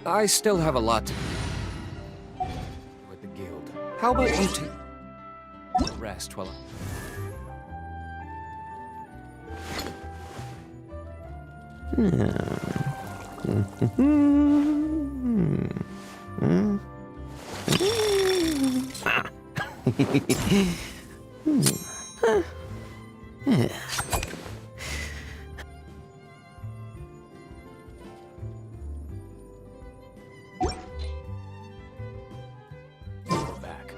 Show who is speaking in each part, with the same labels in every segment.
Speaker 1: I still have a lot to do with the guild. How about you two? Rest while go back.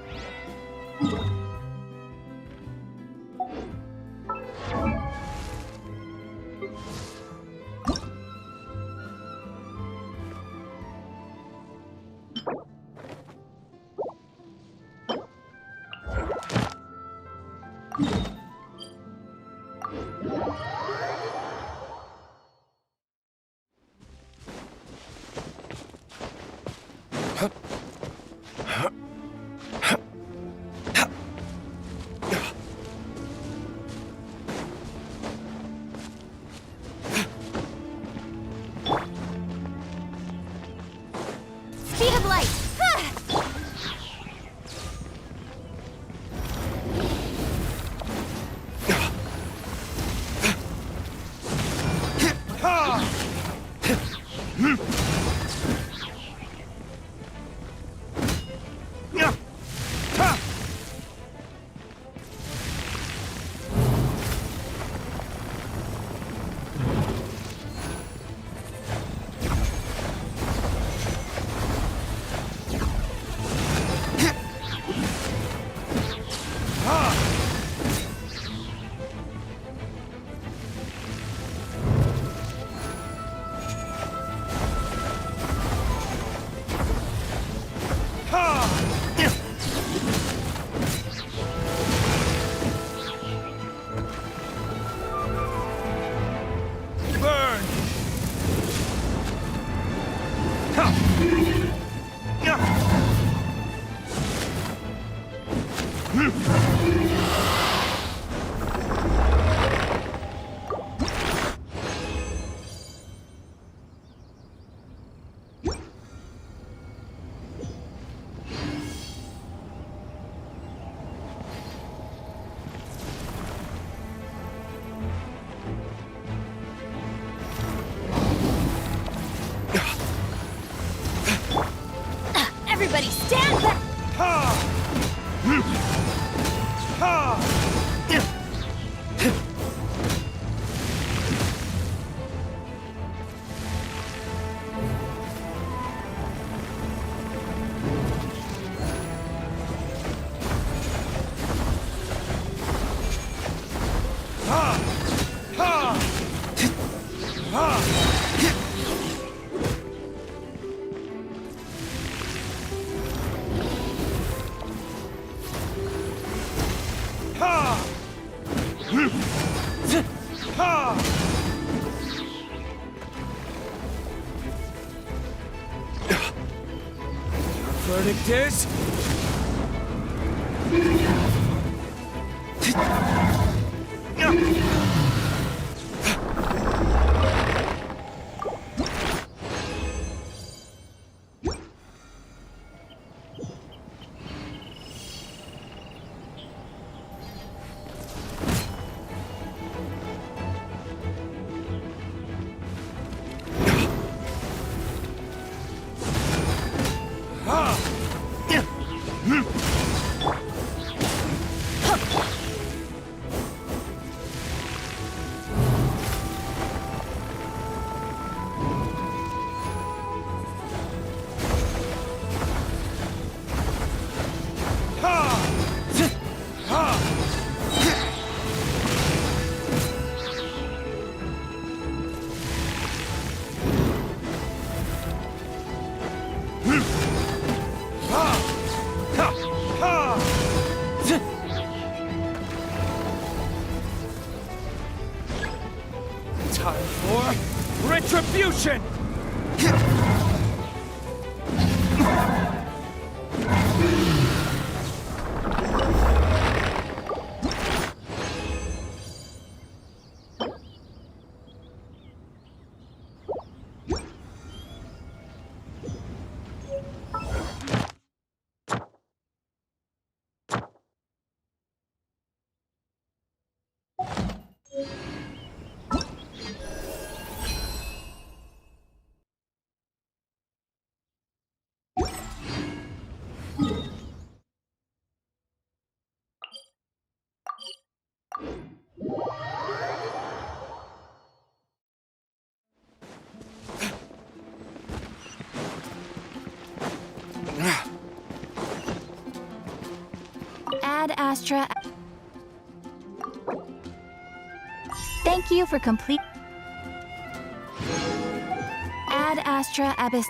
Speaker 2: Speed of light! Everybody stand back!
Speaker 1: Verdict is... Time for retribution!
Speaker 2: Ad Astra. Thank you for complete. Ad Astra Abyss.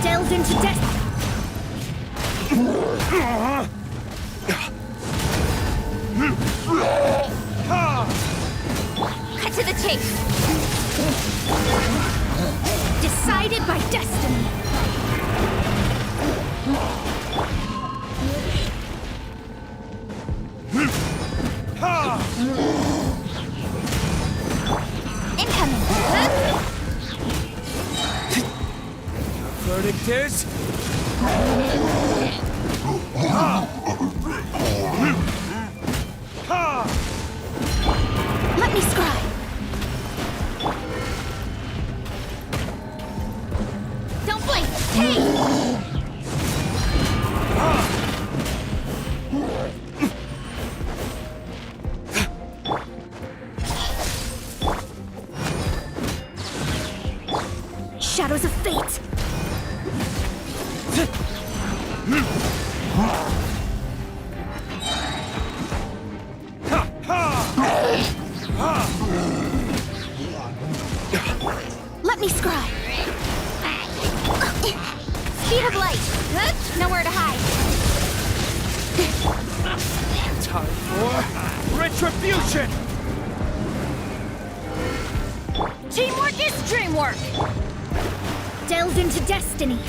Speaker 2: Delves into death. Cut to the chase. Decided by destiny. Incoming.
Speaker 1: Verdict is...
Speaker 2: Let me scry. Don't blink. Hey! Shadows of fate. Let me scry. Speed of light. Nowhere to hide.
Speaker 1: Time for retribution!
Speaker 2: Teamwork is dreamwork. Delve into destiny.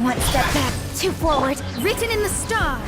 Speaker 2: One step back, two forward, written in the stars.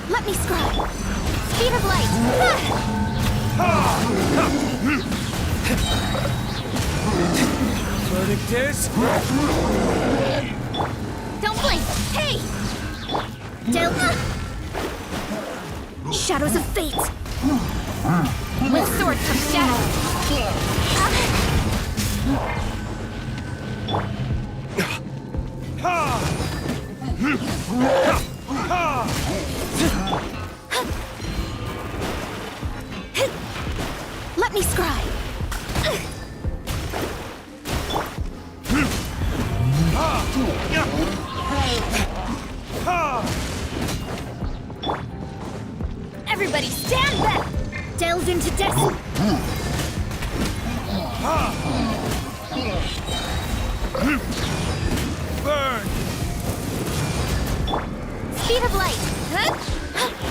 Speaker 2: Let me scry. Speed of light.
Speaker 1: Verdict is...
Speaker 2: Don't blink. Hey! Shadows of fate. With sword from shadow. Let me scry. Everybody stand back! Delve into destiny.
Speaker 1: Burn!
Speaker 2: Speed of light. Huh?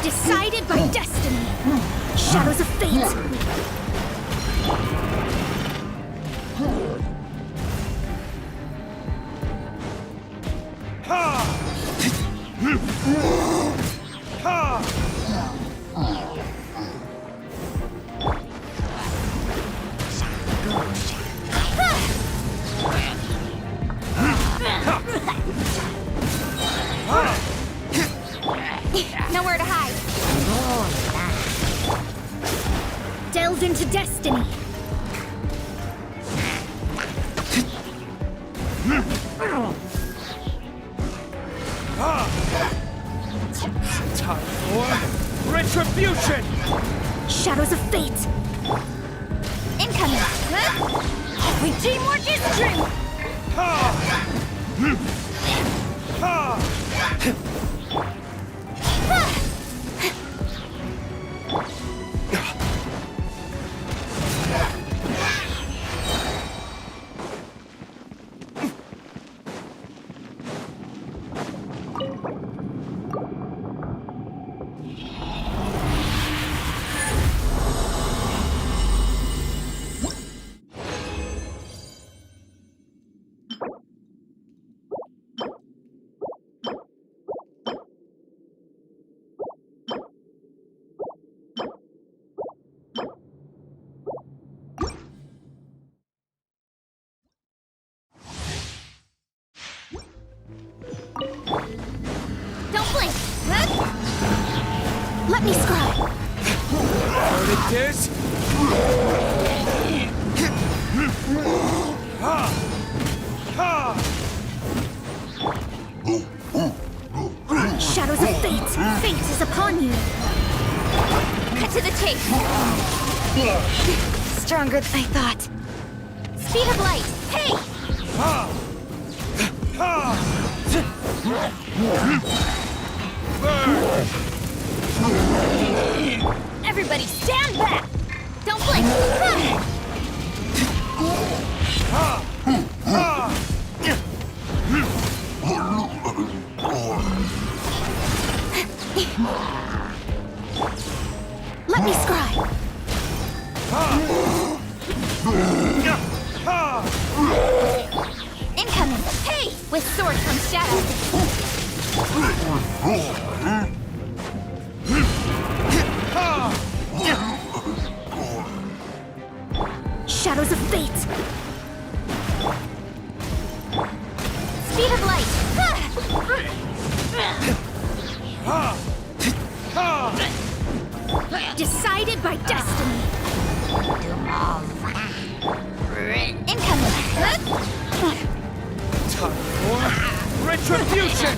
Speaker 2: Decided by destiny. Shadows of fate. Nowhere to hide. Delve into destiny.
Speaker 1: Time for retribution!
Speaker 2: Shadows of fate. Incoming. Every teamwork is true. Don't blink. Let me scry.
Speaker 1: Heard it is?
Speaker 2: Shadows of fate. Fate is upon you. Cut to the chase. Stronger than I thought. Speed of light. Hey! Everybody stand back! Don't blink! Let me scry! Incoming! Hey! With sword from shadow! Shadows of fate! Speed of light! Decided by destiny! Incoming!
Speaker 1: Time for retribution!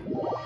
Speaker 1: Should be fine.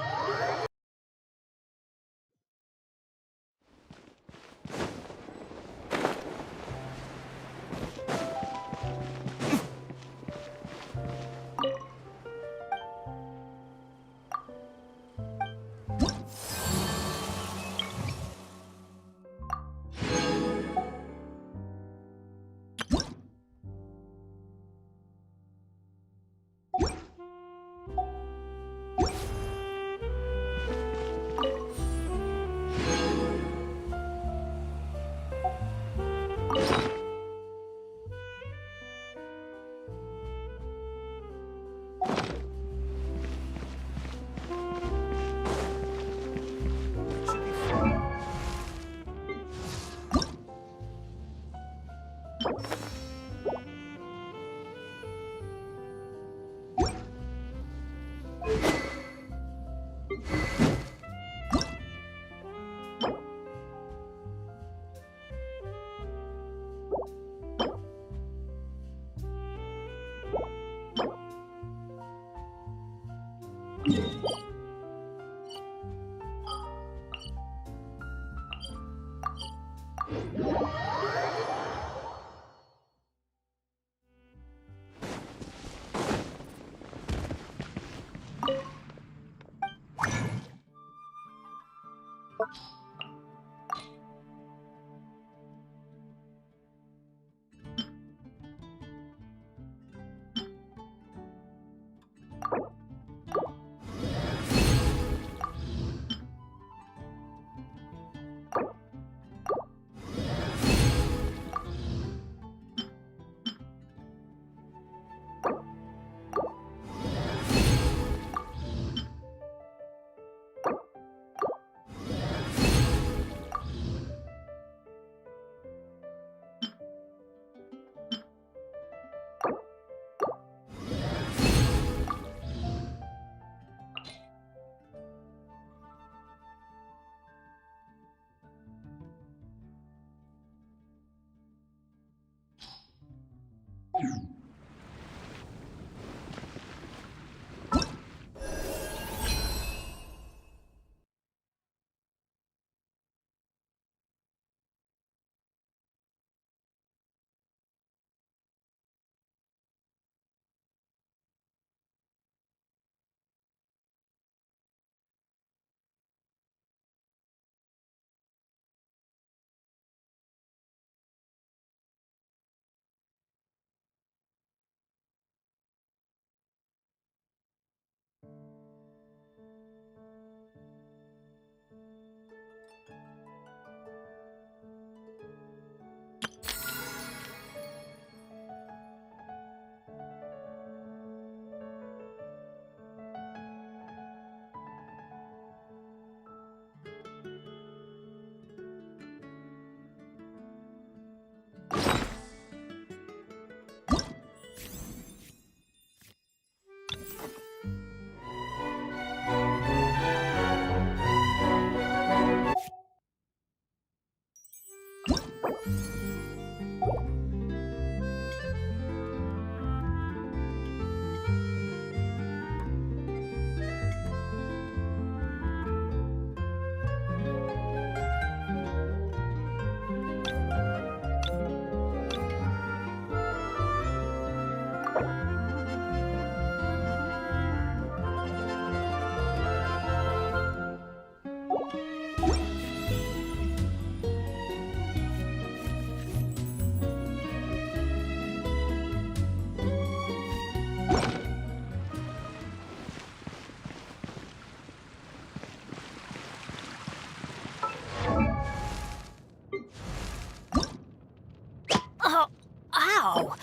Speaker 2: Oh, ow!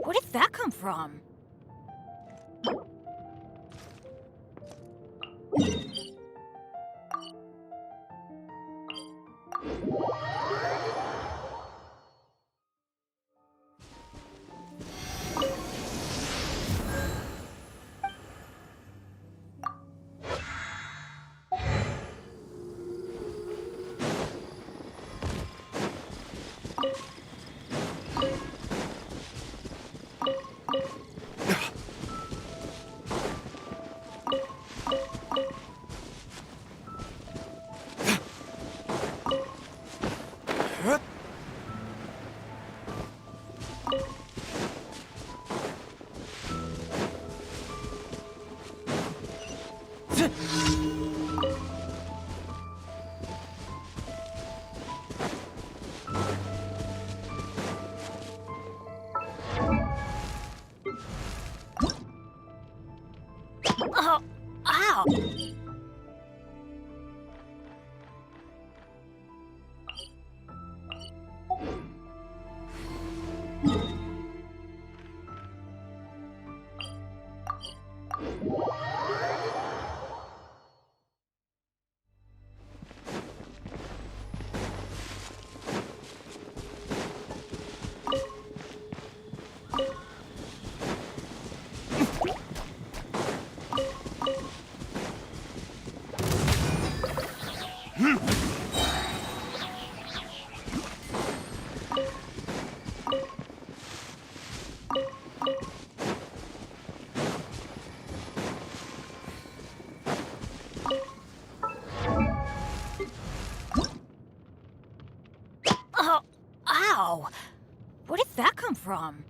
Speaker 2: Where did that come from? Oh, ow! Oh, ow! Where did that come from?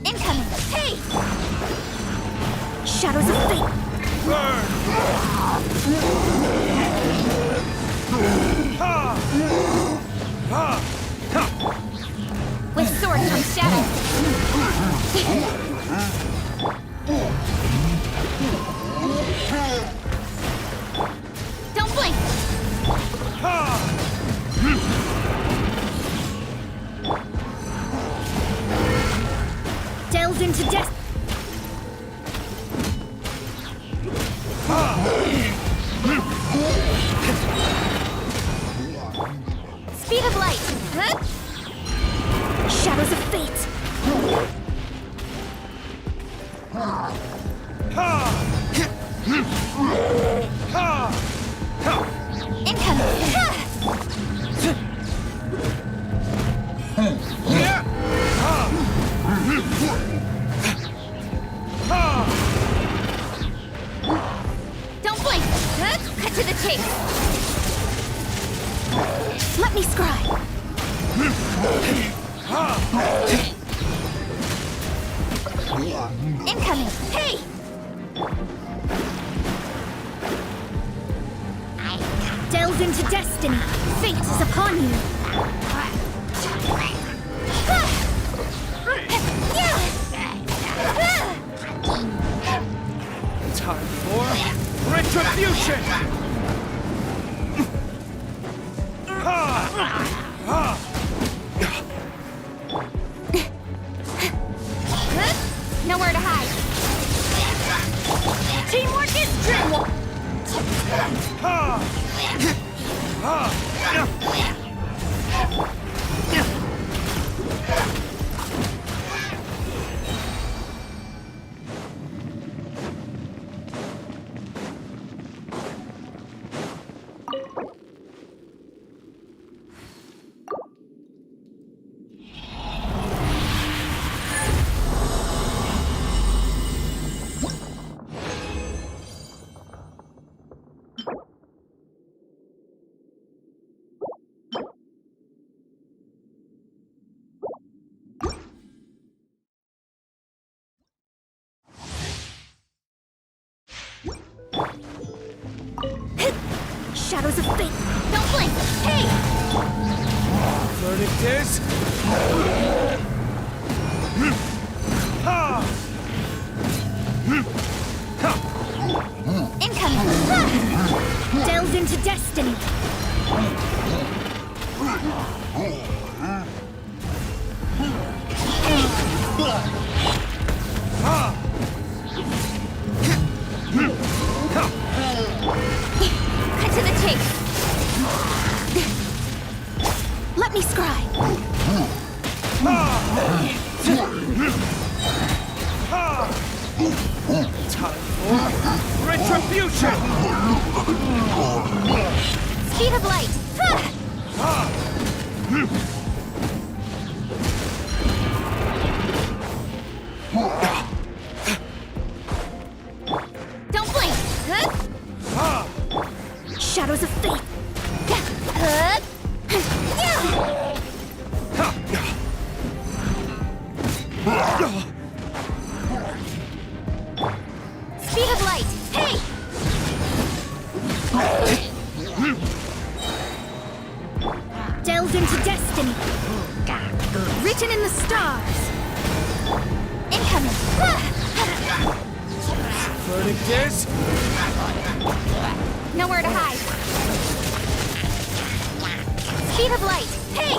Speaker 2: Incoming! Hey! Shadows of fate! With sword comes shadow! Don't blink! Delves into death! Speed of light! Huh? Shadows of fate! Don't blink! Cut to the chase! Let me scry! Incoming! Hey! Delve into destiny! Fate is upon you!
Speaker 1: Time for retribution!
Speaker 2: Nowhere to hide! Teamwork is dreamwork! Shadows of fate. Don't blink. Hey!
Speaker 1: Verdict is...
Speaker 2: Incoming. Delve into destiny. Cut to the chase. Let me scry.
Speaker 1: Time for retribution!
Speaker 2: Speed of light. Don't blink. Shadows of fate. Speed of light. Hey! Delve into destiny. Written in the stars. Incoming.
Speaker 1: Verdict is...
Speaker 2: Nowhere to hide. Speed of light. Hey!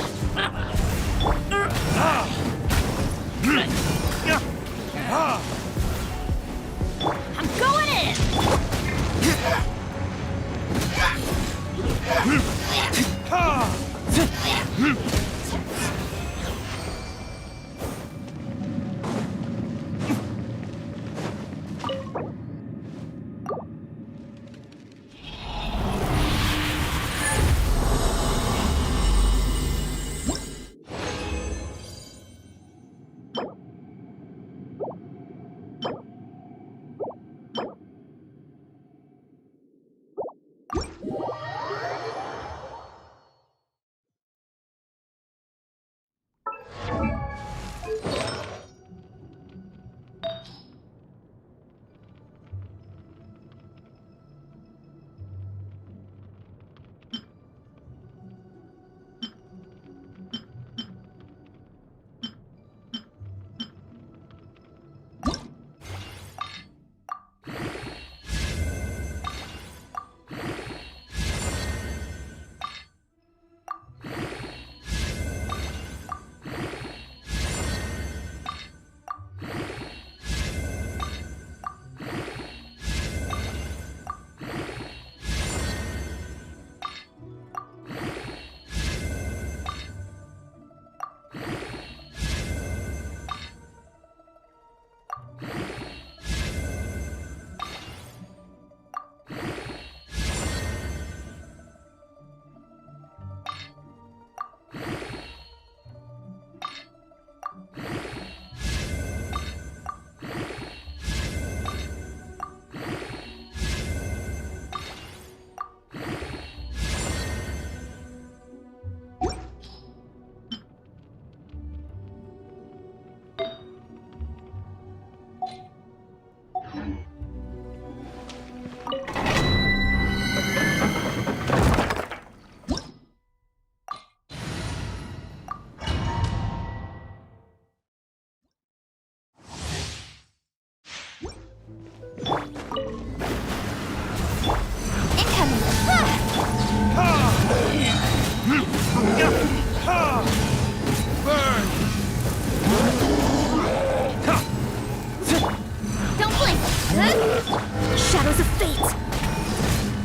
Speaker 2: I'm going in! Shadows of fate!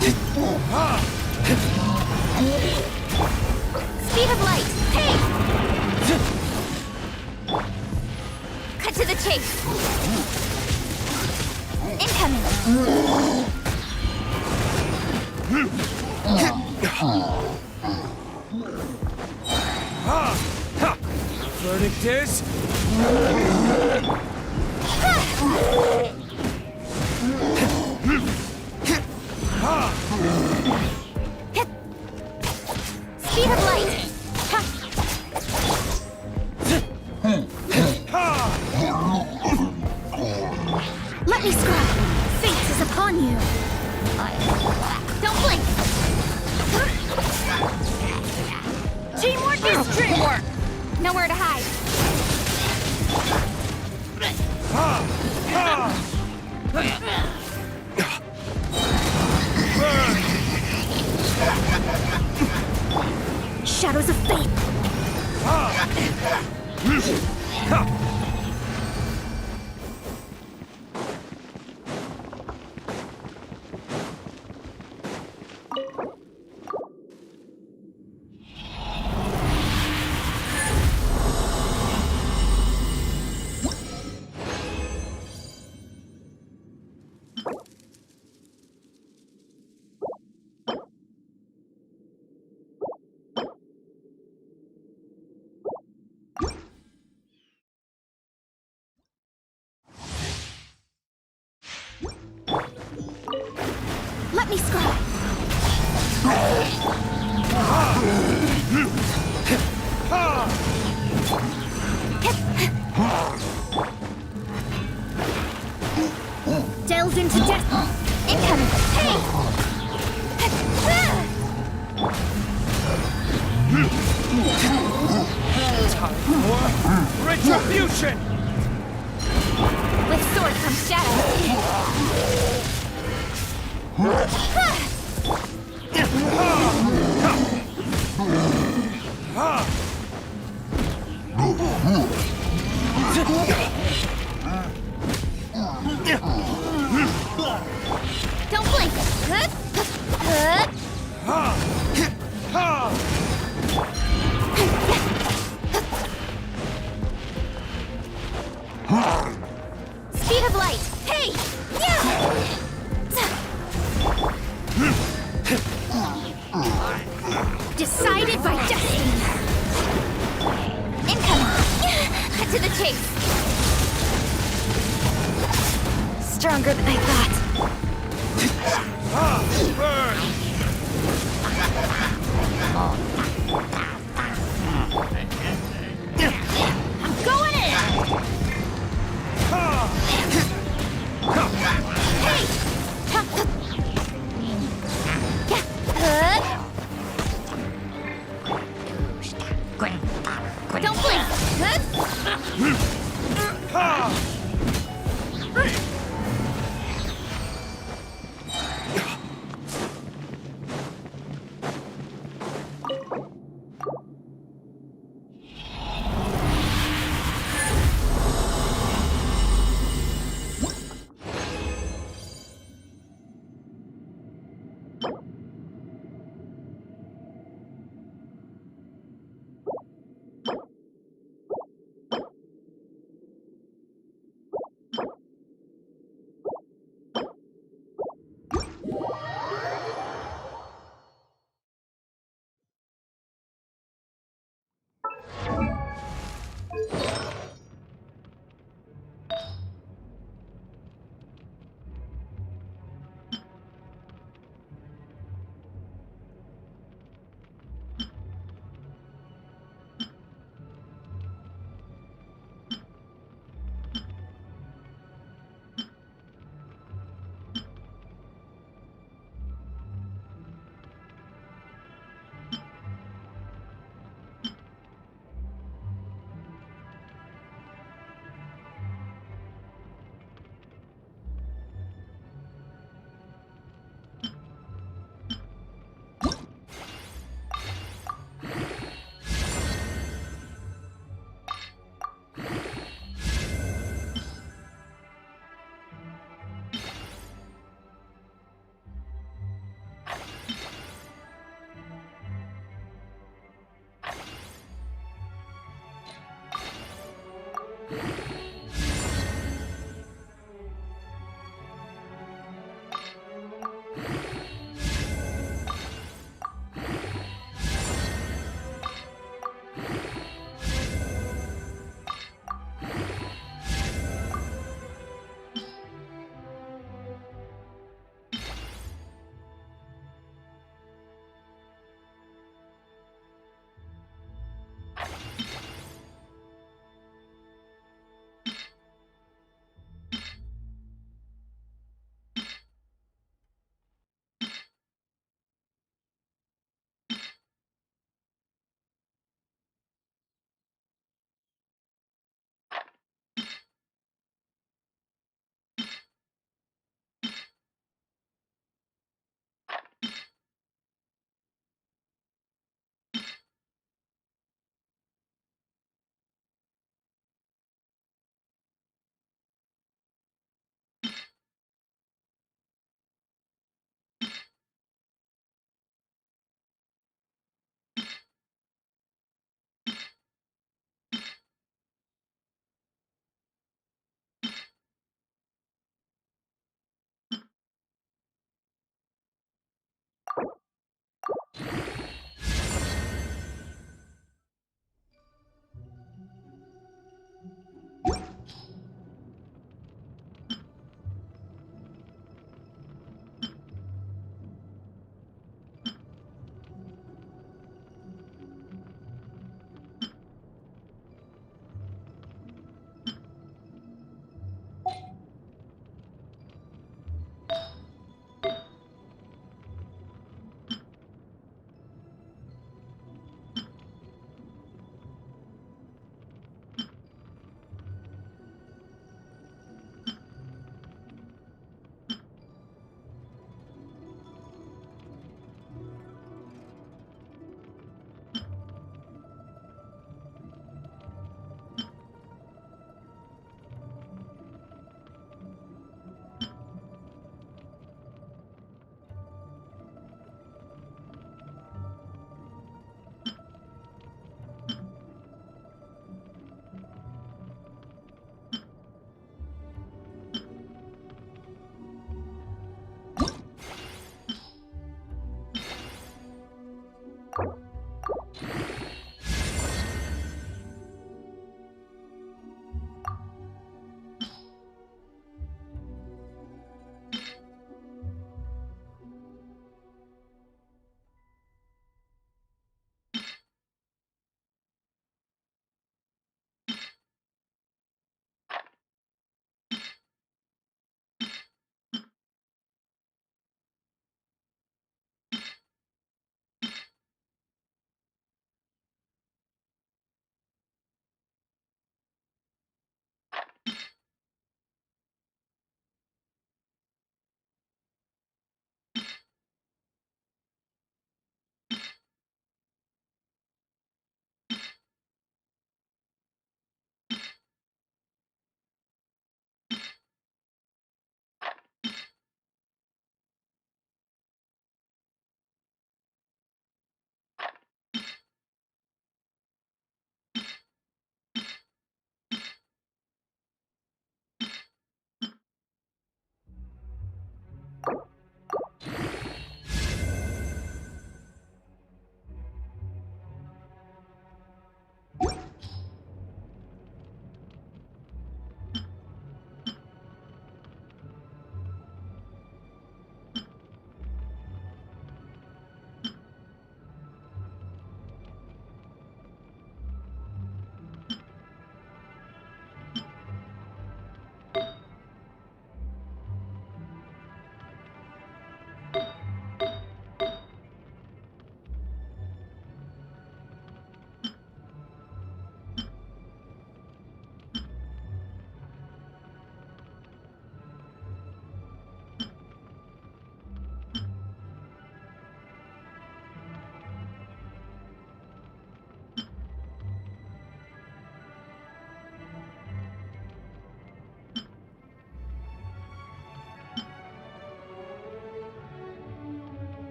Speaker 2: Speed of light! Hey! Cut to the chase! Incoming!
Speaker 1: Verdict is...
Speaker 2: Speed of light! Let me scry! Fate is upon you! Don't blink! Teamwork is dreamwork! Nowhere to hide! Shadows of fate! Let me scry! Delved into death! Incoming! Hey!
Speaker 1: Time for retribution!
Speaker 2: With sword comes shadow! Don't blink! Speed of light! Hey! Decided by destiny! Incoming! Cut to the chase! Stronger than I thought!
Speaker 1: Burn!
Speaker 2: I'm going in! Hey! Don't blink!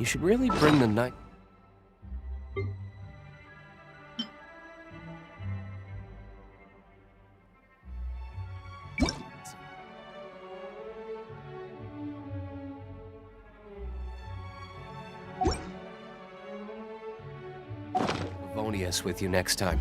Speaker 1: You should really bring the knife. Livonius with you next time.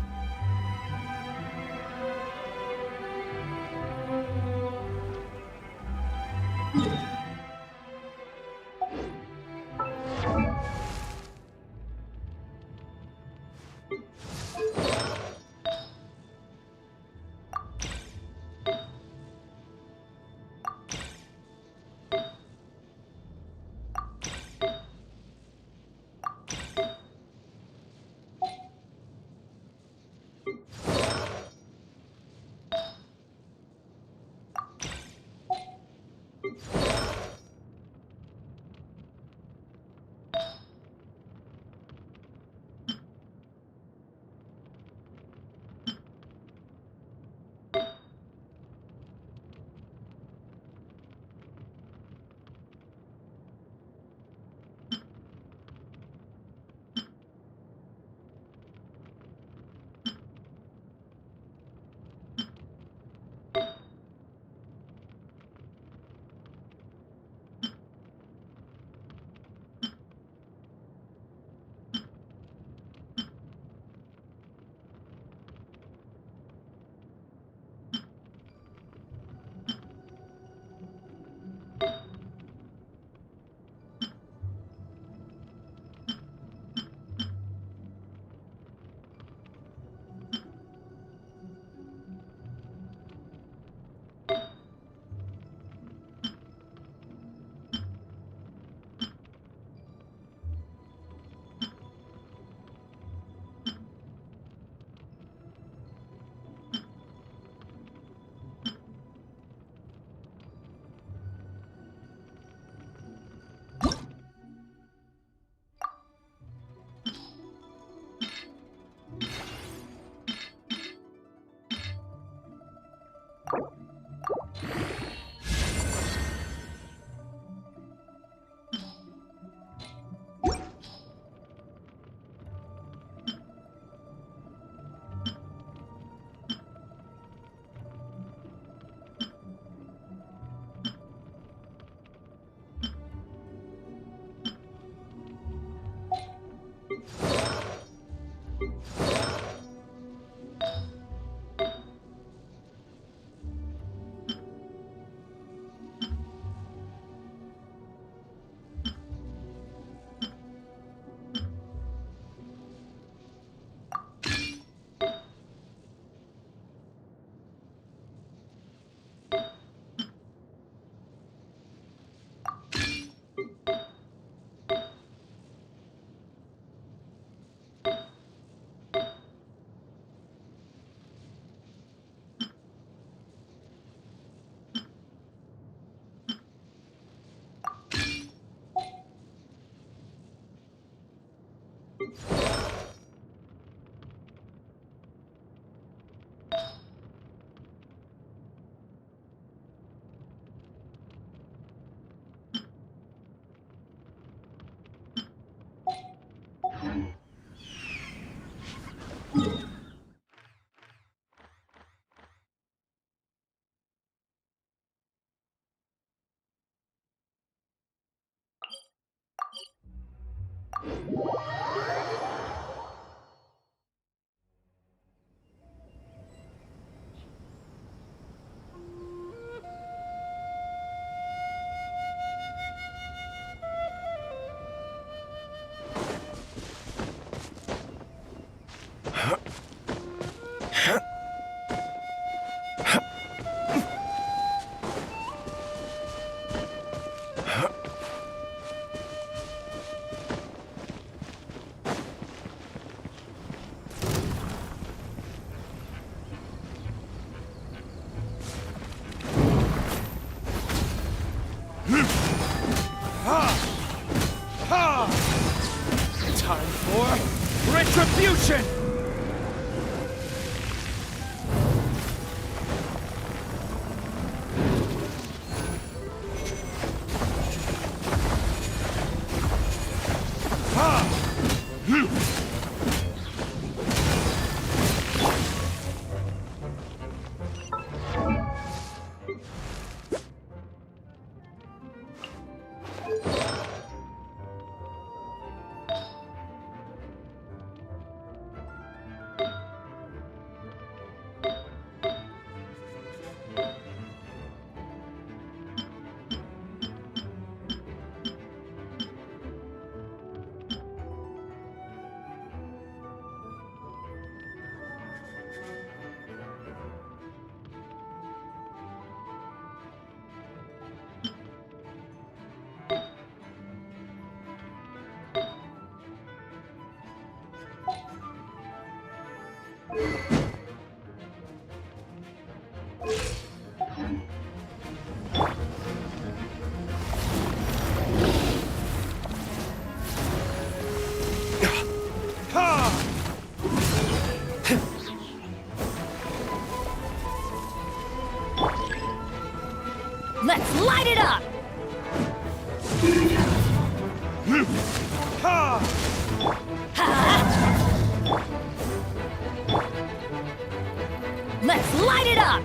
Speaker 2: Let's light it up!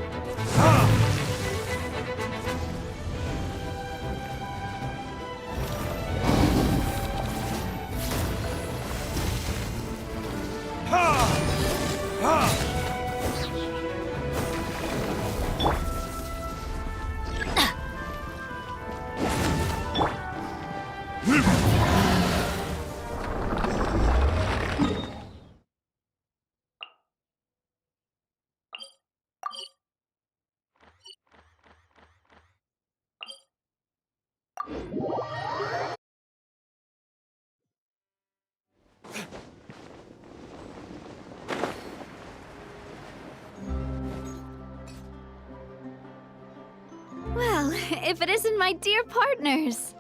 Speaker 2: Well, if it isn't my dear partners.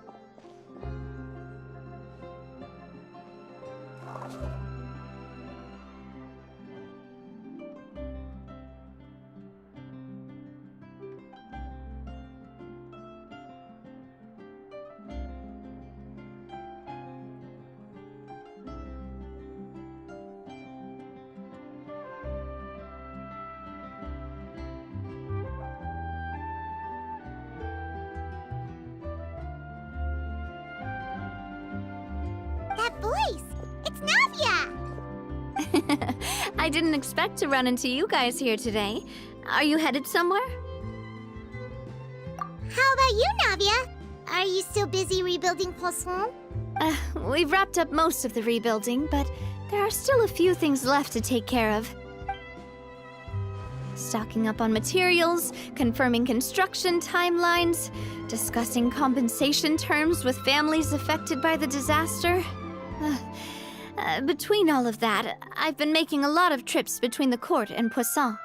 Speaker 3: That voice! It's Navia!
Speaker 2: I didn't expect to run into you guys here today. Are you headed somewhere?
Speaker 3: How about you, Navia? Are you still busy rebuilding Poisson?
Speaker 2: We've wrapped up most of the rebuilding, but there are still a few things left to take care of. Stocking up on materials, confirming construction timelines, discussing compensation terms with families affected by the disaster. Between all of that, I've been making a lot of trips between the court and Poisson.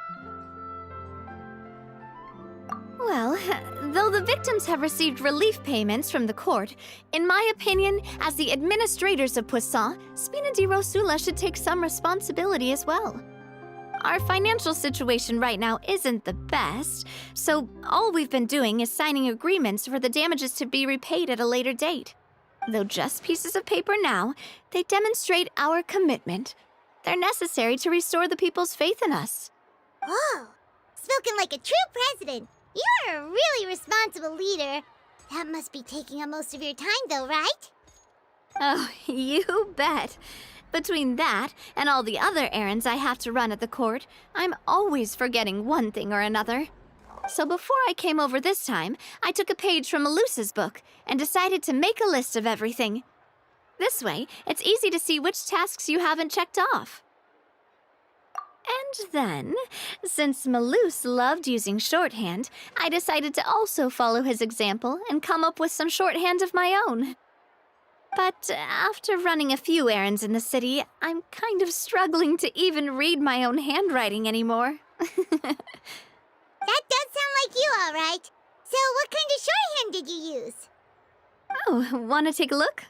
Speaker 2: Well, though the victims have received relief payments from the court, in my opinion, as the administrators of Poisson, Spina di Rosula should take some responsibility as well. Our financial situation right now isn't the best, so all we've been doing is signing agreements for the damages to be repaid at a later date. Though just pieces of paper now, they demonstrate our commitment. They're necessary to restore the people's faith in us.
Speaker 3: Whoa! Spoken like a true president. You're a really responsible leader. That must be taking up most of your time, though, right?
Speaker 2: Oh, you bet. Between that and all the other errands I have to run at the court, I'm always forgetting one thing or another. So before I came over this time, I took a page from Melusa's book and decided to make a list of everything. This way, it's easy to see which tasks you haven't checked off. And then, since Melus loved using shorthand, I decided to also follow his example and come up with some shorthand of my own. But after running a few errands in the city, I'm kind of struggling to even read my own handwriting anymore.
Speaker 3: That does sound like you, all right. So what kind of shorthand did you use?
Speaker 2: Oh, wanna take a look?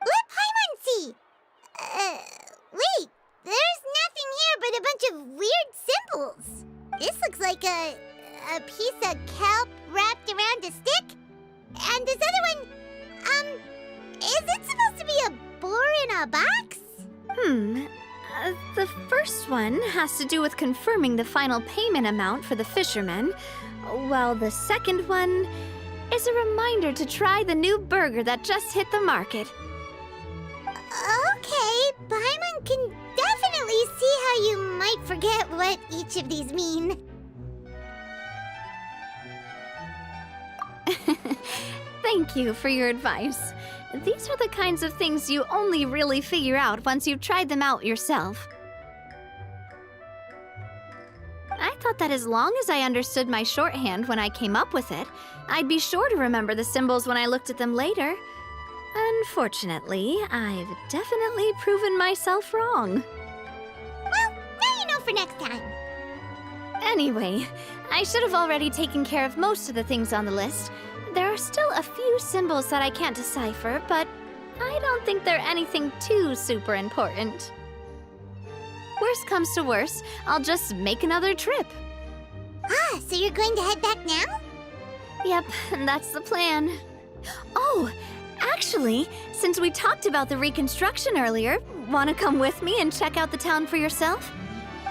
Speaker 3: Let Paimon see! Wait, there's nothing here but a bunch of weird symbols. This looks like a piece of kelp wrapped around a stick. And this other one, is it supposed to be a boar in a box?
Speaker 2: The first one has to do with confirming the final payment amount for the fishermen, while the second one is a reminder to try the new burger that just hit the market.
Speaker 3: Okay, Paimon can definitely see how you might forget what each of these mean.
Speaker 2: Thank you for your advice. These are the kinds of things you only really figure out once you've tried them out yourself. I thought that as long as I understood my shorthand when I came up with it, I'd be sure to remember the symbols when I looked at them later. Unfortunately, I've definitely proven myself wrong.
Speaker 3: Well, now you know for next time.
Speaker 2: Anyway, I should have already taken care of most of the things on the list. There are still a few symbols that I can't decipher, but I don't think they're anything too super important. Worst comes to worst, I'll just make another trip.
Speaker 3: Ah, so you're going to head back now?
Speaker 2: Yep, that's the plan. Oh, actually, since we talked about the reconstruction earlier, want to come with me and check out the town for yourself?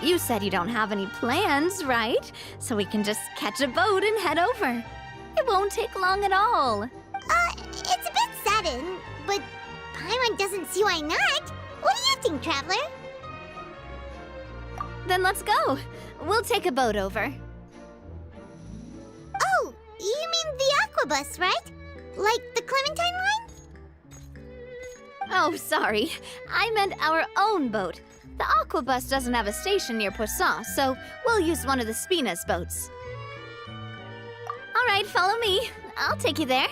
Speaker 2: you said you don't have any plans, right? So we can just catch a boat and head over. It won't take long at all.
Speaker 3: It's a bit sudden, but Paimon doesn't see why not. What do you think, Traveler?
Speaker 2: Then let's go. We'll take a boat over.
Speaker 3: Oh, you mean the Aquabus, right? Like the Clementine line?
Speaker 2: Oh, sorry. I meant our own boat. The Aquabus doesn't have a station near Poisson, so we'll use one of the Spina's boats. All right, follow me. I'll take you there.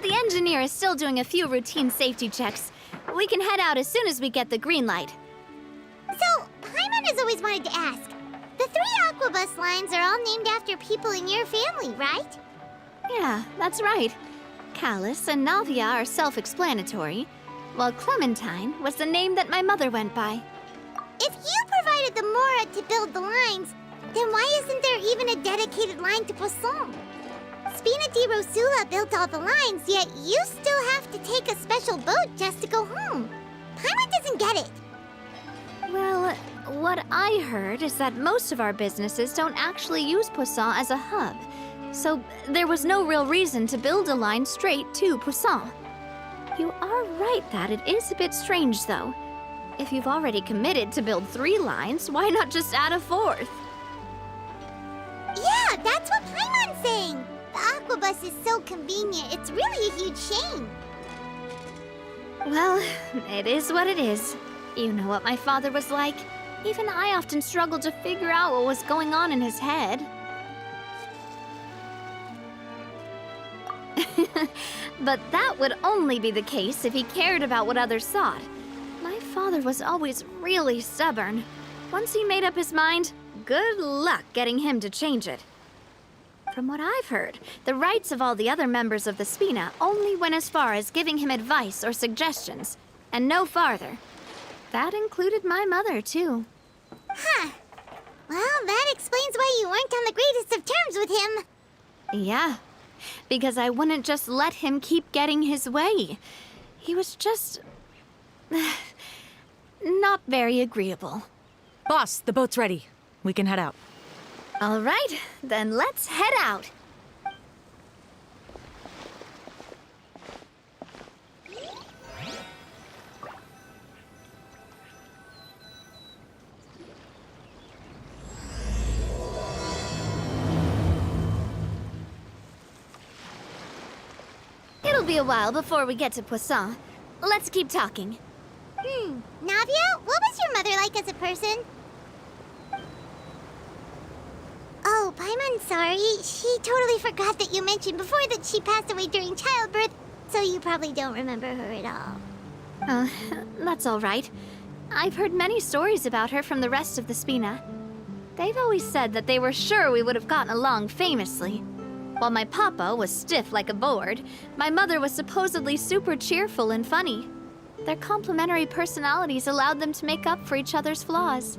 Speaker 2: The engineer is still doing a few routine safety checks. We can head out as soon as we get the green light.
Speaker 3: So, Paimon has always wanted to ask. The 3 Aquabus lines are all named after people in your family, right?
Speaker 2: Yeah, that's right. Callus and Navia are self-explanatory, while Clementine was the name that my mother went by.
Speaker 3: If you provided the Mora to build the lines, then why isn't there even a dedicated line to Poisson? Spina di Rosula built all the lines, yet you still have to take a special boat just to go home. Paimon doesn't get it.
Speaker 2: Well, what I heard is that most of our businesses don't actually use Poisson as a hub, so there was no real reason to build a line straight to Poisson. You are right that it is a bit strange, though. If you've already committed to build 3 lines, why not just add a 4th?
Speaker 3: Yeah, that's what Paimon's saying. The Aquabus is so convenient, it's really a huge shame.
Speaker 2: Well, it is what it is. You know what my father was like. Even I often struggled to figure out what was going on in his head. But that would only be the case if he cared about what others thought. My father was always really stubborn. Once he made up his mind, good luck getting him to change it. From what I've heard, the rights of all the other members of the Spina only went as far as giving him advice or suggestions, and no farther. That included my mother, too.
Speaker 3: Huh. Well, that explains why you weren't on the greatest of terms with him.
Speaker 2: Yeah, because I wouldn't just let him keep getting his way. He was just... not very agreeable.
Speaker 4: Boss, the boat's ready. We can head out.
Speaker 2: All right, then let's head out. It'll be a while before we get to Poisson. Let's keep talking.
Speaker 3: Navia, what was your mother like as a person? Oh, Paimon, sorry. She totally forgot that you mentioned before that she passed away during childbirth, so you probably don't remember her at all.
Speaker 2: That's all right. I've heard many stories about her from the rest of the Spina. They've always said that they were sure we would have gotten along famously. While my papa was stiff like a board, my mother was supposedly super cheerful and funny. Their complementary personalities allowed them to make up for each other's flaws.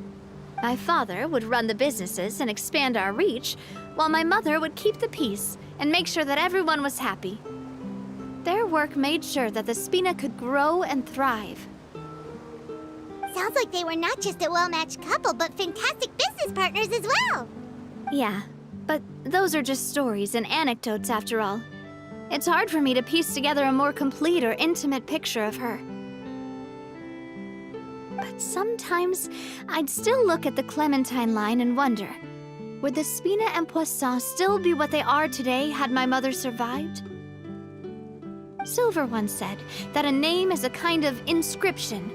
Speaker 2: My father would run the businesses and expand our reach, while my mother would keep the peace and make sure that everyone was happy. Their work made sure that the Spina could grow and thrive.
Speaker 3: Sounds like they were not just a well-matched couple, but fantastic business partners as well.
Speaker 2: Yeah, but those are just stories and anecdotes after all. It's hard for me to piece together a more complete or intimate picture of her. But sometimes I'd still look at the Clementine line and wonder, would the Spina and Poisson still be what they are today had my mother survived? Silver once said that a name is a kind of inscription,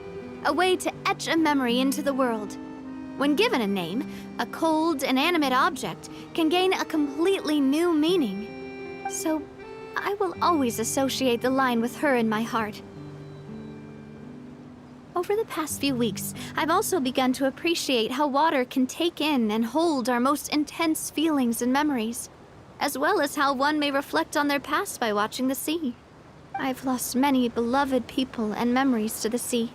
Speaker 2: a way to etch a memory into the world. When given a name, a cold, inanimate object can gain a completely new meaning. So I will always associate the line with her in my heart. Over the past few weeks, I've also begun to appreciate how water can take in and hold our most intense feelings and memories, as well as how one may reflect on their past by watching the sea. I've lost many beloved people and memories to the sea.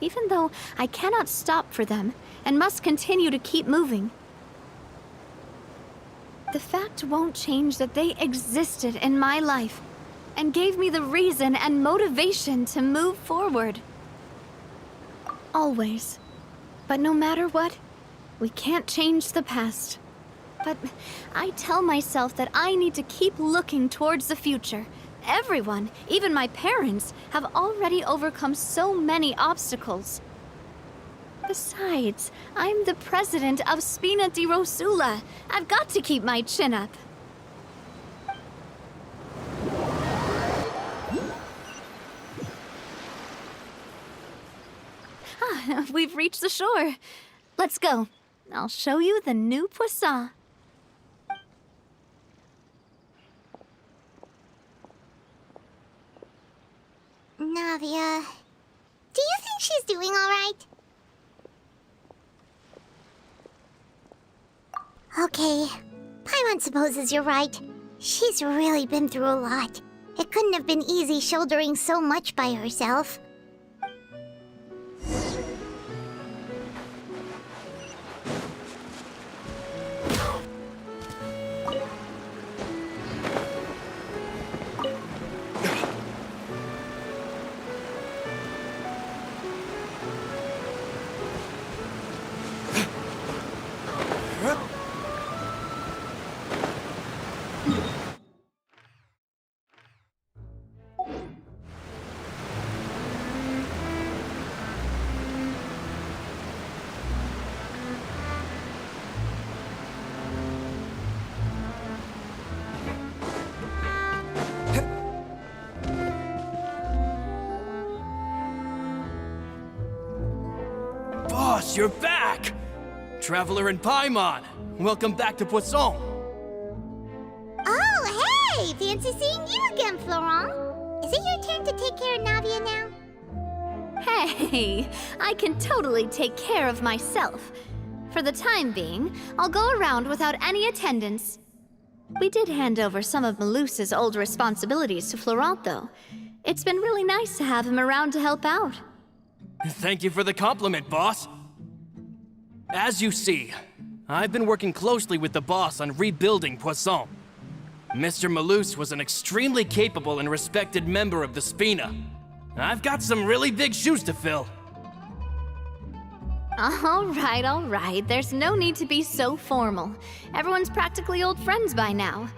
Speaker 2: Even though I cannot stop for them and must continue to keep moving. the fact won't change that they existed in my life and gave me the reason and motivation to move forward. Always. But no matter what, we can't change the past. But I tell myself that I need to keep looking towards the future. Everyone, even my parents, have already overcome so many obstacles. Besides, I'm the president of Spina di Rosula. I've got to keep my chin up. Ah, we've reached the shore. Let's go. I'll show you the new Poisson.
Speaker 3: Navia, do you think she's doing all right? Okay, Paimon supposes you're right. She's really been through a lot. It couldn't have been easy shouldering so much by herself.
Speaker 1: Boss, you're back! Traveler and Paimon, welcome back to Poisson.
Speaker 3: Oh, hey! Fancy seeing you again, Florent. Is it your turn to take care of Navia now?
Speaker 2: Hey, I can totally take care of myself. For the time being, I'll go around without any attendance. We did hand over some of Malus's old responsibilities to Florent, though. It's been really nice to have him around to help out.
Speaker 1: Thank you for the compliment, boss. As you see, I've been working closely with the boss on rebuilding Poisson. Mr. Malus was an extremely capable and respected member of the Spina. I've got some really big shoes to fill.
Speaker 2: All right. There's no need to be so formal. Everyone's practically old friends by now.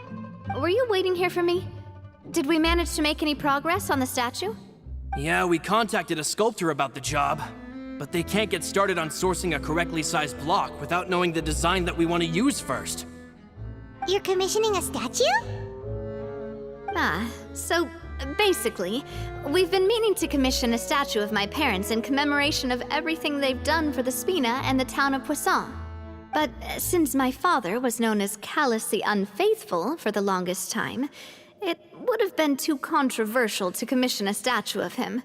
Speaker 2: Were you waiting here for me? Did we manage to make any progress on the statue?
Speaker 1: Yeah, we contacted a sculptor about the job, but they can't get started on sourcing a correctly sized block without knowing the design that we want to use first.
Speaker 3: You're commissioning a statue?
Speaker 2: So basically, we've been meaning to commission a statue of my parents in commemoration of everything they've done for the Spina and the town of Poisson. But since my father was known as Callus the Unfaithful for the longest time, it would have been too controversial to commission a statue of him.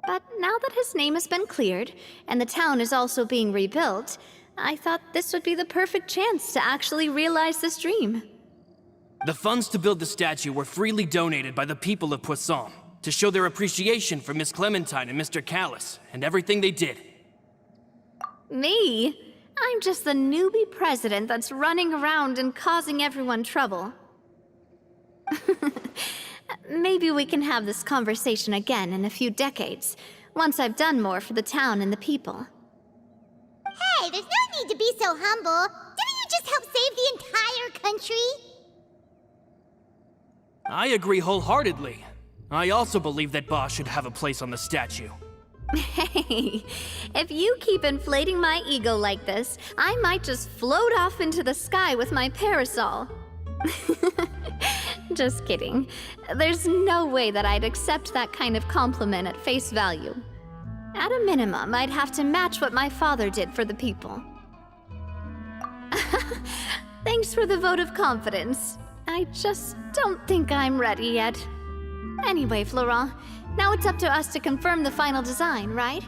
Speaker 2: But now that his name has been cleared, and the town is also being rebuilt, I thought this would be the perfect chance to actually realize this dream.
Speaker 1: The funds to build the statue were freely donated by the people of Poisson to show their appreciation for Miss Clementine and Mr. Callus and everything they did.
Speaker 2: Me? I'm just the newbie president that's running around and causing everyone trouble. Maybe we can have this conversation again in a few decades, once I've done more for the town and the people.
Speaker 3: Hey, there's no need to be so humble. Didn't you just help save the entire country?
Speaker 1: I agree wholeheartedly. I also believe that Boss should have a place on the statue.
Speaker 2: Hey, if you keep inflating my ego like this, I might just float off into the sky with my parasol. Just kidding. There's no way that I'd accept that kind of compliment at face value. At a minimum, I'd have to match what my father did for the people. Thanks for the vote of confidence. I just don't think I'm ready yet. Anyway, Florent, now it's up to us to confirm the final design, right?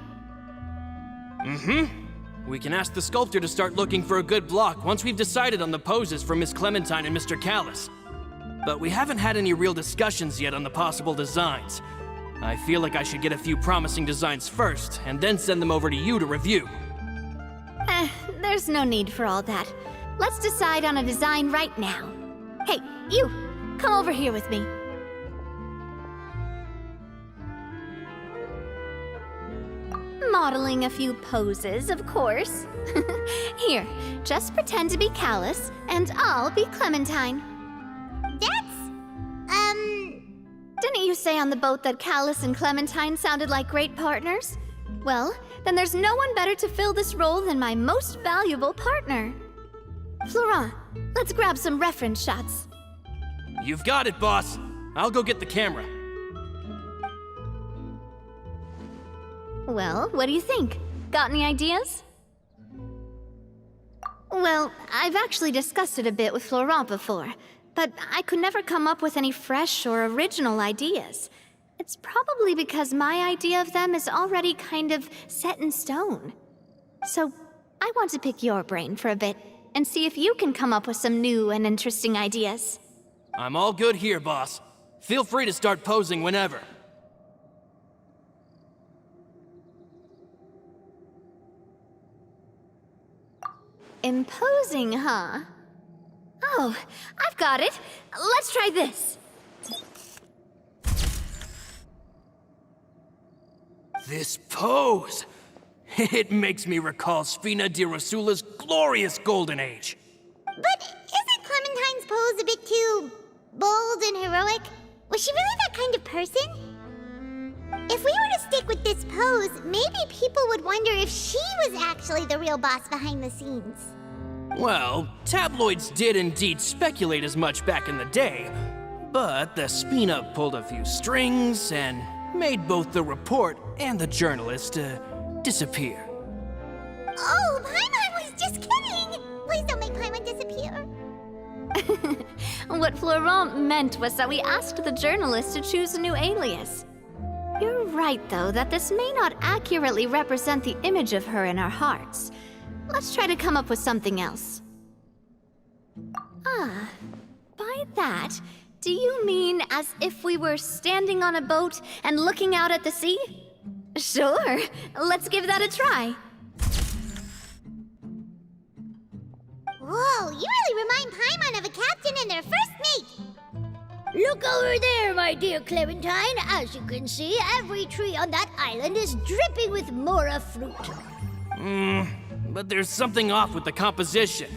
Speaker 1: We can ask the sculptor to start looking for a good block once we've decided on the poses for Miss Clementine and Mr. Callus. But we haven't had any real discussions yet on the possible designs. I feel like I should get a few promising designs first, and then send them over to you to review.
Speaker 2: There's no need for all that. let's decide on a design right now. Hey, you! Come over here with me. Modeling a few poses, of course. Here, just pretend to be Callus, and I'll be Clementine. Didn't you say on the boat that Callus and Clementine sounded like great partners? Well, then there's no one better to fill this role than my most valuable partner. Florent, let's grab some reference shots.
Speaker 1: You've got it, boss. I'll go get the camera.
Speaker 2: Well, what do you think? Got any ideas? Well, I've actually discussed it a bit with Florent before, but I could never come up with any fresh or original ideas. It's probably because my idea of them is already kind of set in stone. So, I want to pick your brain for a bit and see if you can come up with some new and interesting ideas.
Speaker 1: I'm all good here, boss. Feel free to start posing whenever.
Speaker 2: Imposing, huh? Oh, I've got it. Let's try this.
Speaker 1: This pose! It makes me recall Spina di Rosula's glorious golden age.
Speaker 3: But isn't Clementine's pose a bit too bold and heroic? Was she really that kind of person? If we were to stick with this pose, maybe people would wonder if she was actually the real boss behind the scenes.
Speaker 1: Well, tabloids did indeed speculate as much back in the day, but the Spina pulled a few strings and made both the report and the journalist disappear.
Speaker 3: Oh, Paimon was just kidding! Please don't make Paimon disappear.
Speaker 2: What Florent meant was that we asked the journalist to choose a new alias. You're right, though, that this may not accurately represent the image of her in our hearts. Let's try to come up with something else. Ah, by that, do you mean as if we were standing on a boat and looking out at the sea? Sure, let's give that a try.
Speaker 3: Whoa, you really remind Paimon of a captain and their first mate.
Speaker 5: Look over there, my dear Clementine. As you can see, every tree on that island is dripping with mora fruit.
Speaker 1: But there's something off with the composition.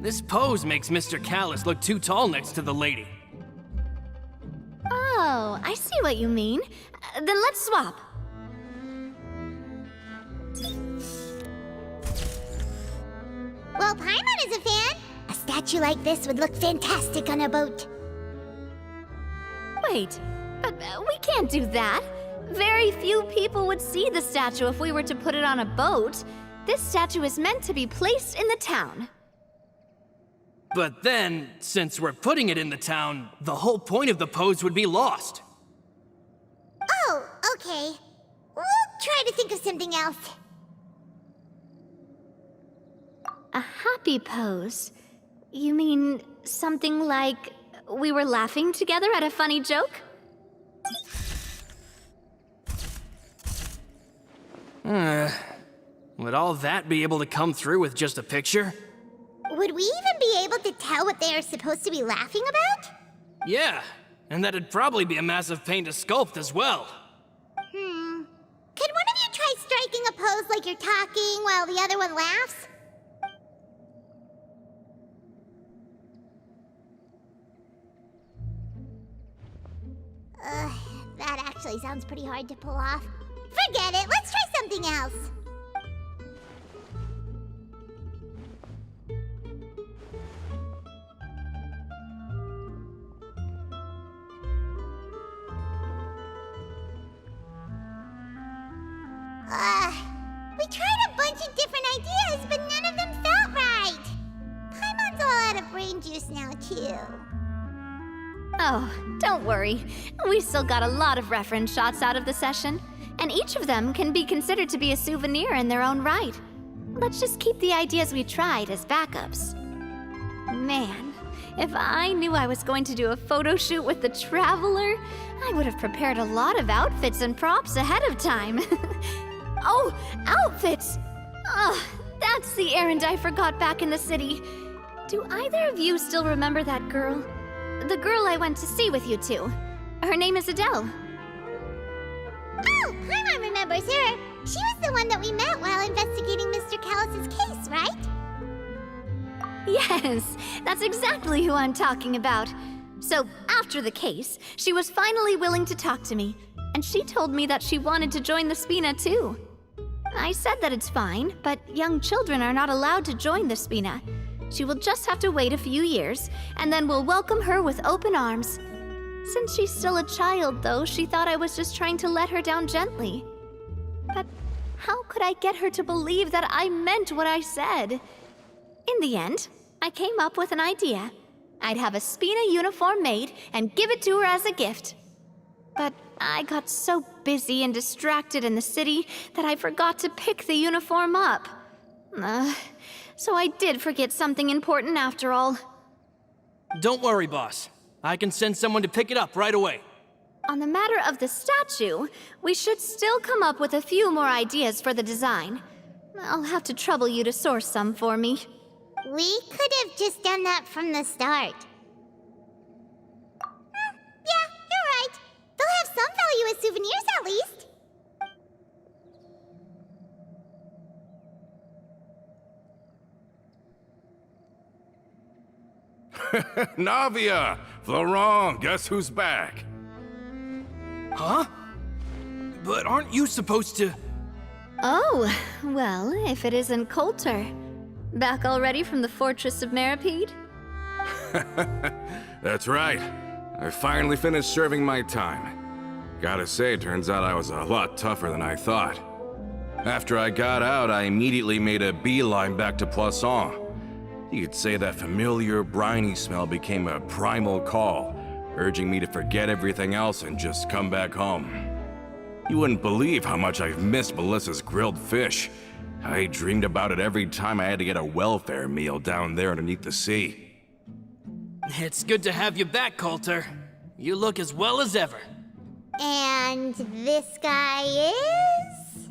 Speaker 1: This pose makes Mr. Callus look too tall next to the lady.
Speaker 2: Oh, I see what you mean. Then let's swap.
Speaker 3: Well, Paimon is a fan. A statue like this would look fantastic on a boat.
Speaker 2: Wait, but we can't do that. Very few people would see the statue if we were to put it on a boat. This statue is meant to be placed in the town.
Speaker 1: But then, since we're putting it in the town, the whole point of the pose would be lost.
Speaker 3: Oh, okay. We'll try to think of something else.
Speaker 2: A happy pose? You mean something like we were laughing together at a funny joke?
Speaker 1: Would all that be able to come through with just a picture?
Speaker 3: Would we even be able to tell what they are supposed to be laughing about?
Speaker 1: Yeah, and that'd probably be a massive pain to sculpt as well.
Speaker 3: Could one of you try striking a pose like you're talking while the other one laughs? That actually sounds pretty hard to pull off. Forget it, let's try something else. We tried a bunch of different ideas, but none of them felt right. Paimon's all out of brain juice now, too.
Speaker 2: Oh, don't worry. We still got a lot of reference shots out of the session, and each of them can be considered to be a souvenir in their own right. Let's just keep the ideas we tried as backups. Man, if I knew I was going to do a photo shoot with the Traveler, I would have prepared a lot of outfits and props ahead of time. Oh, outfits! Oh, that's the errand I forgot back in the city. Do either of you still remember that girl? The girl I went to see with you two. Her name is Adele.
Speaker 3: Oh, Paimon remembers her. She was the one that we met while investigating Mr. Callus's case, right?
Speaker 2: Yes, that's exactly who I'm talking about. So, after the case, she was finally willing to talk to me, and she told me that she wanted to join the Spina too. I said that it's fine, but young children are not allowed to join the Spina. She will just have to wait a few years, and then we'll welcome her with open arms. Since she's still a child, though, she thought I was just trying to let her down gently. But how could I get her to believe that I meant what I said? In the end, I came up with an idea. I'd have a Spina uniform made and give it to her as a gift. But I got so busy and distracted in the city that I forgot to pick the uniform up. So I did forget something important after all.
Speaker 1: Don't worry, boss. I can send someone to pick it up right away.
Speaker 2: On the matter of the statue, we should still come up with a few more ideas for the design. I'll have to trouble you to source some for me.
Speaker 3: We could have just done that from the start. Yeah, you're right. They'll have some value as souvenirs at least.
Speaker 6: Navia! Florent, guess who's back?
Speaker 1: Huh? But aren't you supposed to...
Speaker 2: Oh, well, if it isn't Coulter. Back already from the Fortress of Meripede?
Speaker 6: That's right. I finally finished serving my time. Gotta say, turns out I was a lot tougher than I thought. After I got out, I immediately made a beeline back to Poisson. You could say that familiar, briny smell became a primal call, urging me to forget everything else and just come back home. You wouldn't believe how much I've missed Melissa's grilled fish. I dreamed about it every time I had to get a welfare meal down there underneath the sea.
Speaker 1: It's good to have you back, Coulter. You look as well as ever.
Speaker 3: And this guy is?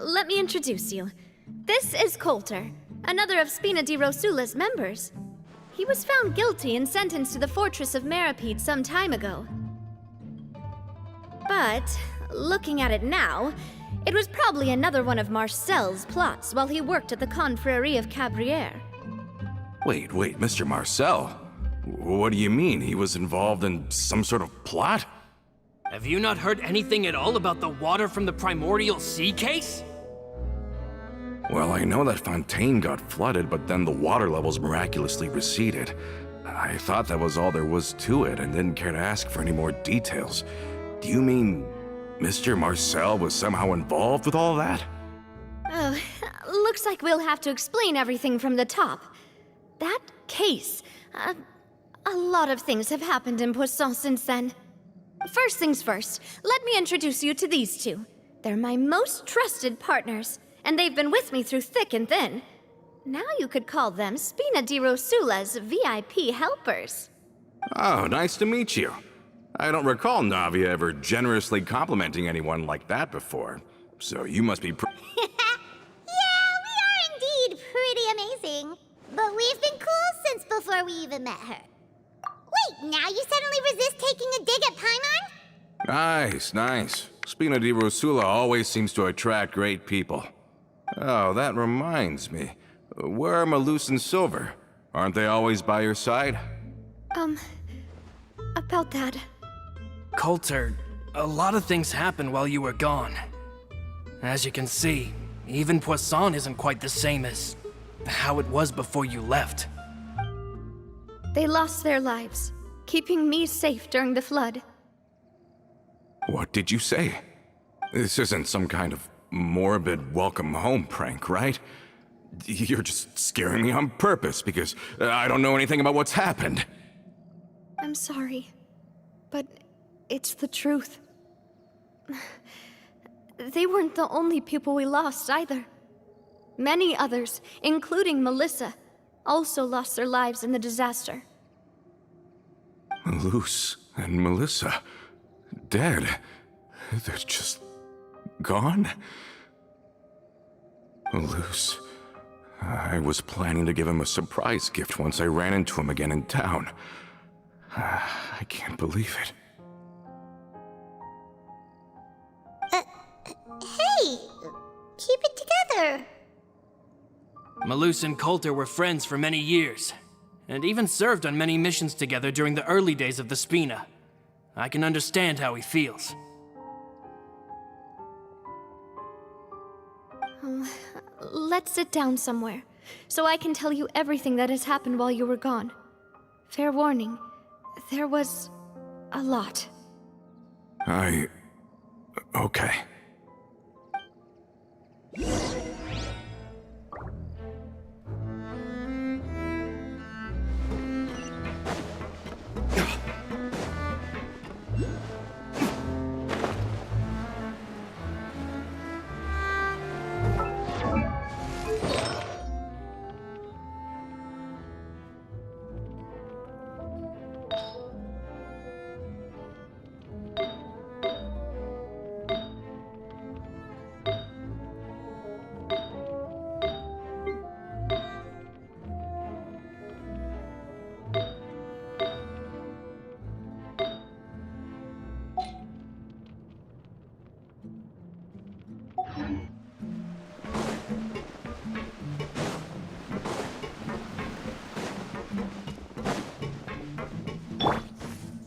Speaker 2: Let me introduce you. This is Coulter, another of Spina di Rosula's members. He was found guilty and sentenced to the Fortress of Meripede some time ago. But, looking at it now, it was probably another one of Marcel's plots while he worked at the Confrérie of Cabrières.
Speaker 6: Wait, Mr. Marcel? What do you mean? He was involved in some sort of plot?
Speaker 1: Have you not heard anything at all about the water from the primordial sea case?
Speaker 6: Well, I know that Fontaine got flooded, but then the water levels miraculously receded. I thought that was all there was to it and didn't care to ask for any more details. Do you mean Mr. Marcel was somehow involved with all that?
Speaker 2: Oh, looks like we'll have to explain everything from the top. That case, a lot of things have happened in Poisson since then. First things first, let me introduce you to these two. They're my most trusted partners, and they've been with me through thick and thin. Now you could call them Spina di Rosula's VIP helpers.
Speaker 6: Oh, nice to meet you. I don't recall Navia ever generously complimenting anyone like that before, so you must be
Speaker 3: Yeah, we are indeed pretty amazing. But we've been cool since before we even met her. Wait, now you suddenly resist taking a dig at Paimon?
Speaker 6: Nice. Spina di Rosula always seems to attract great people. Oh, that reminds me. Where are Malus and Silver? Aren't they always by your side?
Speaker 2: About that.
Speaker 1: Coulter, a lot of things happened while you were gone. As you can see, even Poisson isn't quite the same as how it was before you left.
Speaker 2: They lost their lives, keeping me safe during the flood.
Speaker 6: What did you say? This isn't some kind of morbid welcome home prank, right? You're just scaring me on purpose because I don't know anything about what's happened.
Speaker 2: I'm sorry, but it's the truth. They weren't the only people we lost either. Many others, including Melissa, also lost their lives in the disaster.
Speaker 6: Malus and Melissa, dead. They're just gone? Malus, I was planning to give him a surprise gift once I ran into him again in town. I can't believe it.
Speaker 3: Hey! Keep it together!
Speaker 1: Malus and Coulter were friends for many years, and even served on many missions together during the early days of the Spina. I can understand how he feels.
Speaker 2: Let's sit down somewhere, so I can tell you everything that has happened while you were gone. Fair warning, there was a lot.
Speaker 6: Okay.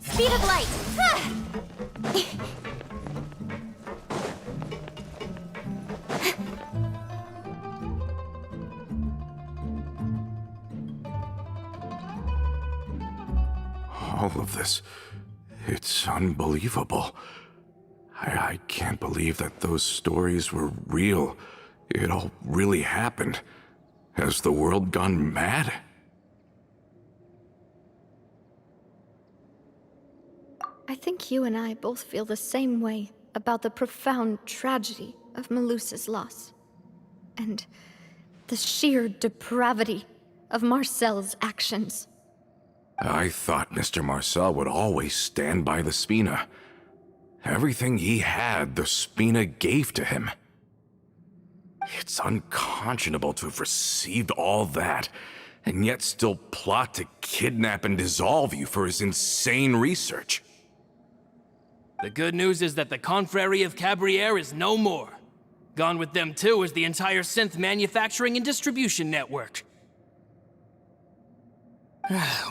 Speaker 2: Speed of light!
Speaker 6: All of this, it's unbelievable. I can't believe that those stories were real. It all really happened. Has the world gone mad?
Speaker 2: I think you and I both feel the same way about the profound tragedy of Malus's loss. And the sheer depravity of Marcel's actions.
Speaker 6: I thought Mr. Marcel would always stand by the Spina. Everything he had, the Spina gave to him. It's unconscionable to have received all that, and yet still plot to kidnap and dissolve you for his insane research.
Speaker 1: The good news is that the Confrérie of Cabriere is no more. Gone with them too is the entire synth manufacturing and distribution network.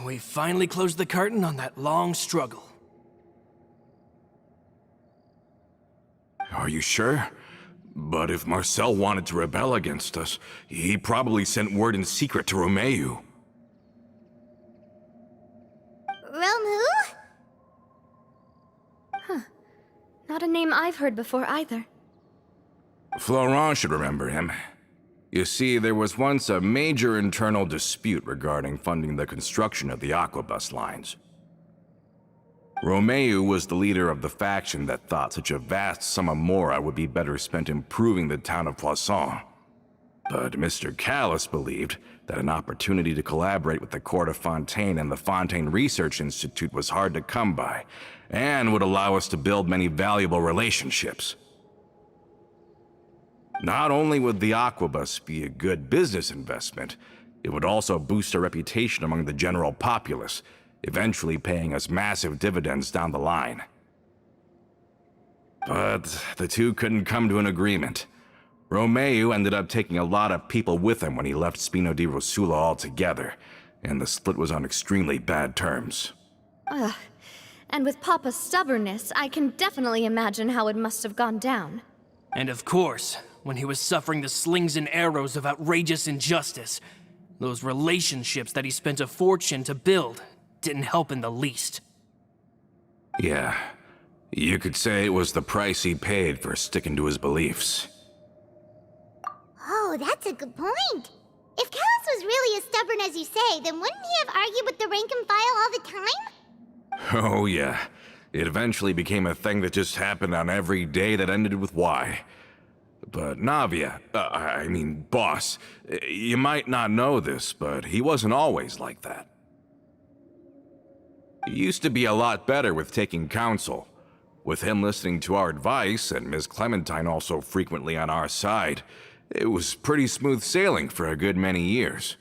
Speaker 1: We finally closed the curtain on that long struggle.
Speaker 6: Are you sure? But if Marcel wanted to rebel against us, he probably sent word in secret to Romeu.
Speaker 3: Romu?
Speaker 2: Not a name I've heard before either.
Speaker 6: Florent should remember him. You see, there was once a major internal dispute regarding funding the construction of the Aquabus lines. Romeu was the leader of the faction that thought such a vast sum of mora would be better spent improving the town of Poisson. But Mr. Callis believed that an opportunity to collaborate with the Court of Fontaine and the Fontaine Research Institute was hard to come by, and would allow us to build many valuable relationships. Not only would the Aquabus be a good business investment, it would also boost our reputation among the general populace, eventually paying us massive dividends down the line. But the two couldn't come to an agreement. Romeu ended up taking a lot of people with him when he left Spino di Rosula altogether, and the split was on extremely bad terms.
Speaker 2: And with Papa's stubbornness, I can definitely imagine how it must have gone down.
Speaker 1: And of course, when he was suffering the slings and arrows of outrageous injustice, those relationships that he spent a fortune to build didn't help in the least.
Speaker 6: Yeah, you could say it was the price he paid for sticking to his beliefs.
Speaker 3: Oh, that's a good point. If Callus was really as stubborn as you say, then wouldn't he have argued with the rank and file all the time?
Speaker 6: Oh yeah, it eventually became a thing that just happened on every day that ended with Y. But Navia, boss, you might not know this, but he wasn't always like that. He used to be a lot better with taking counsel. With him listening to our advice, and Ms. Clementine also frequently on our side, it was pretty smooth sailing for a good many years.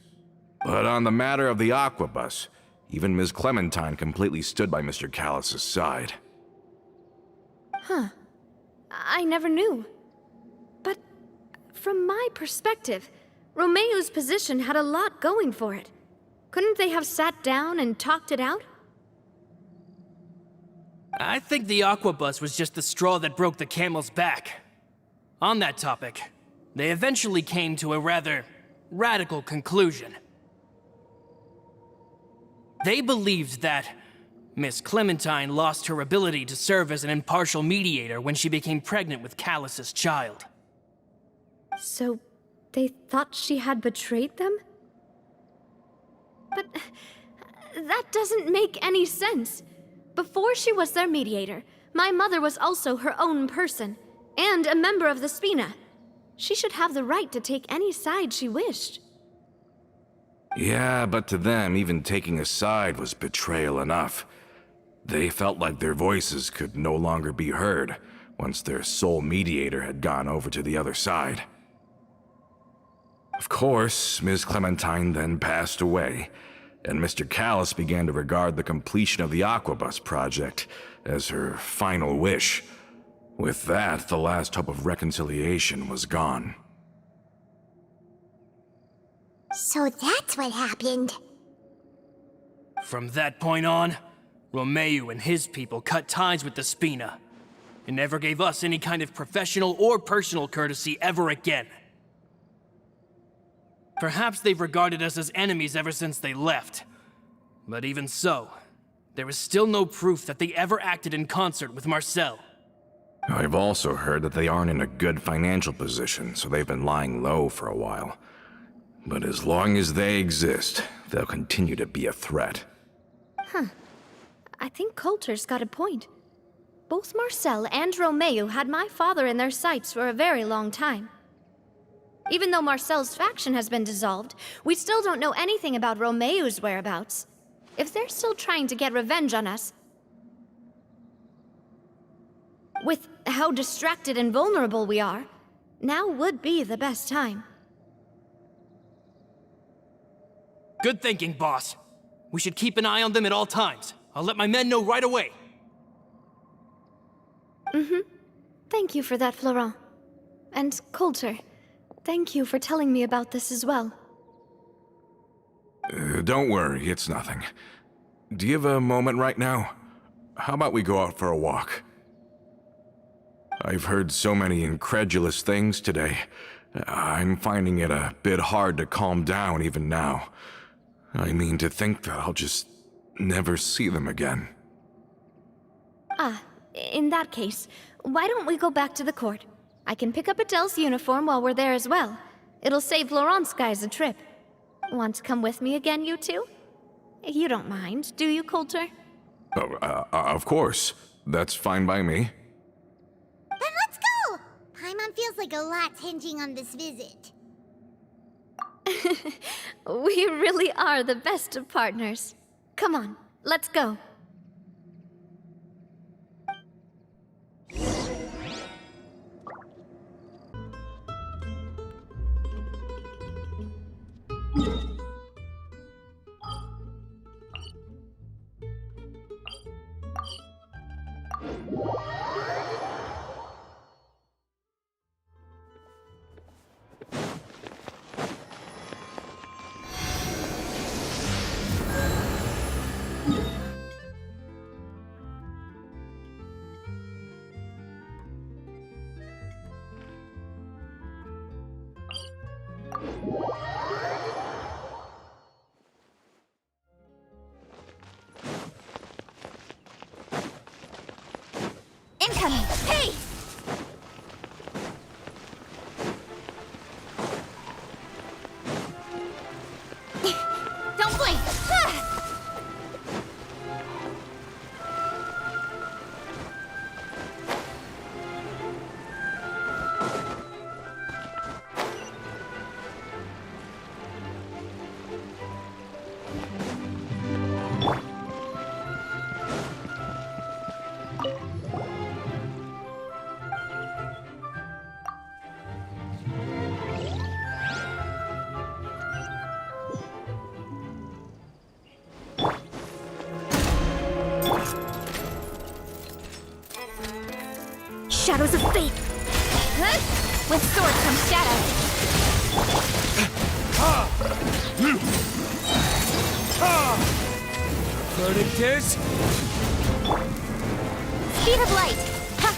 Speaker 6: But on the matter of the Aquabus, even Ms. Clementine completely stood by Mr. Callus's side.
Speaker 2: I never knew. But from my perspective, Romeo's position had a lot going for it. Couldn't they have sat down and talked it out?
Speaker 1: I think the Aquabus was just the straw that broke the camel's back. On that topic, they eventually came to a rather radical conclusion. They believed that Miss Clementine lost her ability to serve as an impartial mediator when she became pregnant with Callus's child.
Speaker 2: So, they thought she had betrayed them? But that doesn't make any sense. Before she was their mediator, my mother was also her own person, and a member of the Spina. She should have the right to take any side she wished.
Speaker 6: Yeah, but to them, even taking a side was betrayal enough. They felt like their voices could no longer be heard once their sole mediator had gone over to the other side. Of course, Ms. Clementine then passed away, and Mr. Callus began to regard the completion of the Aquabus project as her final wish. With that, the last hope of reconciliation was gone.
Speaker 3: So that's what happened.
Speaker 1: From that point on, Romeo and his people cut ties with the Spina, and never gave us any kind of professional or personal courtesy ever again. Perhaps they've regarded us as enemies ever since they left. But even so, there is still no proof that they ever acted in concert with Marcel.
Speaker 6: I've also heard that they aren't in a good financial position, so they've been lying low for a while. But as long as they exist, they'll continue to be a threat.
Speaker 2: I think Coulter's got a point. Both Marcel and Romeo had my father in their sights for a very long time. Even though Marcel's faction has been dissolved, we still don't know anything about Romeo's whereabouts. If they're still trying to get revenge on us, with how distracted and vulnerable we are, now would be the best time.
Speaker 1: Good thinking, boss. We should keep an eye on them at all times. I'll let my men know right away.
Speaker 2: Thank you for that, Florent. And Coulter, thank you for telling me about this as well.
Speaker 6: Don't worry, it's nothing. Do you have a moment right now? How about we go out for a walk? I've heard so many incredulous things today. I'm finding it a bit hard to calm down even now. I mean, to think that I'll just never see them again.
Speaker 2: In that case, why don't we go back to the court? I can pick up Adele's uniform while we're there as well. It'll save Laurent's guys a trip. Want to come with me again, you two? You don't mind, do you, Coulter?
Speaker 6: Of course. That's fine by me.
Speaker 3: Then let's go! Paimon feels like a lot's hinging on this visit.
Speaker 2: We really are the best of partners. Come on, let's go.
Speaker 3: Incoming! Hey! Don't blink!
Speaker 2: shadows of fate. Huh? With sword comes shadow.
Speaker 1: Verdict is...
Speaker 2: Speed of light. Ha!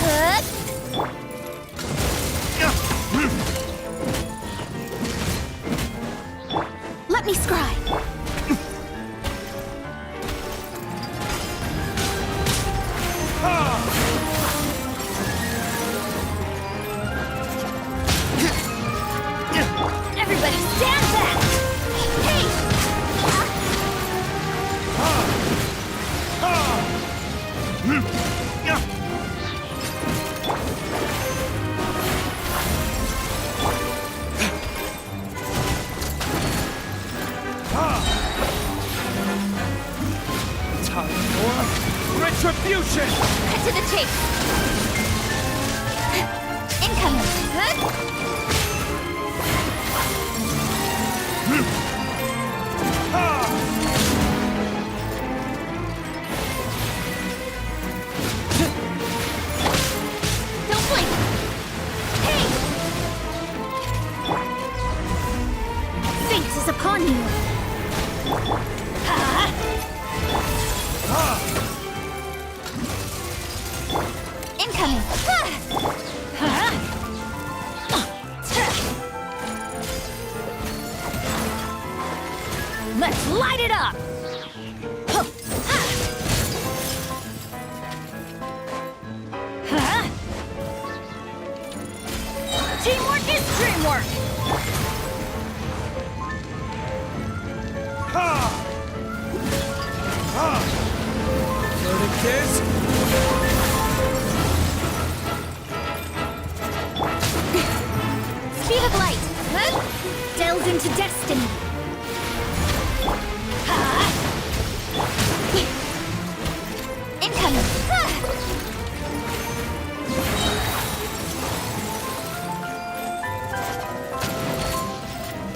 Speaker 2: Huh? Let me scry. Everybody stand back! Hey!
Speaker 1: Time for retribution!
Speaker 2: Cut to the chase. Incoming. Huh? Don't blink. Hey! Fate is upon you. Incoming. Let's light it up. Teamwork is dreamwork.
Speaker 1: Verdict is...
Speaker 2: Speed of light. Huh? Delve into destiny. Incoming.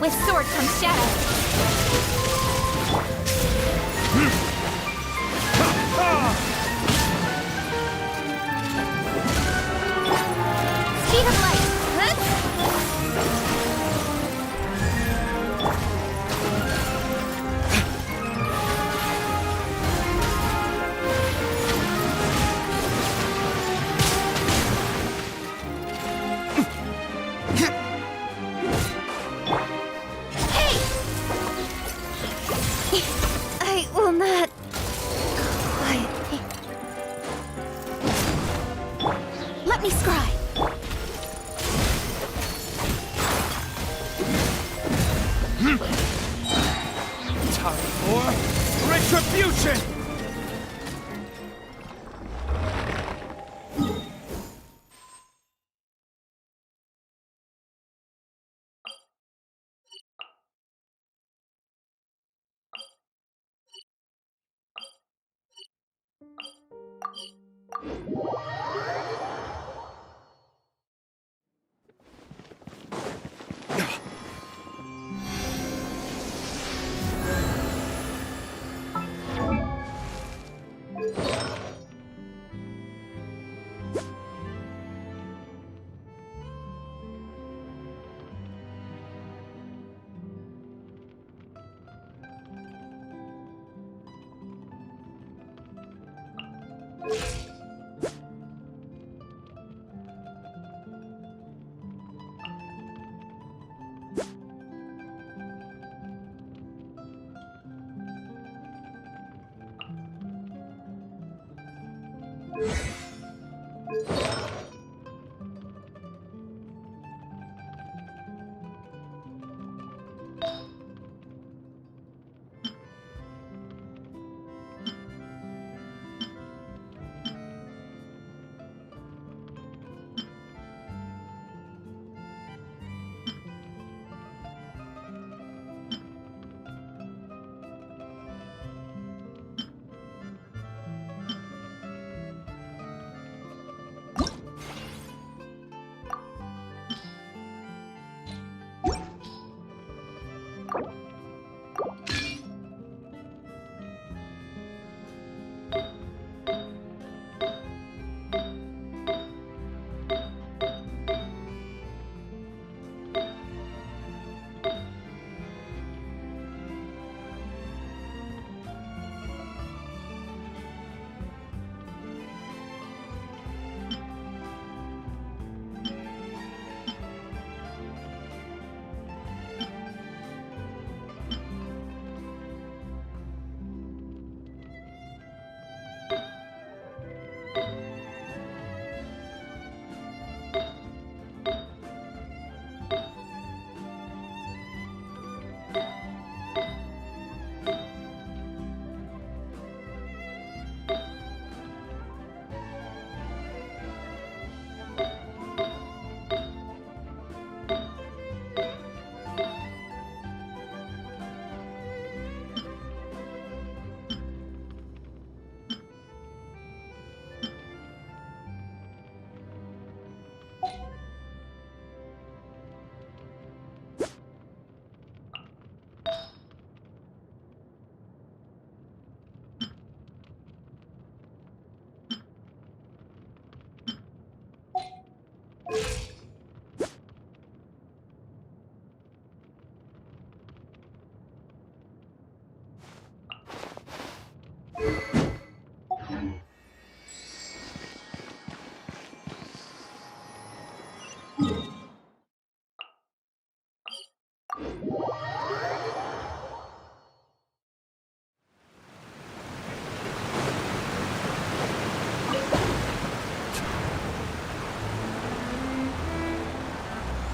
Speaker 2: With sword comes shadow. Speed of light. Huh? Hey!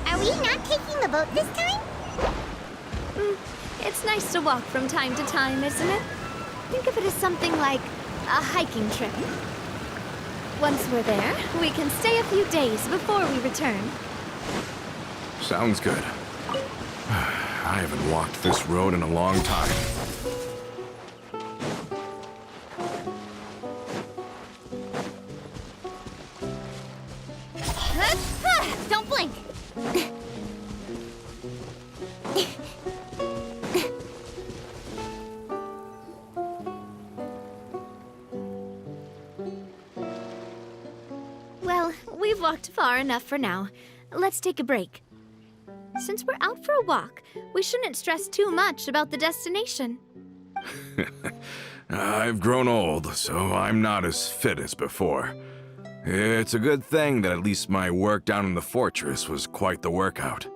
Speaker 3: Are we not taking the boat this time?
Speaker 2: It's nice to walk from time to time, isn't it? Think of it as something like a hiking trip. Once we're there, we can stay a few days before we return.
Speaker 6: Sounds good. I haven't walked this road in a long time.
Speaker 2: Don't blink! Well, we've walked far enough for now. Let's take a break. Since we're out for a walk, we shouldn't stress too much about the destination.
Speaker 6: I've grown old, so I'm not as fit as before. It's a good thing that at least my work down in the fortress was quite the workout.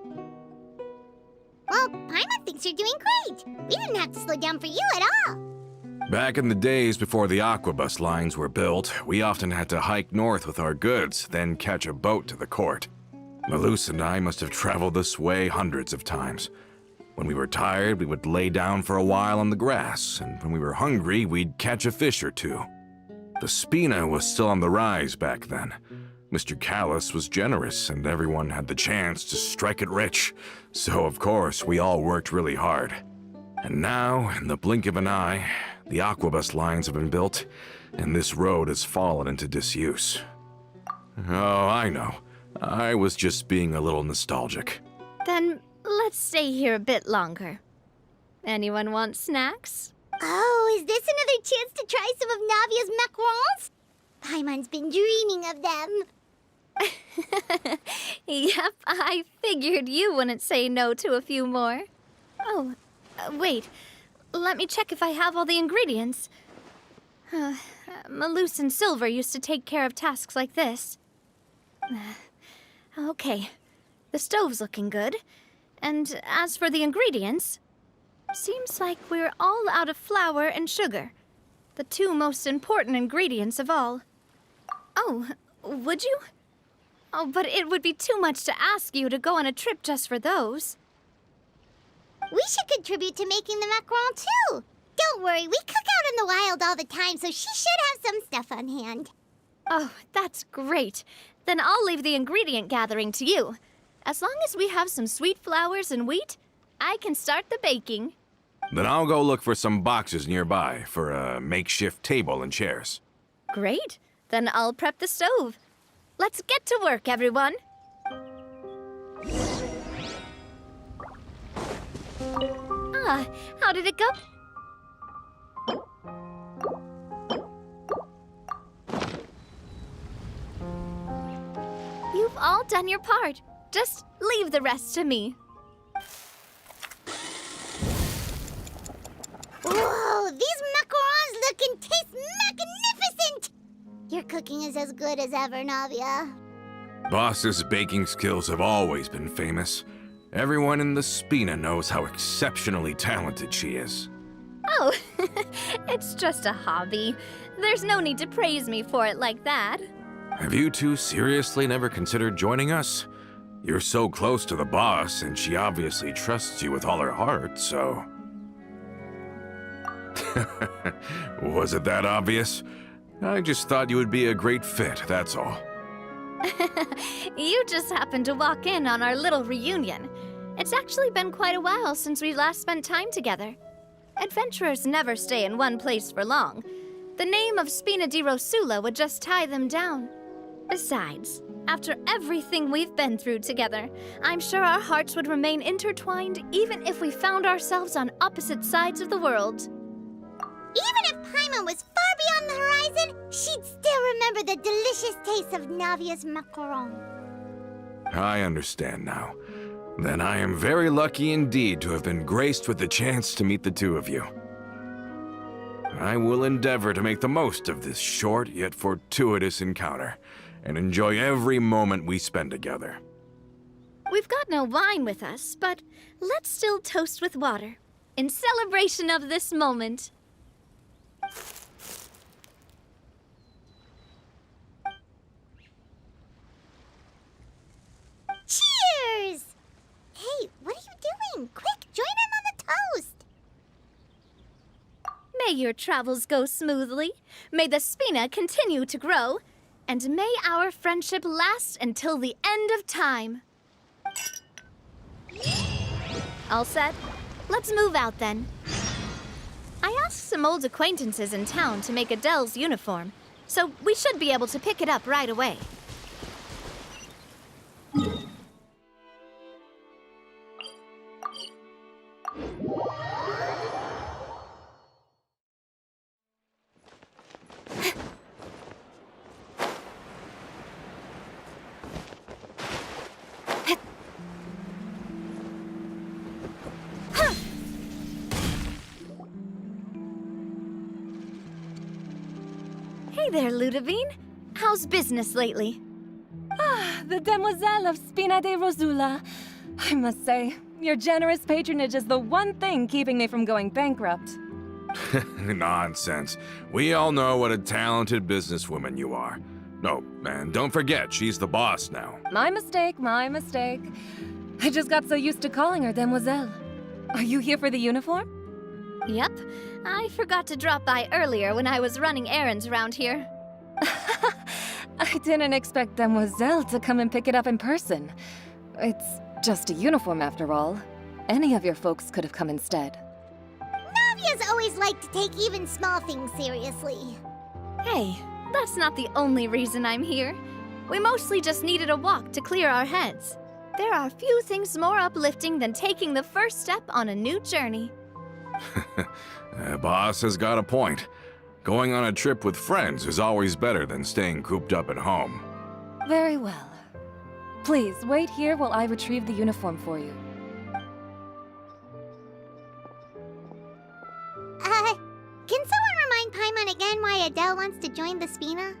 Speaker 3: Well, Paimon thinks you're doing great. We didn't have to slow down for you at all.
Speaker 6: Back in the days before the aquabus lines were built, we often had to hike north with our goods, then catch a boat to the court. Malus and I must have traveled this way hundreds of times. When we were tired, we would lay down for a while on the grass, and when we were hungry, we'd catch a fish or two. The Spina was still on the rise back then. Mr. Callus was generous, and everyone had the chance to strike it rich, so of course we all worked really hard. And now, in the blink of an eye, the aquabus lines have been built, and this road has fallen into disuse. Oh, I know. I was just being a little nostalgic.
Speaker 2: Then let's stay here a bit longer. Anyone want snacks?
Speaker 3: Oh, is this another chance to try some of Navia's macarons? Paimon's been dreaming of them.
Speaker 2: Yep, I figured you wouldn't say no to a few more. Oh, wait. Let me check if I have all the ingredients. Malus and Silver used to take care of tasks like this. Okay, the stove's looking good. And as for the ingredients, seems like we're all out of flour and sugar, the two most important ingredients of all. Oh, would you? Oh, but it would be too much to ask you to go on a trip just for those.
Speaker 3: We should contribute to making the macaron too. Don't worry, we cook out in the wild all the time, so she should have some stuff on hand.
Speaker 2: Oh, that's great. Then I'll leave the ingredient gathering to you. As long as we have some sweet flours and wheat, I can start the baking.
Speaker 6: Then I'll go look for some boxes nearby for a makeshift table and chairs.
Speaker 2: Great. Then I'll prep the stove. Let's get to work, everyone. How did it go? You've all done your part. Just leave the rest to me.
Speaker 3: Whoa, these macarons look and taste magnificent! Your cooking is as good as ever, Navia.
Speaker 6: Boss's baking skills have always been famous. Everyone in the Spina knows how exceptionally talented she is.
Speaker 2: Oh, it's just a hobby. There's no need to praise me for it like that.
Speaker 6: Have you two seriously never considered joining us? You're so close to the boss, and she obviously trusts you with all her heart, so... Was it that obvious? I just thought you would be a great fit, that's all.
Speaker 2: You just happened to walk in on our little reunion. It's actually been quite a while since we last spent time together. Adventurers never stay in one place for long. The name of Spina di Rosula would just tie them down. Besides, after everything we've been through together, I'm sure our hearts would remain intertwined even if we found ourselves on opposite sides of the world.
Speaker 3: Even if Paimon was far beyond the horizon, she'd still remember the delicious taste of Navia's macaron.
Speaker 6: I understand now. Then I am very lucky indeed to have been graced with the chance to meet the two of you. I will endeavor to make the most of this short yet fortuitous encounter, and enjoy every moment we spend together.
Speaker 2: We've got no wine with us, but let's still toast with water, in celebration of this moment.
Speaker 3: Cheers! Hey, what are you doing? Quick, join in on the toast!
Speaker 2: May your travels go smoothly, may the Spina continue to grow, and may our friendship last until the end of time. All set? Let's move out then. I asked some old acquaintances in town to make Adele's uniform, so we should be able to pick it up right away. Hey there, Ludovine. How's business lately?
Speaker 7: The Demoiselle of Spina de Rosula. I must say, your generous patronage is the one thing keeping me from going bankrupt.
Speaker 6: Nonsense. We all know what a talented businesswoman you are. Oh, and don't forget, she's the boss now.
Speaker 7: My mistake, my mistake. I just got so used to calling her Demoiselle. Are you here for the uniform?
Speaker 2: Yep. I forgot to drop by earlier when I was running errands around here.
Speaker 7: I didn't expect Demoiselle to come and pick it up in person. It's just a uniform after all. Any of your folks could have come instead.
Speaker 3: Navia's always liked to take even small things seriously.
Speaker 2: Hey, that's not the only reason I'm here. We mostly just needed a walk to clear our heads. There are few things more uplifting than taking the first step on a new journey.
Speaker 6: Boss has got a point. Going on a trip with friends is always better than staying cooped up at home.
Speaker 7: Very well. Please, wait here while I retrieve the uniform for you.
Speaker 3: Can someone remind Paimon again why Adele wants to join the Spina?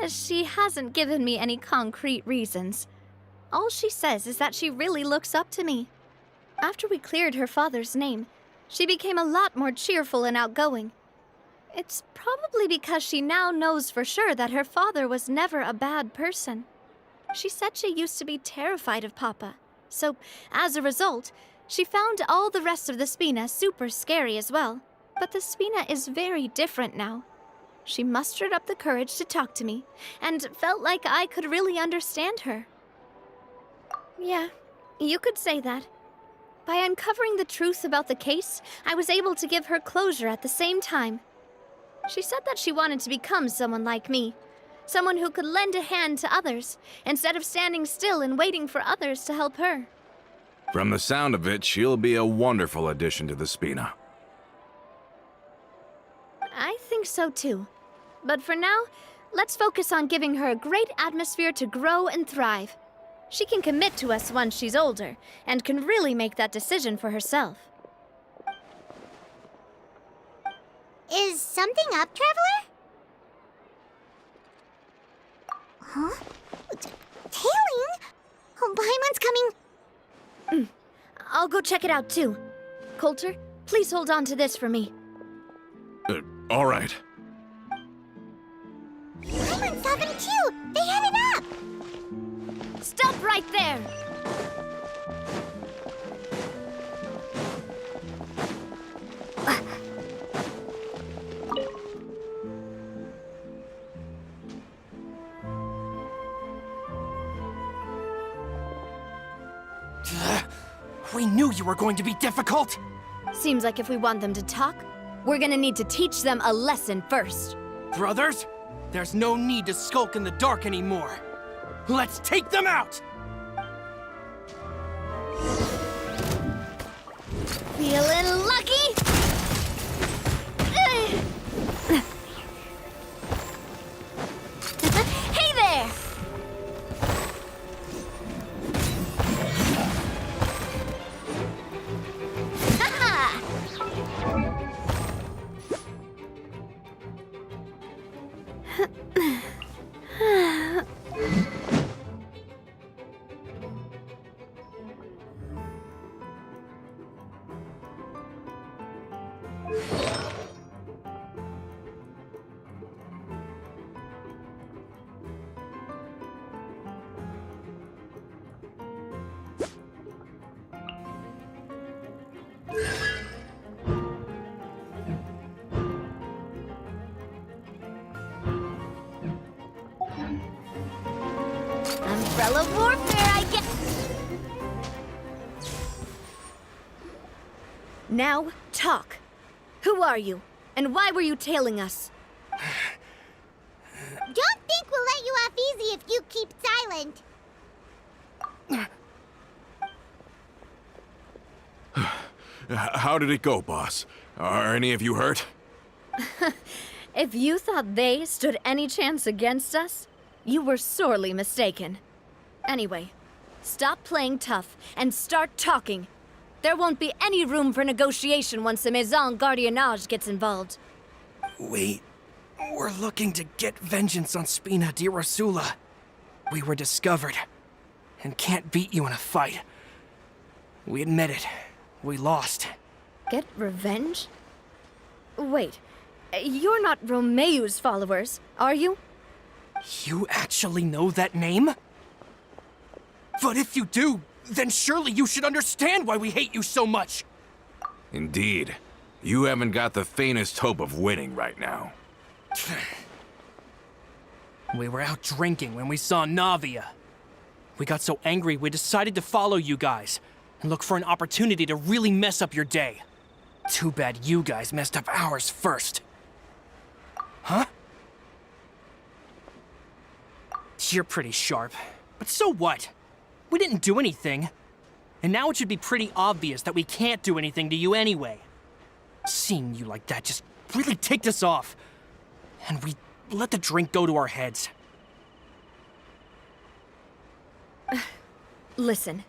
Speaker 2: She hasn't given me any concrete reasons. All she says is that she really looks up to me. After we cleared her father's name, she became a lot more cheerful and outgoing. It's probably because she now knows for sure that her father was never a bad person. She said she used to be terrified of Papa, so as a result, she found all the rest of the Spina super scary as well. But the Spina is very different now. She mustered up the courage to talk to me, and felt like I could really understand her. Yeah, you could say that. By uncovering the truth about the case, I was able to give her closure at the same time. She said that she wanted to become someone like me, someone who could lend a hand to others, instead of standing still and waiting for others to help her.
Speaker 6: From the sound of it, she'll be a wonderful addition to the Spina.
Speaker 2: I think so too. But for now, let's focus on giving her a great atmosphere to grow and thrive. She can commit to us once she's older, and can really make that decision for herself.
Speaker 3: Is something up, Traveler? Huh? Tailing? Oh, Paimon's coming.
Speaker 2: I'll go check it out too. Coulter, please hold on to this for me.
Speaker 6: All right.
Speaker 3: Paimon saw them too. They headed up.
Speaker 2: Stop right there!
Speaker 1: We knew you were going to be difficult!
Speaker 2: Seems like if we want them to talk, we're gonna need to teach them a lesson first.
Speaker 1: Brothers, there's no need to skulk in the dark anymore. Let's take them out!
Speaker 2: Feeling lucky? Hey there! Umbrella warfare, I guess. Now, talk. Who are you? And why were you tailing us?
Speaker 3: Don't think we'll let you off easy if you keep silent.
Speaker 6: How did it go, boss? Are any of you hurt?
Speaker 2: If you thought they stood any chance against us, you were sorely mistaken. Anyway, stop playing tough and start talking. There won't be any room for negotiation once the Maison Gardiennage gets involved.
Speaker 1: We're looking to get vengeance on Spina di Rosula. We were discovered and can't beat you in a fight. We admit it. We lost.
Speaker 2: Get revenge? Wait, you're not Romeu's followers, are you?
Speaker 1: You actually know that name? But if you do, then surely you should understand why we hate you so much.
Speaker 6: Indeed. You haven't got the faintest hope of winning right now.
Speaker 1: We were out drinking when we saw Navia. We got so angry we decided to follow you guys and look for an opportunity to really mess up your day. Too bad you guys messed up ours first. Huh? You're pretty sharp, but so what? We didn't do anything. And now it should be pretty obvious that we can't do anything to you anyway. Seeing you like that just really ticked us off. And we let the drink go to our heads.
Speaker 2: Listen,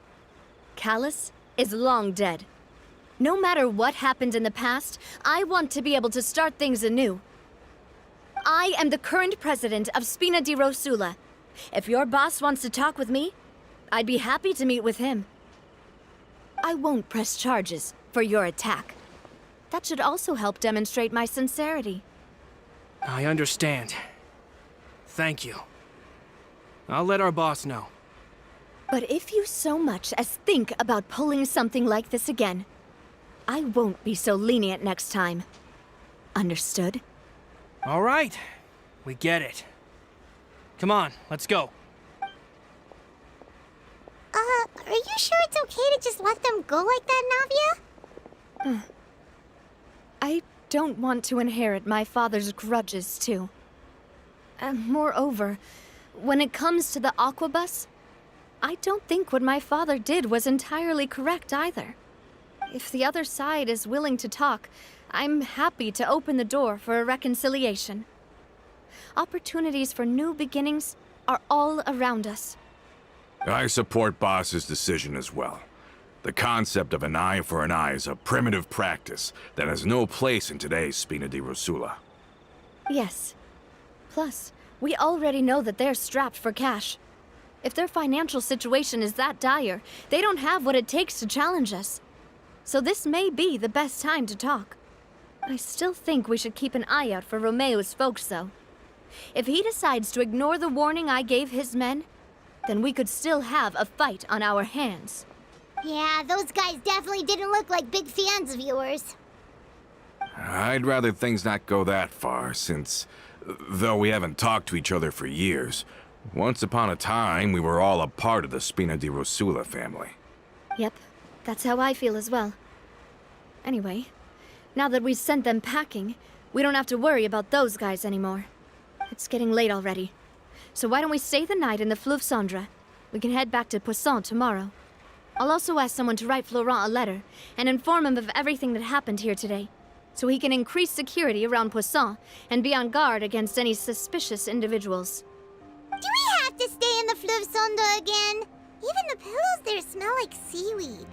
Speaker 2: Callus is long dead. No matter what happened in the past, I want to be able to start things anew. I am the current president of Spina di Rosula. If your boss wants to talk with me, I'd be happy to meet with him. I won't press charges for your attack. That should also help demonstrate my sincerity.
Speaker 1: I understand. Thank you. I'll let our boss know.
Speaker 2: But if you so much as think about pulling something like this again, I won't be so lenient next time. Understood?
Speaker 1: All right. We get it. Come on, let's go.
Speaker 3: Are you sure it's okay to just let them go like that, Navia?
Speaker 2: I don't want to inherit my father's grudges, too. Moreover, when it comes to the Aquabus, I don't think what my father did was entirely correct either. If the other side is willing to talk, I'm happy to open the door for a reconciliation. Opportunities for new beginnings are all around us.
Speaker 6: I support Boss's decision as well. The concept of an eye for an eye is a primitive practice that has no place in today's Spina di Rosula.
Speaker 2: Yes. Plus, we already know that they're strapped for cash. If their financial situation is that dire, they don't have what it takes to challenge us. So this may be the best time to talk. I still think we should keep an eye out for Romeu's folks, though. If he decides to ignore the warning I gave his men, then we could still have a fight on our hands.
Speaker 3: Yeah, those guys definitely didn't look like big fans of yours.
Speaker 6: I'd rather things not go that far, since, though we haven't talked to each other for years, once upon a time we were all a part of the Spina di Rosula family.
Speaker 2: Yep, that's how I feel as well. Anyway, now that we've sent them packing, we don't have to worry about those guys anymore. It's getting late already. So why don't we stay the night in the Fleuve Cendre? We can head back to Poisson tomorrow. I'll also ask someone to write Florent a letter and inform him of everything that happened here today, so he can increase security around Poisson and be on guard against any suspicious individuals.
Speaker 3: Do we have to stay in the Fleuve Cendre again? Even the pillows there smell like seaweed.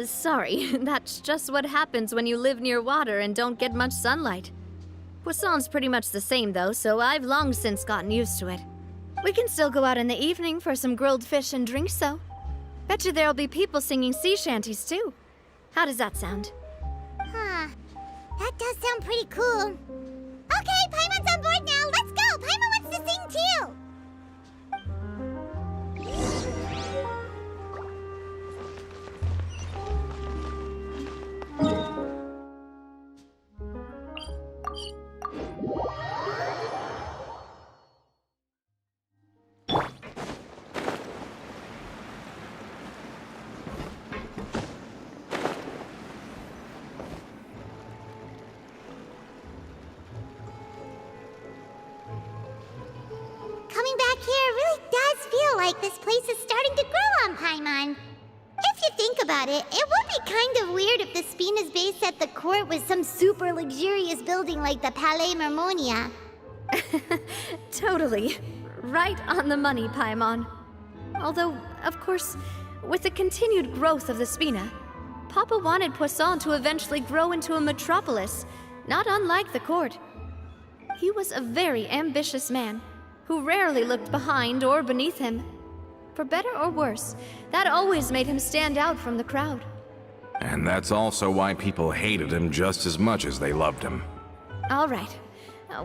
Speaker 2: Sorry, that's just what happens when you live near water and don't get much sunlight. Poisson's pretty much the same though, so I've long since gotten used to it. We can still go out in the evening for some grilled fish and drinks though. Bet you there'll be people singing sea shanties too. How does that sound?
Speaker 3: Huh. That does sound pretty cool. Okay, Paimon's on board now. Let's go. Paimon wants to sing too. Coming back here really does feel like this place is starting to grow on Paimon. If you think about it, it would be kind of weird if the Spina's base at the court was some super luxurious building like the Palais Mermonia.
Speaker 2: Totally. Right on the money, Paimon. Although, of course, with the continued growth of the Spina, Papa wanted Poisson to eventually grow into a metropolis, not unlike the court. He was a very ambitious man, who rarely looked behind or beneath him. For better or worse, that always made him stand out from the crowd.
Speaker 6: And that's also why people hated him just as much as they loved him.
Speaker 2: All right.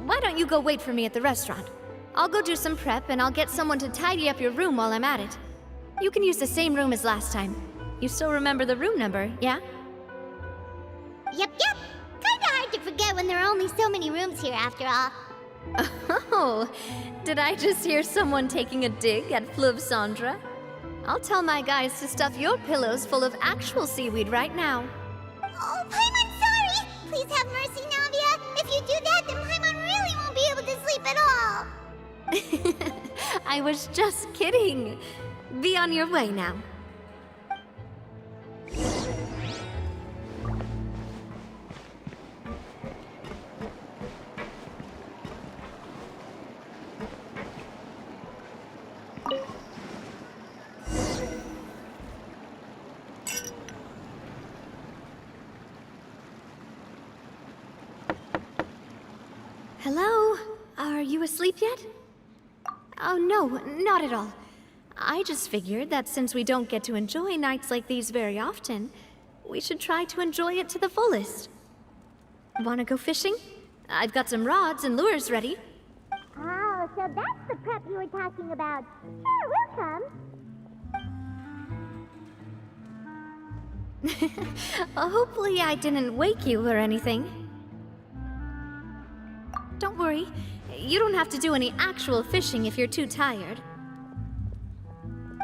Speaker 2: Why don't you go wait for me at the restaurant? I'll go do some prep and I'll get someone to tidy up your room while I'm at it. You can use the same room as last time. You still remember the room number, yeah?
Speaker 3: Yep. Kinda hard to forget when there are only so many rooms here after all.
Speaker 2: Oh, did I just hear someone taking a dig at Fleuve Cendre? I'll tell my guys to stuff your pillows full of actual seaweed right now.
Speaker 3: Oh, Paimon, sorry! Please have mercy, Navia. If you do that, then Paimon really won't be able to sleep at all.
Speaker 2: I was just kidding. Be on your way now. Hello? Are you asleep yet? Oh, no, not at all. I just figured that since we don't get to enjoy nights like these very often, we should try to enjoy it to the fullest. Wanna go fishing? I've got some rods and lures ready.
Speaker 3: Oh, so that's the prep you were talking about. Sure, we'll come.
Speaker 2: Hopefully I didn't wake you or anything. Don't worry, you don't have to do any actual fishing if you're too tired.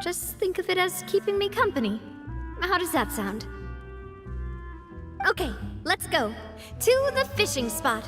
Speaker 2: Just think of it as keeping me company. How does that sound? Okay, let's go. To the fishing spot.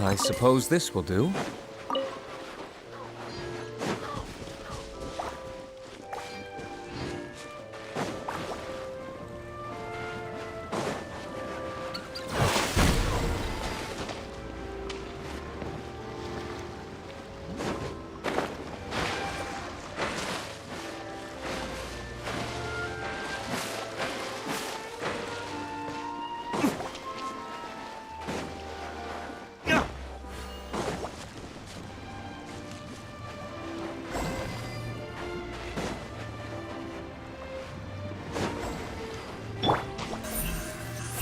Speaker 8: I suppose this will do.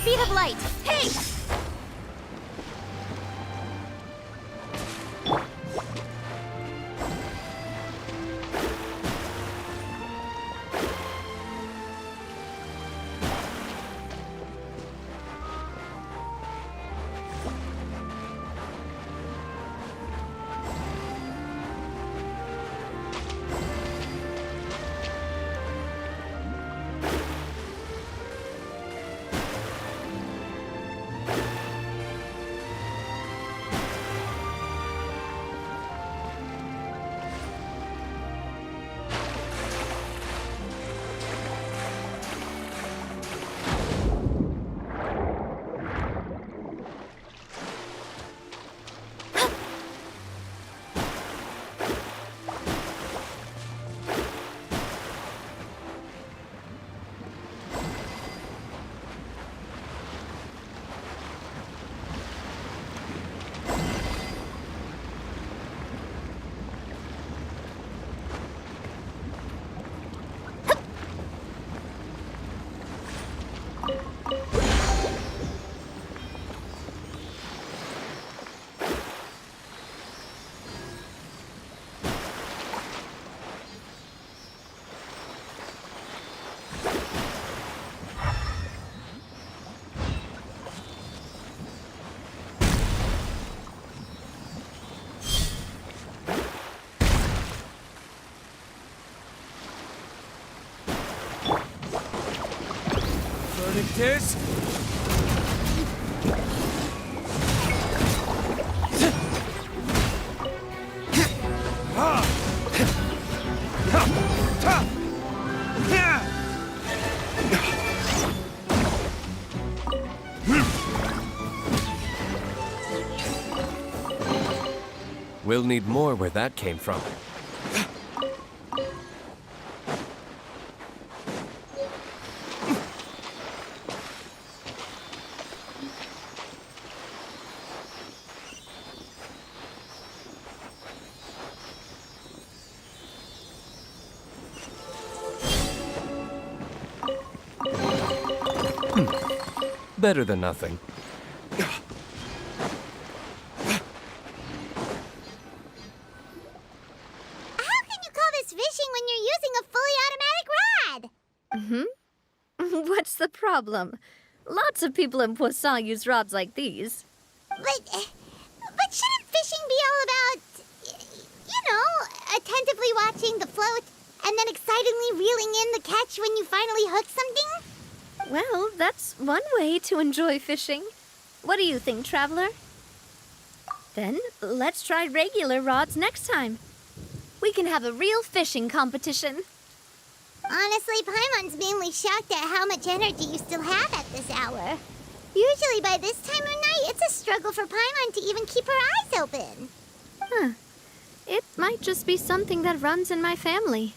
Speaker 2: Speed of light! Hey!
Speaker 8: Verdict is... We'll need more where that came from. Better than nothing.
Speaker 3: How can you call this fishing when you're using a fully automatic rod?
Speaker 2: What's the problem? Lots of people in Poisson use rods like these.
Speaker 3: But shouldn't fishing be all about, attentively watching the float and then excitedly reeling in the catch when you finally hook something?
Speaker 2: Well, that's one way to enjoy fishing. What do you think, Traveler? Then let's try regular rods next time. We can have a real fishing competition.
Speaker 3: Honestly, Paimon's mainly shocked at how much energy you still have at this hour. Usually by this time of night, it's a struggle for Paimon to even keep her eyes open.
Speaker 2: Huh. It might just be something that runs in my family.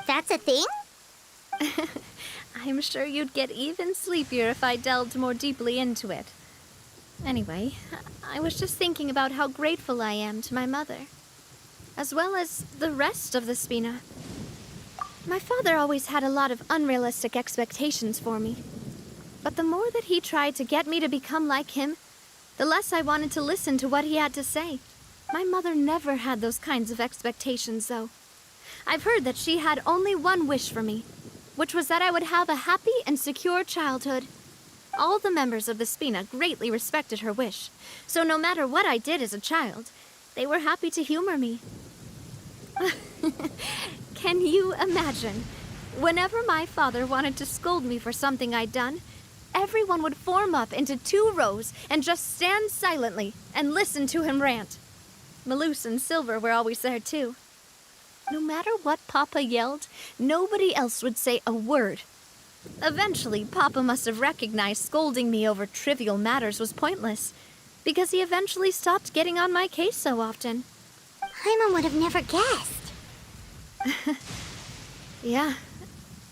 Speaker 3: That's a thing?
Speaker 2: I'm sure you'd get even sleepier if I delved more deeply into it. Anyway, I was just thinking about how grateful I am to my mother, as well as the rest of the Spina. My father always had a lot of unrealistic expectations for me. But the more that he tried to get me to become like him, the less I wanted to listen to what he had to say. My mother never had those kinds of expectations, though. I've heard that she had only one wish for me, which was that I would have a happy and secure childhood. All the members of the Spina greatly respected her wish, so no matter what I did as a child, they were happy to humor me. Can you imagine? Whenever my father wanted to scold me for something I'd done, everyone would form up into 2 rows and just stand silently and listen to him rant. Malus and Silver were always there too. No matter what Papa yelled, nobody else would say a word. Eventually, Papa must have recognized scolding me over trivial matters was pointless, because he eventually stopped getting on my case so often.
Speaker 3: Paimon would have never guessed.
Speaker 2: Yeah.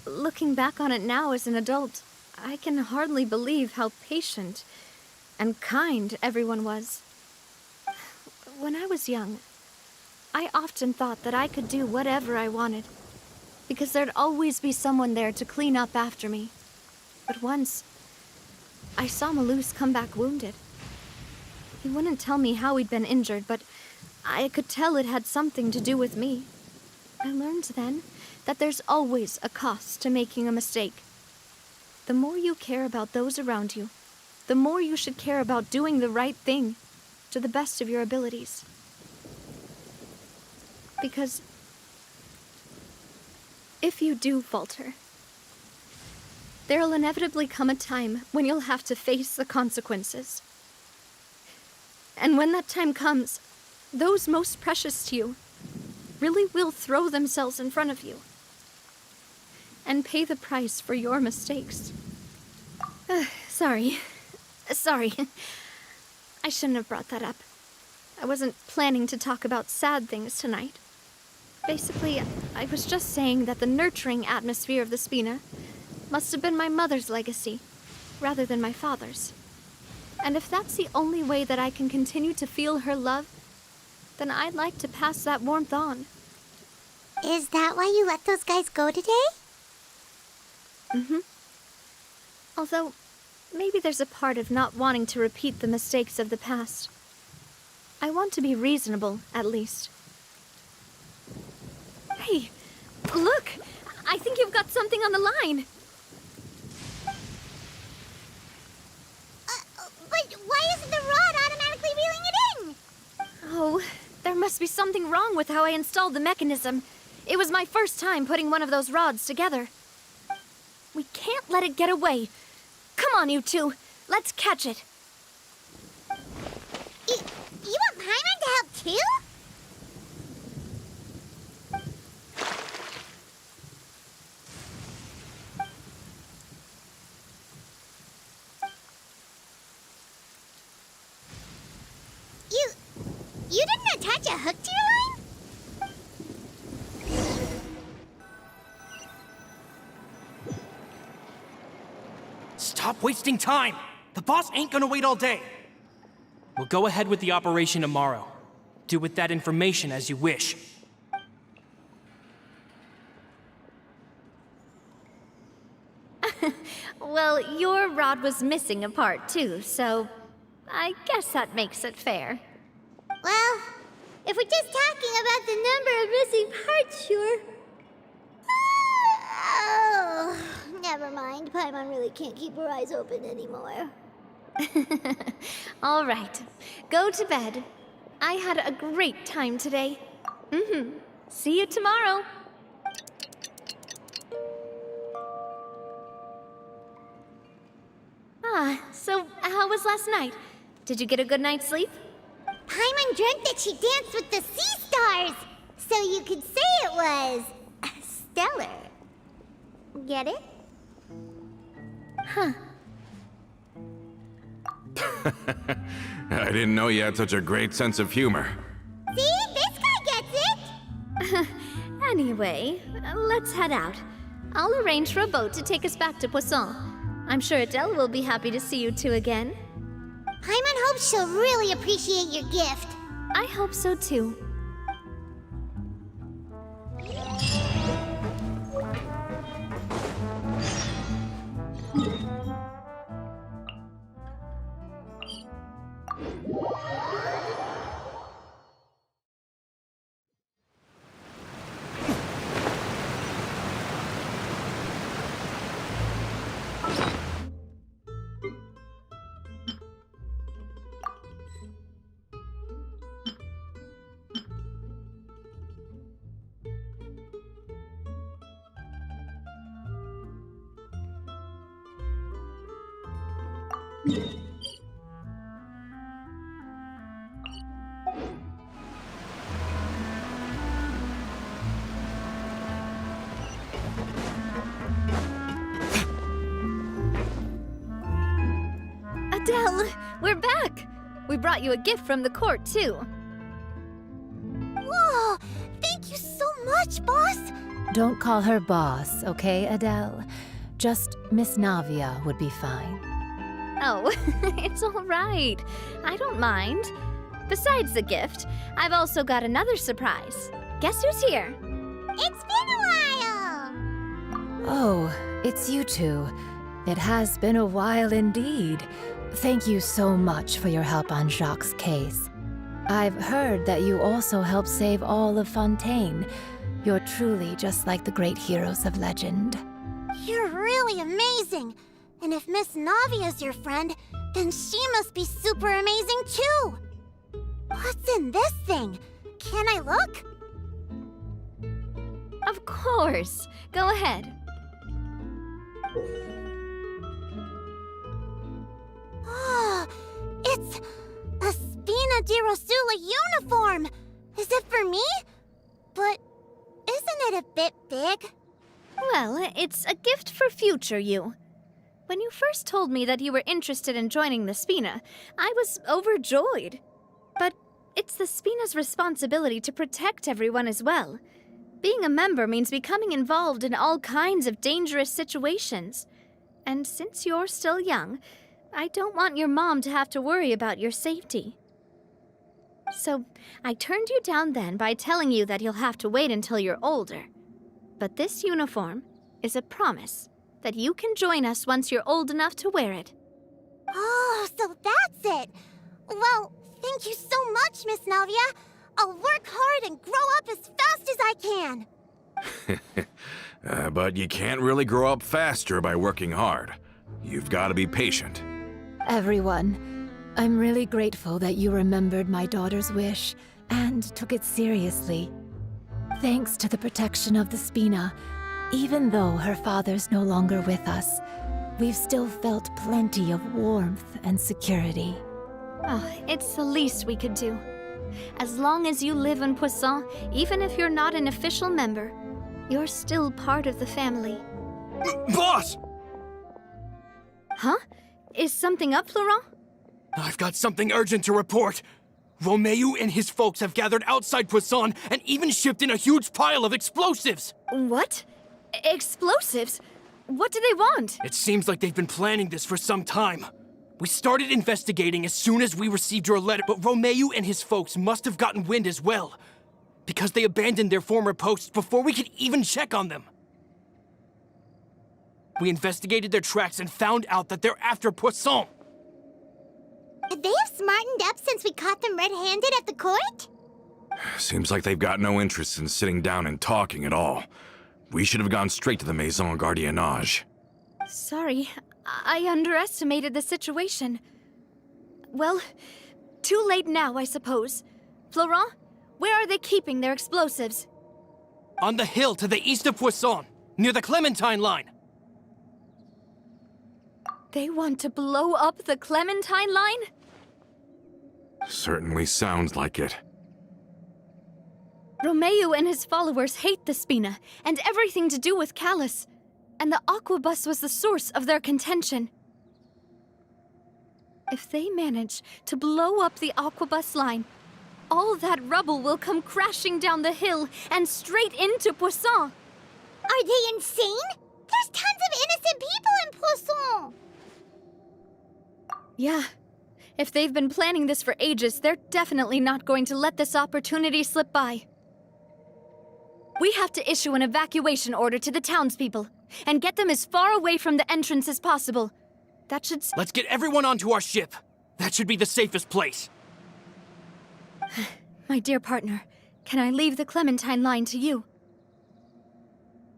Speaker 2: Looking back on it now as an adult, I can hardly believe how patient and kind everyone was. When I was young, I often thought that I could do whatever I wanted, because there'd always be someone there to clean up after me. But once, I saw Malus come back wounded. He wouldn't tell me how he'd been injured, but I could tell it had something to do with me. I learned then that there's always a cost to making a mistake. The more you care about those around you, the more you should care about doing the right thing to the best of your abilities. Because if you do falter, there'll inevitably come a time when you'll have to face the consequences. And when that time comes, those most precious to you really will throw themselves in front of you and pay the price for your mistakes. Sorry. I shouldn't have brought that up. I wasn't planning to talk about sad things tonight. Basically, I was just saying that the nurturing atmosphere of the Spina must have been my mother's legacy, rather than my father's. And if that's the only way that I can continue to feel her love, then I'd like to pass that warmth on.
Speaker 3: Is that why you let those guys go today?
Speaker 2: Mm-hmm. Although, maybe there's a part of not wanting to repeat the mistakes of the past. I want to be reasonable, at least. Hey, look! I think you've got something on the line!
Speaker 3: But why isn't the rod automatically reeling it in?
Speaker 2: Oh, there must be something wrong with how I installed the mechanism. It was my first time putting one of those rods together. We can't let it get away. Come on, you two. Let's catch it.
Speaker 3: You want Paimon to help too? You didn't attach a hook to your line?
Speaker 1: Stop wasting time! The boss ain't gonna wait all day. We'll go ahead with the operation tomorrow. Do with that information as you wish.
Speaker 2: Well, your rod was missing a part too, so I guess that makes it fair.
Speaker 3: Well, if we're just talking about the number of missing parts, sure. Oh, never mind. Paimon really can't keep her eyes open anymore.
Speaker 2: All right, go to bed. I had a great time today. See you tomorrow. So how was last night? Did you get a good night's sleep?
Speaker 3: Paimon dreamt that she danced with the sea stars, so you could say it was stellar. Get it?
Speaker 2: Huh.
Speaker 6: I didn't know you had such a great sense of humor.
Speaker 3: See? This guy gets it!
Speaker 2: Anyway, let's head out. I'll arrange for a boat to take us back to Poisson. I'm sure Adele will be happy to see you two again.
Speaker 3: Paimon hopes she'll really appreciate your gift.
Speaker 2: I hope so too. Adele, we're back! We brought you a gift from the court, too.
Speaker 3: Whoa! Thank you so much, boss!
Speaker 9: Don't call her boss, okay, Adele? Just Miss Navia would be fine.
Speaker 2: Oh, it's all right. I don't mind. Besides the gift, I've also got another surprise. Guess who's here?
Speaker 3: It's been a while!
Speaker 9: Oh, it's you two. It has been a while indeed. Thank you so much for your help on Jacques' case. I've heard that you also helped save all of Fontaine. You're truly just like the great heroes of legend.
Speaker 3: You're really amazing! And if Miss Navia's your friend, then she must be super amazing too! What's in this thing? Can I look?
Speaker 2: Of course. Go ahead.
Speaker 3: Oh, it's a Spina di Rosula uniform! Is it for me? But isn't it a bit big?
Speaker 2: Well, it's a gift for future you. When you first told me that you were interested in joining the Spina, I was overjoyed. But it's the Spina's responsibility to protect everyone as well. Being a member means becoming involved in all kinds of dangerous situations. And since you're still young, I don't want your mom to have to worry about your safety. So I turned you down then by telling you that you'll have to wait until you're older. But this uniform is a promise that you can join us once you're old enough to wear it.
Speaker 3: Oh, so that's it! Well, thank you so much, Miss Navia! I'll work hard and grow up as fast as I can!
Speaker 6: But you can't really grow up faster by working hard. You've got to be patient.
Speaker 9: Everyone, I'm really grateful that you remembered my daughter's wish and took it seriously. Thanks to the protection of the Spina, even though her father's no longer with us, we've still felt plenty of warmth and security.
Speaker 2: Oh, it's the least we could do. As long as you live in Poisson, even if you're not an official member, you're still part of the family.
Speaker 1: Boss!
Speaker 2: Huh? Is something up, Florent?
Speaker 1: I've got something urgent to report. Romeu and his folks have gathered outside Poisson and even shipped in a huge pile of explosives.
Speaker 2: What? Explosives? What do they want?
Speaker 1: It seems like they've been planning this for some time. We started investigating as soon as we received your letter, but Romeu and his folks must have gotten wind as well, because they abandoned their former posts before we could even check on them. We investigated their tracks and found out that they're after Poisson.
Speaker 3: They have smartened up since we caught them red-handed at the court?
Speaker 6: Seems like they've got no interest in sitting down and talking at all. We should have gone straight to the Maison Gardiennage.
Speaker 2: Sorry, I underestimated the situation. Well, too late now, I suppose. Florent, where are they keeping their explosives?
Speaker 1: On the hill to the east of Poisson, near the Clementine line.
Speaker 2: They want to blow up the Clementine line?
Speaker 6: Certainly sounds like it.
Speaker 2: Romeu and his followers hate the Spina and everything to do with Callus, and the Aquabus was the source of their contention. If they manage to blow up the Aquabus line, all that rubble will come crashing down the hill and straight into Poisson.
Speaker 3: Are they insane? There's tons of innocent people in Poisson!
Speaker 2: Yeah. If they've been planning this for ages, they're definitely not going to let this opportunity slip by. We have to issue an evacuation order to the townspeople and get them as far away from the entrance as possible. That should...
Speaker 1: Let's get everyone onto our ship. That should be the safest place.
Speaker 2: My dear partner, can I leave the Clementine line to you?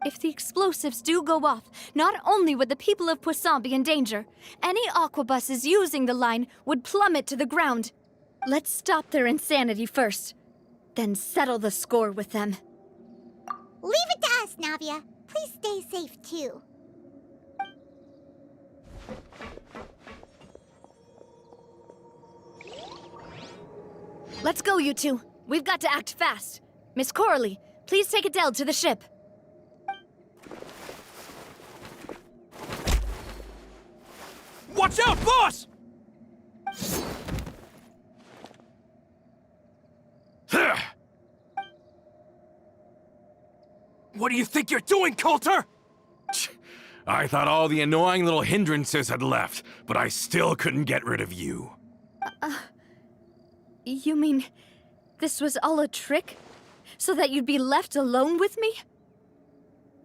Speaker 2: If the explosives do go off, not only would the people of Poisson be in danger, any aquabuses using the line would plummet to the ground. Let's stop their insanity first, then settle the score with them.
Speaker 3: Leave it to us, Navia. Please stay safe, too.
Speaker 2: Let's go, you two. We've got to act fast. Miss Coralie, please take Adele to the ship.
Speaker 1: Watch out, boss! What do you think you're doing, Coulter?
Speaker 6: I thought all the annoying little hindrances had left, but I still couldn't get rid of you.
Speaker 2: You mean this was all a trick? So that you'd be left alone with me?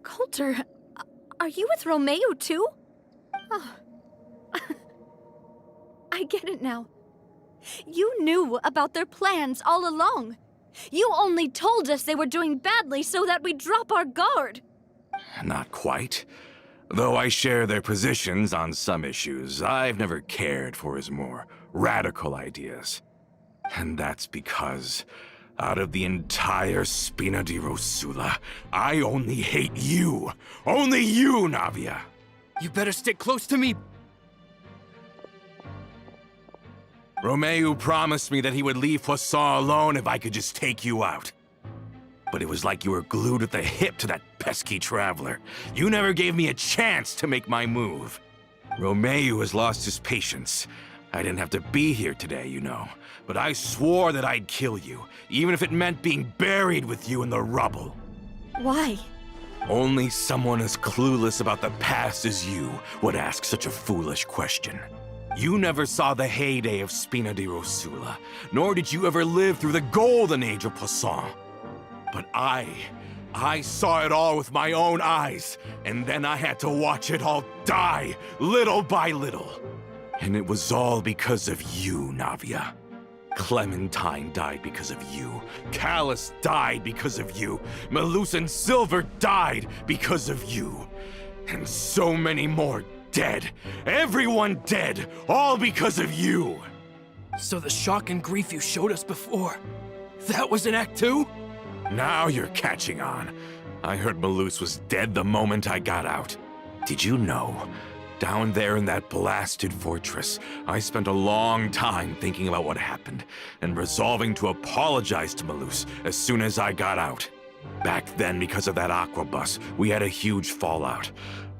Speaker 2: Coulter, are you with Romeo too? Oh. I get it now. You knew about their plans all along. You only told us they were doing badly so that we'd drop our guard.
Speaker 6: Not quite. Though I share their positions on some issues, I've never cared for his more radical ideas. And that's because, out of the entire Spina di Rosula, I only hate you. Only you, Navia.
Speaker 1: You better stick close to me.
Speaker 6: Romeo promised me that he would leave Poisson alone if I could just take you out. But it was like you were glued at the hip to that pesky traveler. You never gave me a chance to make my move. Romeo has lost his patience. I didn't have to be here today, you know. But I swore that I'd kill you, even if it meant being buried with you in the rubble.
Speaker 2: Why?
Speaker 6: Only someone as clueless about the past as you would ask such a foolish question. You never saw the heyday of Spina di Rosula, nor did you ever live through the golden age of Poisson. But I saw it all with my own eyes, and then I had to watch it all die, little by little. And it was all because of you, Navia. Clementine died because of you. Callus died because of you. Malus and Silver died because of you. And so many more dead. Everyone dead, all because of you.
Speaker 1: So the shock and grief you showed us before, that was in Act 2?
Speaker 6: Now you're catching on. I heard Malus was dead the moment I got out. Did you know? Down there in that blasted fortress, I spent a long time thinking about what happened, and resolving to apologize to Malus as soon as I got out. Back then, because of that aquabus, we had a huge fallout.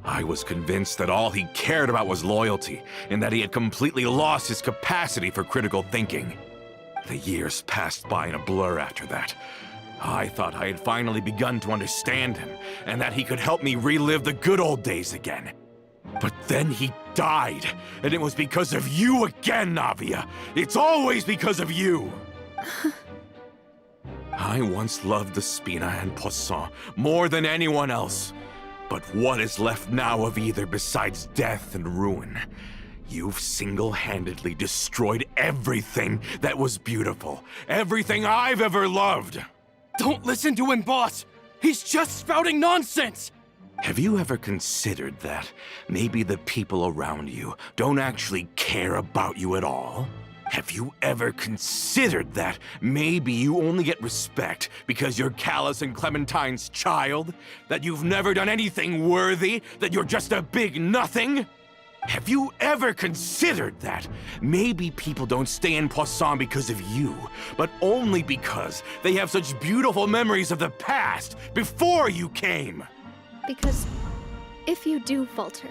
Speaker 6: I was convinced that all he cared about was loyalty, and that he had completely lost his capacity for critical thinking. The years passed by in a blur after that. I thought I had finally begun to understand him, and that he could help me relive the good old days again. But then he died, and it was because of you again, Navia. It's always because of you. I once loved the Spina and Poisson more than anyone else. But what is left now of either besides death and ruin? You've single-handedly destroyed everything that was beautiful. Everything I've ever loved.
Speaker 1: Don't listen to him, boss! He's just spouting nonsense!
Speaker 6: Have you ever considered that maybe the people around you don't actually care about you at all? Have you ever considered that maybe you only get respect because you're Callus and Clementine's child? That you've never done anything worthy? That you're just a big nothing? Have you ever considered that maybe people don't stay in Poisson because of you, but only because they have such beautiful memories of the past before you came?
Speaker 2: Because if you do falter,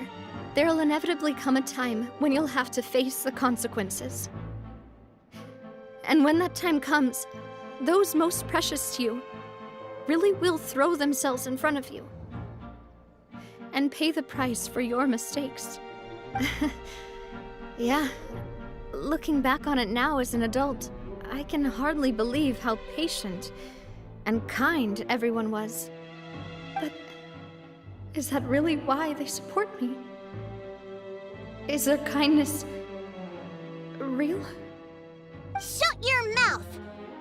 Speaker 2: there'll inevitably come a time when you'll have to face the consequences. And when that time comes, those most precious to you really will throw themselves in front of you and pay the price for your mistakes. Yeah, looking back on it now as an adult, I can hardly believe how patient and kind everyone was. But is that really why they support me? Is their kindness real?
Speaker 3: Shut your mouth!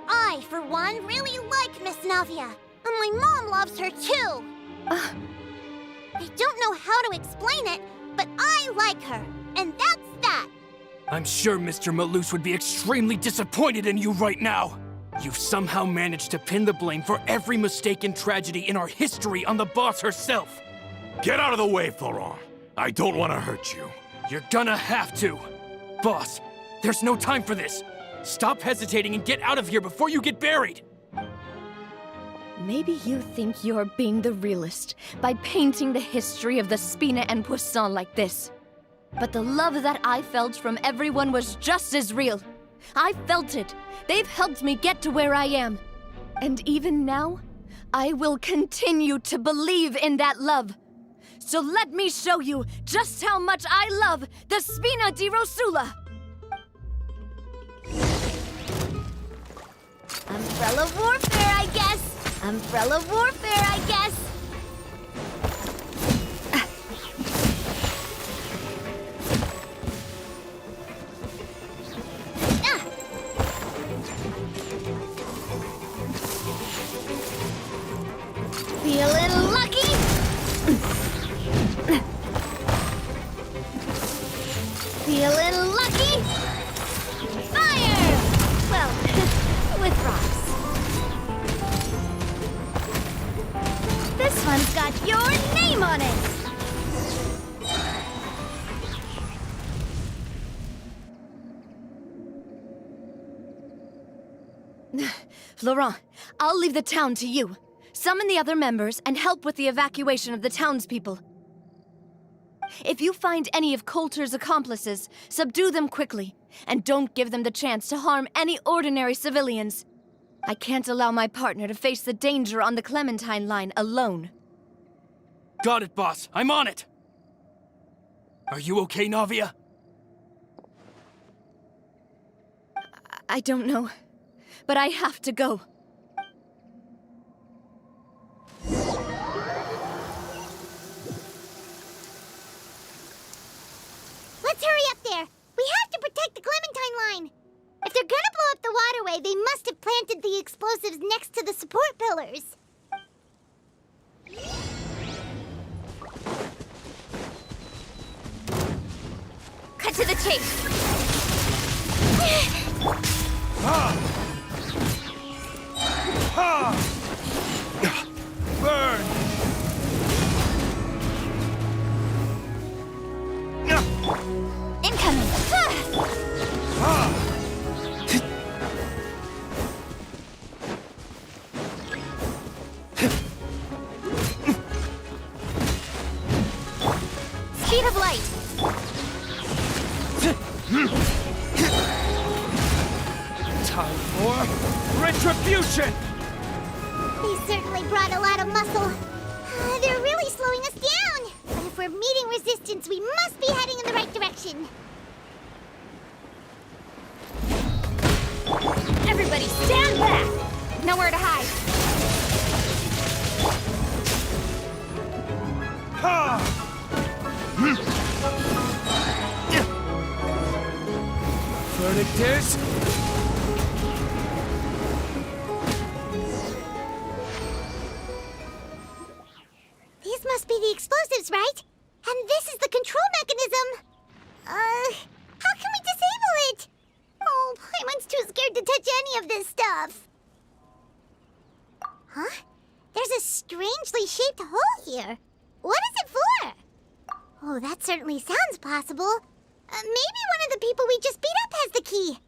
Speaker 3: I, for one, really like Miss Navia, and my mom loves her too! I don't know how to explain it, but I like her, and that's that!
Speaker 1: I'm sure Mr. Malus would be extremely disappointed in you right now. You've somehow managed to pin the blame for every mistake and tragedy in our history on the boss herself.
Speaker 6: Get out of the way, Florent. I don't want to hurt you.
Speaker 1: You're gonna have to. Boss, there's no time for this. Stop hesitating and get out of here before you get buried!
Speaker 2: Maybe you think you're being the realist by painting the history of the Spina and Poisson like this. But the love that I felt from everyone was just as real. I felt it. They've helped me get to where I am. And even now, I will continue to believe in that love. So let me show you just how much I love the Spina di Rosula.
Speaker 3: Umbrella warfare, I guess. Umbrella warfare, I guess.
Speaker 2: Feeling lucky? Feeling lucky? Fire! Well, with rocks. This one's got your name on it! Laurent, I'll leave the town to you. Summon the other members and help with the evacuation of the townspeople. If you find any of Coulter's accomplices, subdue them quickly, and don't give them the chance to harm any ordinary civilians. I can't allow my partner to face the danger on the Clementine line alone.
Speaker 1: Got it, boss. I'm on it! Are you okay, Navia?
Speaker 2: I don't know, but I have to go.
Speaker 3: Let's hurry up there. We have to protect the Clementine line. If they're gonna blow up the waterway, they must have planted the explosives next to the support pillars.
Speaker 2: Cut to the chase!
Speaker 1: Burn!
Speaker 2: Incoming! Speed of light!
Speaker 1: Time for retribution!
Speaker 3: They certainly brought a lot of muscle. They're really slowing us down. But if we're meeting resistance, we must be heading in the right direction.
Speaker 2: Everybody stand back! Nowhere to hide.
Speaker 1: Verdict is...
Speaker 3: These must be the explosives, right? And this is the control mechanism. How can we disable it? Oh, Paimon's too scared to touch any of this stuff. Huh? There's a strangely shaped hole here. What is it for? Oh, that certainly sounds possible. Maybe one of the people we just beat up has the key.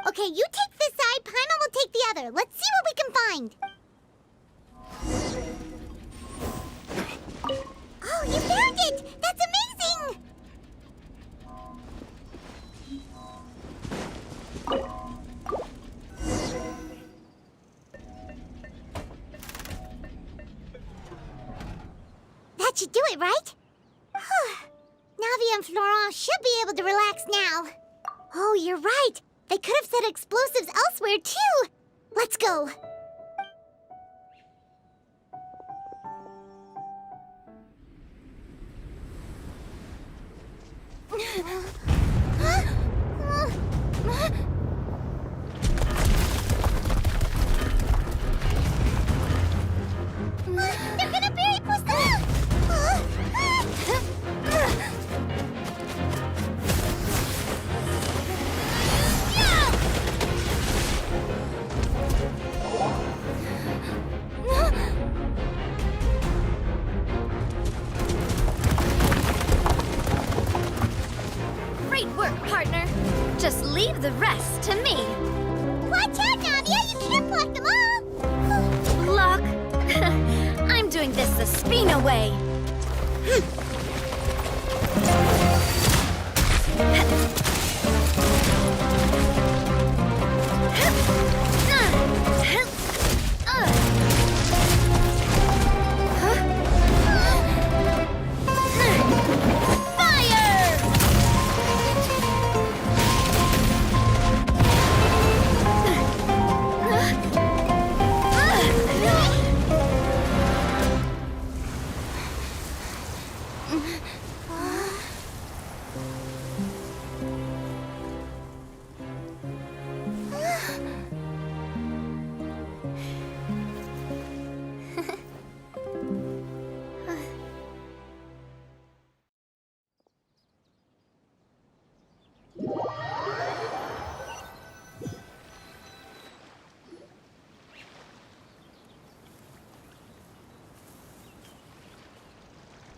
Speaker 3: Okay, you take this side, Paimon will take the other. Let's see what we can find. Oh, you found it! That's amazing! That should do it, right? Navi and Florent should be able to relax now. Oh, you're right. They could have set explosives elsewhere, too. Let's go. They're gonna bury Poisson!
Speaker 2: Great work, partner. Just leave the rest to me.
Speaker 3: Watch out, Navia! You can't block them all!
Speaker 2: Block? I'm doing this the Spina way.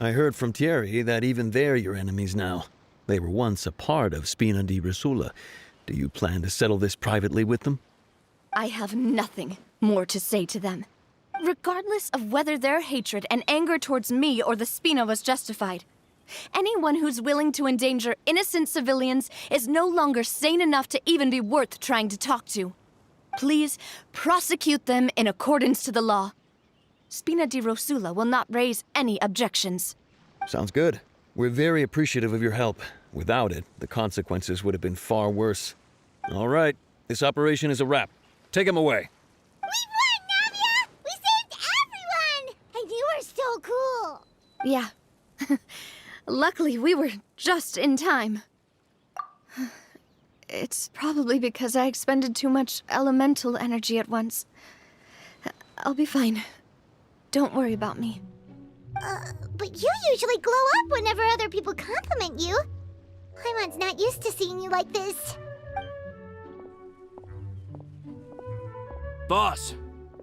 Speaker 10: I heard from Thierry that even they're your enemies now. They were once a part of Spina di Rosula. Do you plan to settle this privately with them?
Speaker 2: I have nothing more to say to them. Regardless of whether their hatred and anger towards me or the Spina was justified, anyone who's willing to endanger innocent civilians is no longer sane enough to even be worth trying to talk to. Please prosecute them in accordance to the law. Spina di Rosula will not raise any objections.
Speaker 10: Sounds good. We're very appreciative of your help. Without it, the consequences would have been far worse. All right, this operation is a wrap. Take him away.
Speaker 3: We won, Navia! We saved everyone! And you were so cool!
Speaker 2: Yeah. Luckily, we were just in time. It's probably because I expended too much elemental energy at once. I'll be fine. Don't worry about me.
Speaker 3: But you usually glow up whenever other people compliment you. Paimon's not used to seeing you like this.
Speaker 1: Boss,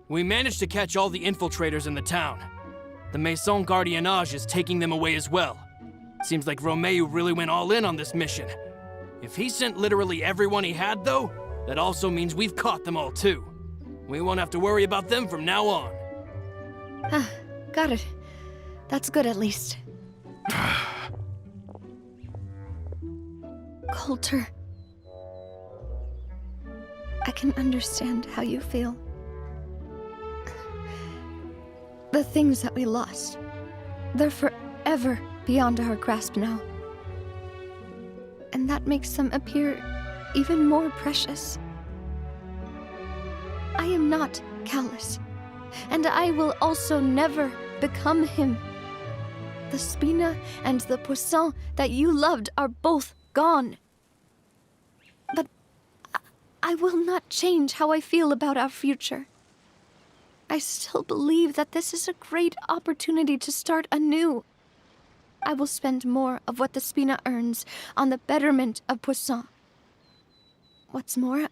Speaker 1: we managed to catch all the infiltrators in the town. The Maison Gardiennage is taking them away as well. Seems like Romeo really went all in on this mission. If he sent literally everyone he had, though, that also means we've caught them all too. We won't have to worry about them from now on.
Speaker 2: Got it. That's good, at least. Coulter. I can understand how you feel. The things that we lost, they're forever beyond our grasp now. And that makes them appear even more precious. I am not callous. And I will also never become him. The Spina and the Poisson that you loved are both gone. But I will not change how I feel about our future. I still believe that this is a great opportunity to start anew. I will spend more of what the Spina earns on the betterment of Poisson. What's more,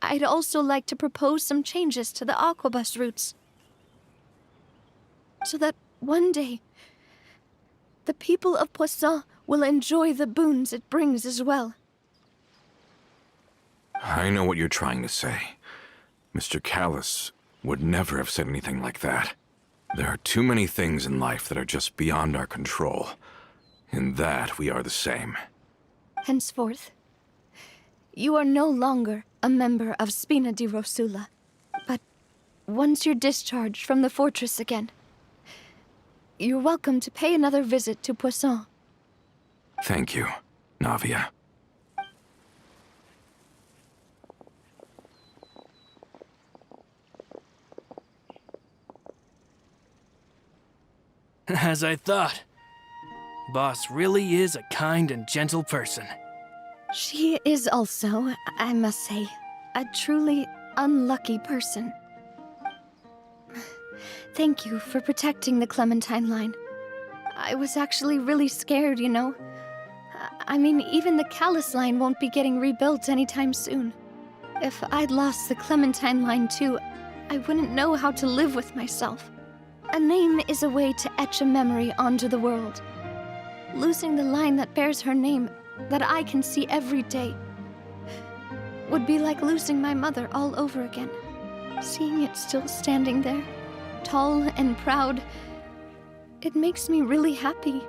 Speaker 2: I'd also like to propose some changes to the Aquabus routes, so that one day, the people of Poisson will enjoy the boons it brings as well.
Speaker 6: I know what you're trying to say. Mr. Callus would never have said anything like that. There are too many things in life that are just beyond our control. In that, we are the same.
Speaker 2: Henceforth, you are no longer a member of Spina di Rosula, but once you're discharged from the fortress again, you're welcome to pay another visit to Poisson.
Speaker 6: Thank you, Navia.
Speaker 1: As I thought. Boss really is a kind and gentle person.
Speaker 2: She is also, I must say, a truly unlucky person. Thank you for protecting the Clementine line. I was actually really scared, you know. I mean, even the Callus line won't be getting rebuilt anytime soon. If I'd lost the Clementine line too, I wouldn't know how to live with myself. A name is a way to etch a memory onto the world. Losing the line that bears her name, that I can see every day, would be like losing my mother all over again. Seeing it still standing there, tall and proud, it makes me really happy.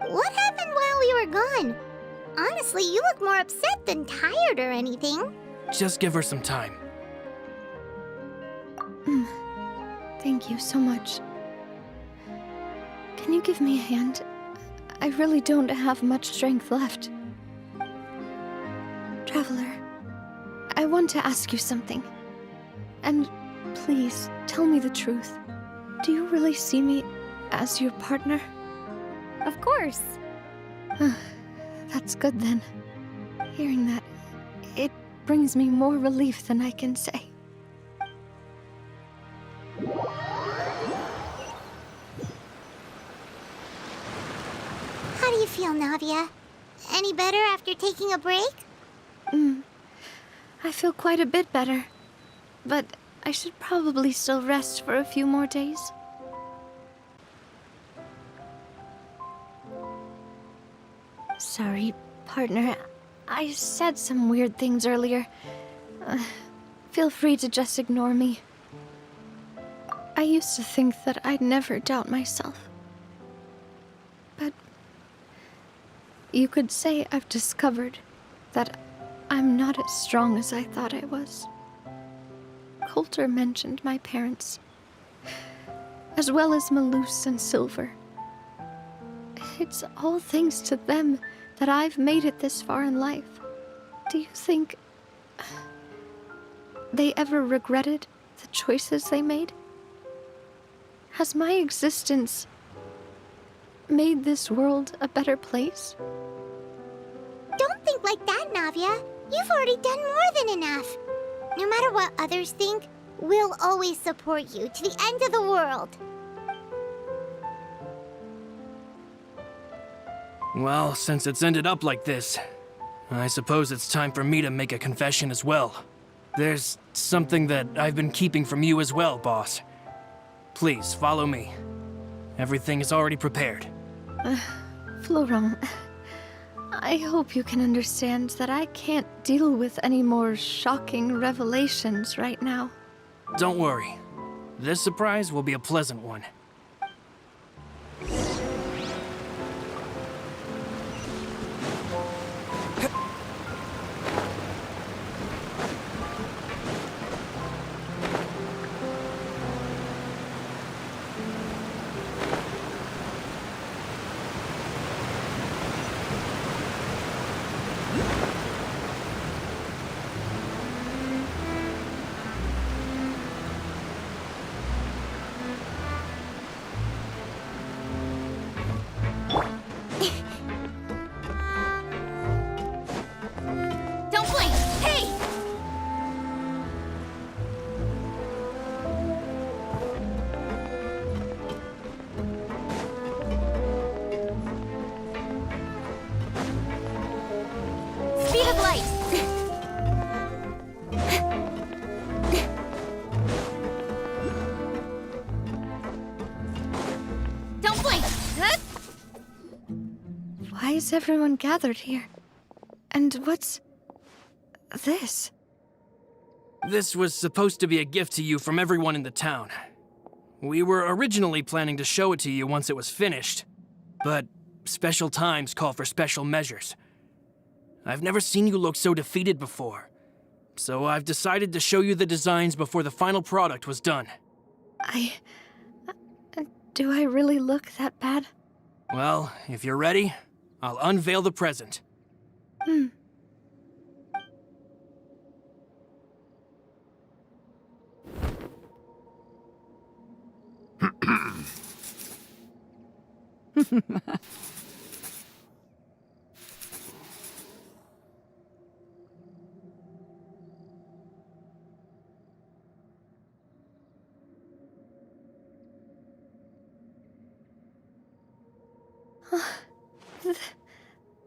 Speaker 3: What happened while we were gone? Honestly, you look more upset than tired or anything.
Speaker 1: Just give her some time.
Speaker 2: Thank you so much. Can you give me a hand? I really don't have much strength left. Traveler, I want to ask you something. And please, tell me the truth. Do you really see me as your partner?
Speaker 3: Of course.
Speaker 2: That's good then. Hearing that, it brings me more relief than I can say.
Speaker 3: How do you feel, Navia? Any better after taking a break?
Speaker 2: I feel quite a bit better. But I should probably still rest for a few more days. Sorry, partner. I said some weird things earlier. Feel free to just ignore me. I used to think that I'd never doubt myself. But you could say I've discovered that I'm not as strong as I thought I was. Coulter mentioned my parents, as well as Malus and Silver. It's all thanks to them that I've made it this far in life. Do you think they ever regretted the choices they made? Has my existence made this world a better place?
Speaker 3: Don't think like that, Navia. You've already done more than enough. No matter what others think, we'll always support you to the end of the world.
Speaker 1: Well, since it's ended up like this, I suppose it's time for me to make a confession as well. There's something that I've been keeping from you as well, boss. Please, follow me. Everything is already prepared.
Speaker 2: Florent, I hope you can understand that I can't deal with any more shocking revelations right now.
Speaker 1: Don't worry. This surprise will be a pleasant one.
Speaker 3: Don't blink! Hey! Speed of light! Don't blink!
Speaker 2: Why is everyone gathered here? And what's this?
Speaker 1: This was supposed to be a gift to you from everyone in the town. We were originally planning to show it to you once it was finished, but special times call for special measures. I've never seen you look so defeated before, so I've decided to show you the designs before the final product was done.
Speaker 2: Do I really look that bad?
Speaker 1: Well, if you're ready, I'll unveil the present.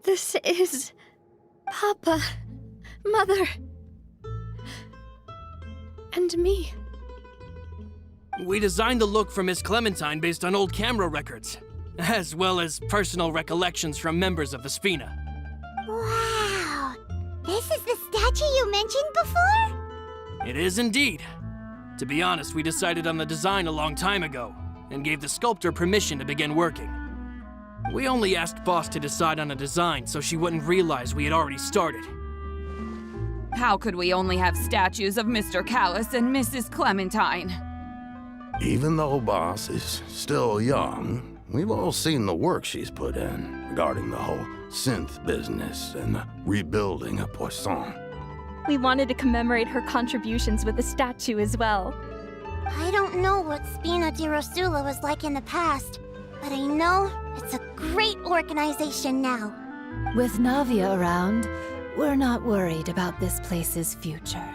Speaker 2: This is Papa, Mother, and me.
Speaker 1: We designed the look for Miss Clementine based on old camera records, as well as personal recollections from members of the Spina.
Speaker 3: Wow! This is the statue statue you mentioned before?
Speaker 1: It is indeed. To be honest, we decided on the design a long time ago, and gave the sculptor permission to begin working. We only asked Boss to decide on a design so she wouldn't realize we had already started.
Speaker 11: How could we only have statues of Mr. Callus and Mrs. Clementine?
Speaker 12: Even though Boss is still young, we've all seen the work she's put in regarding the whole synth business and the rebuilding of Poisson.
Speaker 13: We wanted to commemorate her contributions with a statue as well.
Speaker 3: I don't know what Spina di Rosula was like in the past, but I know it's a great organization now.
Speaker 9: With Navia around, we're not worried about this place's future.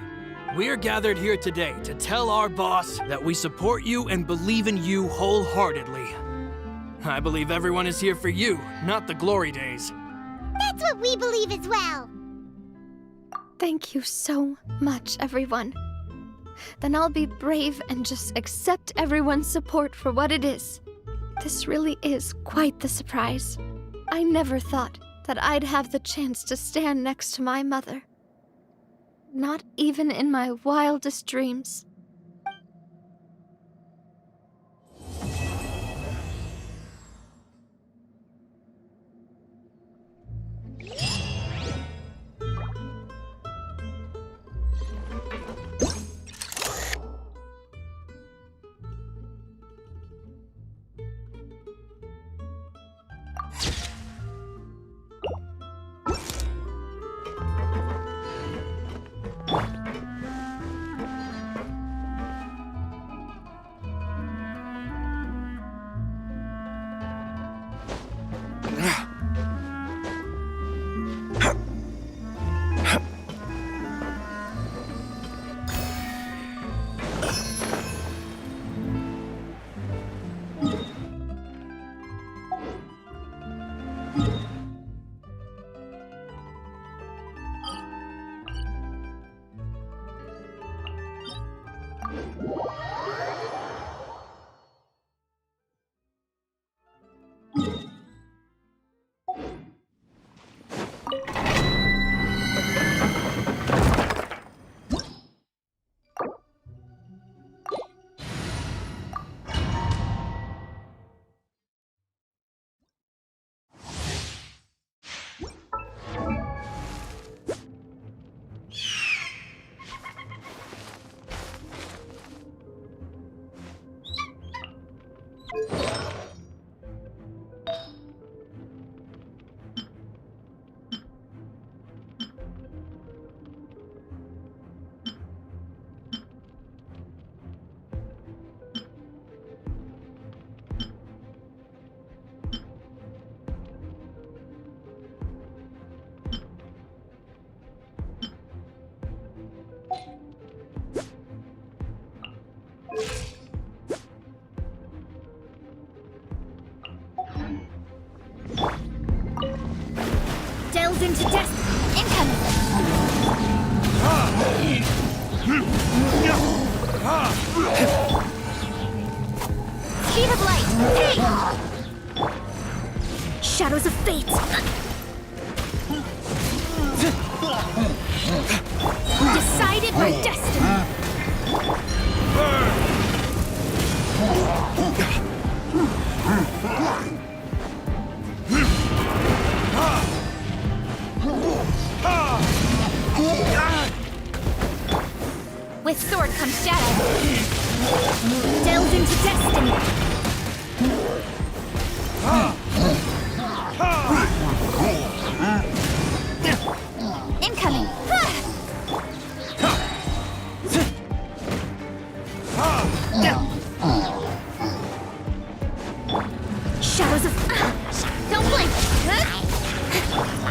Speaker 1: We're gathered here today to tell our boss that we support you and believe in you wholeheartedly. I believe everyone is here for you, not the glory days.
Speaker 3: That's what we believe as well.
Speaker 2: Thank you so much, everyone. Then I'll be brave and just accept everyone's support for what it is. This really is quite the surprise. I never thought that I'd have the chance to stand next to my mother. Not even in my wildest dreams.
Speaker 5: Delves into destiny. Incoming. Speed of light. Hey! Shadows of fate. Decided by destiny. With sword comes shadow. Delves into destiny. Incoming. Shadows of... Don't blink.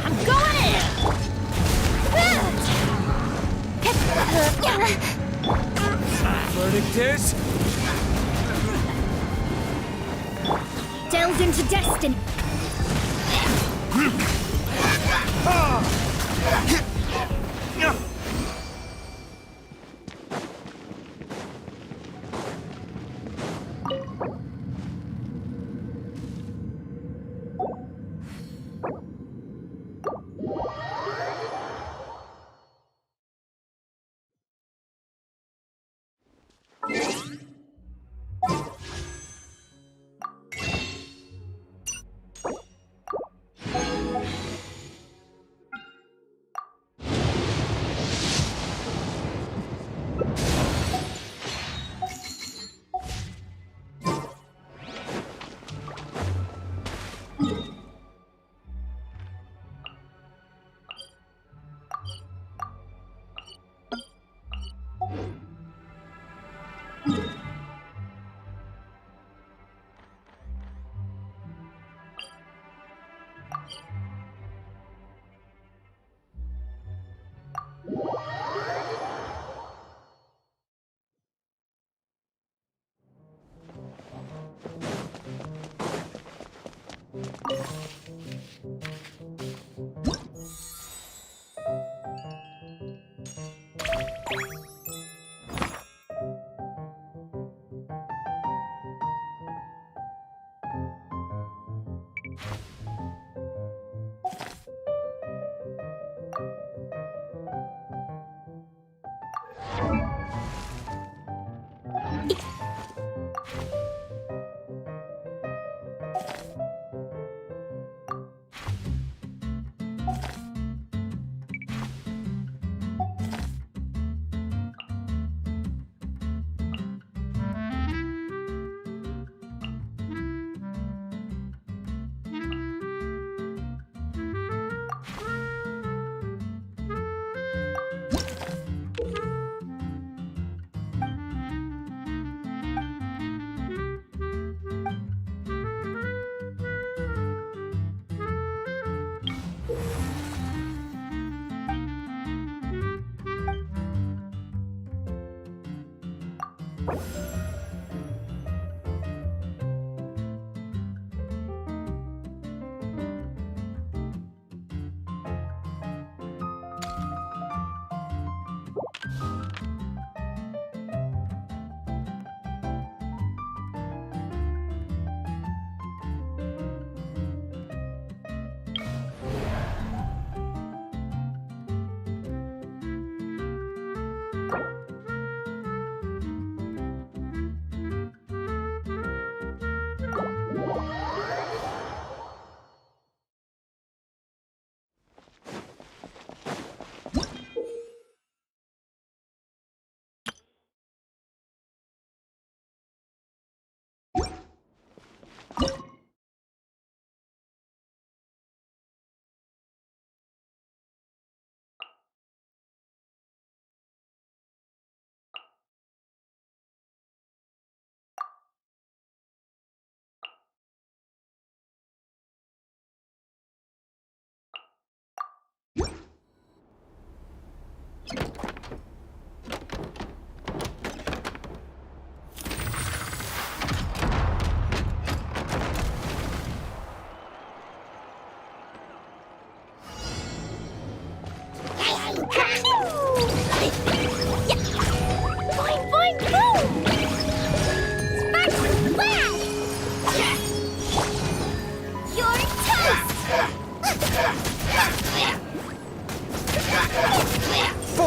Speaker 5: I'm going in.
Speaker 8: Verdict is...
Speaker 5: Delves into destiny.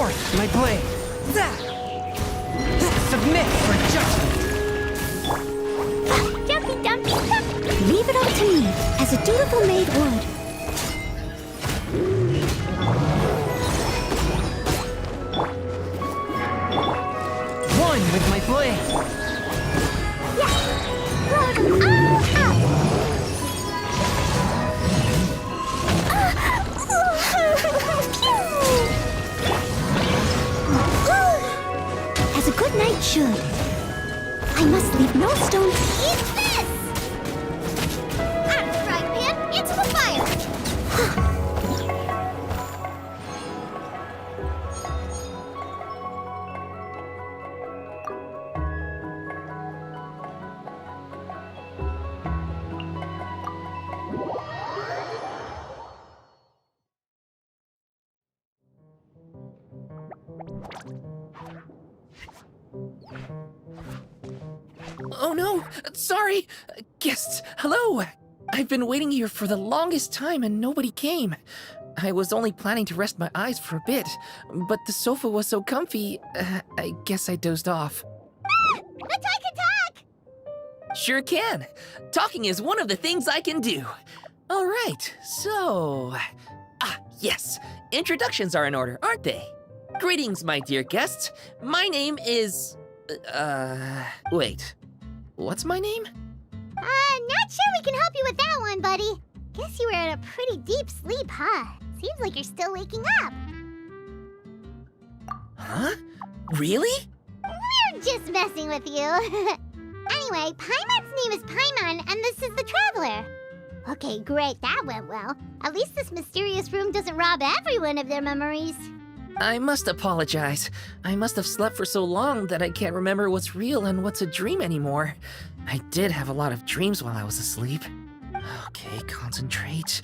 Speaker 14: forth my blade. Submit for judgment.
Speaker 3: Jumpy, dumpy, dumpy.
Speaker 5: Leave it all to me, as a dutiful maid would.
Speaker 14: One with my blade.
Speaker 3: Blow them all up.
Speaker 5: As a good knight should. I must leave no stone to
Speaker 3: Eat this! Out of the frying pan, into the fire!
Speaker 15: Oh no! Sorry! Guests, hello! I've been waiting here for the longest time and nobody came. I was only planning to rest my eyes for a bit, but the sofa was so comfy, I guess I dozed off.
Speaker 3: Let's talk!
Speaker 15: Sure can! Talking is one of the things I can do. Alright, so... yes! Introductions are in order, aren't they? Greetings, my dear guests. My name is... wait. What's my name?
Speaker 3: Not sure we can help you with that one, buddy. Guess you were in a pretty deep sleep, huh? Seems like you're still waking up.
Speaker 15: Huh? Really?
Speaker 3: We're just messing with you. Anyway, Paimon's name is Paimon, and this is the Traveler. Okay, great, that went well. At least this mysterious room doesn't rob everyone of their memories.
Speaker 15: I must apologize. I must have slept for so long that I can't remember what's real and what's a dream anymore. I did have a lot of dreams while I was asleep. Okay, concentrate.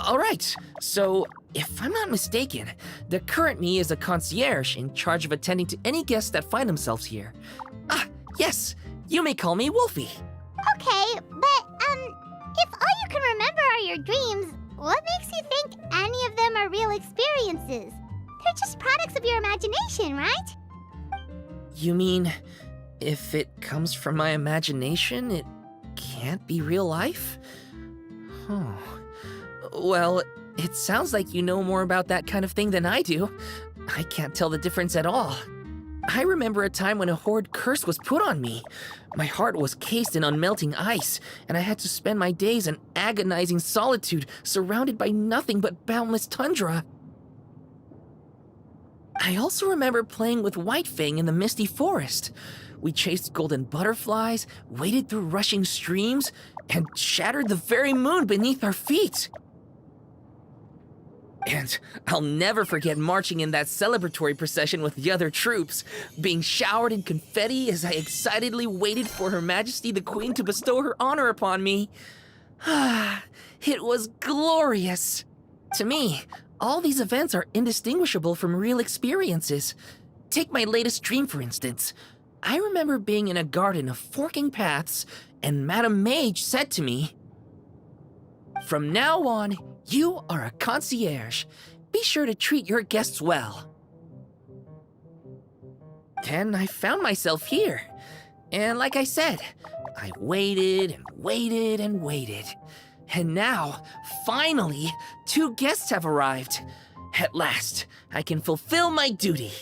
Speaker 15: Alright, so if I'm not mistaken, the current me is a concierge in charge of attending to any guests that find themselves here. Yes, you may call me Wolfie.
Speaker 3: Okay, but, if all you can remember are your dreams, what makes you think any of them are real experiences? They're just products of your imagination, right?
Speaker 15: You mean, if it comes from my imagination, it can't be real life? Huh. Well, it sounds like you know more about that kind of thing than I do. I can't tell the difference at all. I remember a time when a horrid curse was put on me. My heart was cased in unmelting ice, and I had to spend my days in agonizing solitude, surrounded by nothing but boundless tundra. I also remember playing with Whitefang in the misty forest. We chased golden butterflies, waded through rushing streams, and shattered the very moon beneath our feet. And I'll never forget marching in that celebratory procession with the other troops, being showered in confetti as I excitedly waited for Her Majesty the Queen to bestow her honor upon me. It was glorious. To me, all these events are indistinguishable from real experiences. Take my latest dream, for instance. I remember being in a garden of forking paths, and Madame Mage said to me, "From now on, you are a concierge. Be sure to treat your guests well." Then I found myself here. And like I said, I waited and waited and waited. And now, finally, 2 guests have arrived. At last, I can fulfill my duty.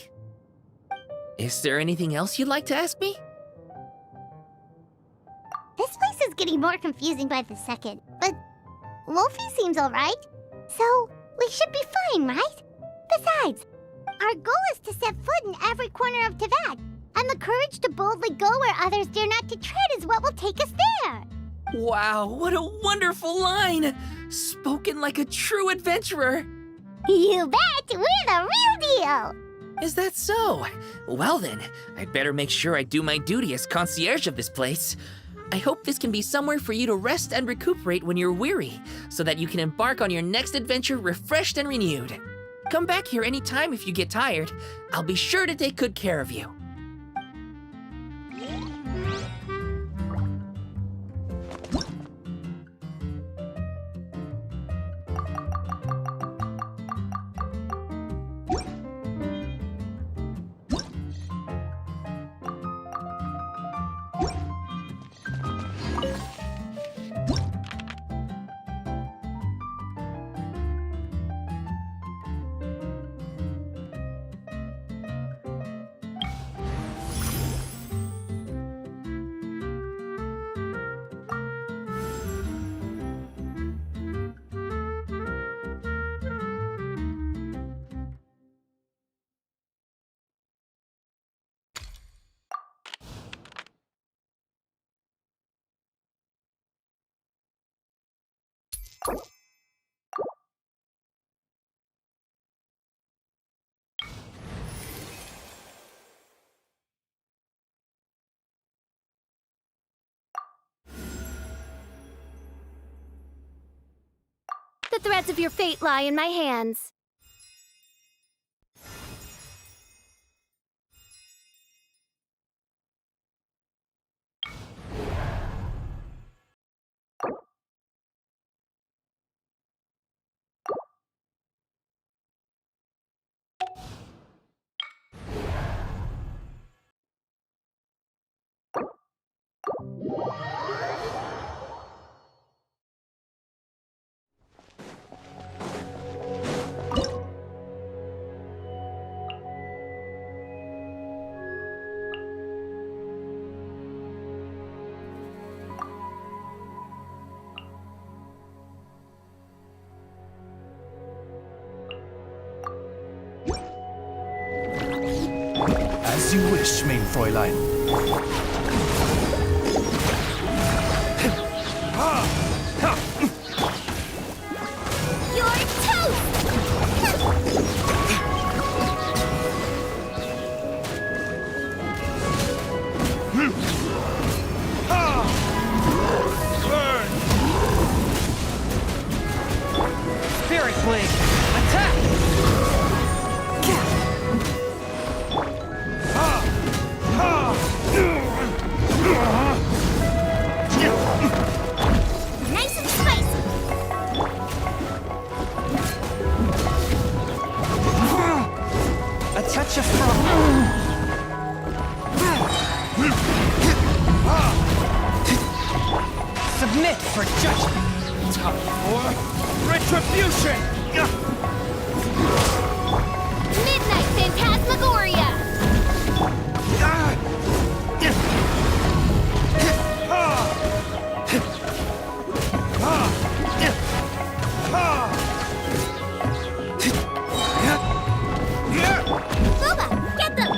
Speaker 15: Is there anything else you'd like to ask me?
Speaker 3: This place is getting more confusing by the second, but Wolfie seems alright. So, we should be fine, right? Besides, our goal is to set foot in every corner of Teyvat, and the courage to boldly go where others dare not to tread is what will take us there.
Speaker 15: Wow, what a wonderful line! Spoken like a true adventurer!
Speaker 3: You bet! We're the real deal!
Speaker 15: Is that so? Well then, I'd better make sure I do my duty as concierge of this place. I hope this can be somewhere for you to rest and recuperate when you're weary, so that you can embark on your next adventure refreshed and renewed. Come back here anytime if you get tired. I'll be sure to take good care of you.
Speaker 2: The threads of your fate lie in my hands.
Speaker 14: As you wish, mein Fräulein.
Speaker 3: You're toast!
Speaker 14: Spirit Blade! Attack!
Speaker 3: Nice and spicy!
Speaker 14: A touch of frost. Submit for judgment. Time for retribution.
Speaker 2: Midnight Phantasmagoria!
Speaker 3: Boba, get them!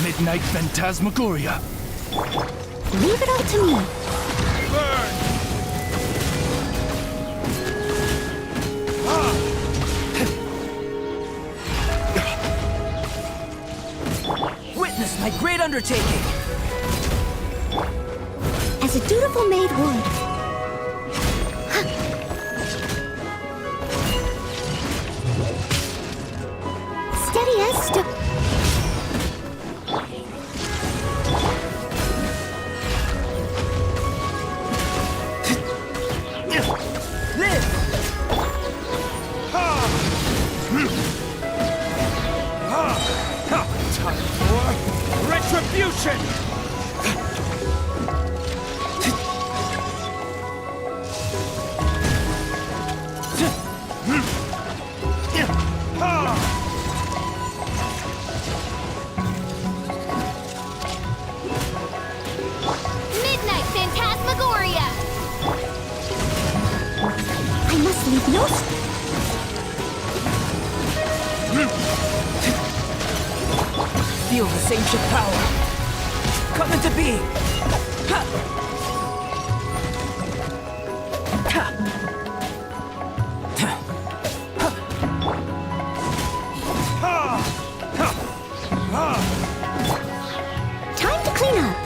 Speaker 14: Midnight Phantasmagoria.
Speaker 2: Leave it all to me.
Speaker 14: Witness my great undertaking.
Speaker 2: As a dutiful maid would. Steady as
Speaker 14: Live! Time for retribution!
Speaker 3: Midnight Phantasmagoria! I must leave no...
Speaker 14: Feel this ancient power. Come into being.
Speaker 3: Time to clean up.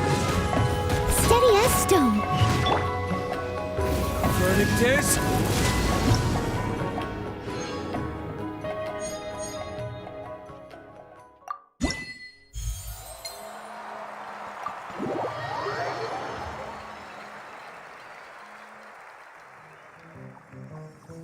Speaker 3: Steady as stone.
Speaker 14: Verdict is...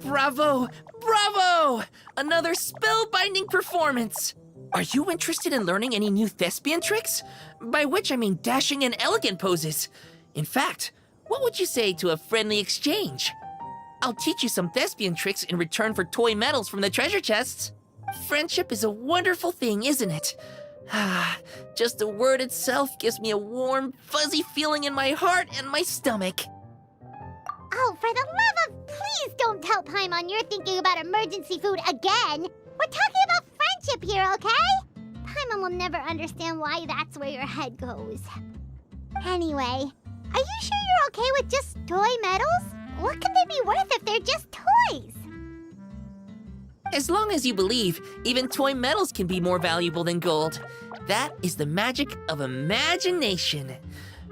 Speaker 15: Bravo! Bravo! Another spellbinding performance! Are you interested in learning any new thespian tricks? By which I mean dashing and elegant poses. In fact, what would you say to a friendly exchange? I'll teach you some thespian tricks in return for toy medals from the treasure chests. Friendship is a wonderful thing, isn't it? Ah, just the word itself gives me a warm, fuzzy feeling in my heart and my stomach.
Speaker 3: Oh, for the love of... Please don't tell Paimon you're thinking about emergency food again! We're talking about friendship here, okay? Paimon will never understand why that's where your head goes. Anyway, are you sure you're okay with just toy medals? What can they be worth if they're just toys?
Speaker 15: As long as you believe, even toy medals can be more valuable than gold. That is the magic of imagination.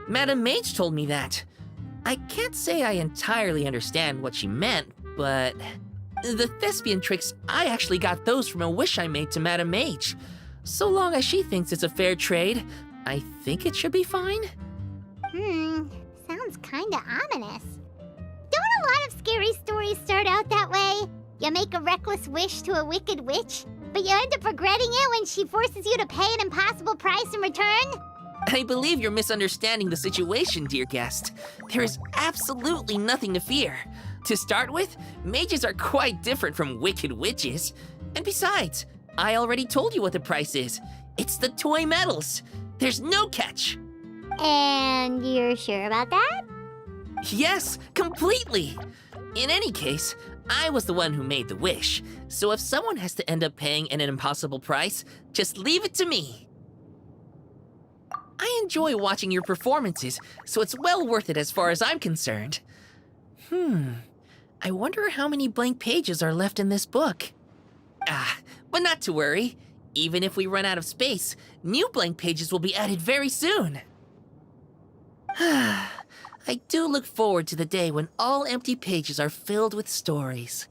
Speaker 15: Madame Mage told me that. I can't say I entirely understand what she meant, but... The thespian tricks, I actually got those from a wish I made to Madame Mage. So long as she thinks it's a fair trade, I think it should be fine.
Speaker 3: Sounds kinda ominous. Don't a lot of scary stories start out that way? You make a reckless wish to a wicked witch, but you end up regretting it when she forces you to pay an impossible price in return?
Speaker 15: I believe you're misunderstanding the situation, dear guest. There is absolutely nothing to fear. To start with, mages are quite different from wicked witches. And besides, I already told you what the price is. It's the toy medals. There's no catch.
Speaker 3: And you're sure about that?
Speaker 15: Yes, completely. In any case, I was the one who made the wish. So if someone has to end up paying an impossible price, just leave it to me. I enjoy watching your performances, so it's well worth it as far as I'm concerned. I wonder how many blank pages are left in this book. But not to worry. Even if we run out of space, new blank pages will be added very soon. I do look forward to the day when all empty pages are filled with stories.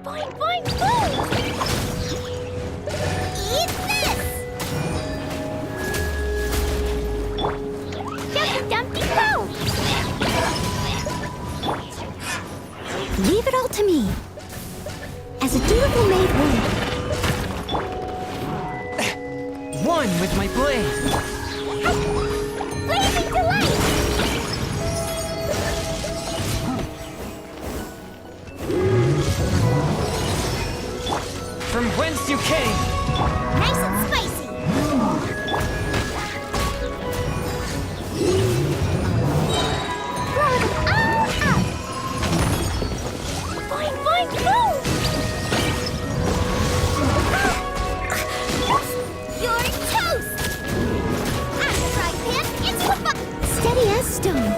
Speaker 3: Boing, boing, boing! Eat this! Dumpty, dumpty, go!
Speaker 5: Leave it all to me. As a dutiful maid would.
Speaker 1: One with my blade.
Speaker 3: Blazing delight!
Speaker 1: From whence you came.
Speaker 3: Nice and spicy! Pour them all out! Boing, boing, boom! You're toast! After fry pan, it's the steady as stone.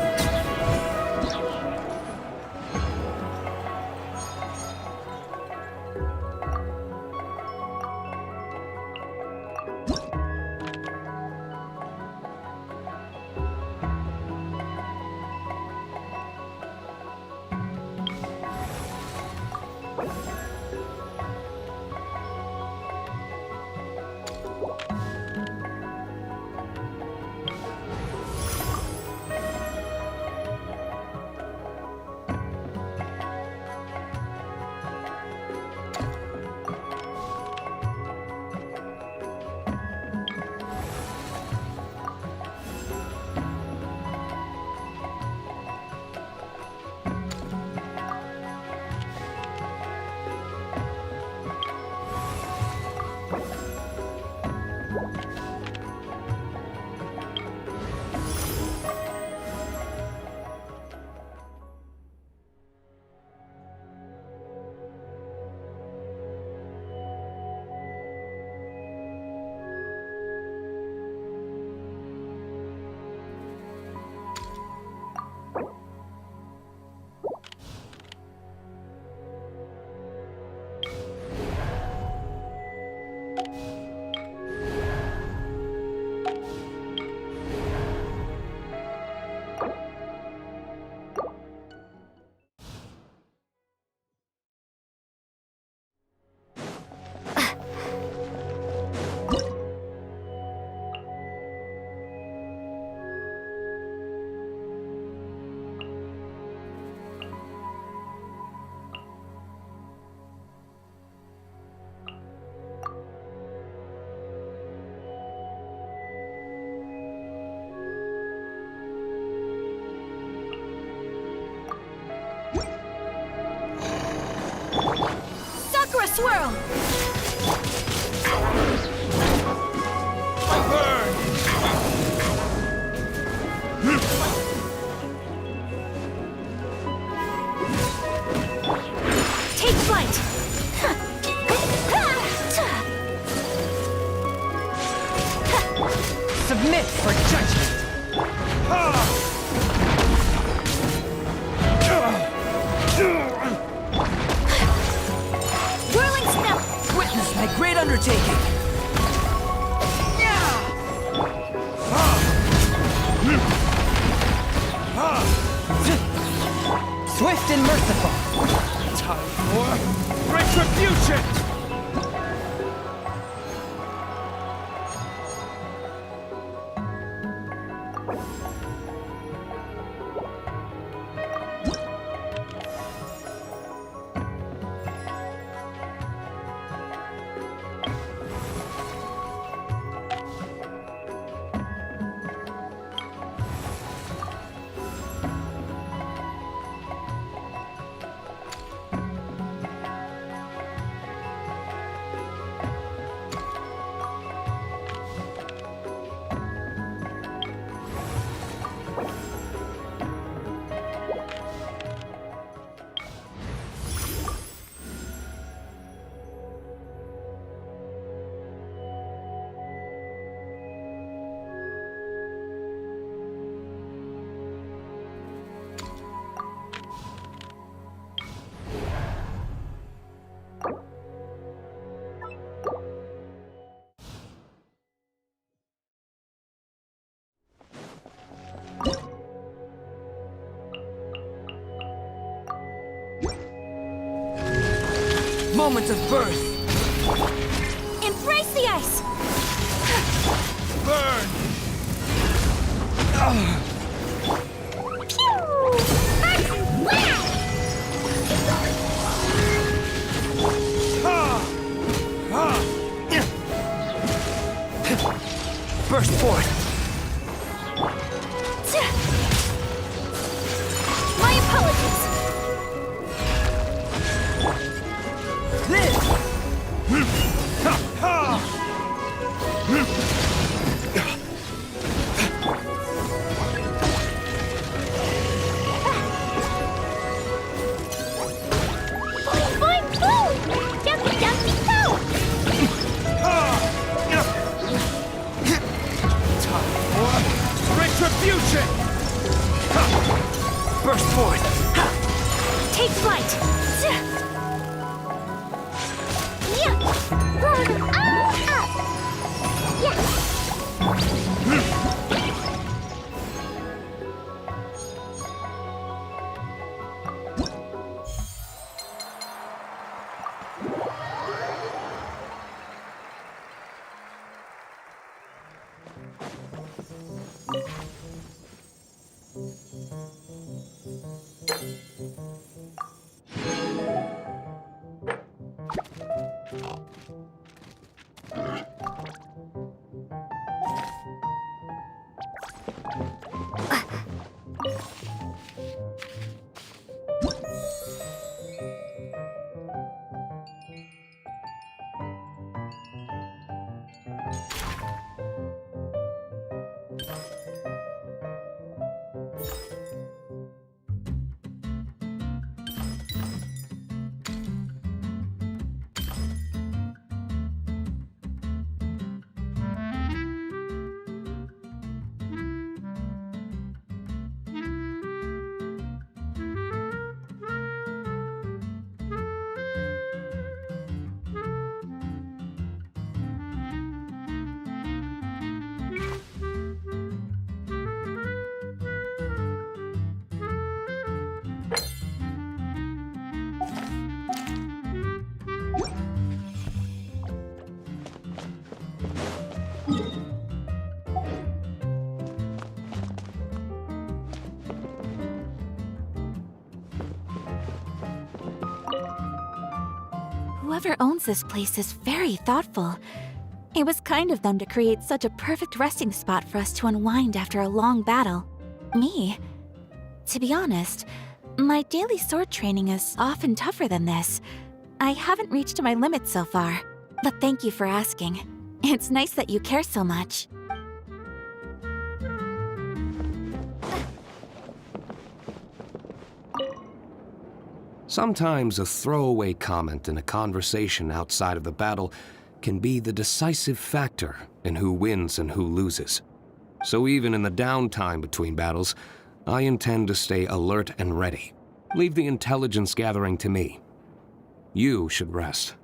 Speaker 4: swirl! Take flight!
Speaker 14: Submit for judgment!
Speaker 4: Whirling snow!
Speaker 14: Witness my great undertaking! Swift and merciful! Time for retribution! Moment of birth!
Speaker 4: Embrace the ice!
Speaker 14: Burn! Burst forth!
Speaker 4: My apologies!
Speaker 14: Retribution! Burst forth!
Speaker 4: Take flight!
Speaker 2: Whoever owns this place is very thoughtful. It was kind of them to create such a perfect resting spot for us to unwind after a long battle. Me? To be honest, my daily sword training is often tougher than this.
Speaker 16: I haven't reached my limit so far, but thank you for asking. It's nice that you care so much.
Speaker 8: Sometimes a throwaway comment in a conversation outside of the battle can be the decisive factor in who wins and who loses. So even in the downtime between battles, I intend to stay alert and ready. Leave the intelligence gathering to me. You should rest.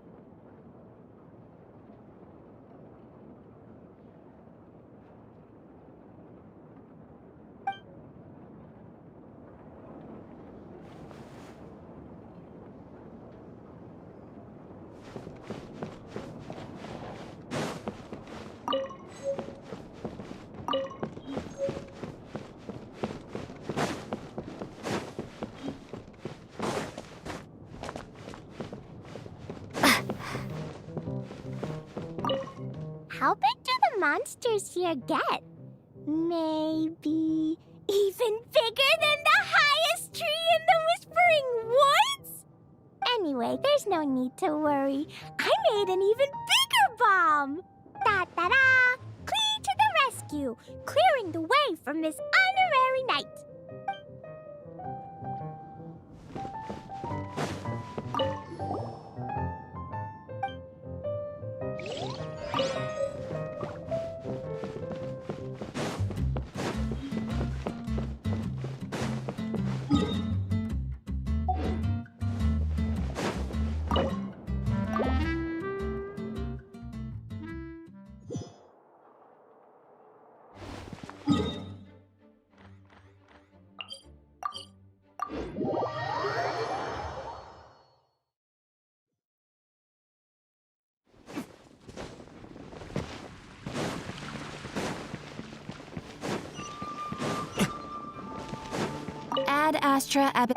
Speaker 3: How big do the monsters here get? Maybe even bigger than the highest tree in the Whispering Woods? Anyway, there's no need to worry. I made an even bigger bomb! Da-da-da! Clee to the rescue, clearing the way from this honorary knight.
Speaker 16: Ad Astra Ab...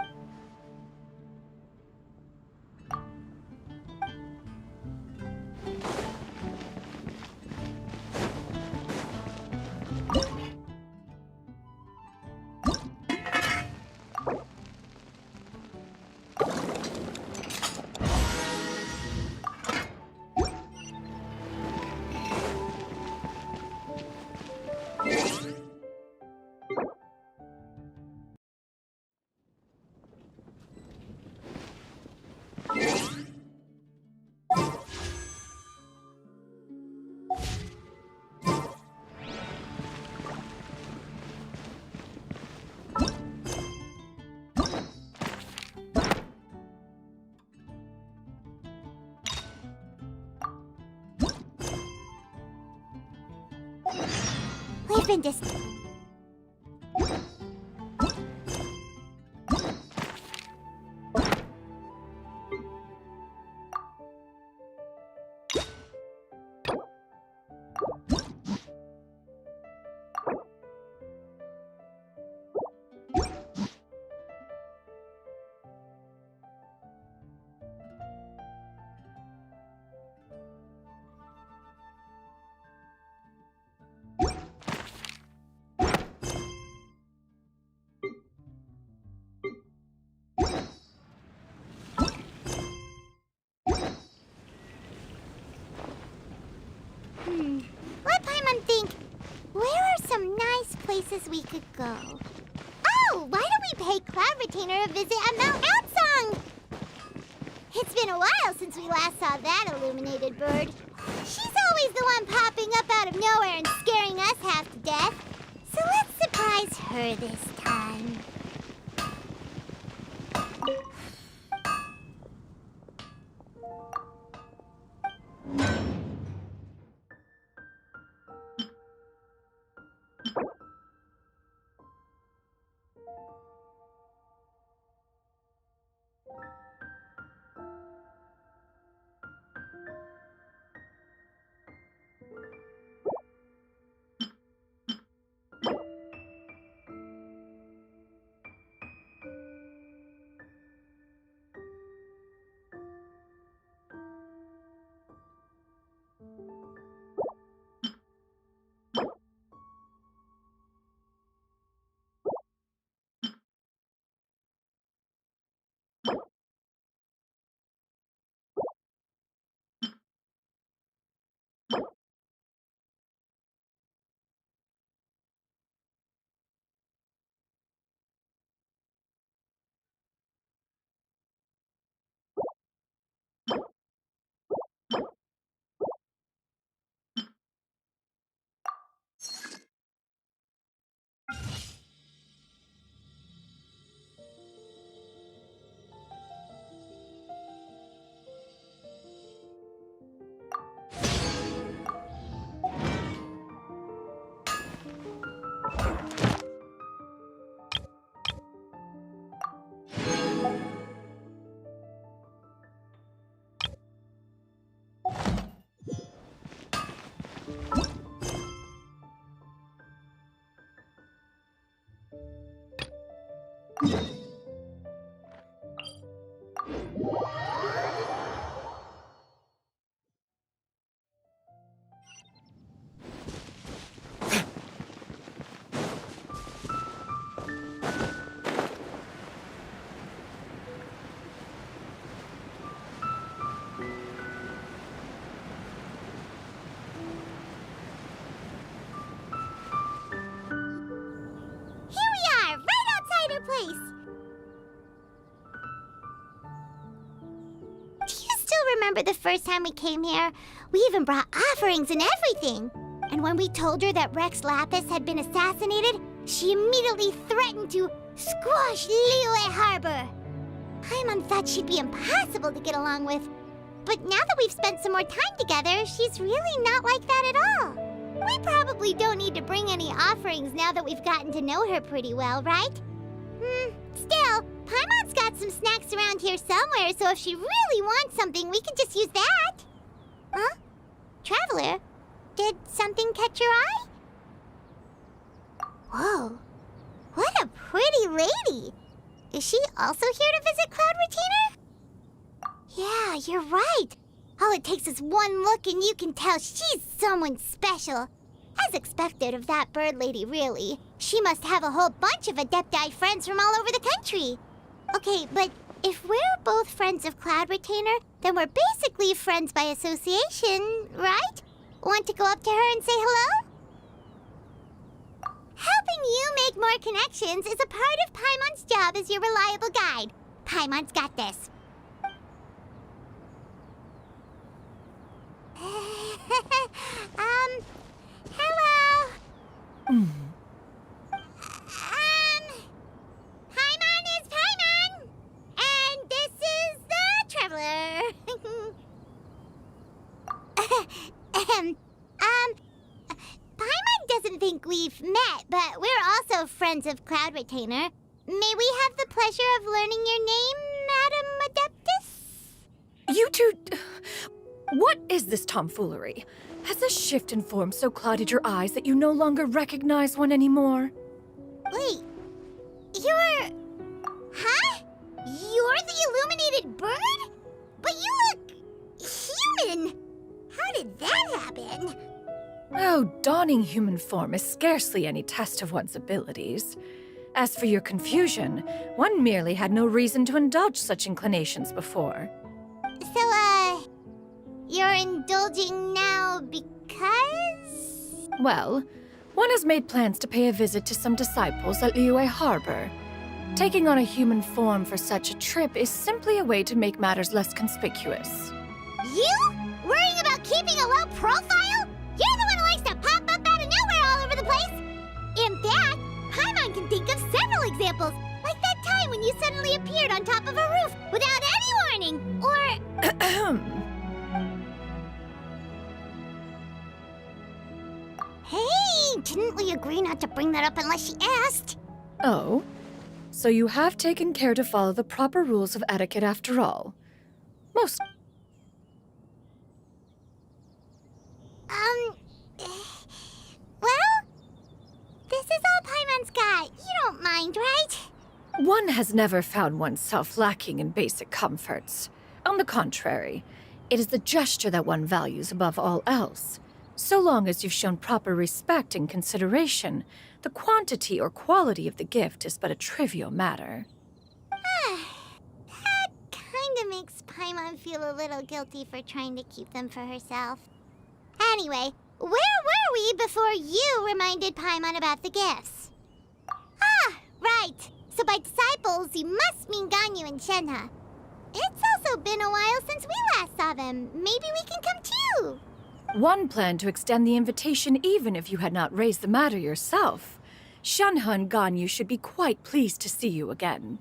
Speaker 3: We've been just... Let Paimon think. Where are some nice places we could go? Oh, why don't we pay Cloud Retainer a visit at Mount Outsong? It's been a while since we last saw that illuminated bird. She's always the one popping up out of nowhere and scaring us half to death. So let's surprise her this time. Place. Do you still remember the first time we came here? We even brought offerings and everything. And when we told her that Rex Lapis had been assassinated, she immediately threatened to squash Liyue Harbor. Paimon thought she'd be impossible to get along with. But now that we've spent some more time together, she's really not like that at all. We probably don't need to bring any offerings now that we've gotten to know her pretty well, right? Still, Paimon's got some snacks around here somewhere, so if she really wants something, we can just use that. Huh? Traveler, did something catch your eye? Whoa, what a pretty lady. Is she also here to visit Cloud Retainer? Yeah, you're right. All it takes is one look and you can tell she's someone special. As expected of that bird lady, really. She must have a whole bunch of Adepti friends from all over the country. Okay, but if we're both friends of Cloud Retainer, then we're basically friends by association, right? Want to go up to her and say hello? Helping you make more connections is a part of Paimon's job as your reliable guide. Paimon's got this. Hello? Paimon is Paimon! And this is the Traveler. Paimon doesn't think we've met, but we're also friends of Cloud Retainer. May we have the pleasure of learning your name, Madam Adeptus?
Speaker 17: You two... What is this tomfoolery? Has this shift in form so clouded your eyes that you no longer recognize one anymore?
Speaker 3: Wait, you're... Huh? You're the illuminated bird? But you look... human! How did that happen?
Speaker 17: Oh, donning human form is scarcely any test of one's abilities. As for your confusion, one merely had no reason to indulge such inclinations before.
Speaker 3: So, you're indulging now because?
Speaker 17: Well, one has made plans to pay a visit to some disciples at Liyue Harbor. Taking on a human form for such a trip is simply a way to make matters less conspicuous.
Speaker 3: You? Worrying about keeping a low profile? You're the one who likes to pop up out of nowhere all over the place! In fact, Paimon can think of several examples, like that time when you suddenly appeared on top of a roof without any warning, or... Hey, didn't we agree not to bring that up unless she asked?
Speaker 17: Oh? So you have taken care to follow the proper rules of etiquette after all. Most...
Speaker 3: Well, this is all Paimon's got. You don't mind, right?
Speaker 17: One has never found oneself lacking in basic comforts. On the contrary, it is the gesture that one values above all else. So long as you've shown proper respect and consideration, the quantity or quality of the gift is but a trivial matter.
Speaker 3: That kinda makes Paimon feel a little guilty for trying to keep them for herself. Anyway, where were we before you reminded Paimon about the gifts? Ah, right. So by disciples, you must mean Ganyu and Shenhe. It's also been a while since we last saw them. Maybe we can come too.
Speaker 17: One planned to extend the invitation even if you had not raised the matter yourself. Shenhe and Ganyu should be quite pleased to see you again.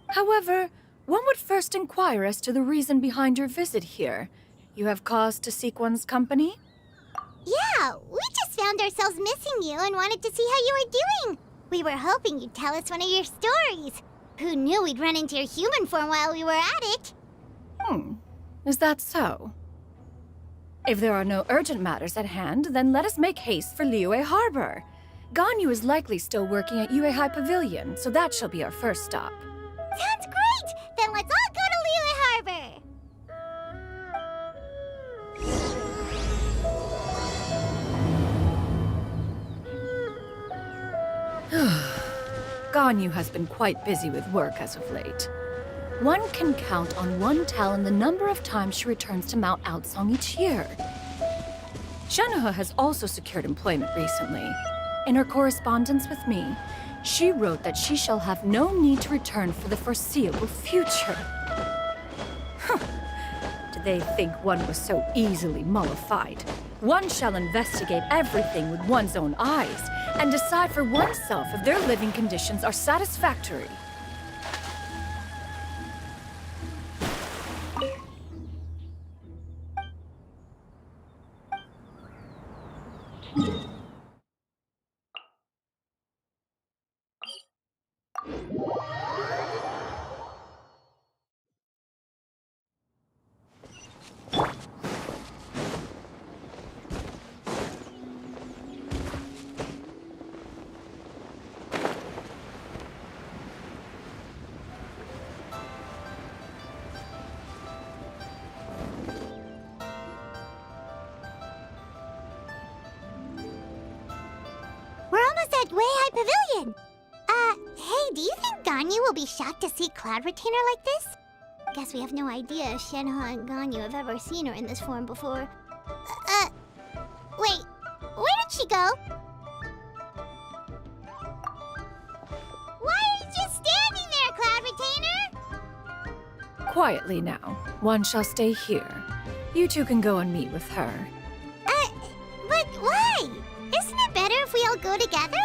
Speaker 17: However, one would first inquire as to the reason behind your visit here. You have cause to seek one's company?
Speaker 3: Yeah, we just found ourselves missing you and wanted to see how you were doing. We were hoping you'd tell us one of your stories. Who knew we'd run into your human form while we were at it?
Speaker 17: Is that so? If there are no urgent matters at hand, then let us make haste for Liyue Harbor. Ganyu is likely still working at Yue High Pavilion, so that shall be our first stop.
Speaker 3: Sounds great! Then let's all go to Liyue Harbor!
Speaker 17: Ganyu has been quite busy with work as of late. One can count on one talon the number of times she returns to Mount Outsong each year. Shenhe has also secured employment recently. In her correspondence with me, she wrote that she shall have no need to return for the foreseeable future. Did they think one was so easily mollified? One shall investigate everything with one's own eyes and decide for oneself if their living conditions are satisfactory.
Speaker 3: We're almost at Way High Pavilion! Hey, do you think Ganyu will be shocked to see Cloud Retainer like this? Guess we have no idea if Shenhe and Ganyu have ever seen her in this form before. Wait, where did she go? Why are you just standing there, Cloud Retainer?
Speaker 17: Quietly now. One shall stay here. You two can go and meet with her.
Speaker 3: But why? Isn't it better if we all go together?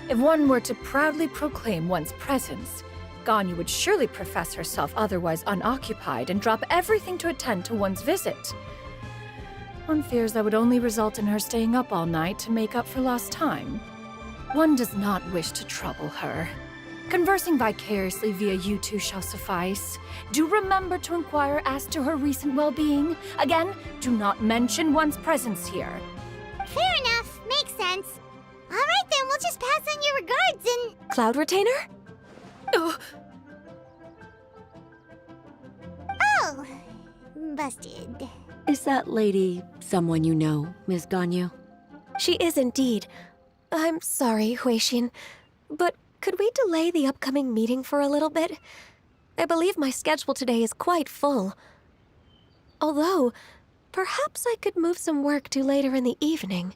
Speaker 17: If one were to proudly proclaim one's presence, Ganyu would surely profess herself otherwise unoccupied and drop everything to attend to one's visit. One fears that would only result in her staying up all night to make up for lost time. One does not wish to trouble her. Conversing vicariously via you two shall suffice. Do remember to inquire as to her recent well-being. Again, do not mention one's presence here.
Speaker 3: Fair enough. Makes sense. All right, then we'll just pass on your regards and...
Speaker 4: Cloud Retainer?
Speaker 3: Oh, busted.
Speaker 18: Is that lady someone you know, Miss Ganyu?
Speaker 4: She is indeed. I'm sorry, Huixin, but could we delay the upcoming meeting for a little bit? I believe my schedule today is quite full. Although, perhaps I could move some work to later in the evening.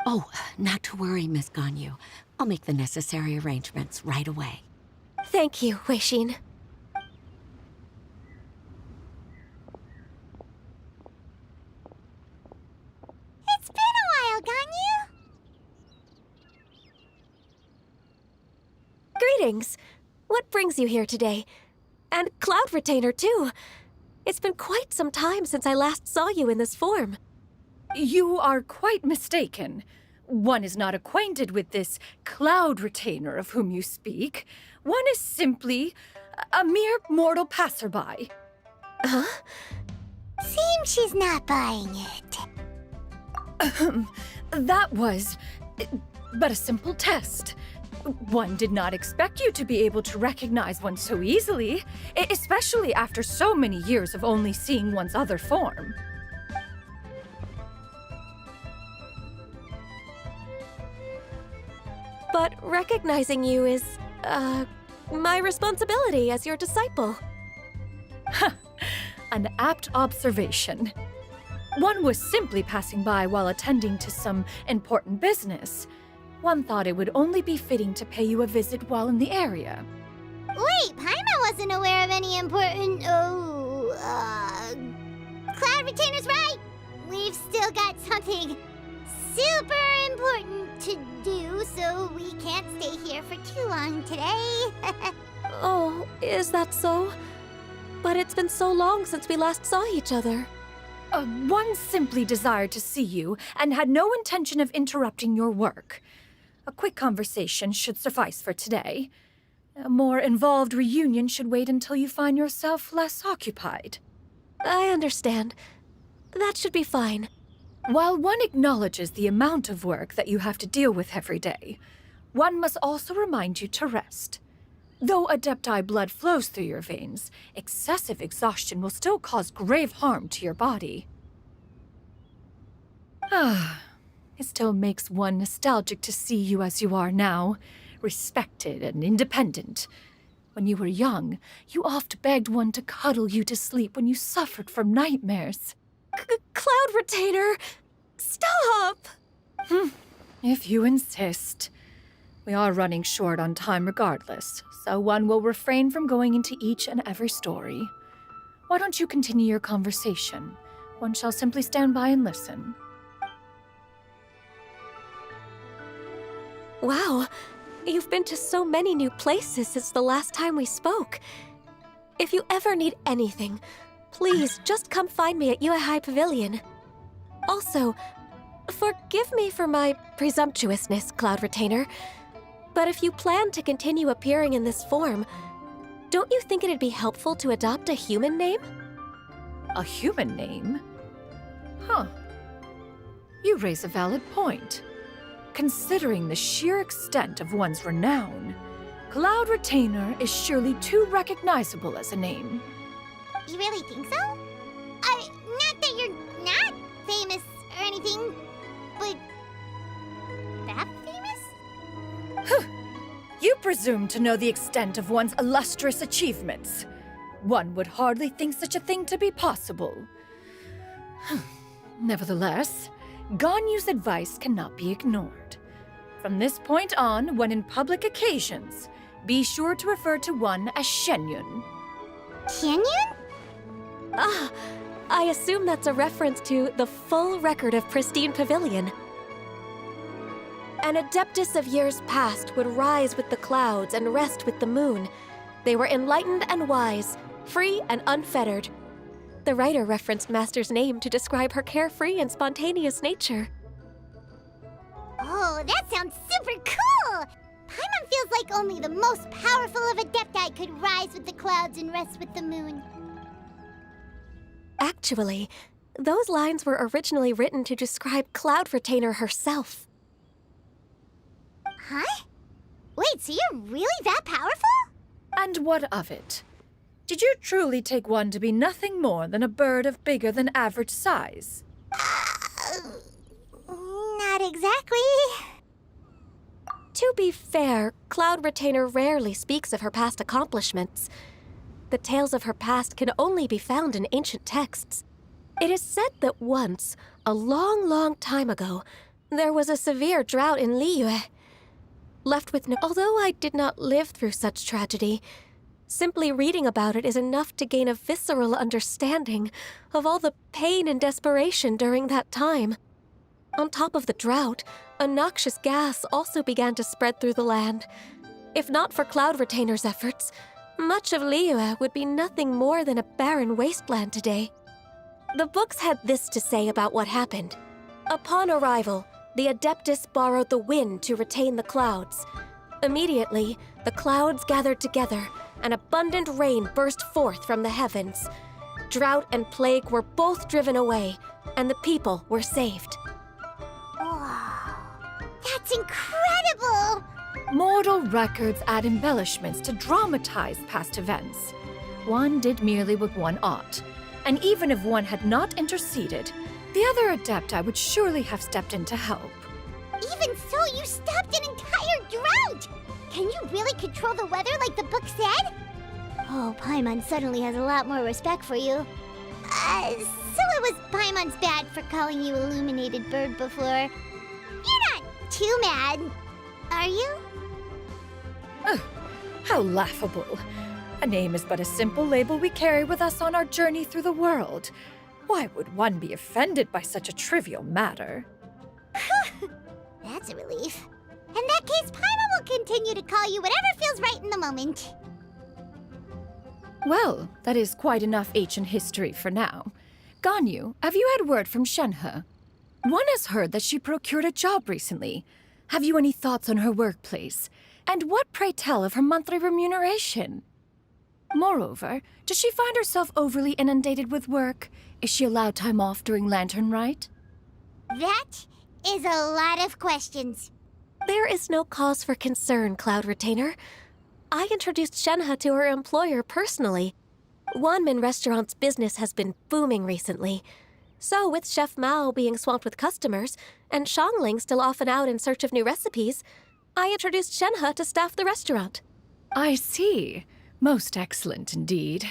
Speaker 18: Oh, not to worry, Miss Ganyu. I'll make the necessary arrangements right away.
Speaker 4: Thank you, Huixin.
Speaker 3: It's been a while, Ganyu.
Speaker 4: Greetings. What brings you here today? And Cloud Retainer, too. It's been quite some time since I last saw you in this form.
Speaker 17: You are quite mistaken. One is not acquainted with this Cloud Retainer of whom you speak. One is simply a mere mortal passerby.
Speaker 4: Huh?
Speaker 3: Seems she's not buying it.
Speaker 17: That was but a simple test. One did not expect you to be able to recognize one so easily, especially after so many years of only seeing one's other form.
Speaker 4: But recognizing you is, my responsibility as your disciple.
Speaker 17: An apt observation. One was simply passing by while attending to some important business. One thought it would only be fitting to pay you a visit while in the area.
Speaker 3: Wait, Paimon wasn't aware of any important... Cloud Retainer's right! We've still got something super important to do, so we can't stay here for too long today.
Speaker 4: Oh, is that so? But it's been so long since we last saw each other.
Speaker 9: One simply desired to see you and had no intention of interrupting your work. A quick conversation should suffice for today. A more involved reunion should wait until you find yourself less occupied.
Speaker 4: I understand. That should be fine.
Speaker 9: While one acknowledges the amount of work that you have to deal with every day, one must also remind you to rest. Though Adepti blood flows through your veins, excessive exhaustion will still cause grave harm to your body. It still makes one nostalgic to see you as you are now, respected and independent. When you were young, you oft begged one to cuddle you to sleep when you suffered from nightmares.
Speaker 4: Cloud Retainer! Stop!
Speaker 9: If you insist. We are running short on time regardless, so one will refrain from going into each and every story. Why don't you continue your conversation? One shall simply stand by and listen.
Speaker 4: Wow, you've been to so many new places since the last time we spoke. If you ever need anything, please just come find me at Yue High Pavilion. Also, forgive me for my presumptuousness, Cloud Retainer, but if you plan to continue appearing in this form, don't you think it'd be helpful to adopt a human name?
Speaker 9: A human name? Huh. You raise a valid point. Considering the sheer extent of one's renown, Cloud Retainer is surely too recognizable as a name.
Speaker 3: You really think so? Not that you're not famous or anything, but that famous?
Speaker 9: You presume to know the extent of one's illustrious achievements. One would hardly think such a thing to be possible. Nevertheless, Ganyu's advice cannot be ignored. From this point on, when in public occasions, be sure to refer to one as Shenyun.
Speaker 3: Shenyun?
Speaker 4: I assume that's a reference to the full record of Pristine Pavilion. An Adeptus of years past would rise with the clouds and rest with the moon. They were enlightened and wise, free and unfettered. The writer referenced Master's name to describe her carefree and spontaneous nature.
Speaker 3: Oh, that sounds super cool! Paimon feels like only the most powerful of Adepti could rise with the clouds and rest with the moon.
Speaker 4: Actually, those lines were originally written to describe Cloud Retainer herself.
Speaker 3: Huh? Wait, so you're really that powerful?
Speaker 9: And what of it? Did you truly take one to be nothing more than a bird of bigger than average size?
Speaker 3: Not exactly.
Speaker 4: To be fair, Cloud Retainer rarely speaks of her past accomplishments. The tales of her past can only be found in ancient texts. It is said that once, a long, long time ago, there was a severe drought in Liyue. Left with no— Although I did not live through such tragedy, simply reading about it is enough to gain a visceral understanding of all the pain and desperation during that time. On top of the drought, a noxious gas also began to spread through the land. If not for Cloud Retainer's efforts, much of Liyue would be nothing more than a barren wasteland today. The books had this to say about what happened. Upon arrival, the Adeptus borrowed the wind to retain the clouds. Immediately, the clouds gathered together, and abundant rain burst forth from the heavens. Drought and plague were both driven away, and the people were saved.
Speaker 3: Wow, that's incredible!
Speaker 9: Mortal records add embellishments to dramatize past events. One did merely what one ought, and even if one had not interceded, the other Adepti would surely have stepped in to help.
Speaker 3: Even so, you stopped an entire drought! Can you really control the weather like the book said? Oh, Paimon suddenly has a lot more respect for you. So it was Paimon's bad for calling you Illuminated Bird before. You're not too mad, are you?
Speaker 9: How laughable. A name is but a simple label we carry with us on our journey through the world. Why would one be offended by such a trivial matter?
Speaker 3: That's a relief. In that case, Paimon will continue to call you whatever feels right in the moment.
Speaker 9: Well, that is quite enough ancient history for now.
Speaker 17: Ganyu, have you had word from Shenhe? One has heard that she procured a job recently. Have you any thoughts on her workplace? And what, pray tell, of her monthly remuneration? Moreover, does she find herself overly inundated with work? Is she allowed time off during Lantern Rite?
Speaker 3: That is a lot of questions.
Speaker 4: There is no cause for concern, Cloud Retainer. I introduced Shenhe to her employer personally. Wanmin Restaurant's business has been booming recently. So, with Chef Mao being swamped with customers, and Xiangling still off and out in search of new recipes, I introduced Shenhe to staff the restaurant.
Speaker 17: I see. Most excellent indeed.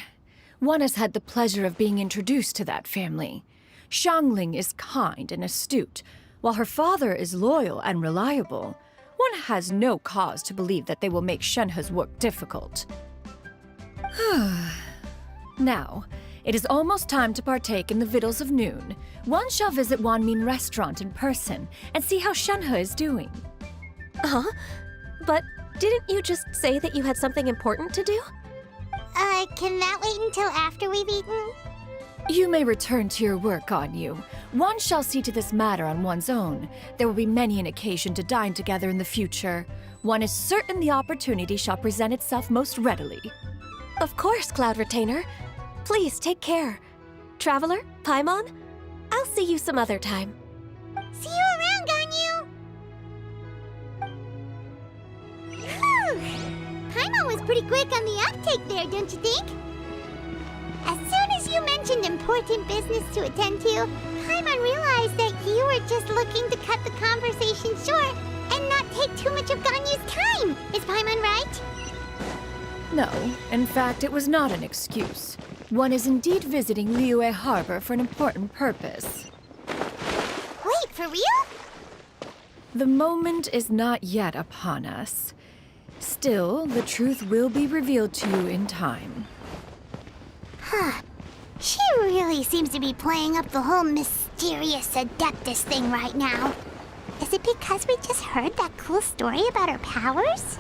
Speaker 17: One has had the pleasure of being introduced to that family. Xiangling is kind and astute, while her father is loyal and reliable. One has no cause to believe that they will make Shenhe's work difficult. Now, it is almost time to partake in the victuals of noon. One shall visit Wanmin Restaurant in person and see how Shenhe is doing.
Speaker 4: Huh? But didn't you just say that you had something important to do?
Speaker 3: Can that wait until after we've eaten?
Speaker 17: You may return to your work, Ganyu. One shall see to this matter on one's own. There will be many an occasion to dine together in the future. One is certain the opportunity shall present itself most readily.
Speaker 4: Of course, Cloud Retainer. Please take care. Traveler, Paimon, I'll see you some other time.
Speaker 3: See you around, Ganyu! Whew! Paimon was pretty quick on the uptake there, don't you think? As soon as you mentioned important business to attend to, Paimon realized that you were just looking to cut the conversation short and not take too much of Ganyu's time. Is Paimon right?
Speaker 17: No, in fact, it was not an excuse. One is indeed visiting Liyue Harbor for an important purpose.
Speaker 3: Wait, for real?
Speaker 17: The moment is not yet upon us. Still, the truth will be revealed to you in time.
Speaker 3: Huh. She really seems to be playing up the whole mysterious Adeptus thing right now. Is it because we just heard that cool story about her powers?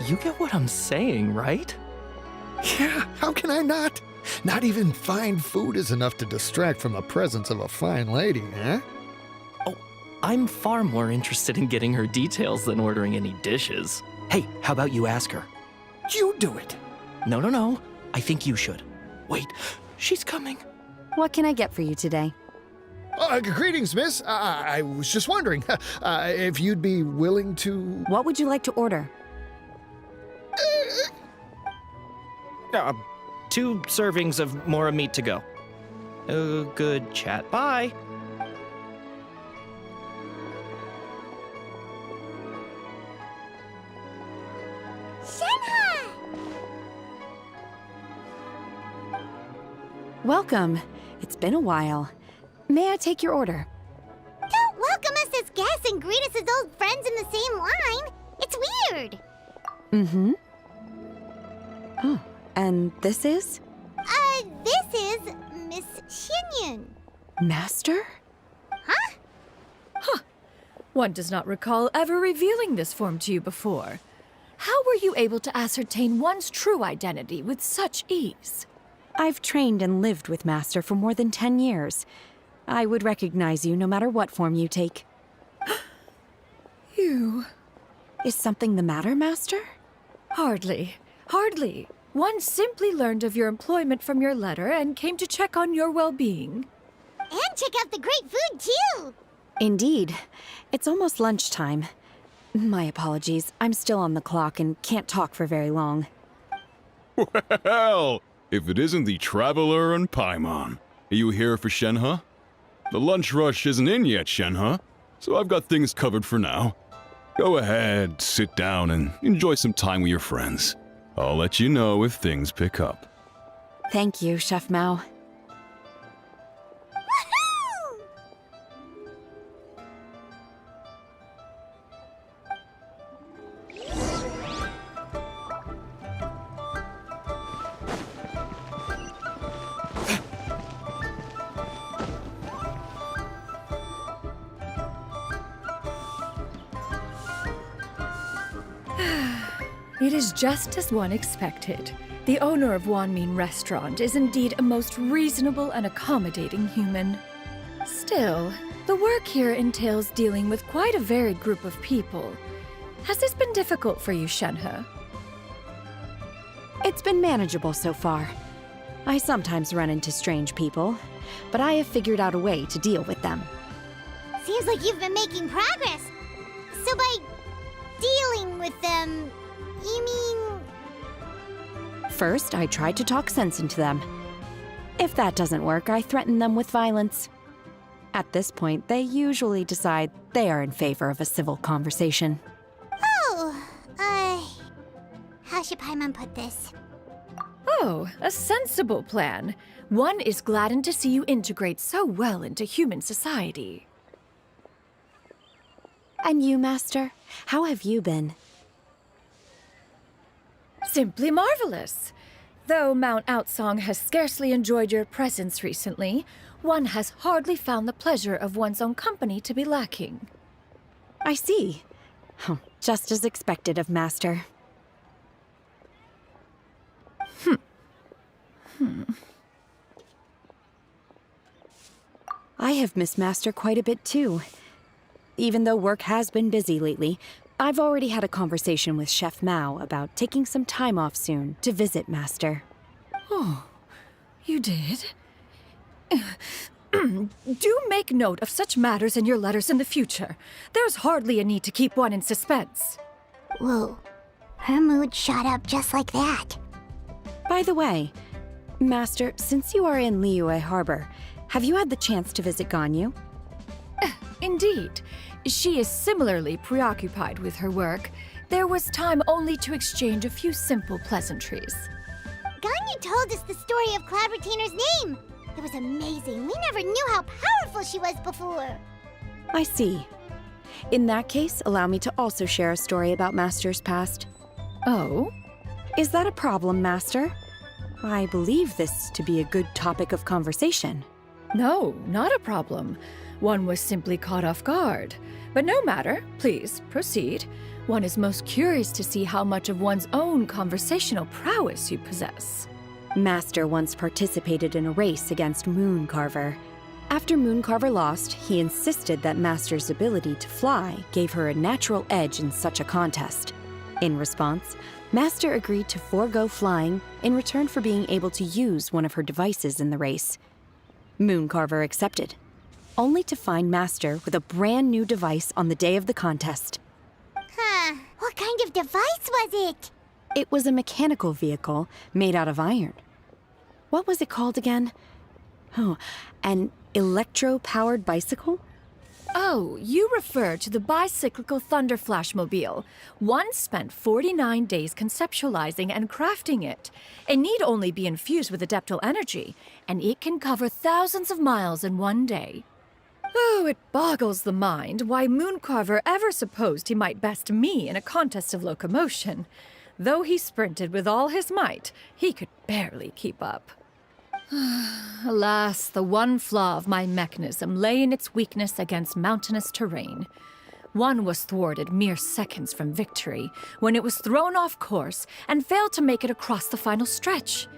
Speaker 19: You get what I'm saying, right?
Speaker 20: Yeah, how can I not? Not even fine food is enough to distract from the presence of a fine lady, eh?
Speaker 19: Oh, I'm far more interested in getting her details than ordering any dishes. Hey, how about you ask her?
Speaker 20: You do it!
Speaker 19: No. I think you should. Wait, she's coming.
Speaker 21: What can I get for you today?
Speaker 20: Greetings, miss. I was just wondering if you'd be willing to...
Speaker 21: What would you like to order?
Speaker 19: 2 servings of more meat to go. Good chat. Bye.
Speaker 3: Shenhe!
Speaker 21: Welcome. It's been a while. May I take your order?
Speaker 3: Don't welcome us as guests and greet us as old friends in the same line. It's weird.
Speaker 21: Mm-hmm. Oh, and this is?
Speaker 3: This is Miss Xinyun.
Speaker 21: Master?
Speaker 3: Huh?
Speaker 17: Huh. One does not recall ever revealing this form to you before. How were you able to ascertain one's true identity with such ease?
Speaker 21: I've trained and lived with Master for more than 10 years. I would recognize you no matter what form you take.
Speaker 17: You...
Speaker 21: Is something the matter, Master?
Speaker 17: Hardly. Hardly. One simply learned of your employment from your letter and came to check on your well-being.
Speaker 3: And check out the great food, too!
Speaker 21: Indeed. It's almost lunchtime. My apologies. I'm still on the clock and can't talk for very long.
Speaker 7: Well, if it isn't the Traveler and Paimon. Are you here for Shenhe? The lunch rush isn't in yet, Shenhe, so I've got things covered for now. Go ahead, sit down, and enjoy some time with your friends. I'll let you know if things pick up.
Speaker 21: Thank you, Chef Mao.
Speaker 17: It is just as one expected. The owner of Wanmin Restaurant is indeed a most reasonable and accommodating human. Still, the work here entails dealing with quite a varied group of people. Has this been difficult for you, Shenhe?
Speaker 21: It's been manageable so far. I sometimes run into strange people, but I have figured out a way to deal with them.
Speaker 3: Seems like you've been making progress. So by dealing with them, you mean...
Speaker 21: First, I tried to talk sense into them. If that doesn't work, I threaten them with violence. At this point, they usually decide they are in favor of a civil conversation.
Speaker 3: Oh, how should Paimon put this?
Speaker 17: Oh, a sensible plan. One is gladdened to see you integrate so well into human society.
Speaker 21: And you, Master? How have you been?
Speaker 17: Simply marvelous. Though Mount Outsong has scarcely enjoyed your presence recently, one has hardly found the pleasure of one's own company to be lacking.
Speaker 21: I see. Oh, just as expected of Master. I have missed Master quite a bit too. Even though work has been busy lately, I've already had a conversation with Chef Mao about taking some time off soon to visit Master.
Speaker 17: Oh, you did? Do make note of such matters in your letters in the future. There's hardly a need to keep one in suspense.
Speaker 3: Whoa, her mood shot up just like that.
Speaker 21: By the way, Master, since you are in Liyue Harbor, have you had the chance to visit Ganyu?
Speaker 17: Indeed. She is similarly preoccupied with her work. There was time only to exchange a few simple pleasantries.
Speaker 3: Ganyu told us the story of Cloud Retainer's name. It was amazing. We never knew how powerful she was before.
Speaker 21: I see. In that case, allow me to also share a story about Master's past.
Speaker 17: Oh?
Speaker 21: Is that a problem, Master? I believe this to be a good topic of conversation.
Speaker 17: No, not a problem. One was simply caught off guard. But no matter, please, proceed. One is most curious to see how much of one's own conversational prowess you possess.
Speaker 21: Master once participated in a race against Mooncarver. After Mooncarver lost, he insisted that Master's ability to fly gave her a natural edge in such a contest. In response, Master agreed to forego flying in return for being able to use one of her devices in the race. Mooncarver accepted, only to find Master with a brand new device on the day of the contest.
Speaker 3: Huh, what kind of device was it?
Speaker 21: It was a mechanical vehicle made out of iron. What was it called again? Oh, an electro-powered bicycle?
Speaker 17: Oh, you refer to the bicyclical Thunder Flashmobile. One spent 49 days conceptualizing and crafting it. It need only be infused with adeptal energy, and it can cover thousands of miles in one day. Oh, it boggles the mind why Mooncarver ever supposed he might best me in a contest of locomotion. Though he sprinted with all his might, he could barely keep up. Alas, the one flaw of my mechanism lay in its weakness against mountainous terrain. One was thwarted mere seconds from victory when it was thrown off course and failed to make it across the final stretch.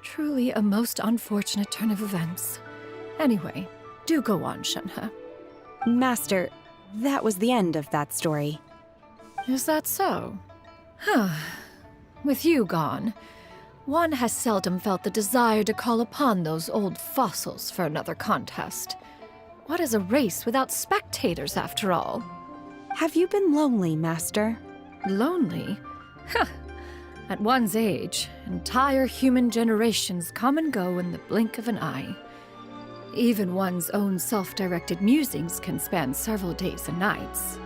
Speaker 17: Truly a most unfortunate turn of events. Anyway, do go on, Shenhe.
Speaker 21: Master, that was the end of that story.
Speaker 17: Is that so? Huh. With you gone, one has seldom felt the desire to call upon those old fossils for another contest. What is a race without spectators, after all?
Speaker 21: Have you been lonely, Master?
Speaker 17: Lonely? Huh. At one's age, entire human generations come and go in the blink of an eye. Even one's own self-directed musings can span several days and nights.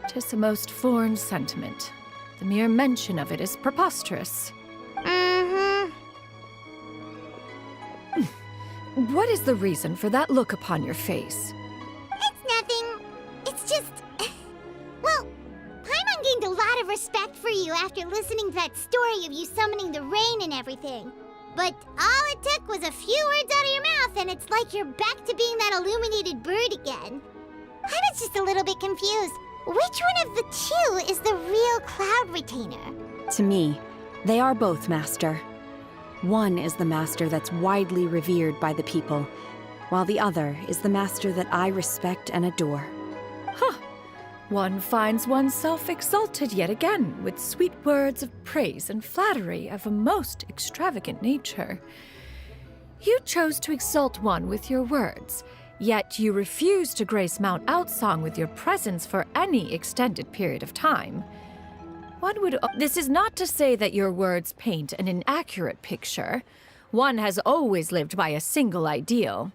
Speaker 17: 'Tis a most foreign sentiment. The mere mention of it is preposterous. What is the reason for that look upon your face?
Speaker 3: It's nothing. It's just... Well, Paimon gained a lot of respect for you after listening to that story of you summoning the rain and everything. But all it took was a few words out of your mouth and it's like you're back to being that illuminated bird again. I was just a little bit confused. Which one of the two is the real Cloud Retainer?
Speaker 21: To me, they are both, Master. One is the master that's widely revered by the people, while the other is the master that I respect and adore.
Speaker 17: Huh. One finds oneself exalted yet again with sweet words of praise and flattery of a most extravagant nature. You chose to exalt one with your words, yet you refuse to grace Mount Outsong with your presence for any extended period of time. This is not to say that your words paint an inaccurate picture. One has always lived by a single ideal.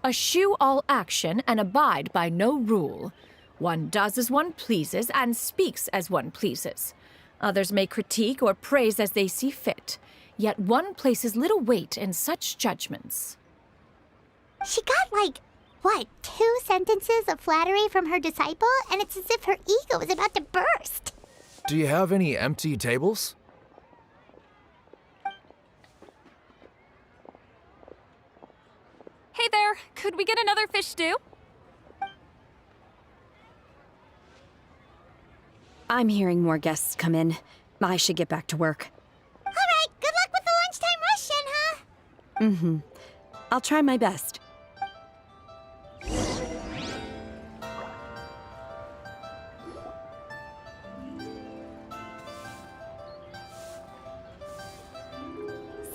Speaker 17: Eschew all action and abide by no rule. One does as one pleases and speaks as one pleases. Others may critique or praise as they see fit, yet one places little weight in such judgments.
Speaker 3: She got, 2 sentences of flattery from her disciple, and it's as if her ego is about to burst.
Speaker 10: Do you have any empty tables?
Speaker 13: Hey there, could we get another fish stew?
Speaker 21: I'm hearing more guests come in. I should get back to work.
Speaker 3: All right, good luck with the lunchtime rush, Shenhe.
Speaker 21: Mm-hmm. I'll try my best.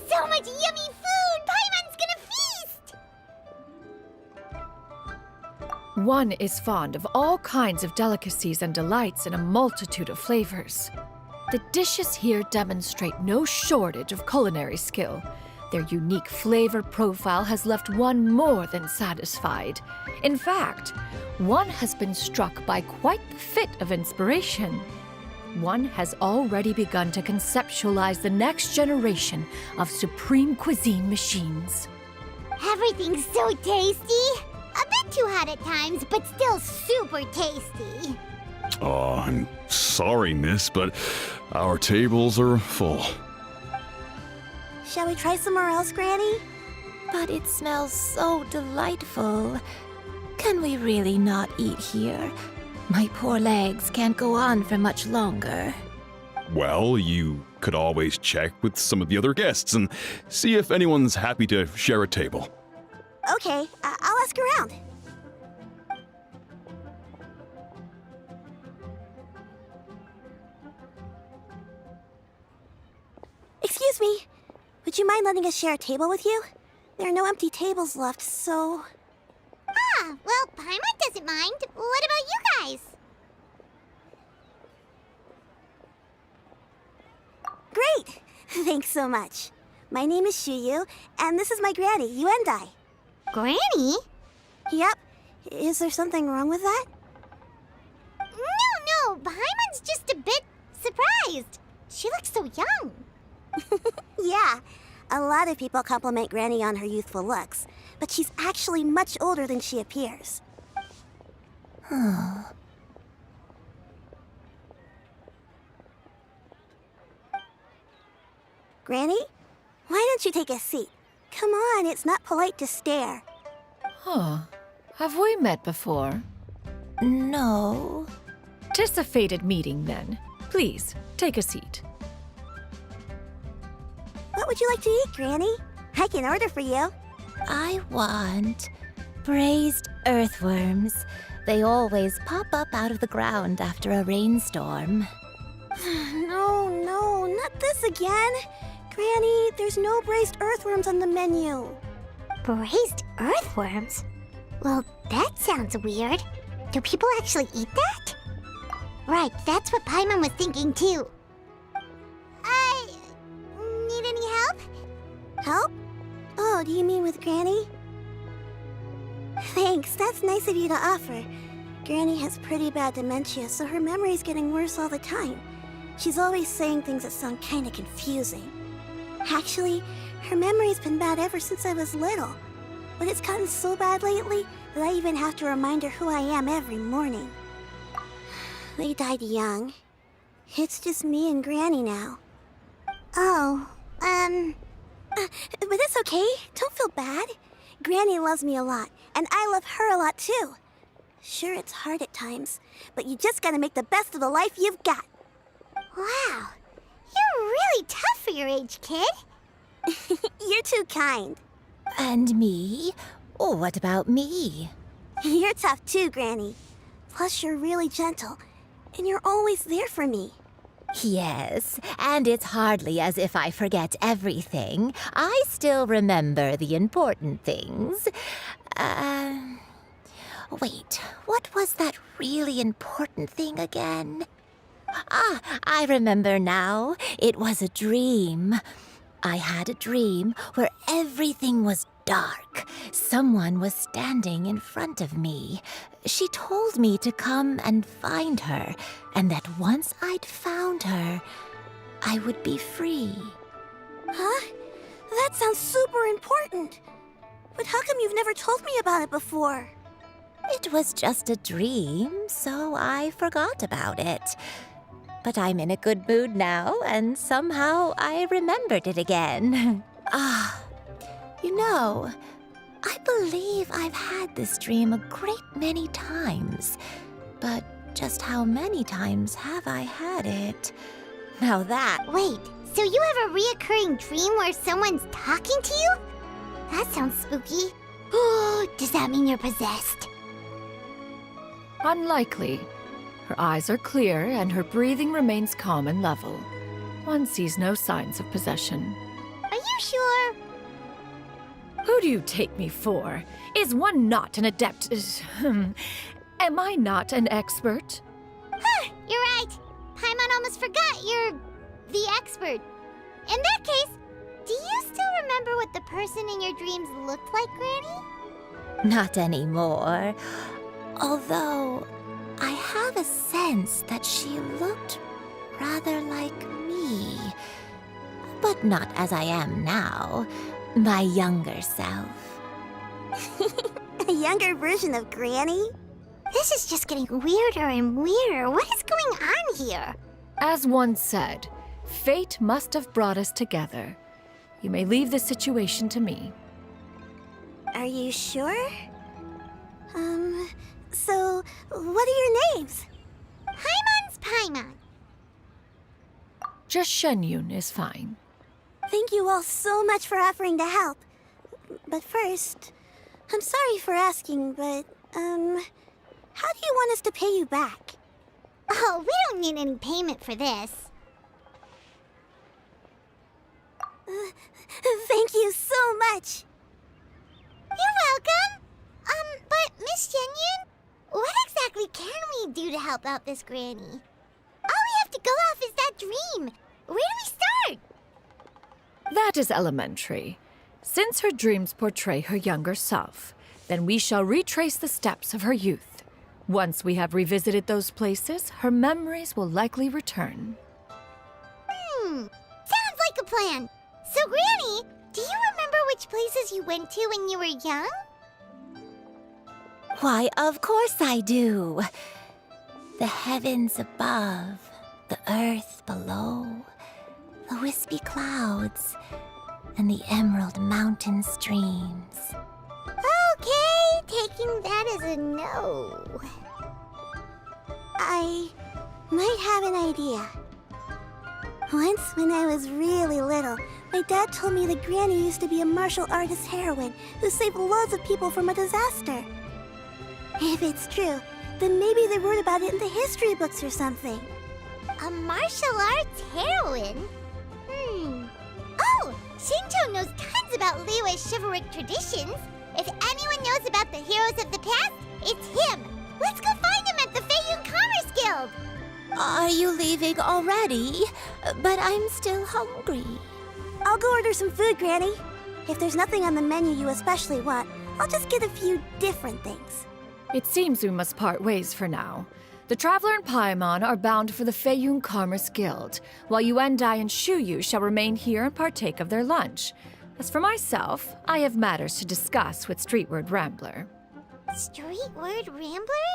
Speaker 3: So much yummy food! Paimon's gonna feast!
Speaker 17: One is fond of all kinds of delicacies and delights in a multitude of flavors. The dishes here demonstrate no shortage of culinary skill. Their unique flavor profile has left one more than satisfied. In fact, one has been struck by quite the fit of inspiration. One has already begun to conceptualize the next generation of supreme cuisine machines.
Speaker 3: Everything's so tasty! A bit too hot at times, but still super tasty.
Speaker 7: Oh, I'm sorry, miss, but our tables are full.
Speaker 3: Shall we try somewhere else, Granny?
Speaker 22: But it smells so delightful. Can we really not eat here? My poor legs can't go on for much longer.
Speaker 7: Well, you could always check with some of the other guests and see if anyone's happy to share a table.
Speaker 3: Okay, I'll ask around. Excuse me. Would you mind letting us share a table with you? There are no empty tables left, so... Ah, well, Paimon doesn't mind. What about you guys? Great! Thanks so much. My name is Shuyu, and this is my granny, Yuendai. Granny? Yep. Is there something wrong with that? No, Paimon's just a bit surprised. She looks so young. Yeah, a lot of people compliment Granny on her youthful looks, but she's actually much older than she appears. Granny, why don't you take a seat? Come on, it's not polite to stare.
Speaker 17: Huh. Have we met before?
Speaker 22: No.
Speaker 17: 'Tis a fated meeting, then. Please, take a seat.
Speaker 3: What would you like to eat, Granny? I can order for you.
Speaker 22: I want braised earthworms. They always pop up out of the ground after a rainstorm.
Speaker 6: No, not this again. Granny, there's no braised earthworms on the menu.
Speaker 3: Braised earthworms? Well, that sounds weird. Do people actually eat that? Right, that's what Paimon was thinking too. Need any help?
Speaker 6: Help? Oh, do you mean with Granny? Thanks, that's nice of you to offer. Granny has pretty bad dementia, so her memory's getting worse all the time. She's always saying things that sound kinda confusing. Actually, her memory's been bad ever since I was little. But it's gotten so bad lately that I even have to remind her who I am every morning. They died young. It's just me and Granny now.
Speaker 3: Oh,
Speaker 6: but it's okay. Don't feel bad. Granny loves me a lot, and I love her a lot too. Sure, it's hard at times, but you just gotta make the best of the life you've got.
Speaker 3: Wow. You're really tough for your age, kid.
Speaker 6: You're too kind.
Speaker 22: And me? Oh, what about me?
Speaker 6: You're tough too, Granny. Plus, you're really gentle, and you're always there for me.
Speaker 22: Yes, and it's hardly as if I forget everything. I still remember the important things. Wait, what was that really important thing again? Ah, I remember now. It was a dream. I had a dream where everything was dark. Someone was standing in front of me. She told me to come and find her, and that once I'd found her, I would be free.
Speaker 6: Huh? That sounds super important. But how come you've never told me about it before?
Speaker 22: It was just a dream, so I forgot about it. But I'm in a good mood now, and somehow I remembered it again. You know, I believe I've had this dream a great many times. But just how many times have I had it? Now that...
Speaker 3: Wait, so you have a reoccurring dream where someone's talking to you? That sounds spooky. Oh, does that mean you're possessed?
Speaker 9: Unlikely. Her eyes are clear and her breathing remains calm and level. One sees no signs of possession.
Speaker 3: Are you sure?
Speaker 9: Who do you take me for? Is one not an adept? Am I not an expert?
Speaker 3: Huh, you're right. Paimon almost forgot you're the expert. In that case, do you still remember what the person in your dreams looked like, Granny?
Speaker 22: Not anymore. Although, I have a sense that she looked rather like me. But not as I am now. My younger self.
Speaker 6: A younger version of Granny?
Speaker 3: This is just getting weirder and weirder. What is going on here?
Speaker 9: As one said, fate must have brought us together. You may leave the situation to me.
Speaker 6: Are you sure? So, what are your names?
Speaker 3: Paimon's Paimon.
Speaker 9: Just Shenyun is fine.
Speaker 6: Thank you all so much for offering to help. But first, I'm sorry for asking, but, how do you want us to pay you back?
Speaker 3: Oh, we don't need any payment for this.
Speaker 6: Thank you so much.
Speaker 3: You're welcome. But Miss Shenyun, what exactly can we do to help out this Granny? All we have to go off is that dream. Where do we start?
Speaker 9: That is elementary. Since her dreams portray her younger self, then we shall retrace the steps of her youth. Once we have revisited those places, her memories will likely return.
Speaker 3: Sounds like a plan. So, Granny, do you remember which places you went to when you were young?
Speaker 22: Why, of course I do. The heavens above, the earth below, the wispy clouds, and the emerald mountain streams.
Speaker 3: Okay, taking that as a no.
Speaker 6: I might have an idea. Once, when I was really little, my dad told me that Granny used to be a martial artist heroine who saved loads of people from a disaster. If it's true, then maybe they wrote about it in the history books or something.
Speaker 3: A martial arts heroine? Oh, Shincho knows tons about Liyue's chivalric traditions. If anyone knows about the heroes of the past, it's him. Let's go find him at the Feiyun Commerce Guild.
Speaker 22: Are you leaving already? But I'm still hungry.
Speaker 6: I'll go order some food, Granny. If there's nothing on the menu you especially want, I'll just get a few different things.
Speaker 17: It seems we must part ways for now. The Traveler and Paimon are bound for the Feiyun Commerce Guild, while Yuendai and Shuyu shall remain here and partake of their lunch. As for myself, I have matters to discuss with Streetward Rambler.
Speaker 3: Streetward Rambler?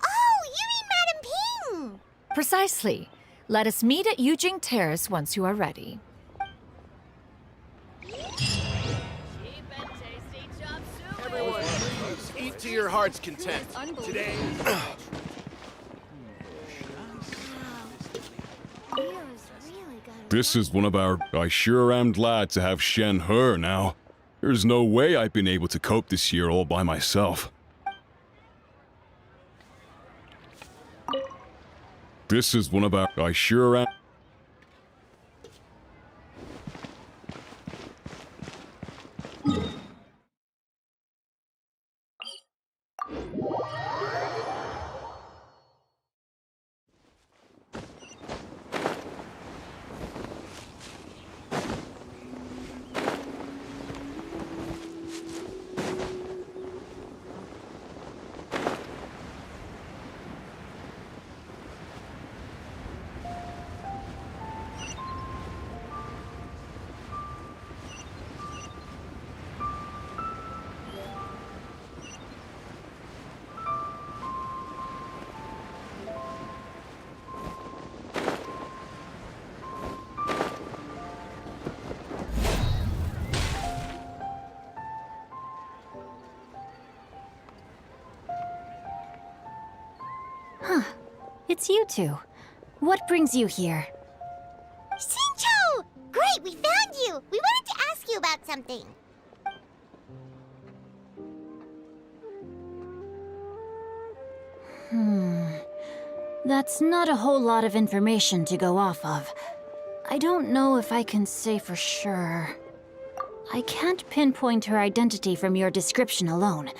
Speaker 3: Oh, you mean Madame Ping!
Speaker 17: Precisely. Let us meet at Yujing Terrace once you are ready.
Speaker 14: Everyone, please eat to your heart's content. Today.
Speaker 7: This is one of our... I sure am glad to have Shen He now. There's no way I've been able to cope this year all by myself. This is one of our... I sure am...
Speaker 11: Huh. It's you two. What brings you here?
Speaker 3: Shincho! Great, we found you! We wanted to ask you about something.
Speaker 11: That's not a whole lot of information to go off of. I don't know if I can say for sure. I can't pinpoint her identity from your description alone.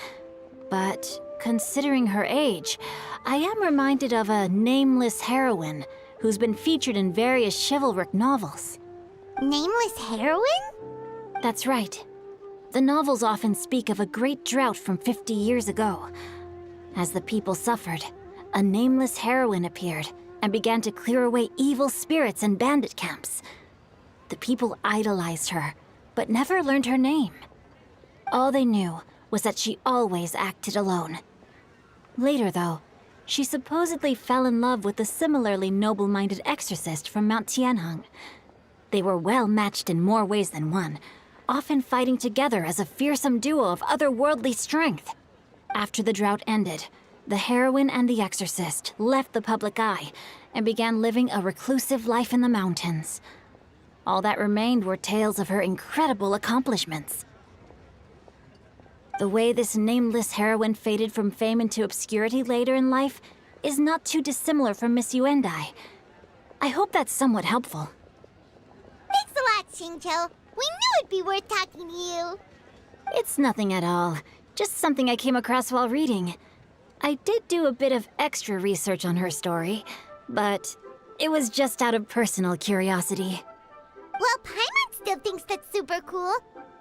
Speaker 11: But considering her age, I am reminded of a nameless heroine who's been featured in various chivalric novels.
Speaker 3: Nameless heroine?
Speaker 11: That's right. The novels often speak of a great drought from 50 years ago. As the people suffered, a nameless heroine appeared and began to clear away evil spirits and bandit camps. The people idolized her, but never learned her name. All they knew was that she always acted alone. Later, though, she supposedly fell in love with a similarly noble-minded exorcist from Mount Tianheng. They were well matched in more ways than one, often fighting together as a fearsome duo of otherworldly strength. After the drought ended, the heroine and the exorcist left the public eye and began living a reclusive life in the mountains. All that remained were tales of her incredible accomplishments. The way this nameless heroine faded from fame into obscurity later in life is not too dissimilar from Miss Yuendai. I hope that's somewhat helpful.
Speaker 3: Thanks a lot, Shincho. We knew it'd be worth talking to you.
Speaker 11: It's nothing at all. Just something I came across while reading. I did do a bit of extra research on her story, but it was just out of personal curiosity.
Speaker 3: Well, Paimon still thinks that's super cool.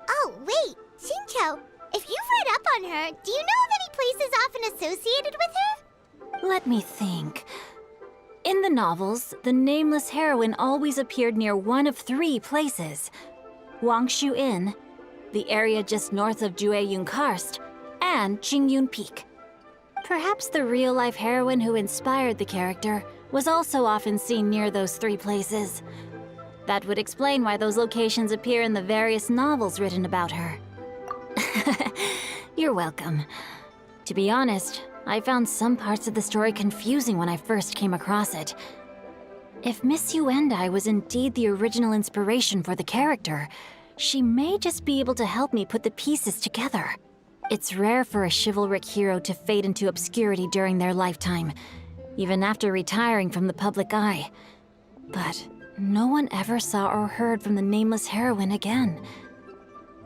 Speaker 3: Oh, wait, Shincho, if you've read up on her, do you know of any places often associated with her?
Speaker 11: Let me think. In the novels, the nameless heroine always appeared near one of 3 places. Wangshu Inn, the area just north of Jueyun Karst, and Jingyun Peak. Perhaps the real-life heroine who inspired the character was also often seen near those 3 places. That would explain why those locations appear in the various novels written about her. You're welcome. To be honest, I found some parts of the story confusing when I first came across it. If Miss Yuendai was indeed the original inspiration for the character, she may just be able to help me put the pieces together. It's rare for a chivalric hero to fade into obscurity during their lifetime. even after retiring from the public eye. But no one ever saw or heard from the nameless heroine again.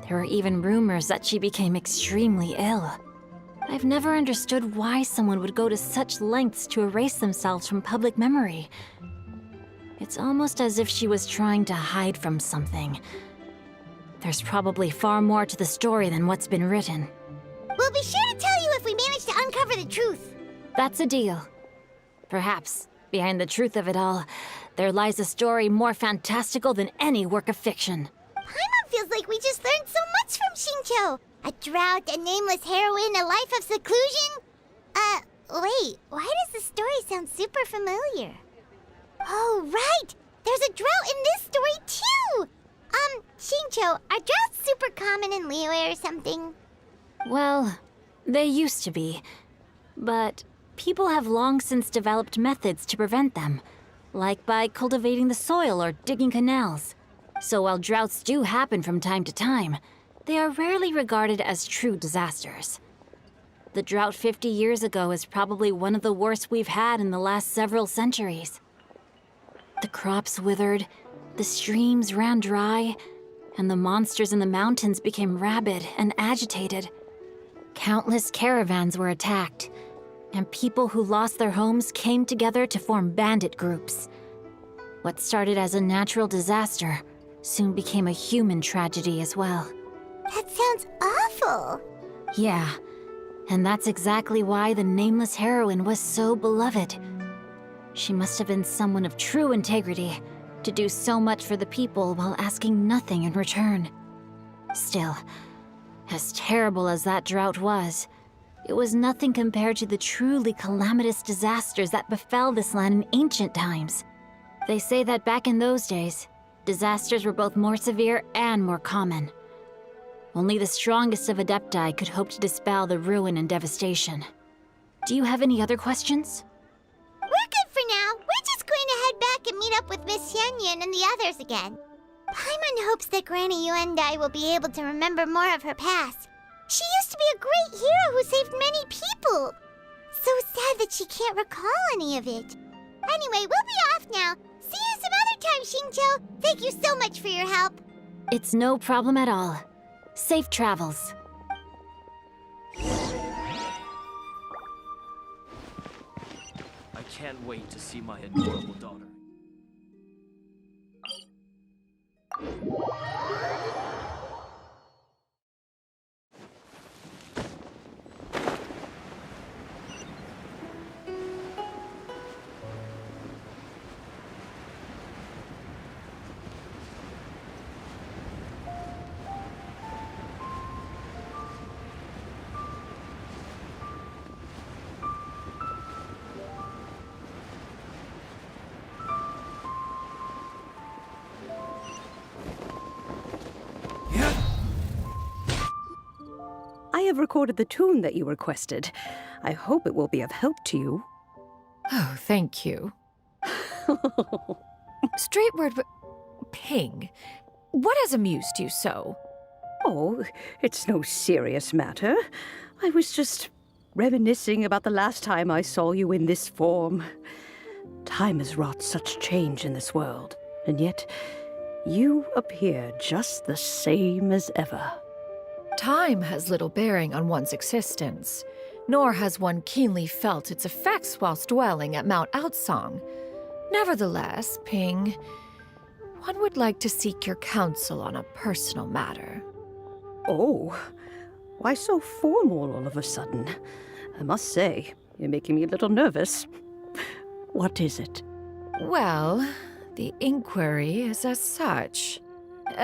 Speaker 11: There were even rumors that she became extremely ill. I've never understood why someone would go to such lengths to erase themselves from public memory. It's almost as if she was trying to hide from something. There's probably far more to the story than what's been written.
Speaker 3: We'll be sure to tell you if we manage to uncover the truth.
Speaker 11: That's a deal. Perhaps, behind the truth of it all, there lies a story more fantastical than any work of fiction.
Speaker 3: Paimon feels like we just learned so much from Xingqiu. A drought, a nameless heroine, a life of seclusion. Wait, why does the story sound super familiar? Oh, right! There's a drought in this story, too! Xingqiu, are droughts super common in Liyue or something?
Speaker 11: Well, they used to be. But people have long since developed methods to prevent them, like by cultivating the soil or digging canals. So while droughts do happen from time to time, they are rarely regarded as true disasters. The drought 50 years ago is probably one of the worst we've had in the last several centuries. The crops withered, the streams ran dry, and the monsters in the mountains became rabid and agitated. Countless caravans were attacked, and people who lost their homes came together to form bandit groups. What started as a natural disaster soon became a human tragedy as well.
Speaker 3: That sounds awful.
Speaker 11: Yeah, and that's exactly why the nameless heroine was so beloved. She must have been someone of true integrity, to do so much for the people while asking nothing in return. Still, as terrible as that drought was, it was nothing compared to the truly calamitous disasters that befell this land in ancient times. They say that back in those days, disasters were both more severe and more common. Only the strongest of Adepti could hope to dispel the ruin and devastation. Do you have any other questions?
Speaker 3: We're good for now. We're just going to head back and meet up with Miss Xianyun and the others again. Paimon hopes that Granny Yuendai will be able to remember more of her past. She used to be a great hero who saved many people. So sad that she can't recall any of it. Anyway, we'll be off now. See you some other time, Xingqiu. Thank you so much for your help.
Speaker 11: It's no problem at all. Safe travels.
Speaker 19: I can't wait to see my adorable daughter.
Speaker 12: I have recorded the tune that you requested. I hope it will be of help to you.
Speaker 17: Oh, thank you. Straightward, Ping, what has amused you so?
Speaker 12: Oh, it's no serious matter. I was just reminiscing about the last time I saw you in this form. Time has wrought such change in this world, and yet you appear just the same as ever.
Speaker 17: Time has little bearing on one's existence, nor has one keenly felt its effects whilst dwelling at Mount Outsong. Nevertheless, Ping, one would like to seek your counsel on a personal matter.
Speaker 12: Oh, why so formal all of a sudden? I must say, you're making me a little nervous. What is it?
Speaker 17: Well, the inquiry is as such.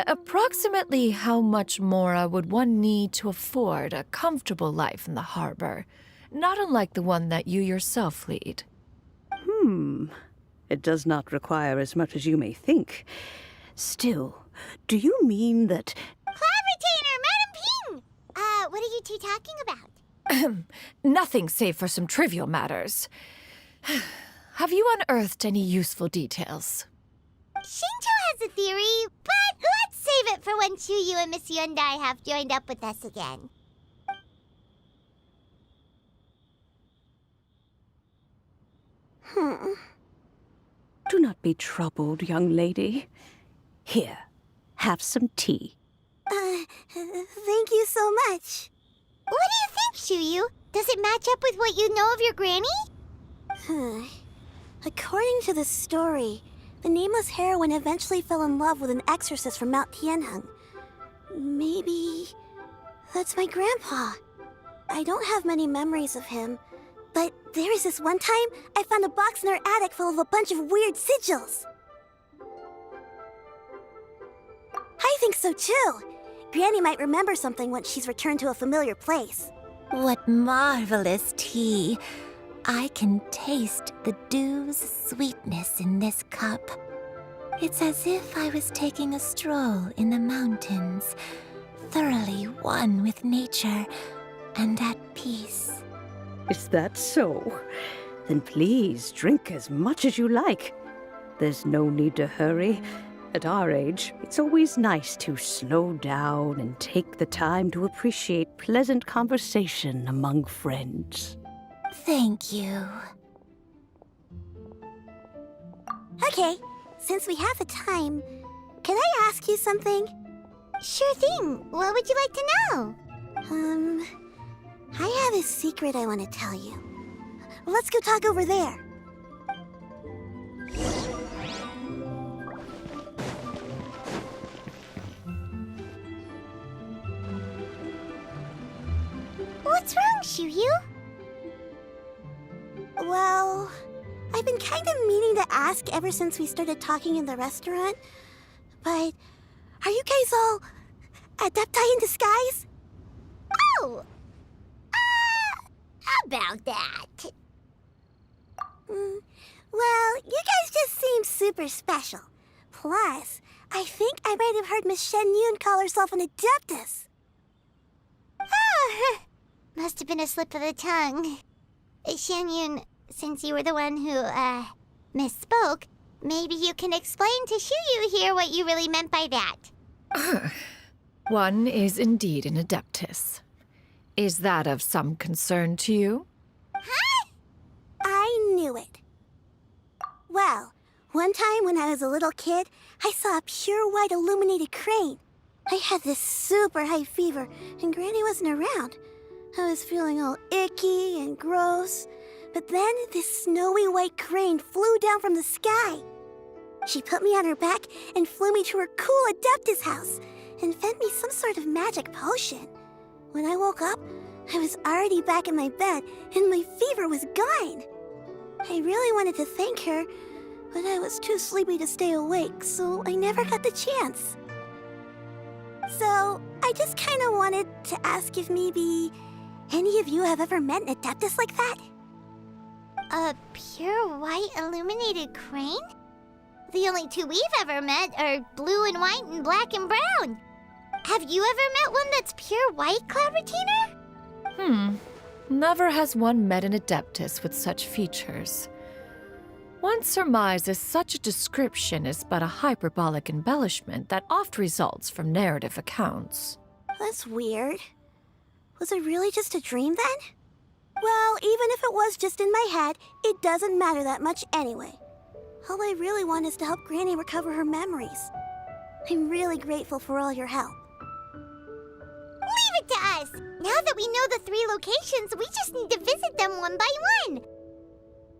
Speaker 17: Approximately how much more would one need to afford a comfortable life in the harbor, not unlike the one that you yourself lead?
Speaker 12: It does not require as much as you may think. Still, do you mean that...
Speaker 3: Cloud Retainer, Madam Ping! What are you two talking about?
Speaker 17: Nothing save for some trivial matters. Have you unearthed any useful details?
Speaker 3: Xingqiu has a theory, but let's save it for when Chuyu and Miss Yuendai have joined up with us again.
Speaker 12: Do not be troubled, young lady. Here, have some tea.
Speaker 3: Thank you so much. What do you think, Shuyu? Does it match up with what you know of your granny?
Speaker 6: According to the story, the nameless heroine eventually fell in love with an exorcist from Mount Tianheng. Maybe that's my grandpa. I don't have many memories of him, but there was this one time I found a box in her attic full of a bunch of weird sigils. I think so too. Granny might remember something once she's returned to a familiar place.
Speaker 22: What marvelous tea. I can taste the dew's sweetness in this cup. It's as if I was taking a stroll in the mountains, thoroughly one with nature and at peace.
Speaker 12: Is that so? Then please drink as much as you like. There's no need to hurry. At our age, it's always nice to slow down and take the time to appreciate pleasant conversation among friends.
Speaker 22: Thank you.
Speaker 6: Okay, since we have the time, can I ask you something?
Speaker 3: Sure thing. What would you like to know?
Speaker 6: I have a secret I want to tell you. Let's go talk over there.
Speaker 3: What's wrong, Shuyu?
Speaker 6: Well, I've been kind of meaning to ask ever since we started talking in the restaurant, but are you guys all adepti in disguise?
Speaker 3: Oh! About that.
Speaker 6: Well, you guys just seem super special. Plus, I think I might have heard Miss Shen Yun call herself an adeptus.
Speaker 3: Oh, must have been a slip of the tongue. Shen Yun, since you were the one who, misspoke, maybe you can explain to Shuyu here what you really meant by that.
Speaker 17: One is indeed an adeptus. Is that of some concern to you?
Speaker 6: Huh? I knew it. Well, one time when I was a little kid, I saw a pure white illuminated crane. I had this super high fever, and Granny wasn't around. I was feeling all icky and gross. But then this snowy white crane flew down from the sky. She put me on her back and flew me to her cool adeptus house and fed me some sort of magic potion. When I woke up, I was already back in my bed and my fever was gone. I really wanted to thank her, but I was too sleepy to stay awake, so I never got the chance. So, I just kind of wanted to ask if maybe any of you have ever met an adeptus like that?
Speaker 3: A pure white illuminated crane? The only two we've ever met are blue and white and black and brown. Have you ever met one that's pure white, Clovertina?
Speaker 17: Never has one met an adeptus with such features. One surmises such a description is but a hyperbolic embellishment that oft results from narrative accounts.
Speaker 6: That's weird. Was it really just a dream then? Well, even if it was just in my head, it doesn't matter that much anyway. All I really want is to help Granny recover her memories. I'm really grateful for all your help.
Speaker 3: Leave it to us! Now that we know the 3 locations, we just need to visit them one by one.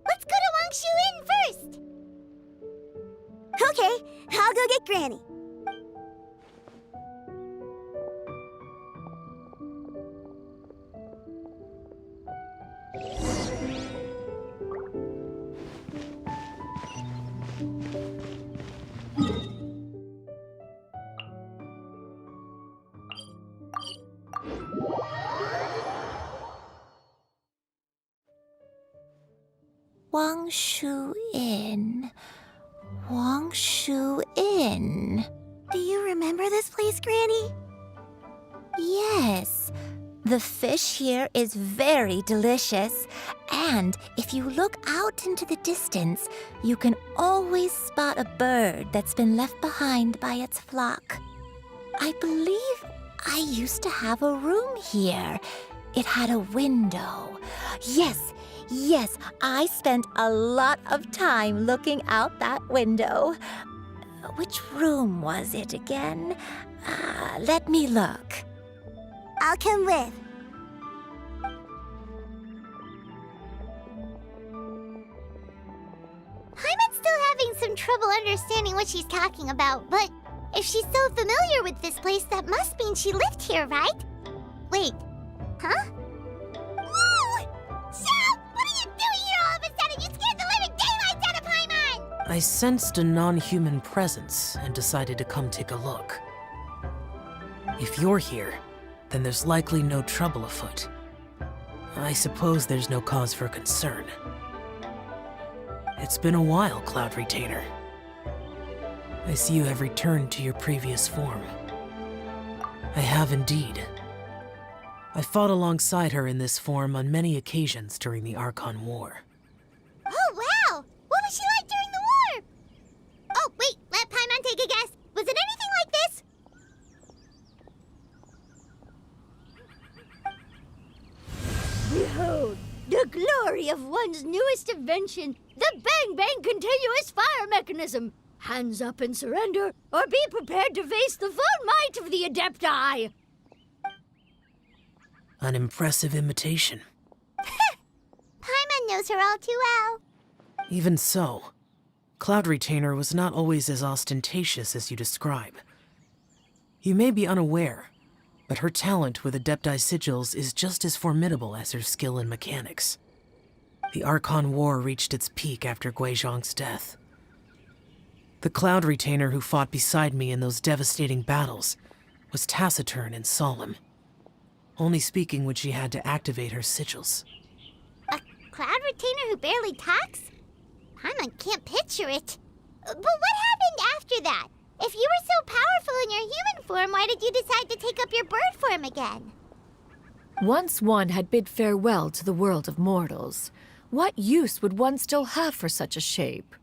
Speaker 3: Let's go to Wangshu Inn first.
Speaker 6: Okay, I'll go get Granny.
Speaker 22: Wangshu Inn. Wangshu Inn.
Speaker 6: Do you remember this place, Granny?
Speaker 22: Yes. The fish here is very delicious, and if you look out into the distance, you can always spot a bird that's been left behind by its flock. I believe I used to have a room here. It had a window. Yes, Yes, I spent a lot of time looking out that window. Which room was it again? Let me look.
Speaker 3: I'll come with. Paimon's still having some trouble understanding what she's talking about, but if she's so familiar with this place, that must mean she lived here, right? Wait, huh? Whoa! Shell! What are you doing here all of a sudden? You scared the living daylights out of Paimon!
Speaker 5: I sensed a non-human presence and decided to come take a look. If you're here, then there's likely no trouble afoot. I suppose there's no cause for concern. It's been a while, Cloud Retainer. I see you have returned to your previous form. I have indeed. I fought alongside her in this form on many occasions during the Archon War.
Speaker 3: Oh, wow! What was she like during the war? Oh, wait, let Paimon take a guess. Was it anything like this?
Speaker 15: Behold, the glory of one's newest invention, the Bang Bang Continuous Fire Mechanism. Hands up and surrender, or be prepared to face the full might of the Adepti.
Speaker 5: An impressive imitation.
Speaker 3: Paimon knows her all too well.
Speaker 5: Even so, Cloud Retainer was not always as ostentatious as you describe. You may be unaware, but her talent with Adepti sigils is just as formidable as her skill in mechanics. The Archon War reached its peak after Guizhong's death. The Cloud Retainer who fought beside me in those devastating battles was taciturn and solemn, only speaking when she had to activate her sigils.
Speaker 3: A Cloud Retainer who barely talks? Paimon can't picture it. But what happened after that? If you were so powerful in your human form, why did you decide to take up your bird form again?
Speaker 17: Once one had bid farewell to the world of mortals, what use would one still have for such a shape?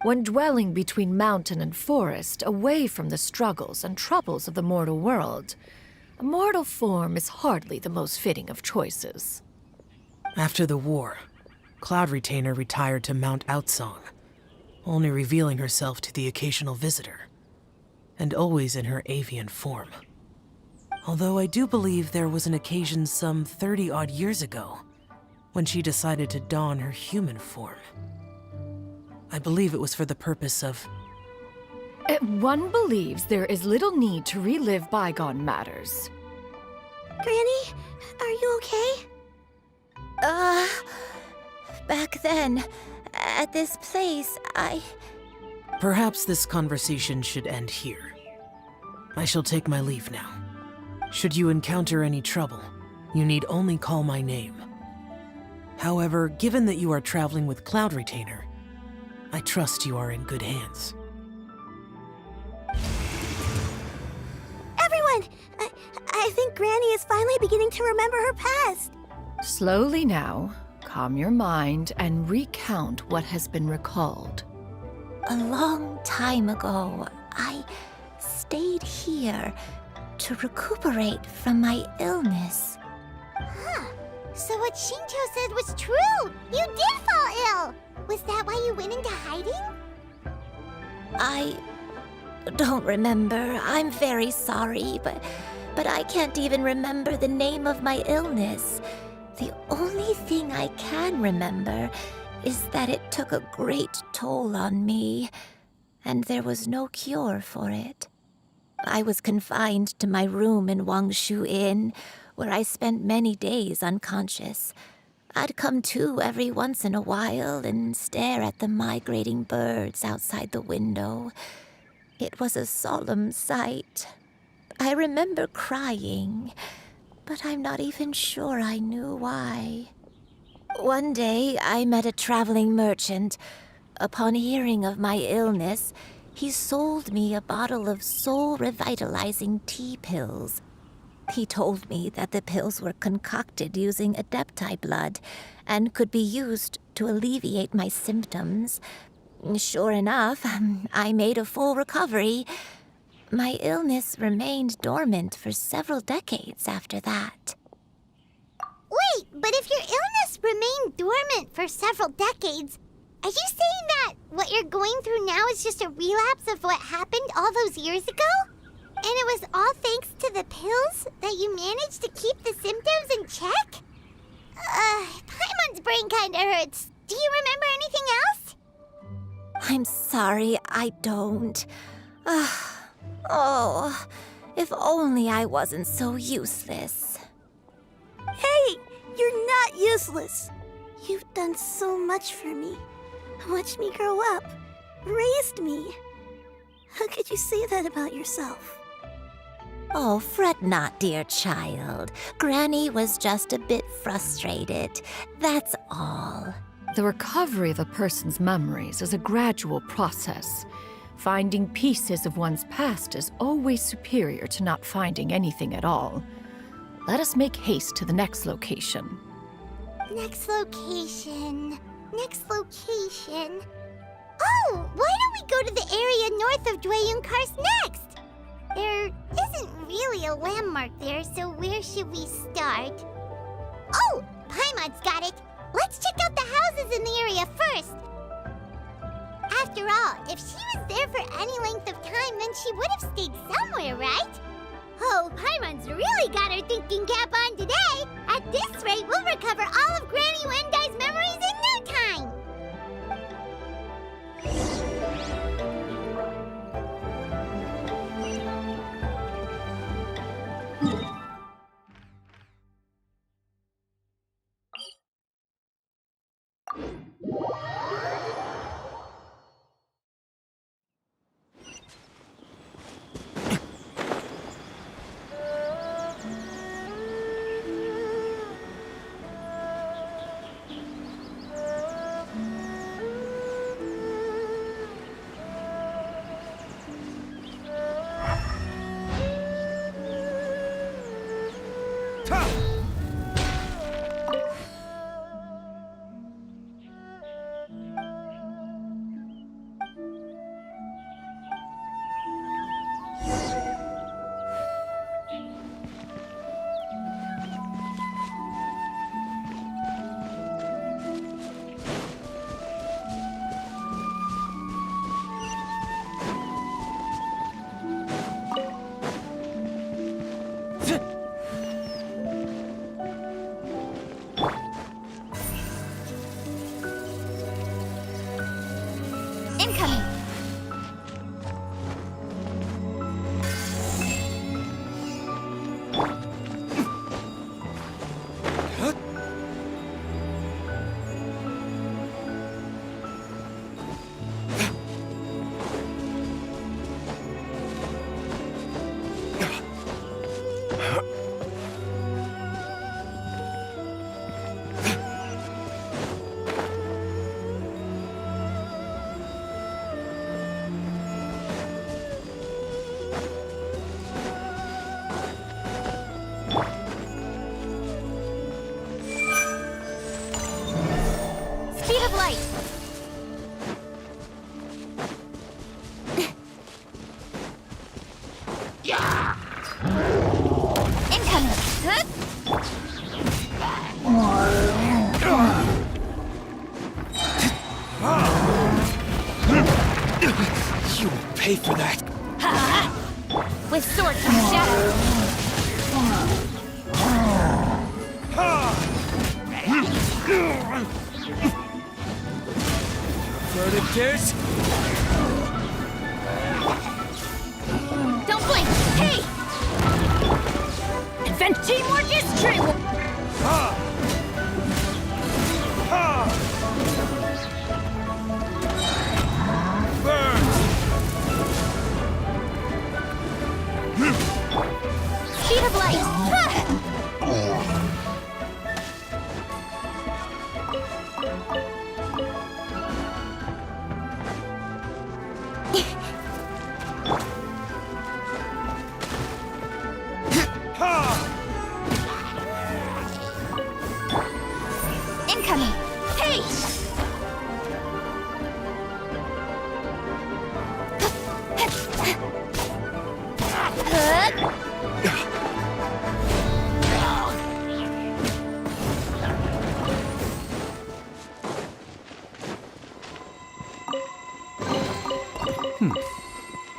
Speaker 17: When dwelling between mountain and forest, away from the struggles and troubles of the mortal world, a mortal form is hardly the most fitting of choices.
Speaker 5: After the war, Cloud Retainer retired to Mount Outsong, only revealing herself to the occasional visitor, and always in her avian form. Although I do believe there was an occasion some 30-odd years ago when she decided to don her human form. I believe it was for the purpose of...
Speaker 17: One believes there is little need to relive bygone matters.
Speaker 6: Granny, are you okay?
Speaker 22: Back then, at this place,
Speaker 5: Perhaps this conversation should end here. I shall take my leave now. Should you encounter any trouble, you need only call my name. However, given that you are traveling with Cloud Retainer, I trust you are in good hands.
Speaker 6: Everyone! I think Granny is finally beginning to remember her past.
Speaker 17: Slowly now, calm your mind and recount what has been recalled.
Speaker 22: a long time ago, I stayed here to recuperate from my illness.
Speaker 3: Huh. So what Shinto said was true! You did fall ill! Was that why you went into hiding?
Speaker 22: I don't remember. I'm very sorry, but I can't even remember the name of my illness. The only thing I can remember is that it took a great toll on me, and there was no cure for it. I was confined to my room in Wangshu Inn, where I spent many days unconscious. I'd come to every once in a while and stare at the migrating birds outside the window. It was a solemn sight. I remember crying, but I'm not even sure I knew why. One day, I met a traveling merchant. Upon hearing of my illness, he sold me a bottle of soul-revitalizing tea pills. He told me that the pills were concocted using Adepti blood and could be used to alleviate my symptoms. Sure enough, I made a full recovery. My illness remained dormant for several decades after that.
Speaker 3: Wait! But if your illness remained dormant for several decades, are you saying that what you're going through now is just a relapse of what happened all those years ago? And it was all thanks to the pills that you managed to keep the symptoms in check? Paimon's brain kinda hurts. Do you remember anything else?
Speaker 22: I'm sorry, I don't. Oh, if only I wasn't so useless.
Speaker 6: Hey, you're not useless. You've done so much for me. Watched me grow up. Raised me. How could you say that about yourself?
Speaker 22: Oh, fret not, dear child. Granny was just a bit frustrated. That's all.
Speaker 17: The recovery of a person's memories is a gradual process. Finding pieces of one's past is always superior to not finding anything at all. Let us make haste to the next location.
Speaker 3: Next location. Next location. Oh, why don't we go to the area north of Dwayunkars next? There isn't really a landmark there, so where should we start? Oh, Paimon's got it. Let's check out the houses in the area first. After all, if she was there for any length of time, then she would have stayed somewhere, right? Oh, Paimon's really got her thinking cap on today. At this rate, we'll recover all of Granny Wendai's memories in no time. Incoming! Speed of light! Incoming!
Speaker 19: You will pay for that.
Speaker 11: With sword comes shadow.
Speaker 19: Verdict.
Speaker 11: Don't blink! Hey! Advent teamwork is true! Speed of light! Incoming! Hey!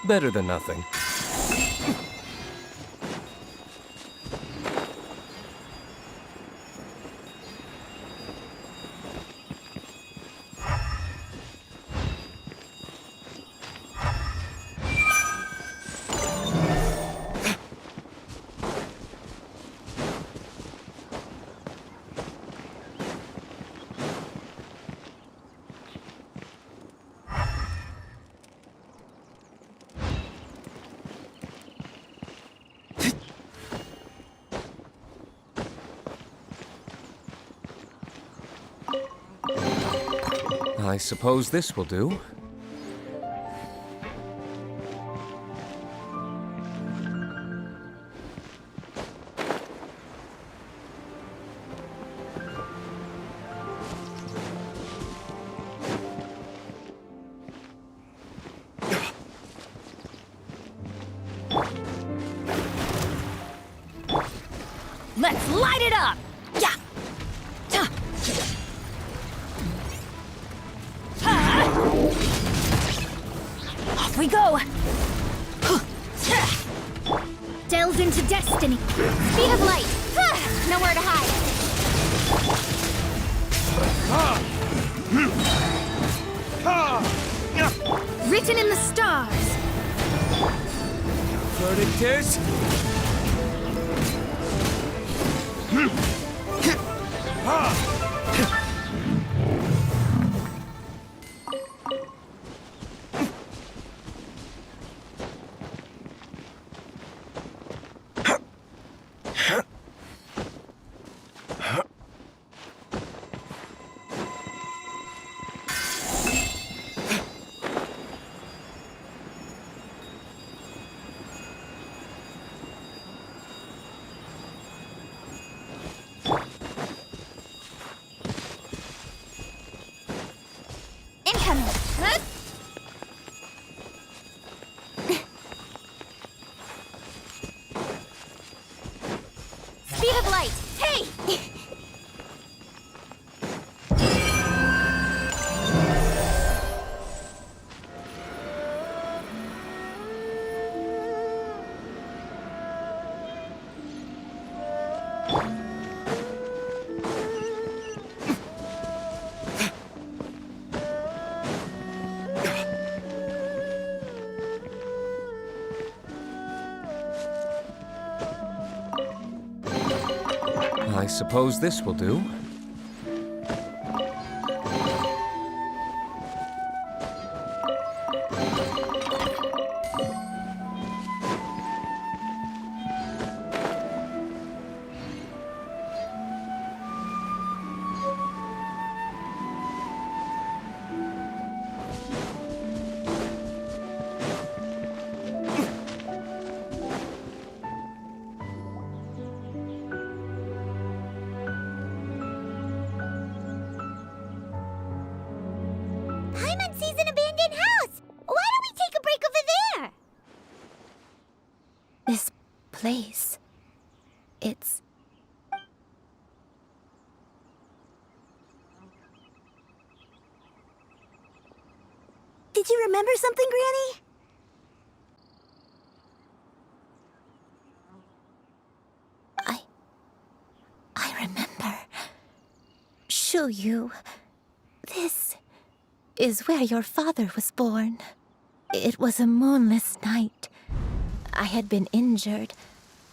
Speaker 8: Better than nothing. I suppose this will do.
Speaker 11: Let's light it up! Yeah! Off we go! Delve into destiny! Speed of light! Nowhere to hide! Written in the stars!
Speaker 1: Verdict is...
Speaker 11: Incoming! Speed of light! Hey!
Speaker 8: I suppose this will do.
Speaker 3: Paimon sees an abandoned house! Why don't we take a break over there?
Speaker 22: This place. It's...
Speaker 6: Did you remember something, Granny?
Speaker 22: I remember. Shuyu. This is where your father was born. It was a moonless night. I had been injured,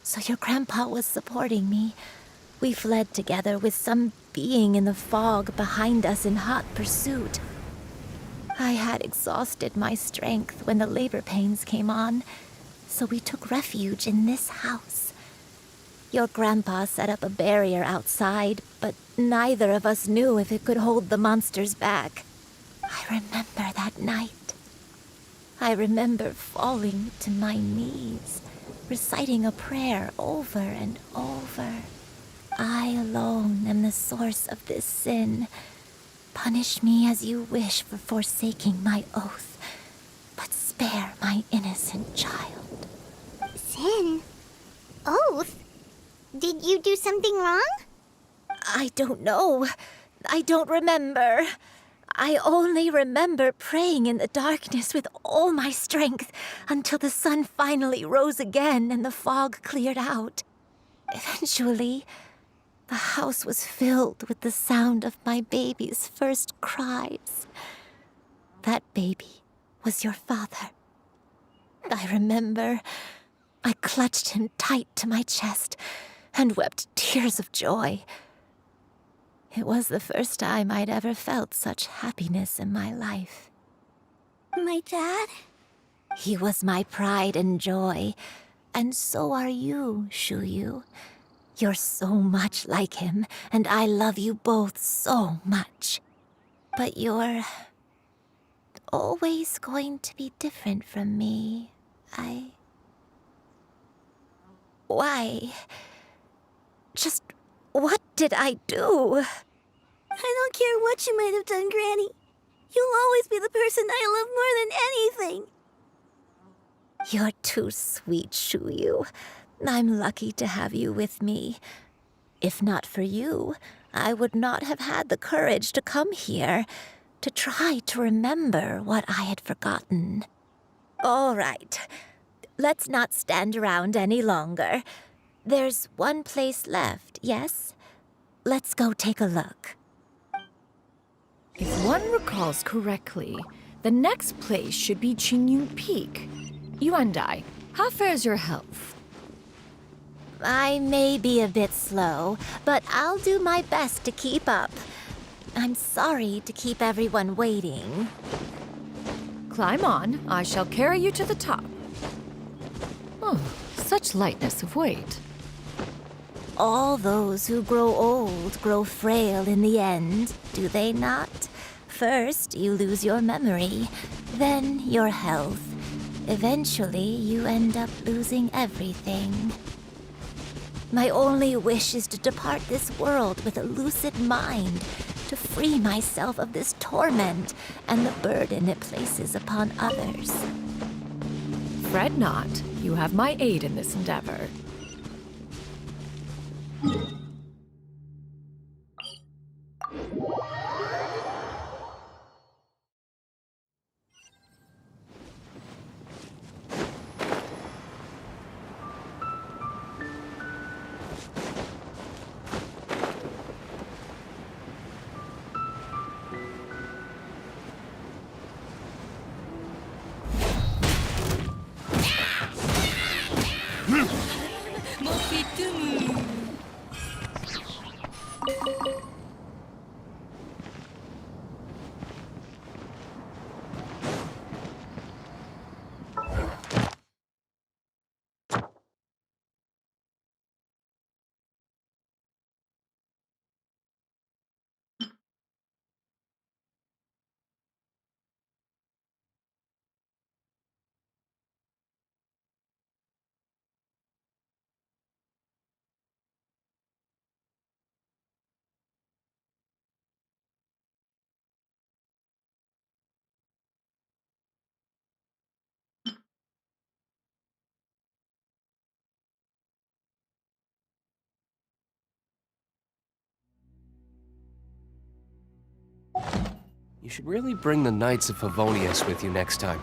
Speaker 22: so your grandpa was supporting me. We fled together with some being in the fog behind us in hot pursuit. I had exhausted my strength when the labor pains came on, so we took refuge in this house. Your grandpa set up a barrier outside, but neither of us knew if it could hold the monsters back. I remember that night. I remember falling to my knees, reciting a prayer over and over. I alone am the source of this sin. Punish me as you wish for forsaking my oath, but spare my innocent child.
Speaker 3: Sin? Oath? Did you do something wrong?
Speaker 22: I don't know. I don't remember. I only remember praying in the darkness with all my strength until the sun finally rose again and the fog cleared out. Eventually, the house was filled with the sound of my baby's first cries. That baby was your father. I remember I clutched him tight to my chest and wept tears of joy. It was the first time I'd ever felt such happiness in my life.
Speaker 6: My dad?
Speaker 22: He was my pride and joy, and so are you, Shuyu. You're so much like him, and I love you both so much. But you're always going to be different from me. Why? Just what did I do?
Speaker 6: I don't care what you might have done, Granny. You'll always be the person I love more than anything.
Speaker 22: You're too sweet, Shuyu. I'm lucky to have you with me. If not for you, I would not have had the courage to come here, to try to remember what I had forgotten. All right, let's not stand around any longer. There's one place left, yes? Let's go take a look.
Speaker 17: If one recalls correctly, the next place should be Qingyun Peak. Yuandai, how fares your health?
Speaker 22: I may be a bit slow, but I'll do my best to keep up. I'm sorry to keep everyone waiting.
Speaker 17: Climb on. I shall carry you to the top. Oh, such lightness of weight.
Speaker 22: All those who grow old grow frail in the end, do they not? First, you lose your memory, then your health. Eventually, you end up losing everything. My only wish is to depart this world with a lucid mind, to free myself of this torment and the burden it places upon others.
Speaker 17: Fret not. You have my aid in this endeavor.
Speaker 8: You should really bring the Knights of Favonius with you next time.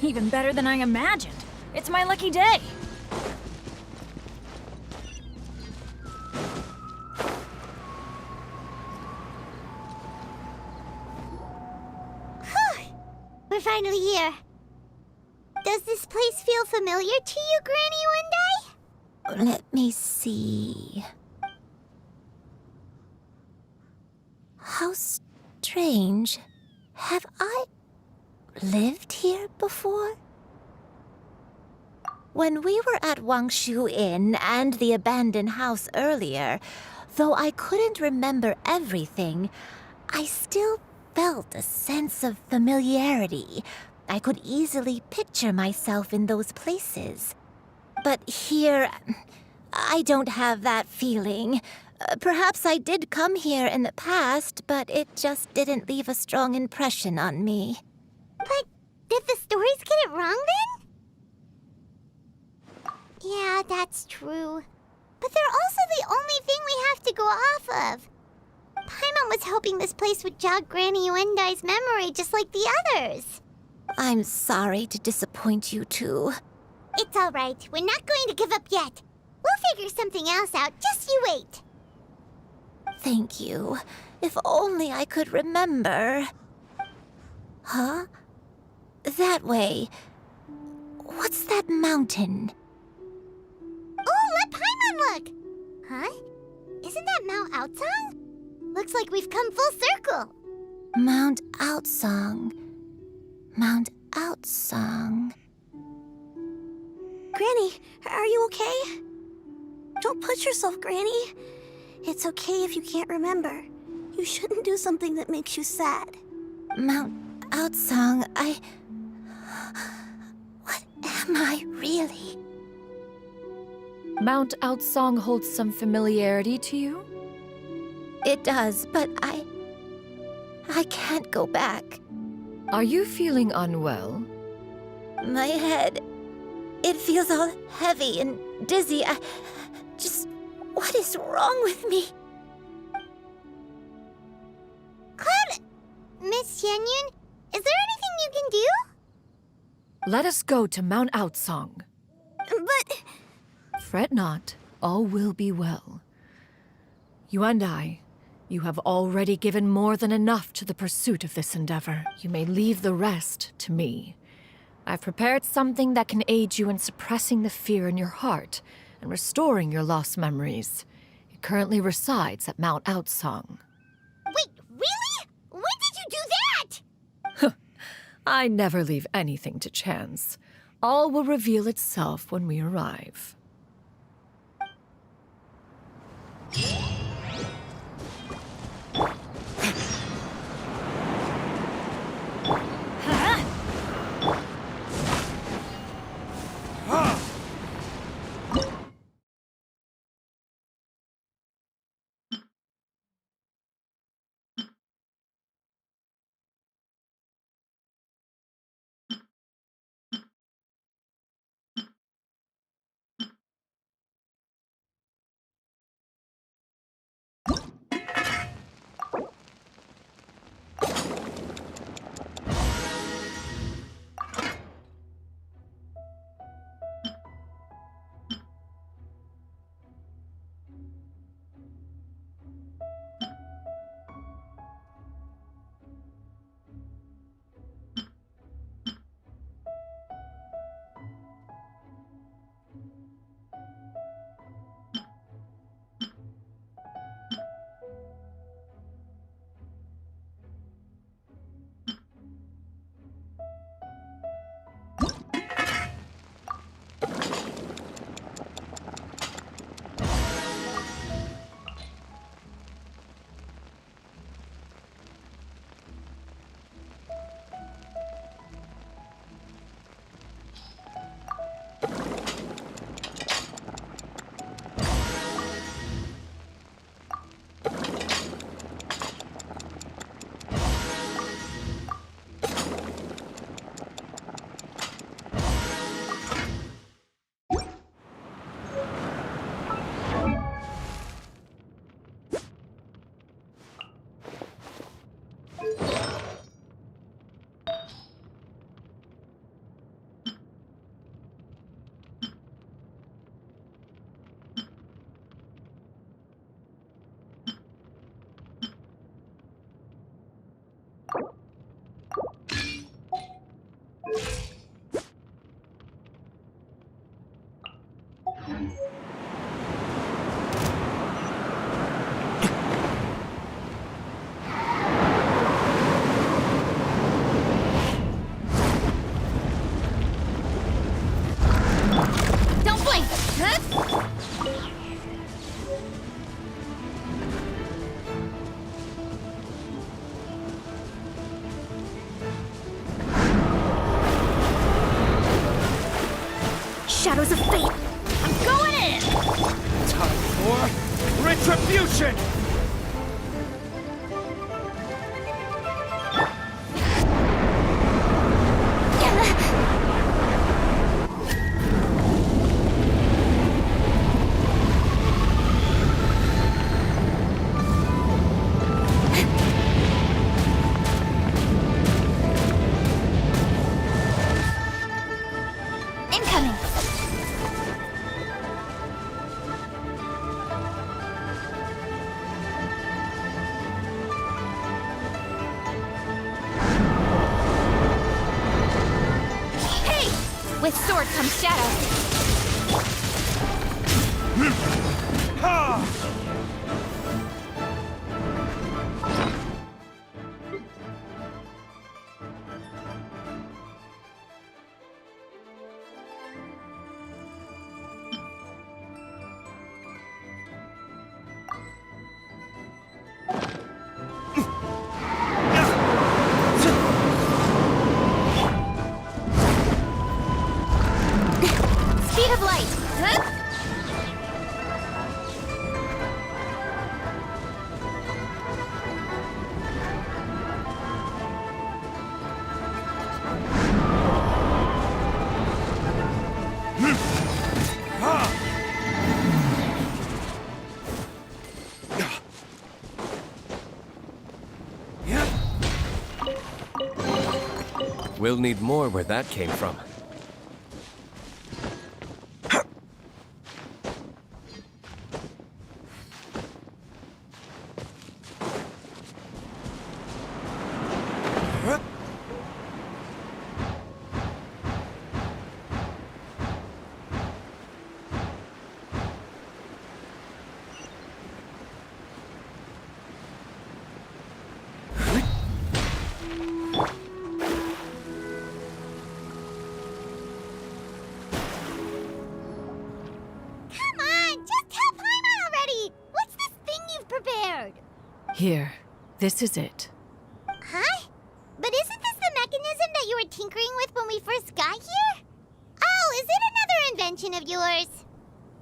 Speaker 11: Even better than I imagined. It's my lucky day.
Speaker 3: We're finally here. Does this place feel familiar to you, Granny One Day?
Speaker 22: Let me see. How strange. Have I lived here before? When we were at Wangshu Inn and the abandoned house earlier, though I couldn't remember everything, I still felt a sense of familiarity, I could easily picture myself in those places. But here, I don't have that feeling. Perhaps I did come here in the past, but it just didn't leave a strong impression on me.
Speaker 3: But did the stories get it wrong then? Yeah, that's true. But they're also the only thing we have to go off of. Paimon was hoping this place would jog Granny Uendai's memory just like the others.
Speaker 22: I'm sorry to disappoint you too.
Speaker 3: It's all right. We're not going to give up yet. We'll figure something else out. Just you wait.
Speaker 22: Thank you. If only I could remember. Huh? That way. What's that mountain?
Speaker 3: Oh, let Paimon look! Huh? Isn't that Mount Outsong? Looks like we've come full circle.
Speaker 22: Mount Outsong. Mount Outsong.
Speaker 6: Granny, are you okay? Don't push yourself, Granny. It's okay if you can't remember. You shouldn't do something that makes you sad.
Speaker 22: Mount Outsong, What am I really?
Speaker 17: Mount Outsong holds some familiarity to you?
Speaker 22: It does, but I can't go back.
Speaker 17: Are you feeling unwell?
Speaker 22: My head, it feels all heavy and dizzy. What is wrong with me?
Speaker 3: Cloud, Miss Xianyun, is there anything you can do?
Speaker 17: Let us go to Mount Outsong.
Speaker 6: But...
Speaker 17: Fret not, all will be well. You and I, you have already given more than enough to the pursuit of this endeavor. You may leave the rest to me. I've prepared something that can aid you in suppressing the fear in your heart and restoring your lost memories. It currently resides at Mount Outsong.
Speaker 3: Wait, really? When did you do that?
Speaker 17: I never leave anything to chance. All will reveal itself when we arrive. shadows of fate.
Speaker 15: I'm going in!
Speaker 14: Time for retribution!
Speaker 11: Incoming! Hey! With sword comes shadow. Speed of light! Huh?
Speaker 8: We'll need more where that came from.
Speaker 17: Here, this is it.
Speaker 3: Huh? But isn't this the mechanism that you were tinkering with when we first got here? Oh, is it another invention of yours?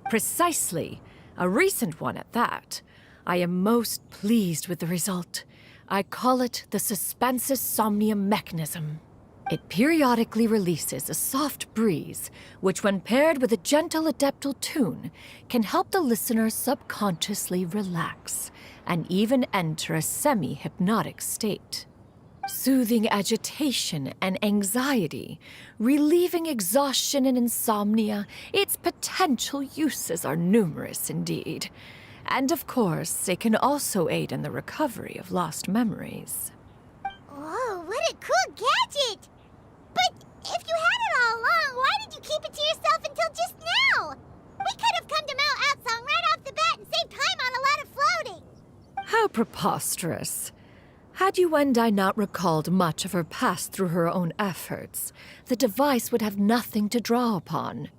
Speaker 17: Precisely. A recent one at that. I am most pleased with the result. I call it the Suspensus Somnium mechanism. It periodically releases a soft breeze, which when paired with a gentle adeptal tune, can help the listener subconsciously relax and even enter a semi-hypnotic state. Soothing agitation and anxiety, relieving exhaustion and insomnia, its potential uses are numerous indeed. And of course, it can also aid in the recovery of lost memories.
Speaker 3: Whoa, what a cool gadget! But if you had it all along, why did you keep it to yourself until just now? We could have come to Mount Outsong right off the bat and saved time on a lot of floating.
Speaker 17: How preposterous. Had Yuendai not recalled much of her past through her own efforts, the device would have nothing to draw upon.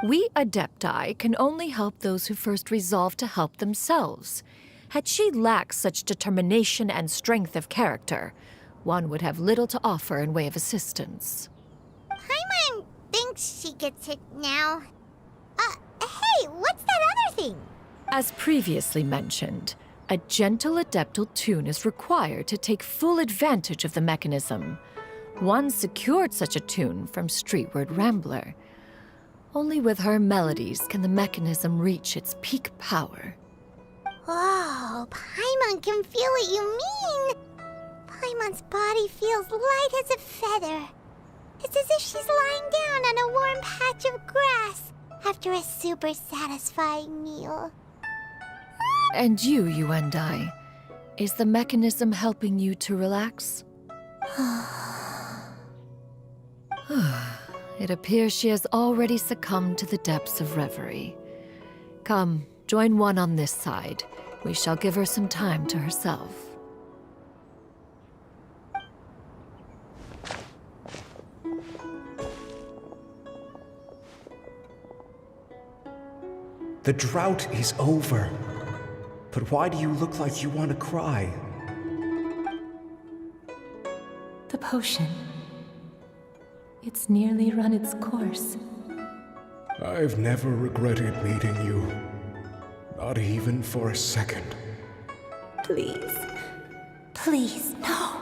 Speaker 17: We Adepti can only help those who first resolve to help themselves. Had she lacked such determination and strength of character, one would have little to offer in way of assistance.
Speaker 3: Paimon thinks she gets it now. Hey, what's that other thing?
Speaker 17: As previously mentioned, a gentle adeptal tune is required to take full advantage of the mechanism. One secured such a tune from Streetward Rambler. Only with her melodies can the mechanism reach its peak power.
Speaker 3: Whoa, Paimon can feel what you mean. Paimon's body feels light as a feather. It's as if she's lying down on a warm patch of grass after a super satisfying meal.
Speaker 17: And you, Yuendai, is the mechanism helping you to relax? It appears she has already succumbed to the depths of reverie. Come, join one on this side. We shall give her some time to herself.
Speaker 1: The drought is over. But why do you look like you want to cry?
Speaker 2: The potion. It's nearly run its course.
Speaker 1: I've never regretted meeting you. Not even for a second.
Speaker 22: Please. Please, no.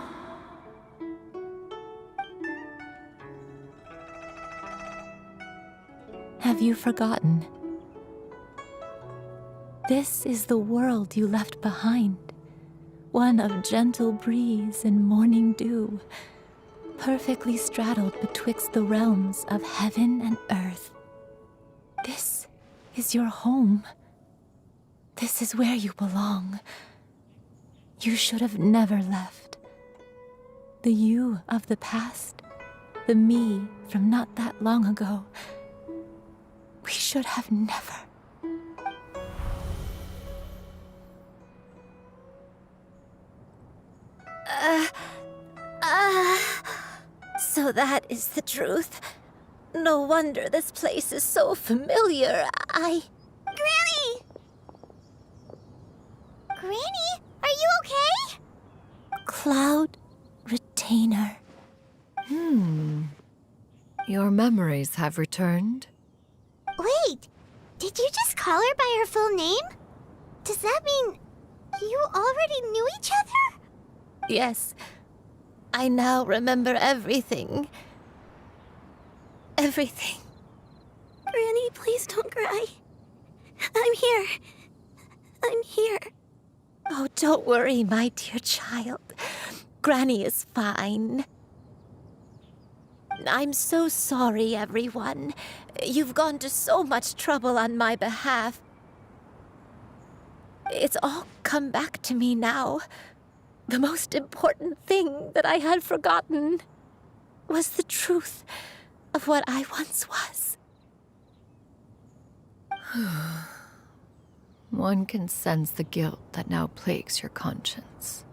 Speaker 22: Have you forgotten? This is the world you left behind. One of gentle breeze and morning dew, perfectly straddled betwixt the realms of heaven and earth. This is your home. This is where you belong. You should have never left. The you of the past, the me from not that long ago. We should have never. So that is the truth. No wonder this place is so familiar.
Speaker 3: Granny! Granny, are you okay?
Speaker 22: Cloud Retainer.
Speaker 17: Your memories have returned?
Speaker 3: Wait, did you just call her by her full name? Does that mean you already knew each other?
Speaker 22: Yes. I now remember everything. Everything.
Speaker 6: Granny, please don't cry. I'm here. I'm here.
Speaker 22: Oh, don't worry, my dear child. Granny is fine. I'm so sorry, everyone. You've gone to so much trouble on my behalf. It's all come back to me now. The most important thing that I had forgotten was the truth of what I once was.
Speaker 17: One can sense the guilt that now plagues your conscience.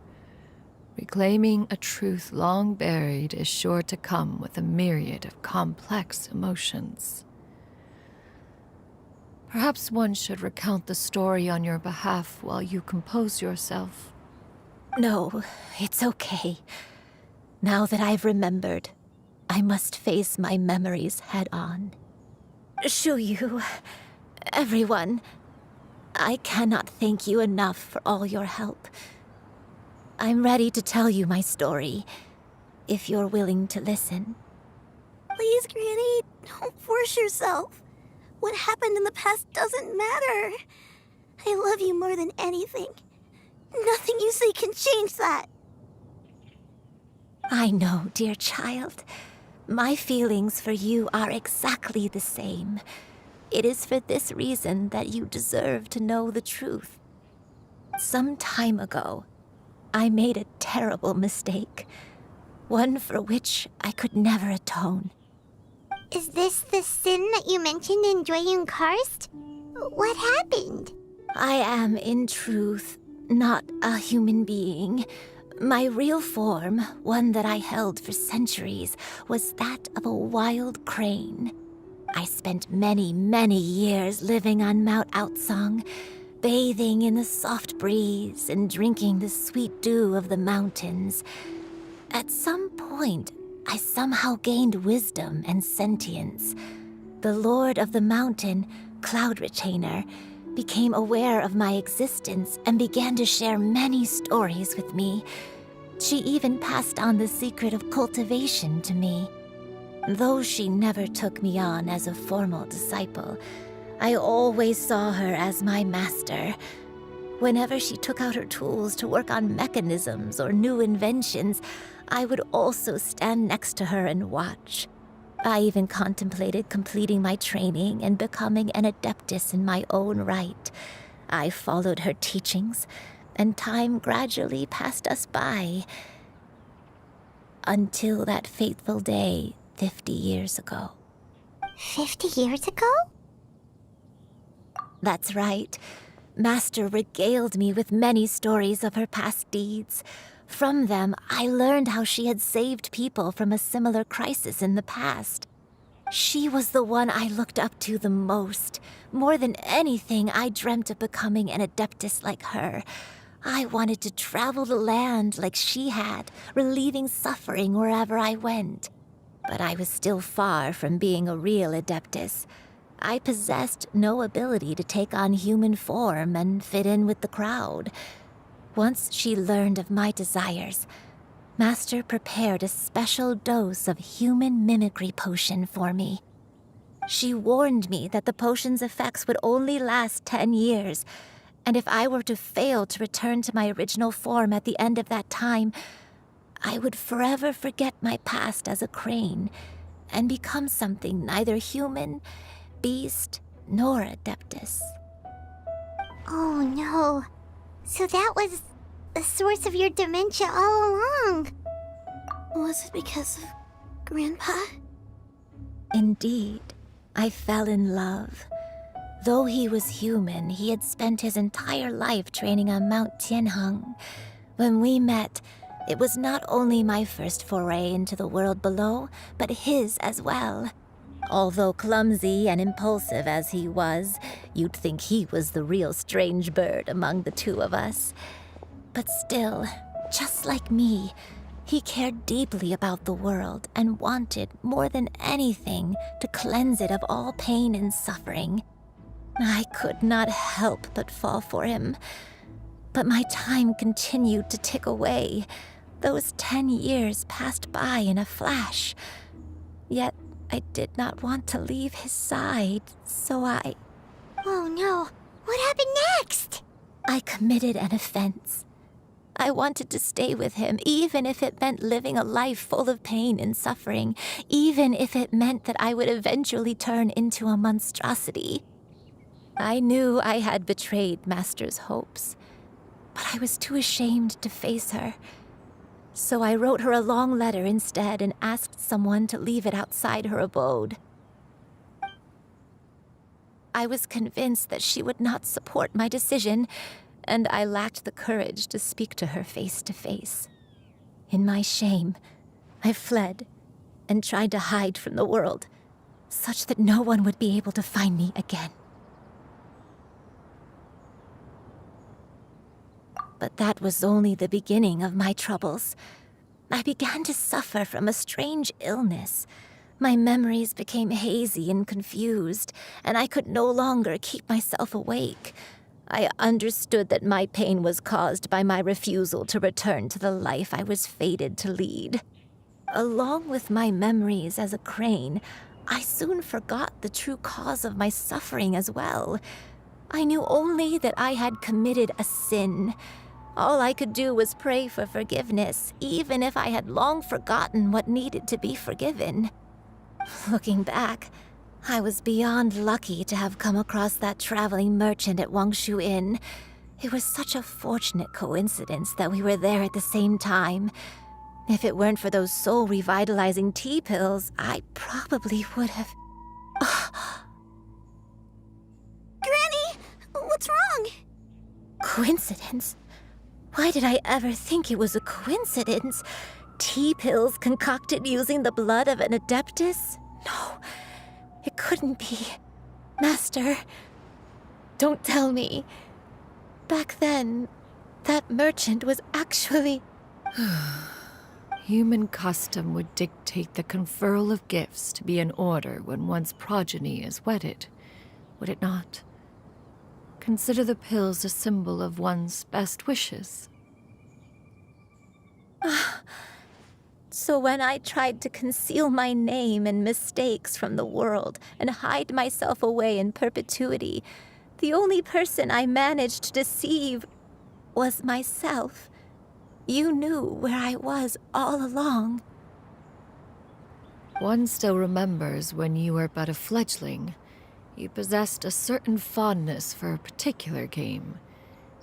Speaker 17: Reclaiming a truth long buried is sure to come with a myriad of complex emotions. Perhaps one should recount the story on your behalf while you compose yourself.
Speaker 22: No, it's okay. Now that I've remembered, I must face my memories head on. Shuyu, everyone, I cannot thank you enough for all your help. I'm ready to tell you my story, if you're willing to listen.
Speaker 6: Please, Granny, don't force yourself. What happened in the past doesn't matter. I love you more than anything. Nothing you say can change that.
Speaker 22: I know, dear child. My feelings for you are exactly the same. It is for this reason that you deserve to know the truth. Some time ago, I made a terrible mistake. One for which I could never atone.
Speaker 3: Is this the sin that you mentioned in Dwayun Karst? What happened?
Speaker 22: I am, in truth, not a human being. My real form, one that I held for centuries, was that of a wild crane. I spent many, many years living on Mount Outsong, bathing in the soft breeze and drinking the sweet dew of the mountains. At some point, I somehow gained wisdom and sentience. The Lord of the Mountain, Cloud Retainer, became aware of my existence and began to share many stories with me. She even passed on the secret of cultivation to me. Though she never took me on as a formal disciple, I always saw her as my master. Whenever she took out her tools to work on mechanisms or new inventions, I would also stand next to her and watch. I even contemplated completing my training and becoming an adeptus in my own right. I followed her teachings, and time gradually passed us by. Until that fateful day 50 years ago.
Speaker 3: 50 years ago?
Speaker 22: That's right. Master regaled me with many stories of her past deeds. From them, I learned how she had saved people from a similar crisis in the past. She was the one I looked up to the most. More than anything, I dreamt of becoming an adeptus like her. I wanted to travel the land like she had, relieving suffering wherever I went. But I was still far from being a real adeptus. I possessed no ability to take on human form and fit in with the crowd. Once she learned of my desires, Master prepared a special dose of human mimicry potion for me. She warned me that the potion's effects would only last 10 years, and if I were to fail to return to my original form at the end of that time, I would forever forget my past as a crane and become something neither human, beast, nor adeptus.
Speaker 3: Oh no. So that was the source of your dementia all along.
Speaker 6: Was it because of Grandpa?
Speaker 22: Indeed, I fell in love. Though he was human, he had spent his entire life training on Mount Tianheng. When we met, it was not only my first foray into the world below, but his as well. Although clumsy and impulsive as he was, you'd think he was the real strange bird among the two of us. But still, just like me, he cared deeply about the world and wanted, more than anything, to cleanse it of all pain and suffering. I could not help but fall for him. But my time continued to tick away. Those 10 years passed by in a flash. Yet I did not want to leave his side, so I...
Speaker 3: Oh no, what happened next?
Speaker 22: I committed an offense. I wanted to stay with him, even if it meant living a life full of pain and suffering, even if it meant that I would eventually turn into a monstrosity. I knew I had betrayed Master's hopes, but I was too ashamed to face her. So I wrote her a long letter instead and asked someone to leave it outside her abode. I was convinced that she would not support my decision, and I lacked the courage to speak to her face to face. In my shame, I fled and tried to hide from the world, such that no one would be able to find me again. But that was only the beginning of my troubles. I began to suffer from a strange illness. My memories became hazy and confused, and I could no longer keep myself awake. I understood that my pain was caused by my refusal to return to the life I was fated to lead. Along with my memories as a crane, I soon forgot the true cause of my suffering as well. I knew only that I had committed a sin. All I could do was pray for forgiveness, even if I had long forgotten what needed to be forgiven. Looking back, I was beyond lucky to have come across that traveling merchant at Wangshu Inn. It was such a fortunate coincidence that we were there at the same time. If it weren't for those soul-revitalizing tea pills, I probably would have...
Speaker 6: Granny! What's wrong?
Speaker 22: Coincidence? Why did I ever think it was a coincidence? Tea pills concocted using the blood of an adeptus? No, it couldn't be. Master, don't tell me. Back then, that merchant was actually...
Speaker 17: Human custom would dictate the conferral of gifts to be in order when one's progeny is wedded, would it not? Consider the pills a symbol of one's best wishes.
Speaker 22: So when I tried to conceal my name and mistakes from the world and hide myself away in perpetuity, the only person I managed to deceive was myself. You knew where I was all along.
Speaker 17: One still remembers when you were but a fledgling. You possessed a certain fondness for a particular game.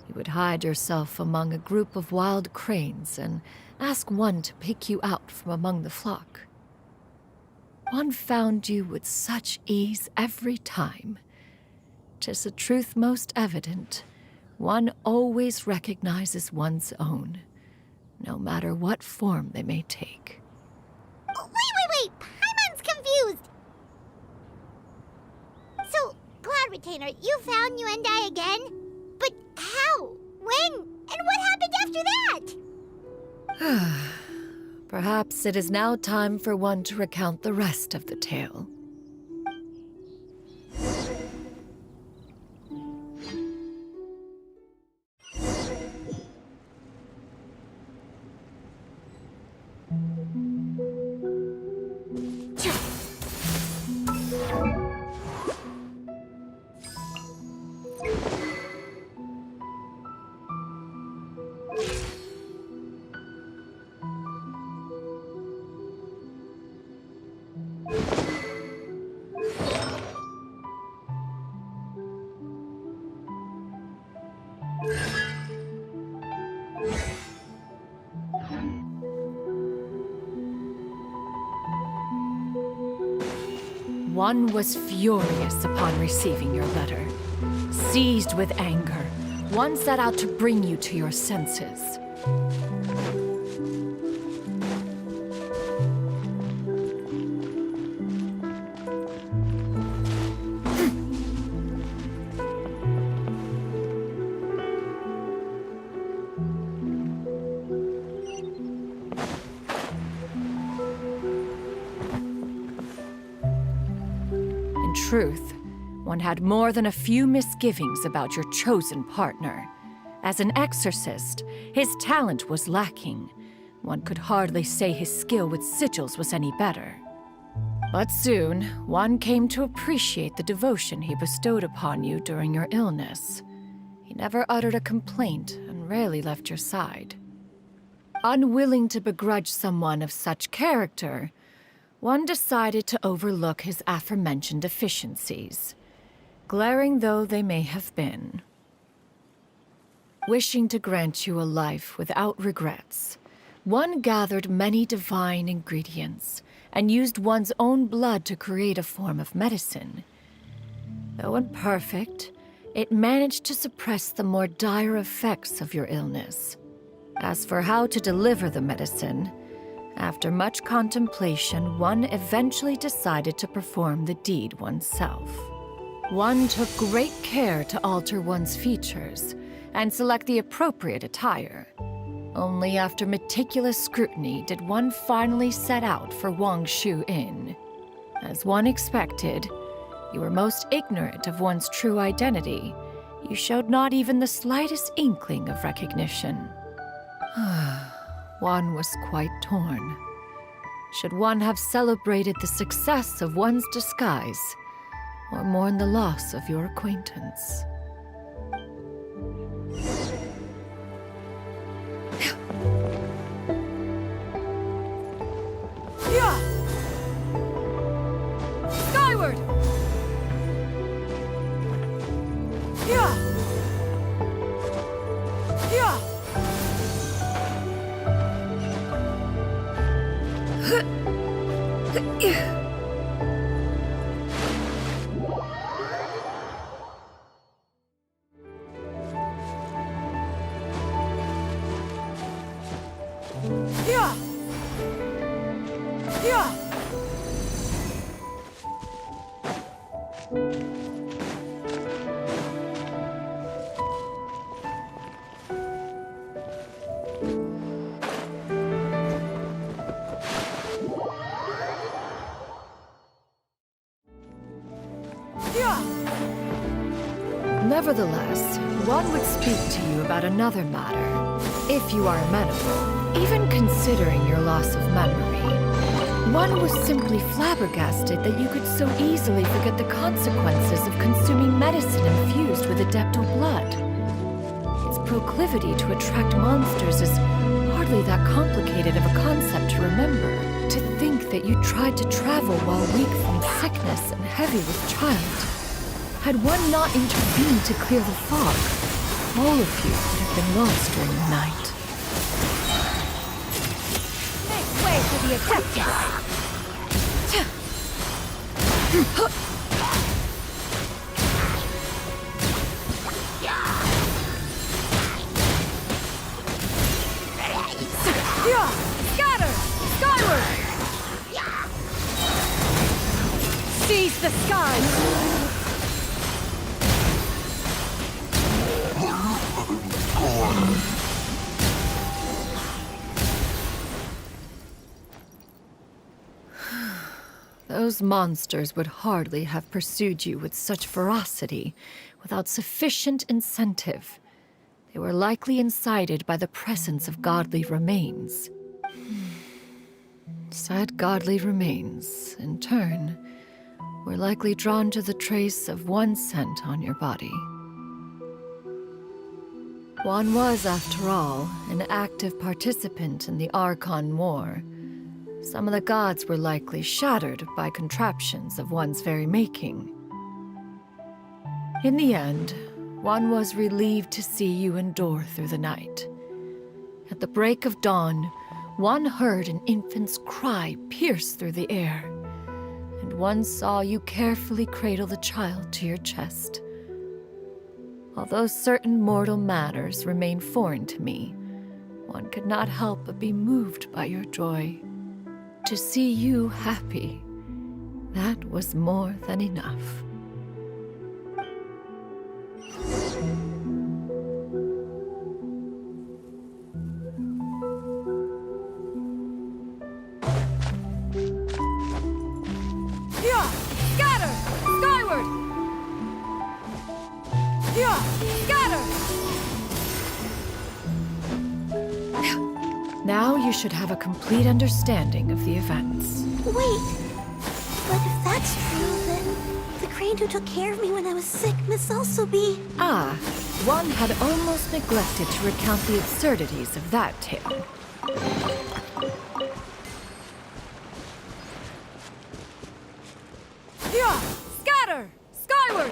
Speaker 17: You would hide yourself among a group of wild cranes and ask one to pick you out from among the flock. One found you with such ease every time. 'Tis a truth most evident. One always recognizes one's own, no matter what form they may take.
Speaker 3: Wait! Paimon's confused! So, Cloud Retainer, you found Yuendai again? But how? When? And what happened after that?
Speaker 17: Perhaps it is now time for one to recount the rest of the tale. One was furious upon receiving your letter. Seized with anger, one set out to bring you to your senses. In truth, one had more than a few misgivings about your chosen partner. As an exorcist, his talent was lacking. One could hardly say his skill with sigils was any better. But soon, one came to appreciate the devotion he bestowed upon you during your illness. He never uttered a complaint and rarely left your side. Unwilling to begrudge someone of such character, one decided to overlook his aforementioned deficiencies, glaring though they may have been. Wishing to grant you a life without regrets, one gathered many divine ingredients and used one's own blood to create a form of medicine. Though imperfect, it managed to suppress the more dire effects of your illness. As for how to deliver the medicine, after much contemplation, one eventually decided to perform the deed oneself. One took great care to alter one's features and select the appropriate attire. Only after meticulous scrutiny did one finally set out for Wangshu Inn. As one expected, you were most ignorant of one's true identity. You showed not even the slightest inkling of recognition. One was quite torn. Should one have celebrated the success of one's disguise, or mourn the loss of your acquaintance? Yeah! Skyward! Yeah! Yeah! Yeah! Yeah! Nevertheless, one would speak to you about another matter, if you are amenable, even considering your loss of memory. One was simply flabbergasted that you could so easily forget the consequences of consuming medicine infused with Adeptal blood. Its proclivity to attract monsters is hardly that complicated of a concept to remember. To think that you tried to travel while weak from sickness and heavy with child. Had one not intervened to clear the fog, all of you would have been lost during the night.
Speaker 15: Make way for the Adeptus!
Speaker 17: Scatter! Skyward! Seize the skies! Those monsters would hardly have pursued you with such ferocity without sufficient incentive. They were likely incited by the presence of godly remains. Said godly remains, in turn, were likely drawn to the trace of one scent on your body. One was, after all, an active participant in the Archon War. Some of the gods were likely shattered by contraptions of one's very making. In the end, one was relieved to see you endure through the night. At the break of dawn, one heard an infant's cry pierce through the air, and one saw you carefully cradle the child to your chest. Although certain mortal matters remain foreign to me, one could not help but be moved by your joy. To see you happy, that was more than enough.
Speaker 2: Yeah! Scatter! Skyward! Yeah! Scatter!
Speaker 17: Now you should have a complete understanding of the events.
Speaker 6: Wait! But if that's true, then the crane who took care of me when I was sick must also be...
Speaker 17: Ah, one had almost neglected to recount the absurdities of that tale.
Speaker 2: Yeah! Scatter! Skyward!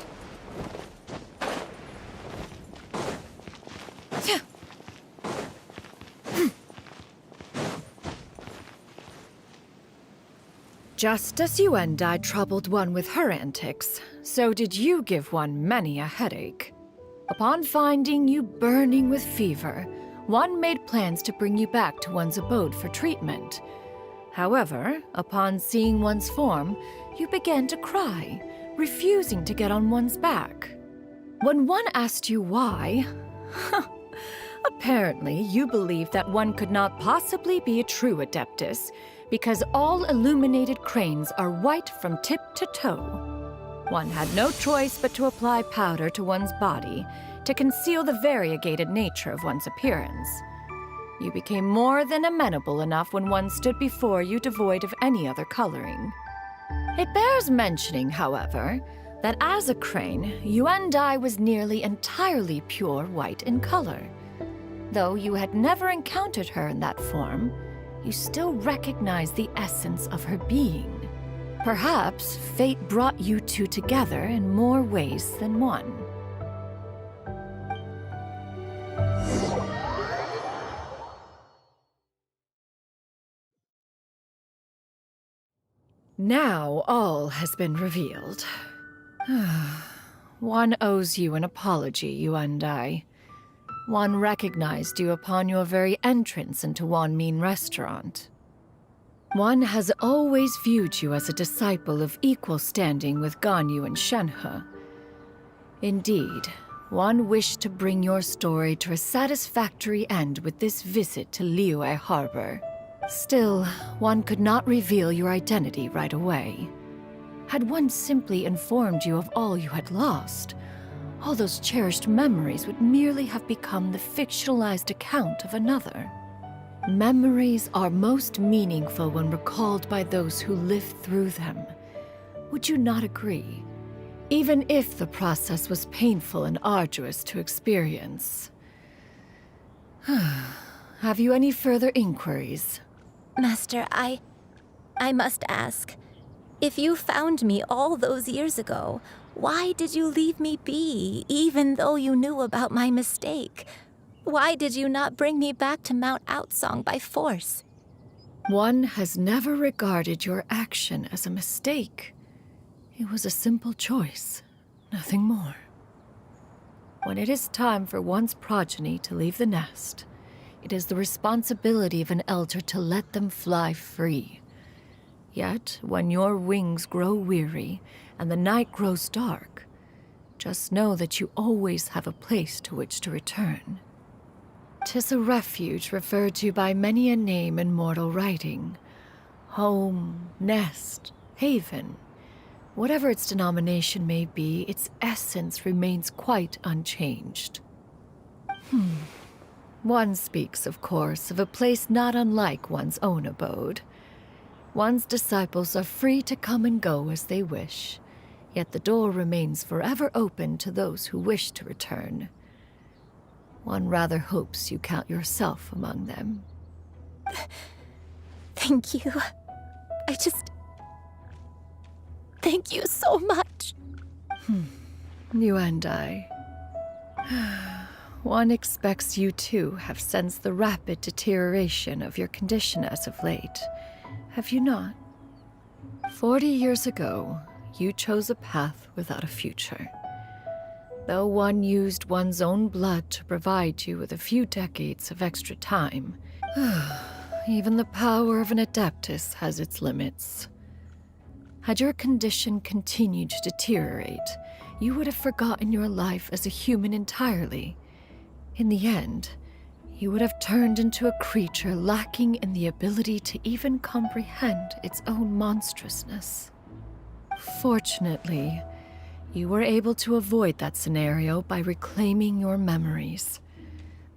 Speaker 17: Just as you and I troubled one with her antics, so did you give one many a headache. Upon finding you burning with fever, one made plans to bring you back to one's abode for treatment. However, upon seeing one's form, you began to cry, refusing to get on one's back. When one asked you why, apparently you believed that one could not possibly be a true Adeptus, because all illuminated cranes are white from tip to toe. One had no choice but to apply powder to one's body to conceal the variegated nature of one's appearance. You became more than amenable enough when one stood before you devoid of any other coloring. It bears mentioning, however, that as a crane, Yuendai was nearly entirely pure white in color. Though you had never encountered her in that form, you still recognized the essence of her being. Perhaps fate brought you two together in more ways than one. Now all has been revealed. One owes you an apology, you and I. One recognized you upon your very entrance into Wanmin Restaurant. One has always viewed you as a disciple of equal standing with Ganyu and Shenhe. Indeed, one wished to bring your story to a satisfactory end with this visit to Liyue Harbor. Still, one could not reveal your identity right away. Had one simply informed you of all you had lost, all those cherished memories would merely have become the fictionalized account of another. Memories are most meaningful when recalled by those who lived through them. Would you not agree? Even if the process was painful and arduous to experience. Have you any further inquiries?
Speaker 22: Master, I must ask. If you found me all those years ago, why did you leave me be, even though you knew about my mistake? Why did you not bring me back to Mount Outsong by force?
Speaker 17: One has never regarded your action as a mistake. It was a simple choice, nothing more. When it is time for one's progeny to leave the nest, it is the responsibility of an elder to let them fly free. Yet, when your wings grow weary and the night grows dark, just know that you always have a place to which to return. 'Tis a refuge referred to by many a name in mortal writing. Home, nest, haven. Whatever its denomination may be, its essence remains quite unchanged. One speaks, of course, of a place not unlike one's own abode. One's disciples are free to come and go as they wish, yet the door remains forever open to those who wish to return. One rather hopes you count yourself among them.
Speaker 22: Thank you. Thank you so much.
Speaker 17: You and I. One expects you too have sensed the rapid deterioration of your condition as of late, have you not? 40 years ago, you chose a path without a future. Though one used one's own blood to provide you with a few decades of extra time, even the power of an Adeptus has its limits. Had your condition continued to deteriorate, you would have forgotten your life as a human entirely. In the end, you would have turned into a creature lacking in the ability to even comprehend its own monstrousness. Fortunately, you were able to avoid that scenario by reclaiming your memories.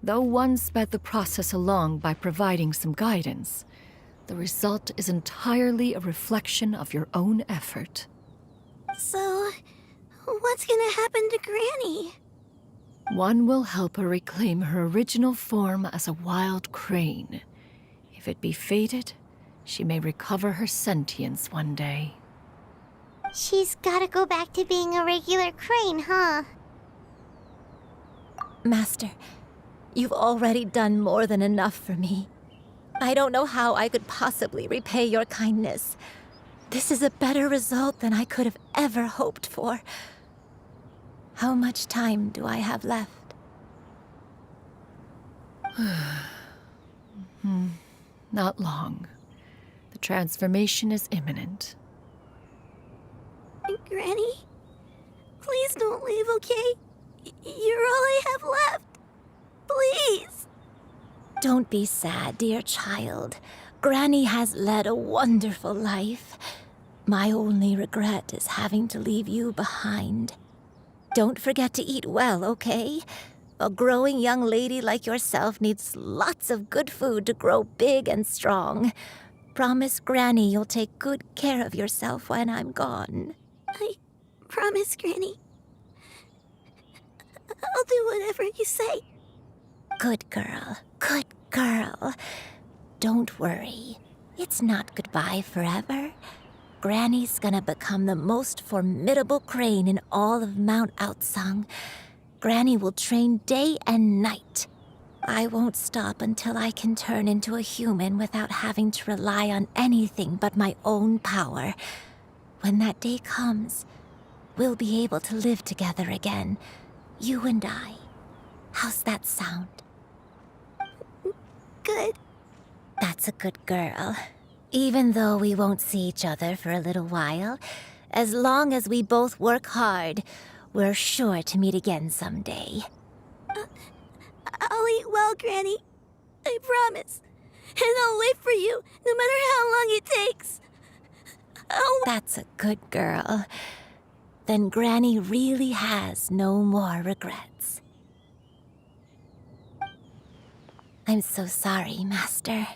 Speaker 17: Though one sped the process along by providing some guidance, the result is entirely a reflection of your own effort.
Speaker 6: So, what's gonna happen to Granny?
Speaker 17: One will help her reclaim her original form as a wild crane. If it be fated, she may recover her sentience one day.
Speaker 3: She's gotta go back to being a regular crane, huh?
Speaker 22: Master, you've already done more than enough for me. I don't know how I could possibly repay your kindness. This is a better result than I could have ever hoped for. How much time do I have left?
Speaker 17: Not long. The transformation is imminent.
Speaker 6: Granny? Please don't leave, okay? You're all I have left. Please.
Speaker 22: Don't be sad, dear child. Granny has led a wonderful life. My only regret is having to leave you behind. Don't forget to eat well, okay? A growing young lady like yourself needs lots of good food to grow big and strong. Promise Granny you'll take good care of yourself when I'm gone.
Speaker 6: I promise, Granny. I'll do whatever you say.
Speaker 22: Good girl. Good girl. Don't worry. It's not goodbye forever. Granny's gonna become the most formidable crane in all of Mount Outsung. Granny will train day and night. I won't stop until I can turn into a human without having to rely on anything but my own power. When that day comes, we'll be able to live together again, you and I. How's that sound?
Speaker 6: Good.
Speaker 22: That's a good girl. Even though we won't see each other for a little while, as long as we both work hard, we're sure to meet again someday.
Speaker 6: I'll eat well, Granny. I promise. And I'll wait for you, no matter how long it takes.
Speaker 22: That's a good girl. Then Granny really has no more regrets. I'm so sorry, Master.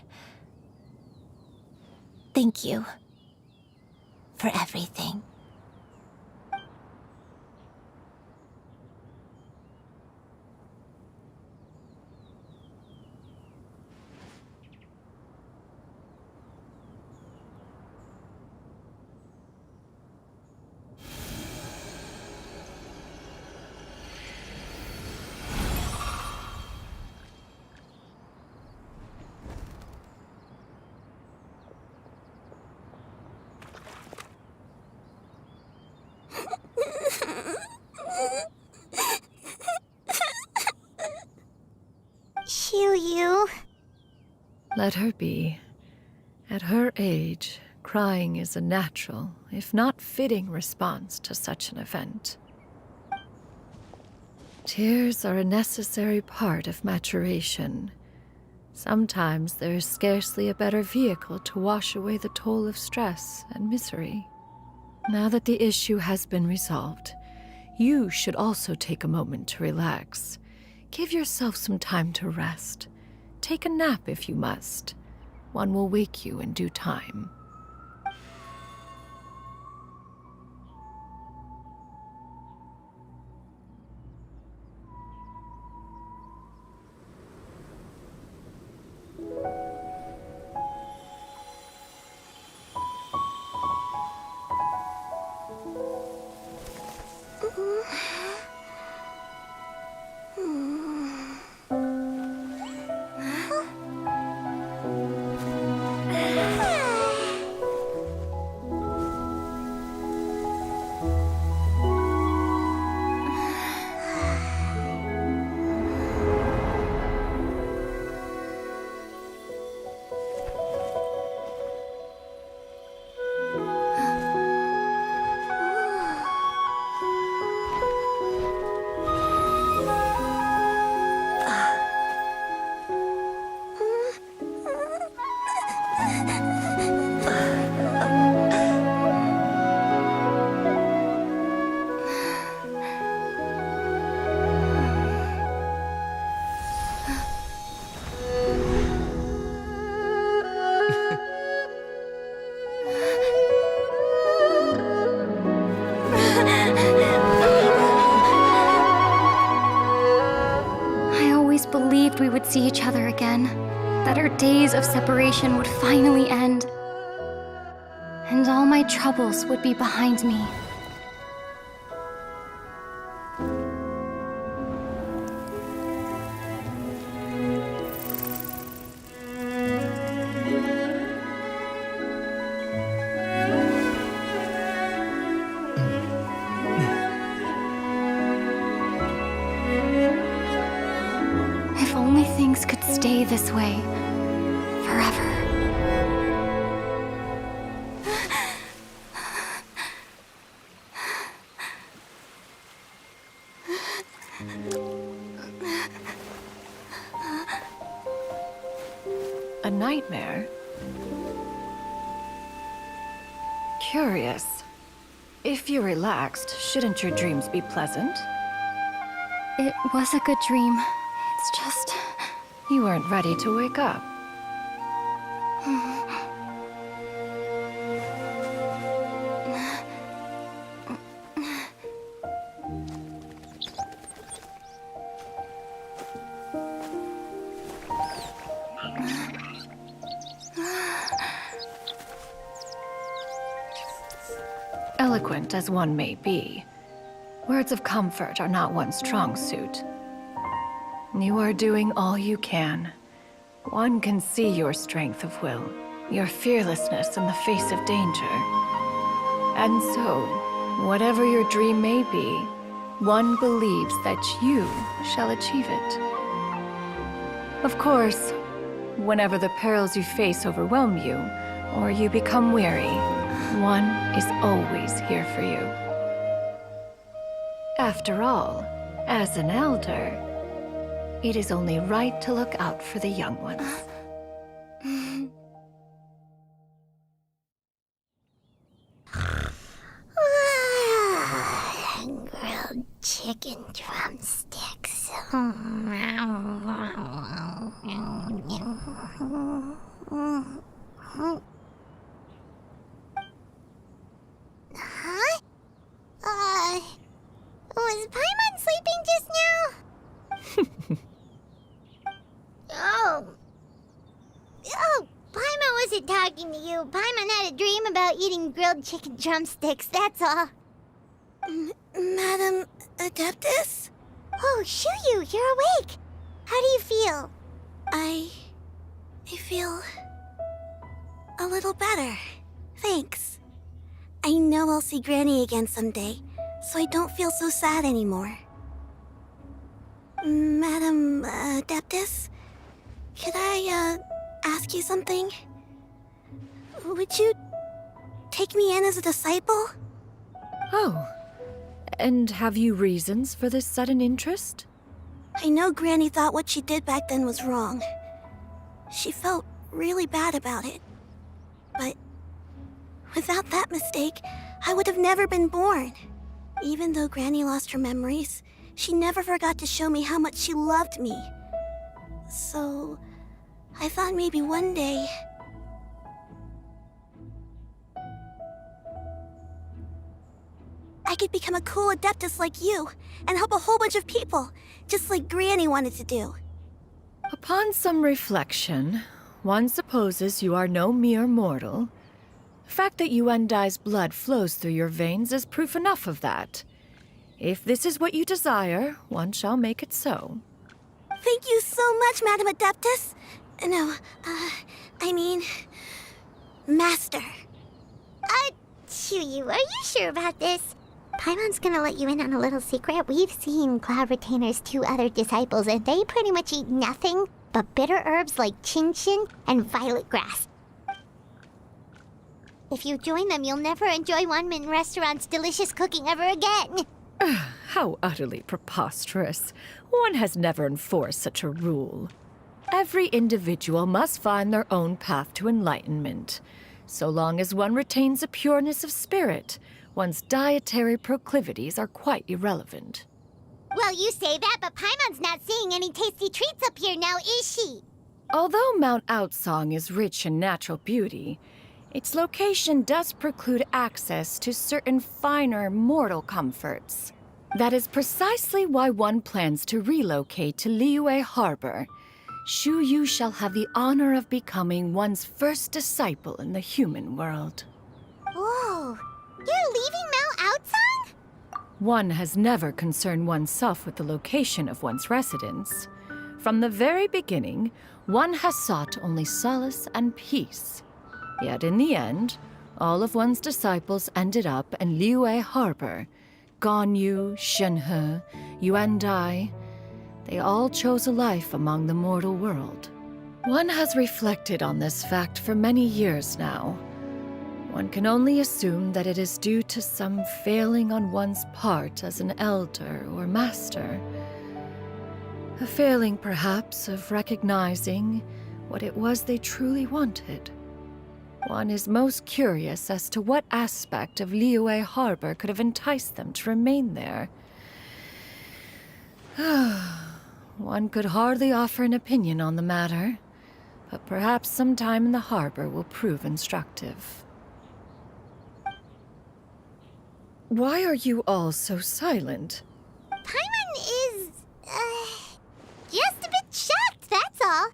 Speaker 22: Thank you for everything.
Speaker 3: You.
Speaker 17: Let her be. At her age, crying is a natural, if not fitting, response to such an event. Tears are a necessary part of maturation. Sometimes there is scarcely a better vehicle to wash away the toll of stress and misery. Now that the issue has been resolved, you should also take a moment to relax. Give yourself some time to rest. Take a nap if you must. One will wake you in due time.
Speaker 11: we would see each other again, that our days of separation would finally end, and all my troubles would be behind me. If only things could stay this way forever.
Speaker 17: A nightmare? Curious. If you're relaxed, shouldn't your dreams be pleasant?
Speaker 11: It was a good dream. It's just...
Speaker 17: You weren't ready to wake up. Eloquent as one may be, words of comfort are not one's strong suit. You are doing all you can. One can see your strength of will, your fearlessness in the face of danger. And so, whatever your dream may be, one believes that you shall achieve it. Of course, whenever the perils you face overwhelm you, or you become weary, one is always here for you. After all, as an elder, it is only right to look out for the young ones.
Speaker 3: Grilled chicken drumsticks. Huh? Was Paimon sleeping just now? Oh, Paimon wasn't talking to you. Paimon had a dream about eating grilled chicken drumsticks, that's all. Madam Adeptus? Oh, Shuyu, you're awake. How do you feel?
Speaker 6: I feel a little better. Thanks. I know I'll see Granny again someday, so I don't feel so sad anymore. Madam Adeptus? Could I, ask you something? Would you take me in as a disciple?
Speaker 17: Oh, and have you reasons for this sudden interest?
Speaker 6: I know Granny thought what she did back then was wrong. She felt really bad about it. But without that mistake, I would have never been born. Even though Granny lost her memories, she never forgot to show me how much she loved me. So, I thought maybe one day... I could become a cool Adeptus like you, and help a whole bunch of people, just like Granny wanted to do.
Speaker 17: Upon some reflection, one supposes you are no mere mortal. The fact that Yuendai's blood flows through your veins is proof enough of that. If this is what you desire, one shall make it so.
Speaker 6: Thank you so much, Madam Adeptus. No, I mean... Master.
Speaker 3: Chuyu, are you sure about this? Paimon's gonna let you in on a little secret. We've seen Cloud Retainer's 2 other disciples, and they pretty much eat nothing but bitter herbs like Genshin and violet grass. If you join them, you'll never enjoy Wanmin Restaurant's delicious cooking ever again.
Speaker 17: How utterly preposterous. One has never enforced such a rule. Every individual must find their own path to enlightenment. So long as one retains a pureness of spirit, one's dietary proclivities are quite irrelevant.
Speaker 3: Well, you say that, but Paimon's not seeing any tasty treats up here now, is she?
Speaker 17: Although Mount Outsong is rich in natural beauty, its location does preclude access to certain finer mortal comforts. That is precisely why one plans to relocate to Liyue Harbor, Shu Yu shall have the honor of becoming one's first disciple in the human world.
Speaker 3: Whoa! You're leaving Mount Outsang?
Speaker 17: One has never concerned oneself with the location of one's residence. From the very beginning, one has sought only solace and peace. Yet in the end, all of one's disciples ended up in Liyue Harbor. Ganyu, Shenhe, Yuandai. They all chose a life among the mortal world. One has reflected on this fact for many years now. One can only assume that it is due to some failing on one's part as an elder or master. A failing, perhaps, of recognizing what it was they truly wanted. One is most curious as to what aspect of Liyue Harbor could have enticed them to remain there. One could hardly offer an opinion on the matter, but perhaps some time in the harbor will prove instructive. Why are you all so silent?
Speaker 3: Paimon is, just a bit shocked, that's all.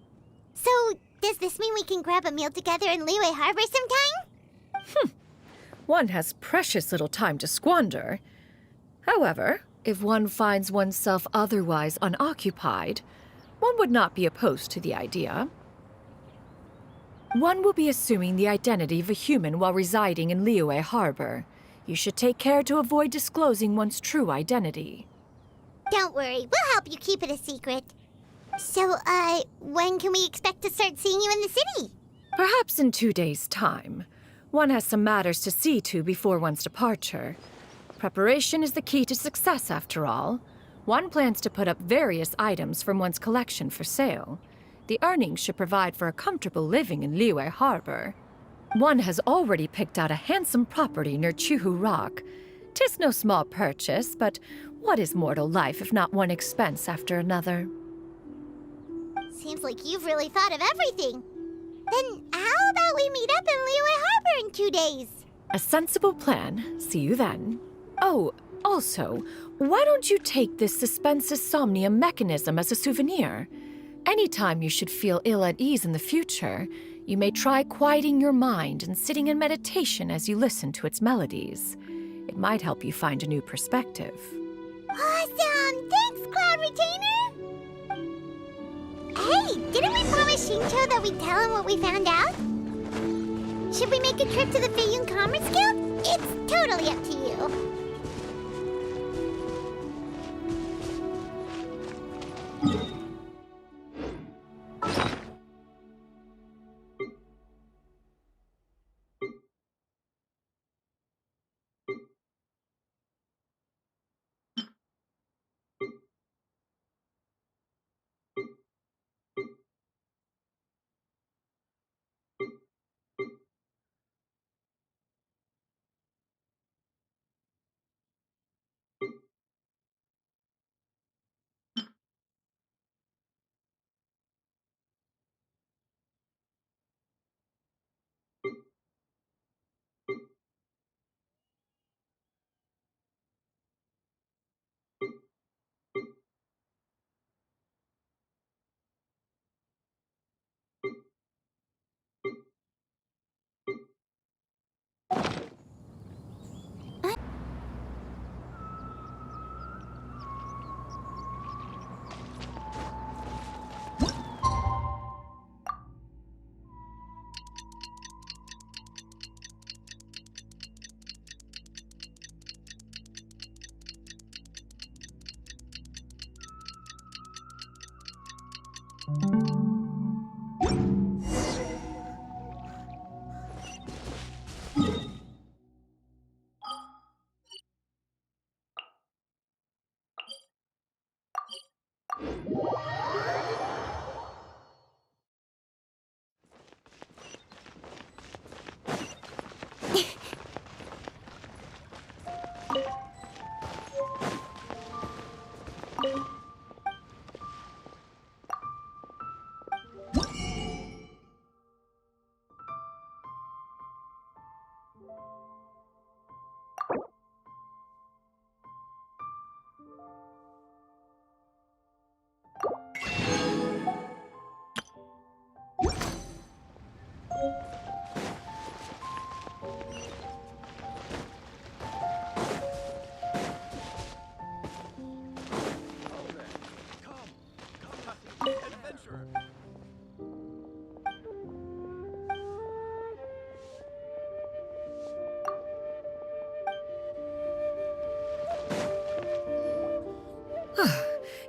Speaker 3: So, does this mean we can grab a meal together in Liyue Harbor sometime?
Speaker 17: One has precious little time to squander. However, if one finds oneself otherwise unoccupied, one would not be opposed to the idea. One will be assuming the identity of a human while residing in Liyue Harbor. You should take care to avoid disclosing one's true identity.
Speaker 3: Don't worry, we'll help you keep it a secret. So, when can we expect to start seeing you in the city?
Speaker 17: Perhaps in 2 days' time. One has some matters to see to before one's departure. Preparation is the key to success, after all. One plans to put up various items from one's collection for sale. The earnings should provide for a comfortable living in Liyue Harbor. One has already picked out a handsome property near Chuhu Rock. 'Tis no small purchase, but what is mortal life if not one expense after another?
Speaker 3: Seems like you've really thought of everything. Then how about we meet up in Liyue Harbor in 2 days?
Speaker 17: A sensible plan. See you then. Oh, also, why don't you take this suspensus somnium mechanism as a souvenir? Anytime you should feel ill at ease in the future, you may try quieting your mind and sitting in meditation as you listen to its melodies. It might help you find a new perspective.
Speaker 3: Awesome! Thanks, Cloud Retainer! Hey, didn't we promise Shincho that we'd tell him what we found out? Should we make a trip to the Feiyun Commerce Guild? It's totally up to you.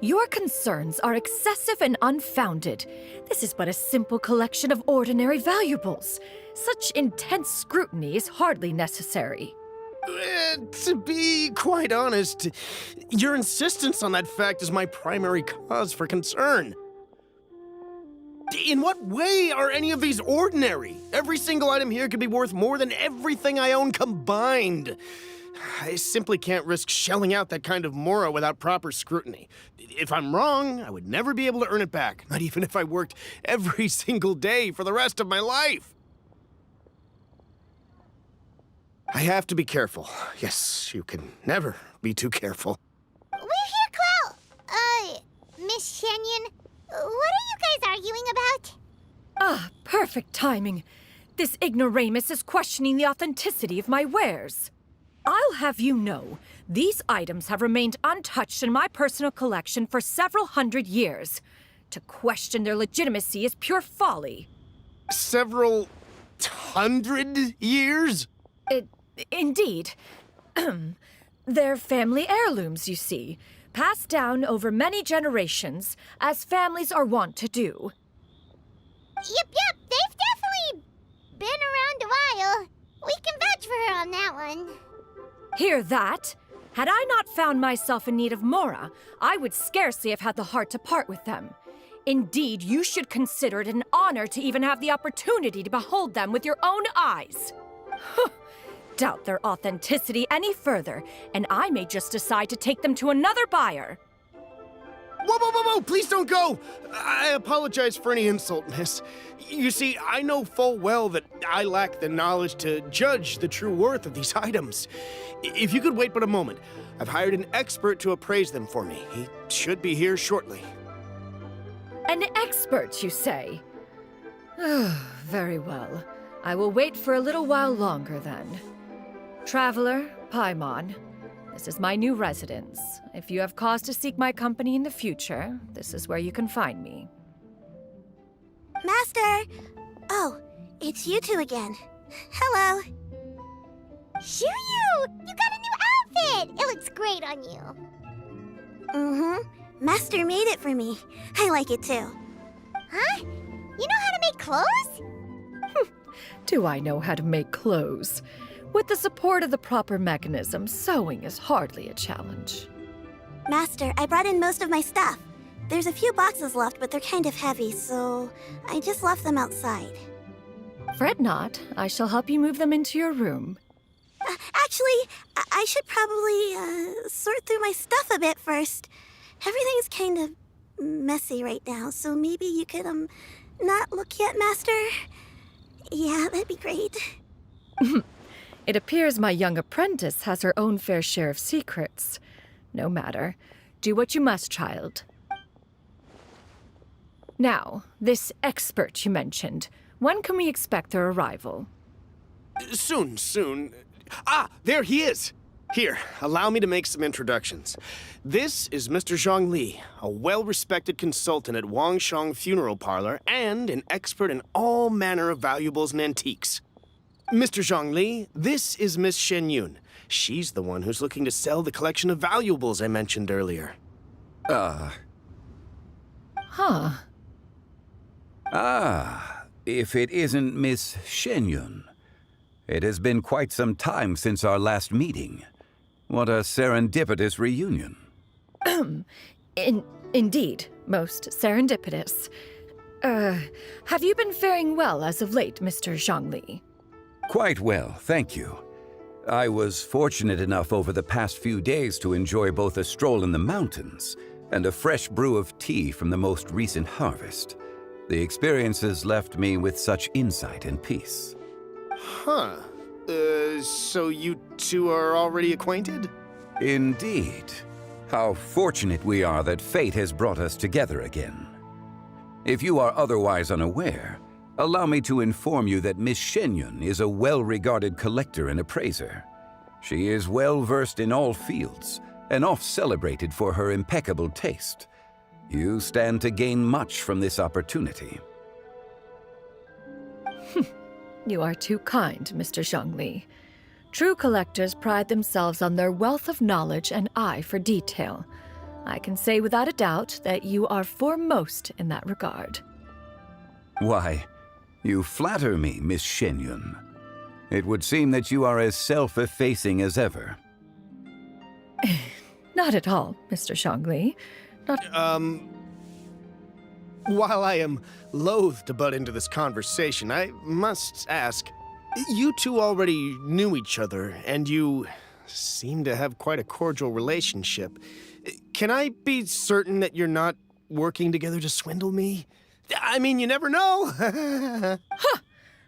Speaker 17: Your concerns are excessive and unfounded. This is but a simple collection of ordinary valuables. Such intense scrutiny is hardly necessary.
Speaker 14: To be quite honest, your insistence on that fact is my primary cause for concern. In what way are any of these ordinary? Every single item here could be worth more than everything I own combined. I simply can't risk shelling out that kind of mora without proper scrutiny. If I'm wrong, I would never be able to earn it back, not even if I worked every single day for the rest of my life. I have to be careful. Yes, you can never be too careful.
Speaker 3: We're here, Clow. Miss Shenyan, what are you guys arguing about?
Speaker 17: Ah, perfect timing. This ignoramus is questioning the authenticity of my wares. I'll have you know, these items have remained untouched in my personal collection for several hundred years. To question their legitimacy is pure folly.
Speaker 14: Several hundred years?
Speaker 17: Indeed. They're family heirlooms, you see, passed down over many generations, as families are wont to do.
Speaker 3: Yep, they've definitely been around a while. We can vouch for her on that one.
Speaker 17: Hear that? Had I not found myself in need of mora, I would scarcely have had the heart to part with them. Indeed, you should consider it an honor to even have the opportunity to behold them with your own eyes. Doubt their authenticity any further, and I may just decide to take them to another buyer.
Speaker 14: Whoa, please don't go! I apologize for any insult, miss. You see, I know full well that I lack the knowledge to judge the true worth of these items. If you could wait but a moment, I've hired an expert to appraise them for me. He should be here shortly.
Speaker 17: An expert, you say? Very well. I will wait for a little while longer, then. Traveler, Paimon, this is my new residence. If you have cause to seek my company in the future, this is where you can find me.
Speaker 6: Master! Oh, it's you two again. Hello.
Speaker 3: Shuyu! You got a new outfit! It looks great on you.
Speaker 6: Mm-hmm. Master made it for me. I like it too.
Speaker 3: Huh? You know how to make clothes?
Speaker 17: Do I know how to make clothes? With the support of the proper mechanism, sewing is hardly a challenge.
Speaker 6: Master, I brought in most of my stuff. There's a few boxes left, but they're kind of heavy, so I just left them outside.
Speaker 17: Fret not. I shall help you move them into your room.
Speaker 6: Actually, I should probably sort through my stuff a bit first. Everything's kind of messy right now, so maybe you could, not look yet, Master? Yeah, that'd be great.
Speaker 17: It appears my young apprentice has her own fair share of secrets. No matter. Do what you must, child. Now, this expert you mentioned, when can we expect their arrival?
Speaker 14: Soon. Ah, there he is! Here, allow me to make some introductions. This is Mr. Zhongli, a well-respected consultant at Wangshang Funeral Parlor and an expert in all manner of valuables and antiques. Mr. Zhongli, this is Miss Shenyun. She's the one who's looking to sell the collection of valuables I mentioned earlier.
Speaker 16: If it isn't Miss Shenyun. It has been quite some time since our last meeting. What a serendipitous reunion.
Speaker 17: Indeed, most serendipitous. Have you been faring well as of late, Mr. Zhongli?
Speaker 16: Quite well, thank you. I was fortunate enough over the past few days to enjoy both a stroll in the mountains and a fresh brew of tea from the most recent harvest. The experiences left me with such insight and peace.
Speaker 14: Huh. So you two are already acquainted?
Speaker 16: Indeed. How fortunate we are that fate has brought us together again. If you are otherwise unaware, allow me to inform you that Miss Shenyun is a well-regarded collector and appraiser. She is well-versed in all fields, and oft-celebrated for her impeccable taste. You stand to gain much from this opportunity.
Speaker 17: You are too kind, Mr. Zhongli. True collectors pride themselves on their wealth of knowledge and eye for detail. I can say without a doubt that you are foremost in that regard.
Speaker 16: Why, you flatter me, Miss Shenyun. It would seem that you are as self-effacing as ever.
Speaker 17: Not at all, Mr. Zhongli. Not.
Speaker 14: While I am loath to butt into this conversation, I must ask, you two already knew each other, and you seem to have quite a cordial relationship. Can I be certain that you're not working together to swindle me? I mean, you never know.
Speaker 17: Huh!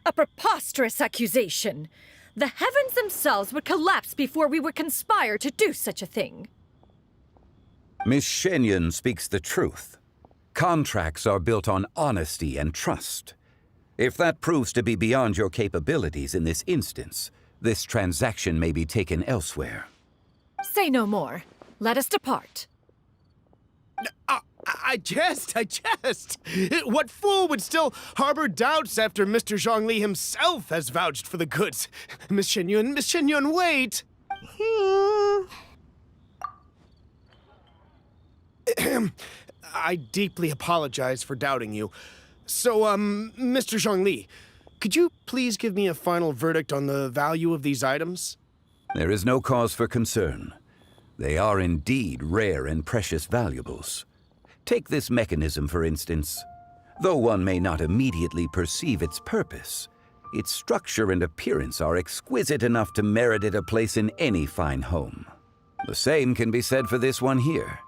Speaker 17: A preposterous accusation. The heavens themselves would collapse before we would conspire to do such a thing.
Speaker 16: Miss Shenyun speaks the truth. Contracts are built on honesty and trust. If that proves to be beyond your capabilities in this instance, this transaction may be taken elsewhere.
Speaker 17: Say no more. Let us depart.
Speaker 14: I jest. What fool would still harbor doubts after Mr. Zhongli himself has vouched for the goods? Miss Shenyun, wait! I deeply apologize for doubting you. So, Mr. Zhongli, could you please give me a final verdict on the value of these items?
Speaker 16: There is no cause for concern. They are indeed rare and precious valuables. Take this mechanism, for instance. Though one may not immediately perceive its purpose, its structure and appearance are exquisite enough to merit it a place in any fine home. The same can be said for this one here.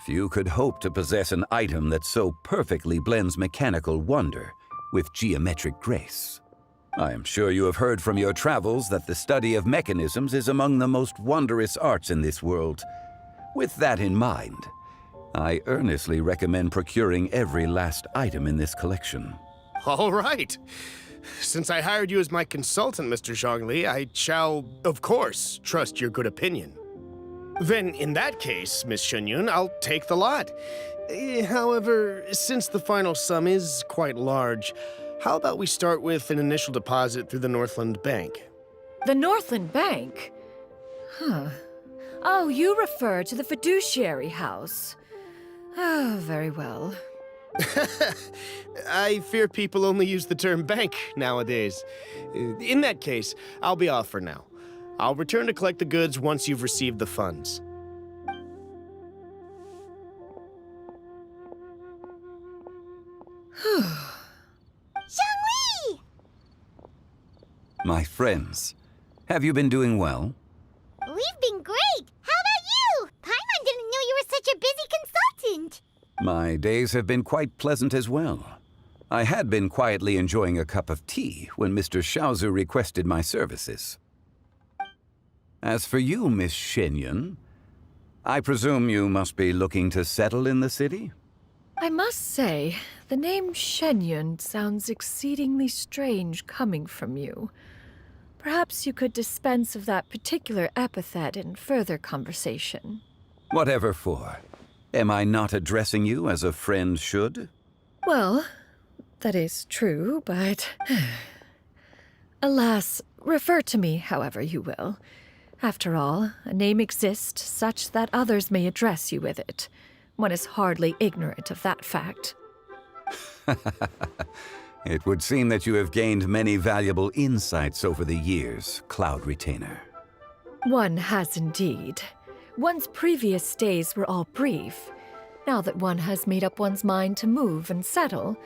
Speaker 16: Few could hope to possess an item that so perfectly blends mechanical wonder with geometric grace. I am sure you have heard from your travels that the study of mechanisms is among the most wondrous arts in this world. With that in mind, I earnestly recommend procuring every last item in this collection.
Speaker 14: All right. Since I hired you as my consultant, Mr. Zhongli, I shall, of course, trust your good opinion. Then, in that case, Miss Shenyun, I'll take the lot. However, since the final sum is quite large, how about we start with an initial deposit through the Northland Bank?
Speaker 17: The Northland Bank? Huh. Oh, you refer to the fiduciary house. Oh, very well.
Speaker 14: I fear people only use the term bank nowadays. In that case, I'll be off for now. I'll return to collect the goods once you've received the funds.
Speaker 3: Zhongli!
Speaker 16: My friends, have you been doing well?
Speaker 3: We've been great! How about you? Paimon didn't know you were such a busy consultant!
Speaker 16: My days have been quite pleasant as well. I had been quietly enjoying a cup of tea when Mr. Xiaozu requested my services. As for you, Miss Shenyun, I presume you must be looking to settle in the city?
Speaker 17: I must say, the name Shenyun sounds exceedingly strange coming from you. Perhaps you could dispense of that particular epithet in further conversation.
Speaker 16: Whatever for. Am I not addressing you as a friend should?
Speaker 17: Well, that is true, but... Alas, refer to me however you will. After all, a name exists such that others may address you with it. One is hardly ignorant of that fact.
Speaker 16: It would seem that you have gained many valuable insights over the years, Cloud Retainer.
Speaker 17: One has indeed. One's previous stays were all brief. Now that one has made up one's mind to move and settle,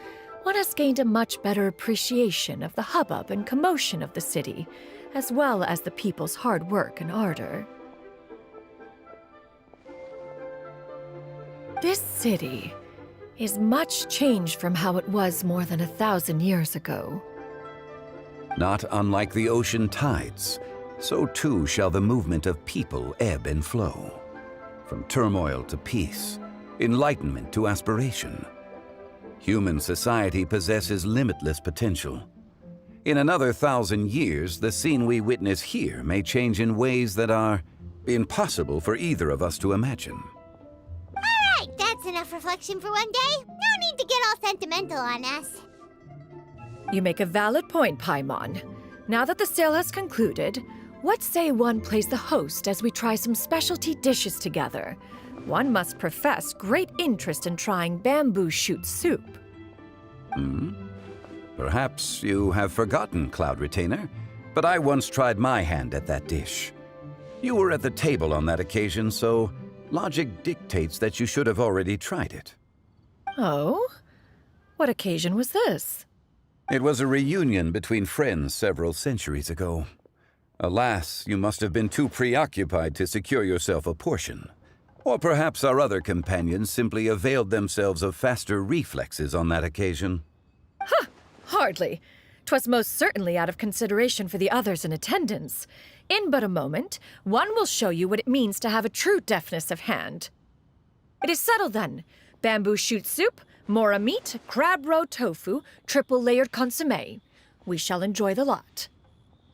Speaker 17: one has gained a much better appreciation of the hubbub and commotion of the city, as well as the people's hard work and ardor. This city is much changed from how it was more than 1,000 years ago.
Speaker 16: Not unlike the ocean tides, so too shall the movement of people ebb and flow. From turmoil to peace, enlightenment to aspiration. Human society possesses limitless potential. In another 1,000 years, the scene we witness here may change in ways that are impossible for either of us to imagine.
Speaker 3: All right, that's enough reflection for one day. No need to get all sentimental on us.
Speaker 17: You make a valid point, Paimon. Now that the sale has concluded, what say one plays the host as we try some specialty dishes together? one must profess great interest in trying bamboo shoot soup.
Speaker 16: Perhaps you have forgotten, Cloud Retainer, but I once tried my hand at that dish. You were at the table on that occasion, so logic dictates that you should have already tried it.
Speaker 17: Oh? What occasion was this?
Speaker 16: It was a reunion between friends several centuries ago. Alas, you must have been too preoccupied to secure yourself a portion. Or perhaps our other companions simply availed themselves of faster reflexes on that occasion.
Speaker 17: Huh! Hardly. 'Twas most certainly out of consideration for the others in attendance. In but a moment, one will show you what it means to have a true deftness of hand. It is settled then. Bamboo shoot soup, mora meat, crab roe tofu, triple-layered consommé. We shall enjoy the lot.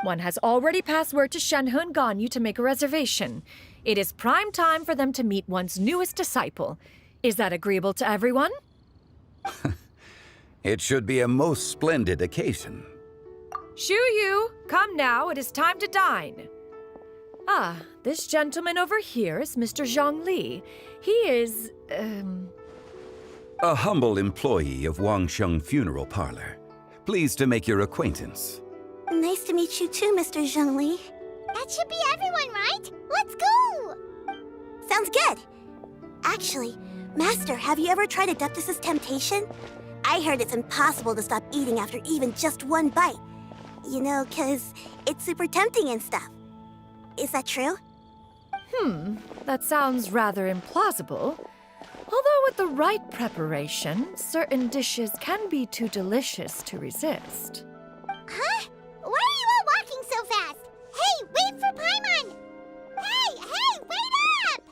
Speaker 17: One has already passed word to Shenhe and Ganyu to make a reservation. It is prime time for them to meet one's newest disciple. Is that agreeable to everyone?
Speaker 16: It should be a most splendid occasion.
Speaker 17: Shu Yu, come now, it is time to dine. Ah, this gentleman over here is Mr. Zhang Li. He is,
Speaker 16: A humble employee of Wangsheng Funeral Parlor. Pleased to make your acquaintance.
Speaker 6: Nice to meet you too, Mr. Zhongli.
Speaker 3: That should be everyone, right? Let's go!
Speaker 6: Sounds good. Actually, Master, have you ever tried Adeptus' temptation? I heard it's impossible to stop eating after even just one bite. You know, 'cause it's super tempting and stuff. Is that true?
Speaker 17: That sounds rather implausible. Although with the right preparation, certain dishes can be too delicious to resist.
Speaker 3: Huh? Why are you all walking so fast? Hey, wait for Paimon! Hey, wait up!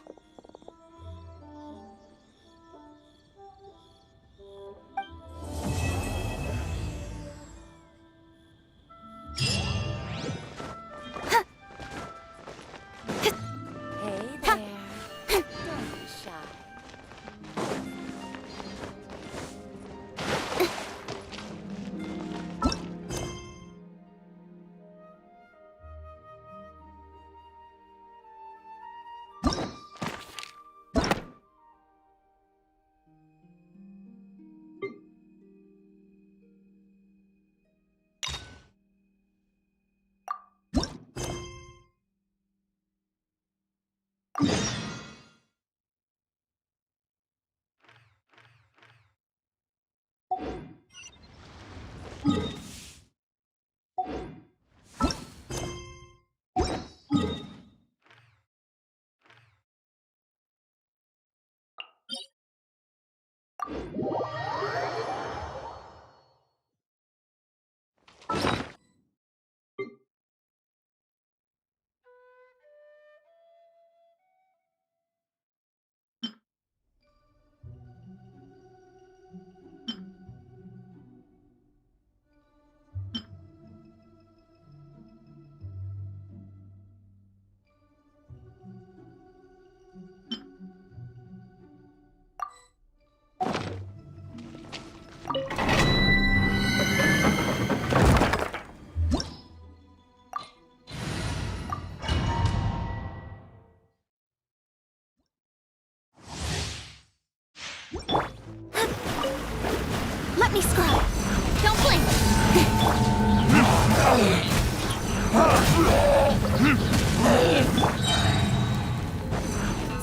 Speaker 15: Let me scrub. Don't blink.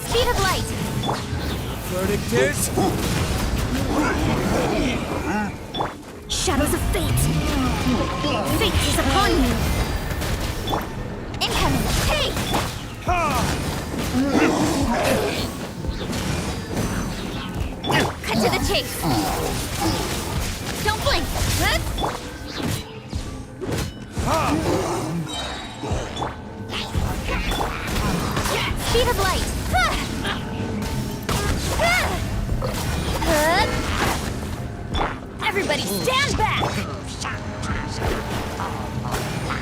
Speaker 15: Speed of light.
Speaker 10: Verdict is...
Speaker 15: Shadows of fate. Fate is upon you. Incoming. Hey! Cut to the chase. Don't blink. Speed of light. Everybody stand back!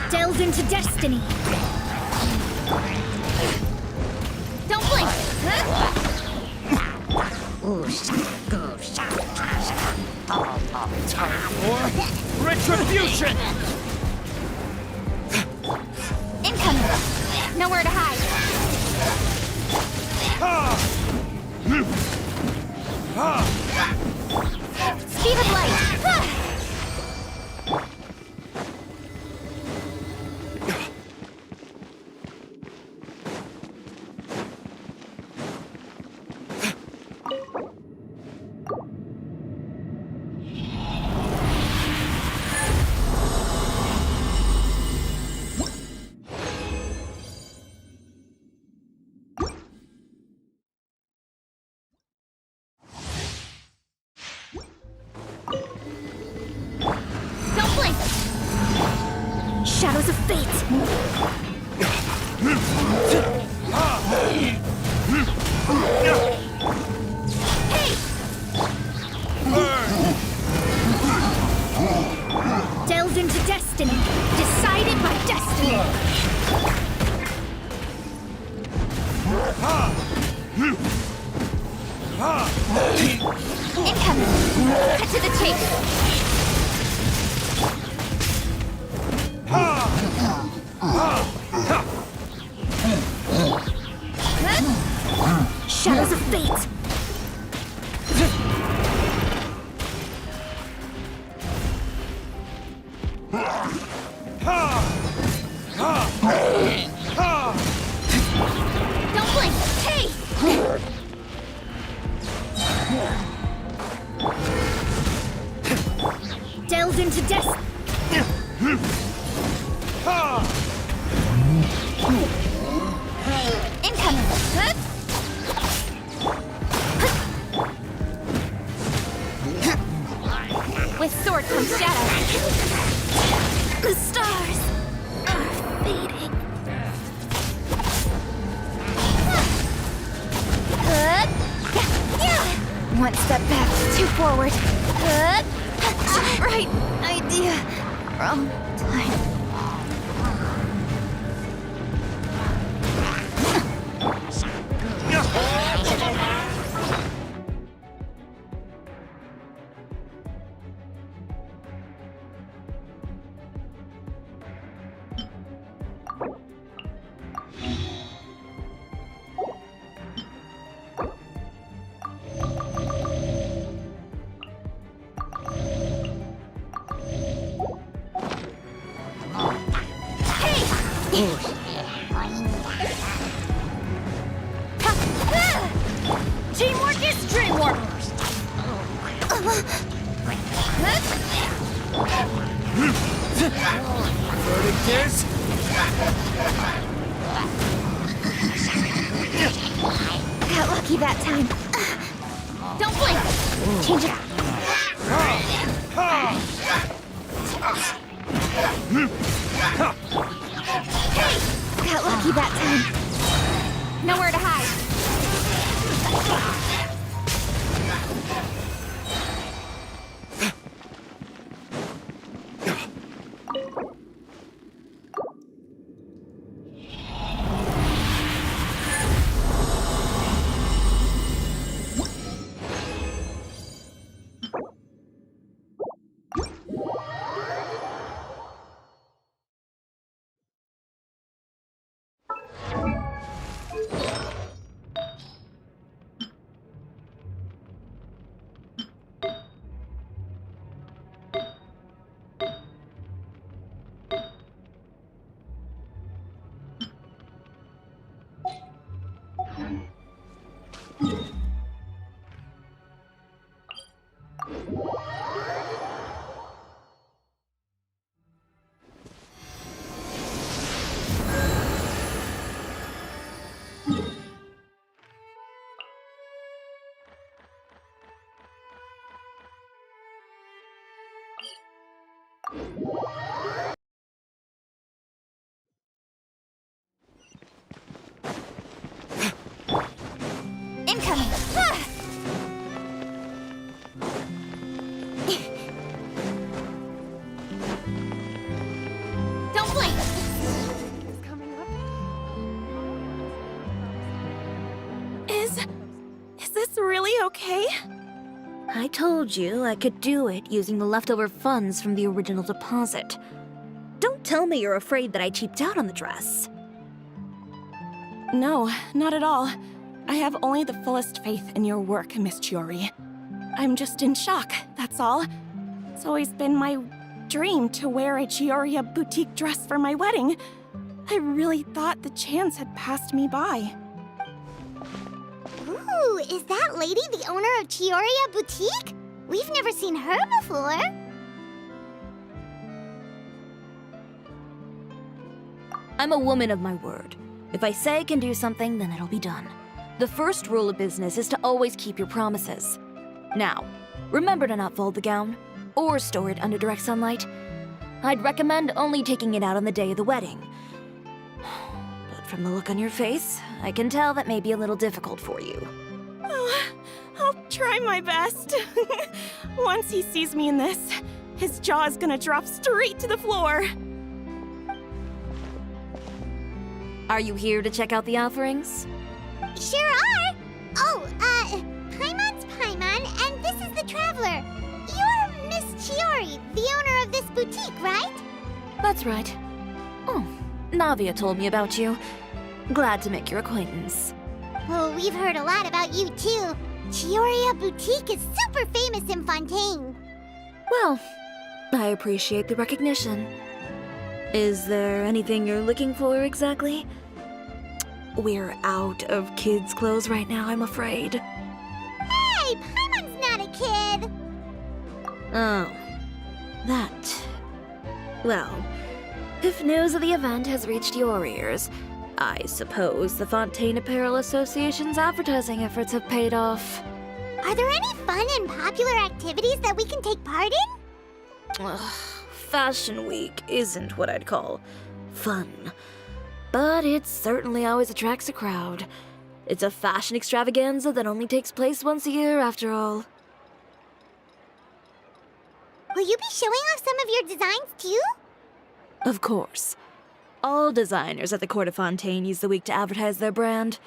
Speaker 15: Delve into destiny. Don't blink.
Speaker 10: Time for retribution!
Speaker 15: Incoming. Nowhere to hide.
Speaker 3: Speed of light! Don't blink! Shadows of fate! Hey! Delved into destiny, decided by destiny. Incoming! Cut to the chase! Shadows of fate! Don't blink! Hey! Delved into destiny. Incoming! With sword comes shadow. The stars are fading. One step back, two forward. Right idea, wrong time. Teamwork is dreamwork!
Speaker 10: Verdict is...
Speaker 3: Got lucky that time. Don't blink! Change it. Hey! Got lucky that time. Nowhere to hide. Incoming! Don't blink!
Speaker 6: Is this really okay?
Speaker 4: I told you I could do it using the leftover funds from the original deposit. Don't tell me you're afraid that I cheaped out on the dress.
Speaker 6: No, not at all.
Speaker 18: I have only the fullest faith in your work, Miss Chiori. I'm just in shock, that's all. It's always been my dream to wear a Chioriya boutique dress for my wedding. I really thought the chance had passed me by.
Speaker 3: Ooh, is that lady the owner of Chioriya Boutique? We've never seen her before.
Speaker 4: I'm a woman of my word. If I say I can do something, then it'll be done. The first rule of business is to always keep your promises. Now, remember to not fold the gown, or store it under direct sunlight. I'd recommend only taking it out on the day of the wedding. But from the look on your face, I can tell that may be a little difficult for you.
Speaker 18: Oh, I'll try my best. Once he sees me in this, his jaw is gonna drop straight to the floor.
Speaker 4: Are you here to check out the offerings?
Speaker 3: Sure are! Oh, Paimon's Paimon, and this is the Traveler. You're Miss Chiori, the owner of this boutique, right?
Speaker 4: That's right. Oh, Navia told me about you. Glad to make your acquaintance.
Speaker 3: Oh, we've heard a lot about you, too. Chioriya Boutique is super famous in Fontaine.
Speaker 4: Well, I appreciate the recognition. Is there anything you're looking for exactly? We're out of kids' clothes right now, I'm afraid.
Speaker 3: Hey, Paimon's not a kid!
Speaker 4: Oh, that. Well, if news of the event has reached your ears, I suppose the Fontaine Apparel Association's advertising efforts have paid off.
Speaker 3: Are there any fun and popular activities that we can take part in?
Speaker 4: Ugh, Fashion Week isn't what I'd call fun. But it certainly always attracts a crowd. It's a fashion extravaganza that only takes place once a year, after all.
Speaker 3: Will you be showing off some of your designs, too?
Speaker 4: Of course. All designers at the Court of Fontaine use the week to advertise their brand.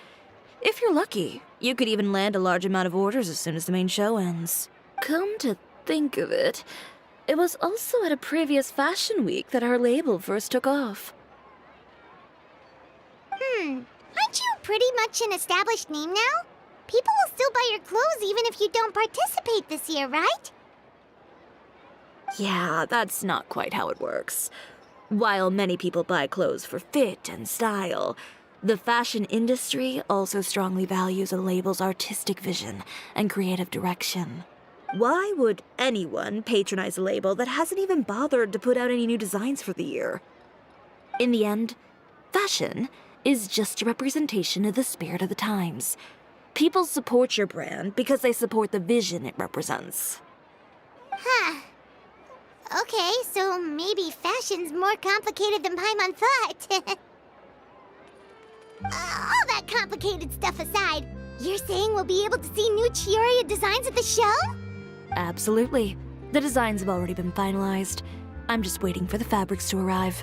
Speaker 4: If you're lucky, you could even land a large amount of orders as soon as the main show ends. Come to think of it, it was also at a previous Fashion Week that our label first took off.
Speaker 3: Aren't you pretty much an established name now? People will still buy your clothes even if you don't participate this year, right?
Speaker 4: Yeah, that's not quite how it works. While many people buy clothes for fit and style, the fashion industry also strongly values a label's artistic vision and creative direction. Why would anyone patronize a label that hasn't even bothered to put out any new designs for the year? In the end, fashion is just a representation of the spirit of the times. People support your brand because they support the vision it represents.
Speaker 3: Huh. Okay, so maybe fashion's more complicated than Paimon thought. All that complicated stuff aside, you're saying we'll be able to see new Chioriya designs at the show?
Speaker 4: Absolutely. The designs have already been finalized. I'm just waiting for the fabrics to arrive.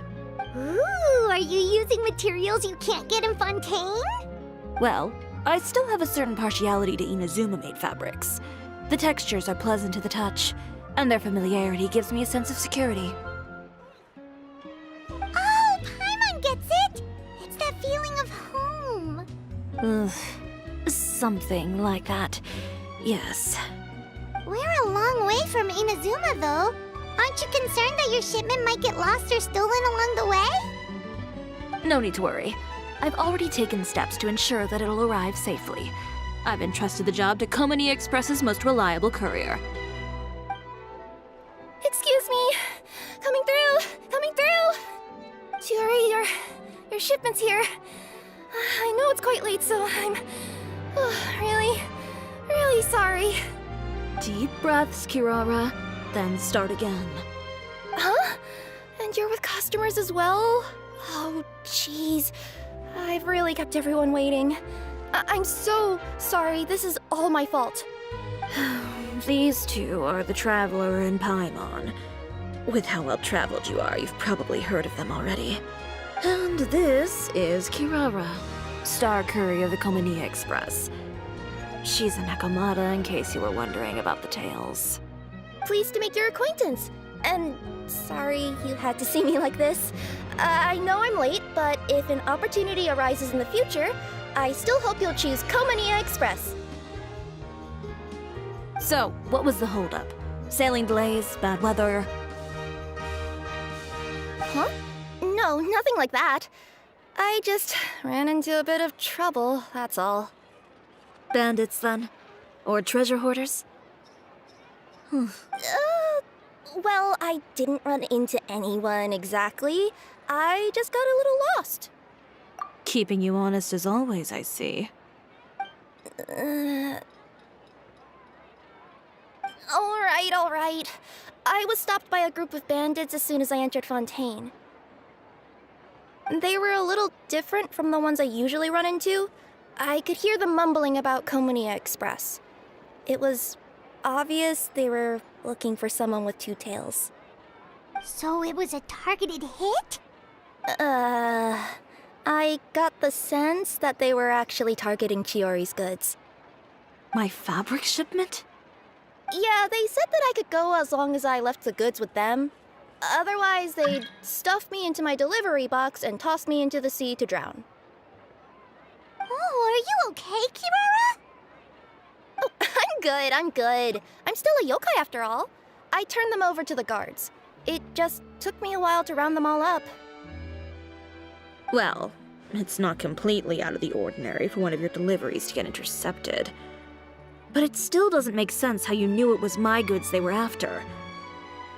Speaker 3: Ooh, are you using materials you can't get in Fontaine?
Speaker 4: Well, I still have a certain partiality to Inazuma-made fabrics. The textures are pleasant to the touch, and their familiarity gives me a sense of security.
Speaker 3: Oh, Paimon gets it! It's that feeling of home.
Speaker 4: Ugh, something like that. Yes.
Speaker 3: We're a long way from Inazuma, though. Aren't you concerned that your shipment might get lost or stolen along the way?
Speaker 4: No need to worry. I've already taken steps to ensure that it'll arrive safely. I've entrusted the job to Komani Express's most reliable courier.
Speaker 18: Excuse me! Coming through! Chiori, your shipment's here. I know it's quite late, so I'm really sorry.
Speaker 4: Deep breaths, Kirara, then start again.
Speaker 18: Huh? And you're with customers as well? Oh, jeez. I've really kept everyone waiting. I'm so sorry. This is all my fault.
Speaker 4: These two are the Traveler and Paimon. With how well traveled you are, you've probably heard of them already. And this is Kirara, Star Courier of the Komani Express. She's a Nakamata, in case you were wondering about the tales.
Speaker 18: Pleased to make your acquaintance. And sorry you had to see me like this. I know I'm late, but if an opportunity arises in the future,
Speaker 13: I still hope you'll choose Komania Express.
Speaker 4: So, what was the holdup? Sailing delays, bad weather?
Speaker 13: Huh? No, nothing like that. I just ran into a bit of trouble, that's all.
Speaker 4: Bandits, then? Or treasure hoarders?
Speaker 13: Well, I didn't run into anyone exactly. I just got a little lost.
Speaker 4: Keeping you honest as always, I see.
Speaker 13: All right. I was stopped by a group of bandits as soon as I entered Fontaine. They were a little different from the ones I usually run into. I could hear them mumbling about Komania Express. It was obvious they were looking for someone with two tails.
Speaker 3: So it was a targeted hit?
Speaker 13: I got the sense that they were actually targeting Chiori's goods.
Speaker 4: My fabric shipment?
Speaker 13: Yeah, they said that I could go as long as I left the goods with them. Otherwise, they'd stuff me into my delivery box and toss me into the sea to drown.
Speaker 3: Oh, are you okay, Kirara?
Speaker 13: Oh, I'm good. I'm still a yokai after all. I turned them over to the guards. It just took me a while to round them all up.
Speaker 4: Well, it's not completely out of the ordinary for one of your deliveries to get intercepted. But it still doesn't make sense how you knew it was my goods they were after.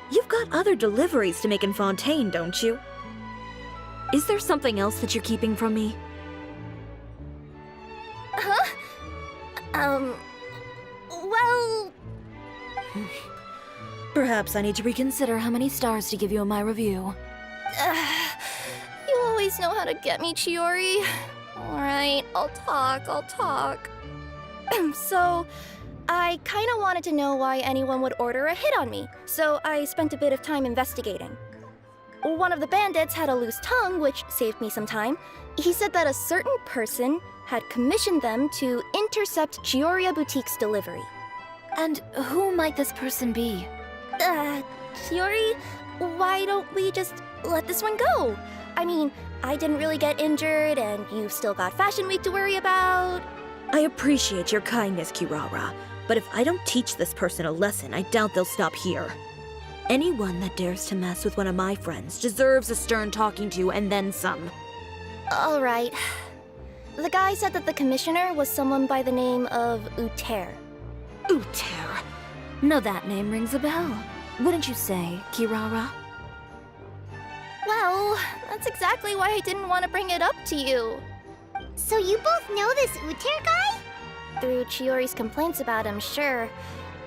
Speaker 4: You've got other deliveries to make in Fontaine, don't you? Is there something else that you're keeping from me?
Speaker 13: Huh? Well...
Speaker 4: Perhaps I need to reconsider how many stars to give you in my review.
Speaker 13: You always know how to get me, Chiori. Alright, I'll talk. So, I kinda wanted to know why anyone would order a hit on me, so I spent a bit of time investigating. One of the bandits had a loose tongue, which saved me some time. He said that a certain person had commissioned them to intercept Chioria Boutique's delivery.
Speaker 4: And who might this person be?
Speaker 13: Chiori, why don't we just let this one go? I mean, I didn't really get injured, and you've still got Fashion Week to worry about.
Speaker 4: I appreciate your kindness, Kirara, but if I don't teach this person a lesson, I doubt they'll stop here. Anyone that dares to mess with one of my friends deserves a stern talking to and then some.
Speaker 13: All right. The guy said that the commissioner was someone by the name of Uter.
Speaker 4: Uter? No, that name rings a bell. Wouldn't you say, Kirara?
Speaker 13: Well, that's exactly why I didn't want to bring it up to you.
Speaker 3: So you both know this Uter guy?
Speaker 13: Through Chiori's complaints about him, sure.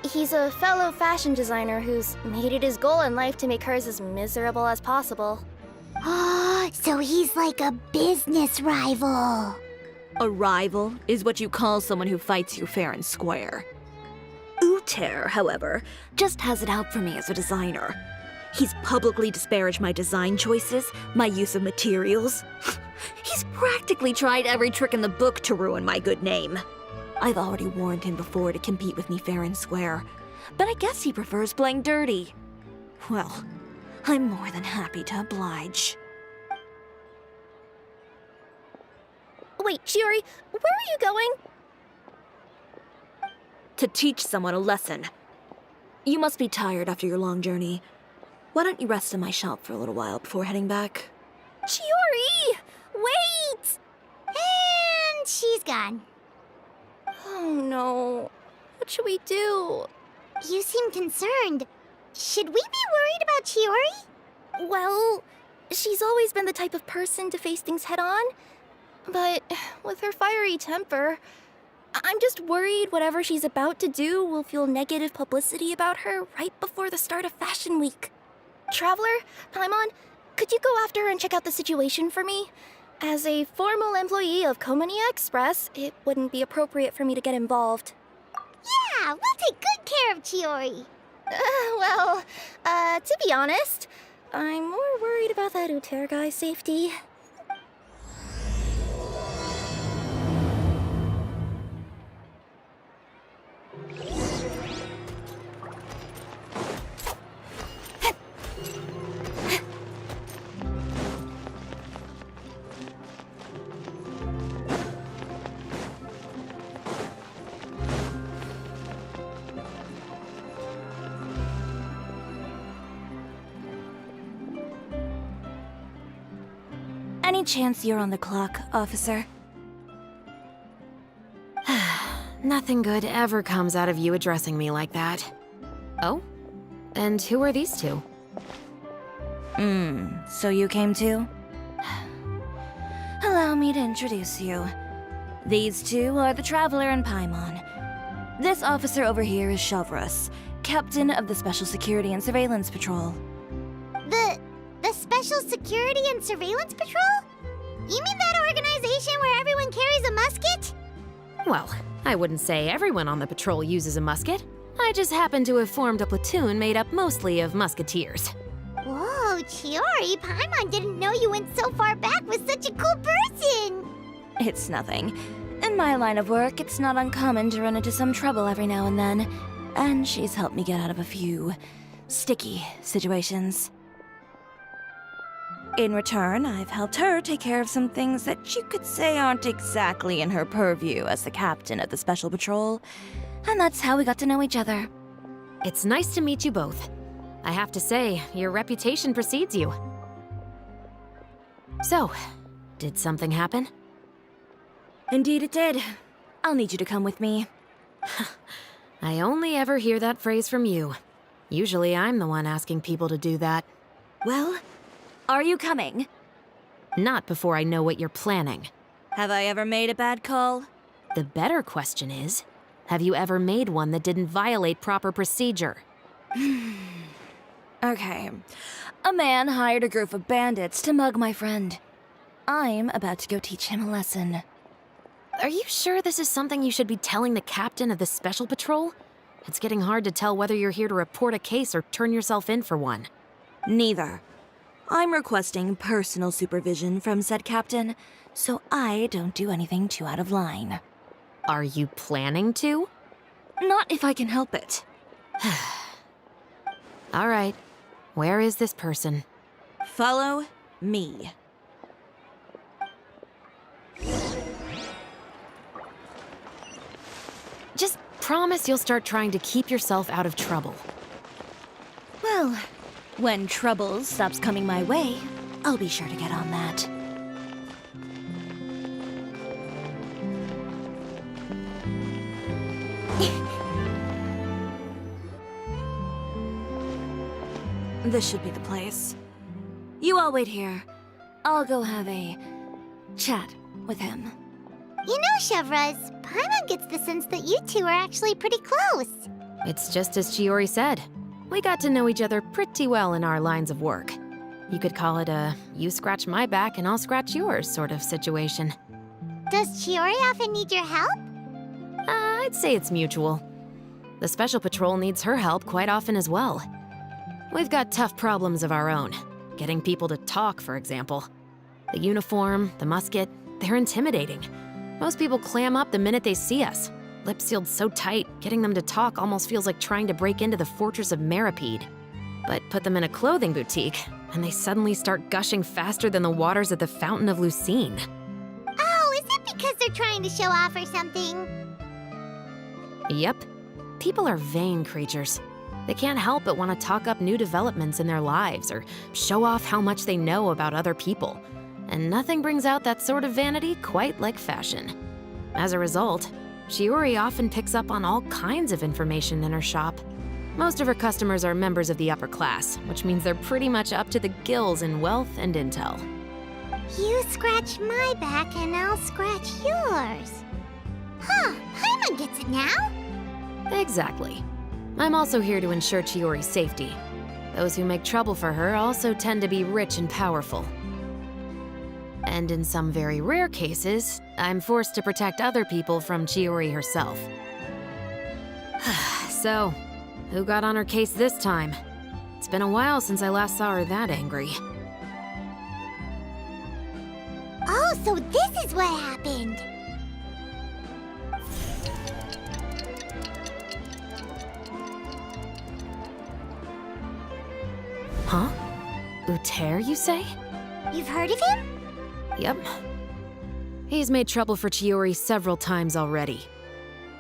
Speaker 13: He's a fellow fashion designer who's made it his goal in life to make hers as miserable as possible.
Speaker 3: Oh, so he's like a business rival.
Speaker 4: A rival is what you call someone who fights you fair and square. Uter, however, just has it out for me as a designer. He's publicly disparaged my design choices, my use of materials. He's practically tried every trick in the book to ruin my good name. I've already warned him before to compete with me fair and square, but I guess he prefers playing dirty. Well, I'm more than happy to oblige.
Speaker 13: Wait, Chiori, where are you going?
Speaker 4: To teach someone a lesson. You must be tired after your long journey. Why don't you rest in my shop for a little while before heading back?
Speaker 13: Chiori! Wait!
Speaker 3: And she's gone.
Speaker 13: Oh no. What should we do?
Speaker 3: You seem concerned. Should we be worried about Chiori?
Speaker 13: Well, she's always been the type of person to face things head on. But with her fiery temper, I'm just worried whatever she's about to do will fuel negative publicity about her right before the start of Fashion Week. Traveler, Paimon, could you go after her and check out the situation for me? As a formal employee of Komania Express, it wouldn't be appropriate for me to get involved.
Speaker 3: Yeah, we'll take good care of Chiori.
Speaker 13: To be honest, I'm more worried about that Uter guy's safety.
Speaker 4: Any chance you're on the clock, officer?
Speaker 20: Nothing good ever comes out of you addressing me like that. Oh? And who are these two?
Speaker 4: So you came too? Allow me to introduce you. These two are the Traveler and Paimon. This officer over here is Chevrus, captain of the Special Security and Surveillance Patrol.
Speaker 3: The Special Security and Surveillance Patrol? You mean that organization where everyone carries a musket?
Speaker 20: Well, I wouldn't say everyone on the patrol uses a musket. I just happen to have formed a platoon made up mostly of musketeers.
Speaker 3: Whoa, Chiori, Paimon didn't know you went so far back with such a cool person!
Speaker 4: It's nothing. In my line of work, it's not uncommon to run into some trouble every now and then. And she's helped me get out of a few sticky situations. In return, I've helped her take care of some things that you could say aren't exactly in her purview as the captain of the Special Patrol. And that's how we got to know each other.
Speaker 20: It's nice to meet you both. I have to say, your reputation precedes you. So, did something happen?
Speaker 4: Indeed it did. I'll need you to come with me.
Speaker 20: I only ever hear that phrase from you. Usually I'm the one asking people to do that.
Speaker 4: Well, are you coming?
Speaker 20: Not before I know what you're planning.
Speaker 4: Have I ever made a bad call?
Speaker 20: The better question is, have you ever made one that didn't violate proper procedure?
Speaker 4: Okay. A man hired a group of bandits to mug my friend. I'm about to go teach him a lesson.
Speaker 20: Are you sure this is something you should be telling the captain of the Special Patrol? It's getting hard to tell whether you're here to report a case or turn yourself in for one.
Speaker 4: Neither. I'm requesting personal supervision from said captain, so I don't do anything too out of line.
Speaker 20: Are you planning to?
Speaker 4: Not if I can help it.
Speaker 20: All right. Where is this person?
Speaker 4: Follow me.
Speaker 20: Just promise you'll start trying to keep yourself out of trouble.
Speaker 4: Well, when trouble stops coming my way, I'll be sure to get on that. This should be the place. You all wait here. I'll go have a chat with him.
Speaker 3: You know, Chevruz, Paimon gets the sense that you two are actually pretty close.
Speaker 20: It's just as Chiori said. We got to know each other pretty well in our lines of work. You could call it a you scratch my back and I'll scratch yours sort of situation.
Speaker 3: Does Chiori often need your help?
Speaker 20: I'd say it's mutual. The Special Patrol needs her help quite often as well. We've got tough problems of our own. Getting people to talk, for example. The uniform, the musket, they're intimidating. Most people clam up the minute they see us. Lips sealed so tight, getting them to talk almost feels like trying to break into the fortress of Meripede. But put them in a clothing boutique, and they suddenly start gushing faster than the waters at the Fountain of Lucine.
Speaker 3: Oh, is it because they're trying to show off or something?
Speaker 20: Yep. People are vain creatures. They can't help but want to talk up new developments in their lives or show off how much they know about other people. And nothing brings out that sort of vanity quite like fashion. As a result, Chiori often picks up on all kinds of information in her shop. Most of her customers are members of the upper class, which means they're pretty much up to the gills in wealth and intel.
Speaker 3: You scratch my back and I'll scratch yours. Huh, Paimon gets it now?
Speaker 20: Exactly. I'm also here to ensure Chiori's safety. Those who make trouble for her also tend to be rich and powerful. And in some very rare cases, I'm forced to protect other people from Chiori herself. So, who got on her case this time? It's been a while since I last saw her that angry.
Speaker 3: Oh, so this is what happened.
Speaker 20: Huh? Uter, you say?
Speaker 3: You've heard of him?
Speaker 20: Yep. He's made trouble for Chiori several times already.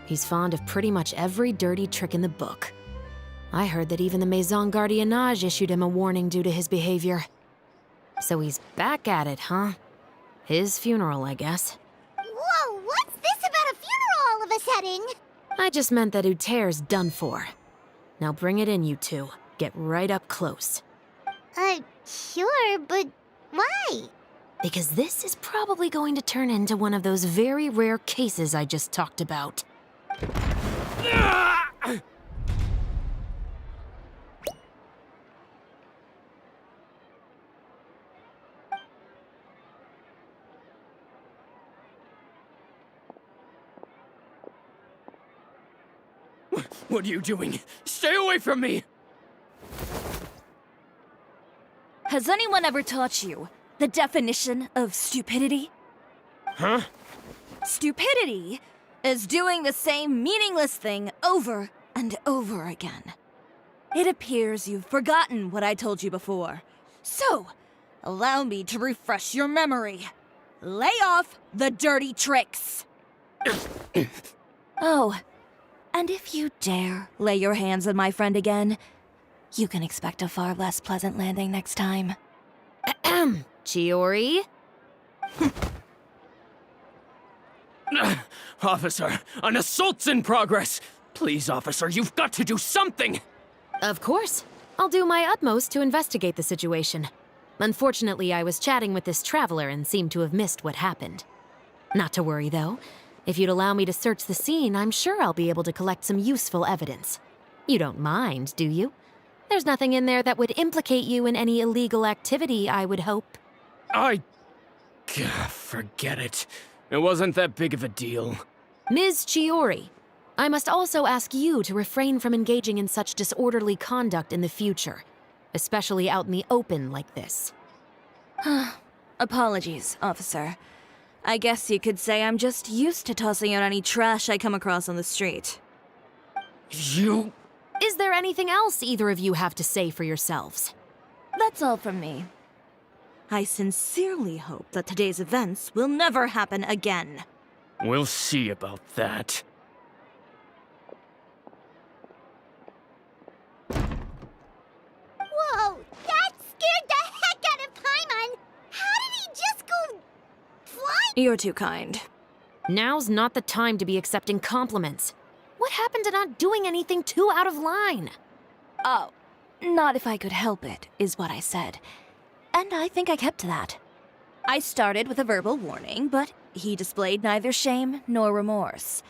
Speaker 20: He's fond of pretty much every dirty trick in the book. I heard that even the Maison Gardiennage issued him a warning due to his behavior. So he's back at it, huh? His funeral, I guess.
Speaker 3: Whoa, what's this about a funeral all of a sudden?
Speaker 20: I just meant that Uter's done for. Now bring it in, you two. Get right up close.
Speaker 3: Sure, but why?
Speaker 20: Because this is probably going to turn into one of those very rare cases I just talked about.
Speaker 10: What are you doing? Stay away from me!
Speaker 2: Has anyone ever taught you the definition of stupidity?
Speaker 10: Huh?
Speaker 2: Stupidity is doing the same meaningless thing over and over again. It appears you've forgotten what I told you before. So, allow me to refresh your memory. Lay off the dirty tricks. Oh, and if you dare lay your hands on my friend again, you can expect a far less pleasant landing next time.
Speaker 20: Ahem. Chiori?
Speaker 10: Officer, an assault's in progress! Please, officer, you've got to do something!
Speaker 20: Of course. I'll do my utmost to investigate the situation. Unfortunately, I was chatting with this traveler and seemed to have missed what happened. Not to worry, though. If you'd allow me to search the scene, I'm sure I'll be able to collect some useful evidence. You don't mind, do you? There's nothing in there that would implicate you in any illegal activity, I would hope.
Speaker 10: Forget it. It wasn't that big of a deal.
Speaker 20: Ms. Chiori, I must also ask you to refrain from engaging in such disorderly conduct in the future, especially out in the open like this.
Speaker 2: Apologies, officer. I guess you could say I'm just used to tossing out any trash I come across on the street.
Speaker 10: You...
Speaker 20: Is there anything else either of you have to say for yourselves?
Speaker 2: That's all from me. I sincerely hope that today's events will never happen again.
Speaker 10: We'll see about that.
Speaker 3: Whoa, that scared the heck out of Paimon! How did he just go flying?
Speaker 2: You're too kind.
Speaker 20: Now's not the time to be accepting compliments. What happened to not doing anything too out of line?
Speaker 2: Oh, not if I could help it, is what I said. And I think I kept to that. I started with a verbal warning, but he displayed neither shame nor remorse.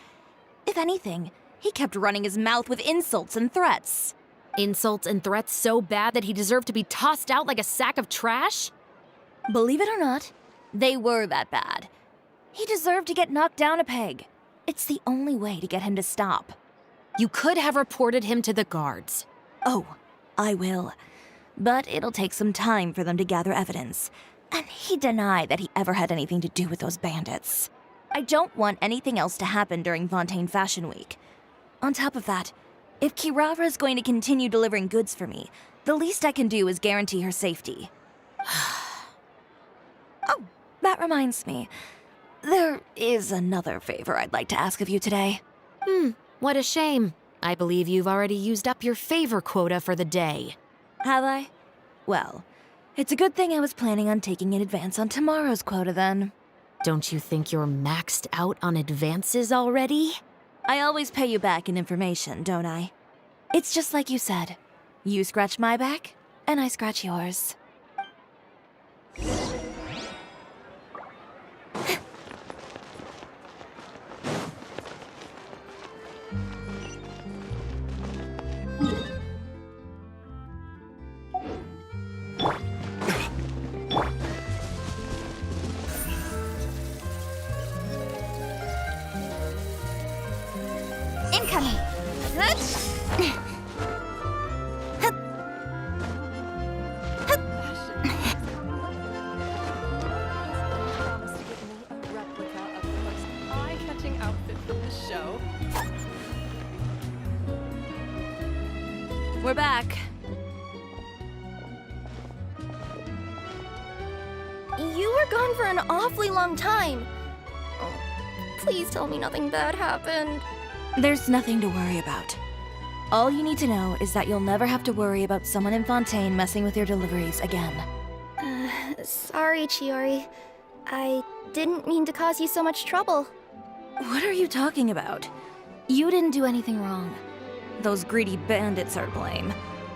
Speaker 2: If anything, he kept running his mouth with insults and threats.
Speaker 20: Insults and threats so bad that he deserved to be tossed out like a sack of trash?
Speaker 2: Believe it or not, they were that bad. He deserved to get knocked down a peg. It's the only way to get him to stop.
Speaker 20: You could have reported him to the guards.
Speaker 2: Oh, I will. But it'll take some time for them to gather evidence. And he denied that he ever had anything to do with those bandits. I don't want anything else to happen during Fontaine Fashion Week. On top of that, if Kirara is going to continue delivering goods for me, the least I can do is guarantee her safety. Oh, that reminds me. There is another favor I'd like to ask of you today.
Speaker 20: What a shame. I believe you've already used up your favor quota for the day.
Speaker 2: Have I? Well, it's a good thing I was planning on taking an advance on tomorrow's quota then.
Speaker 20: Don't you think you're maxed out on advances already?
Speaker 2: I always pay you back in information, don't I? It's just like you said. You scratch my back, and I scratch yours.
Speaker 3: Incoming!
Speaker 17: Eye-catching outfit for this show.
Speaker 2: We're back.
Speaker 13: You were gone for an awfully long time. Oh, please tell me nothing bad happened.
Speaker 2: There's nothing to worry about. All you need to know is that you'll never have to worry about someone in Fontaine messing with your deliveries again.
Speaker 13: Sorry, Chiori. I didn't mean to cause you so much trouble.
Speaker 2: What are you talking about? You didn't do anything wrong. Those greedy bandits are to blame,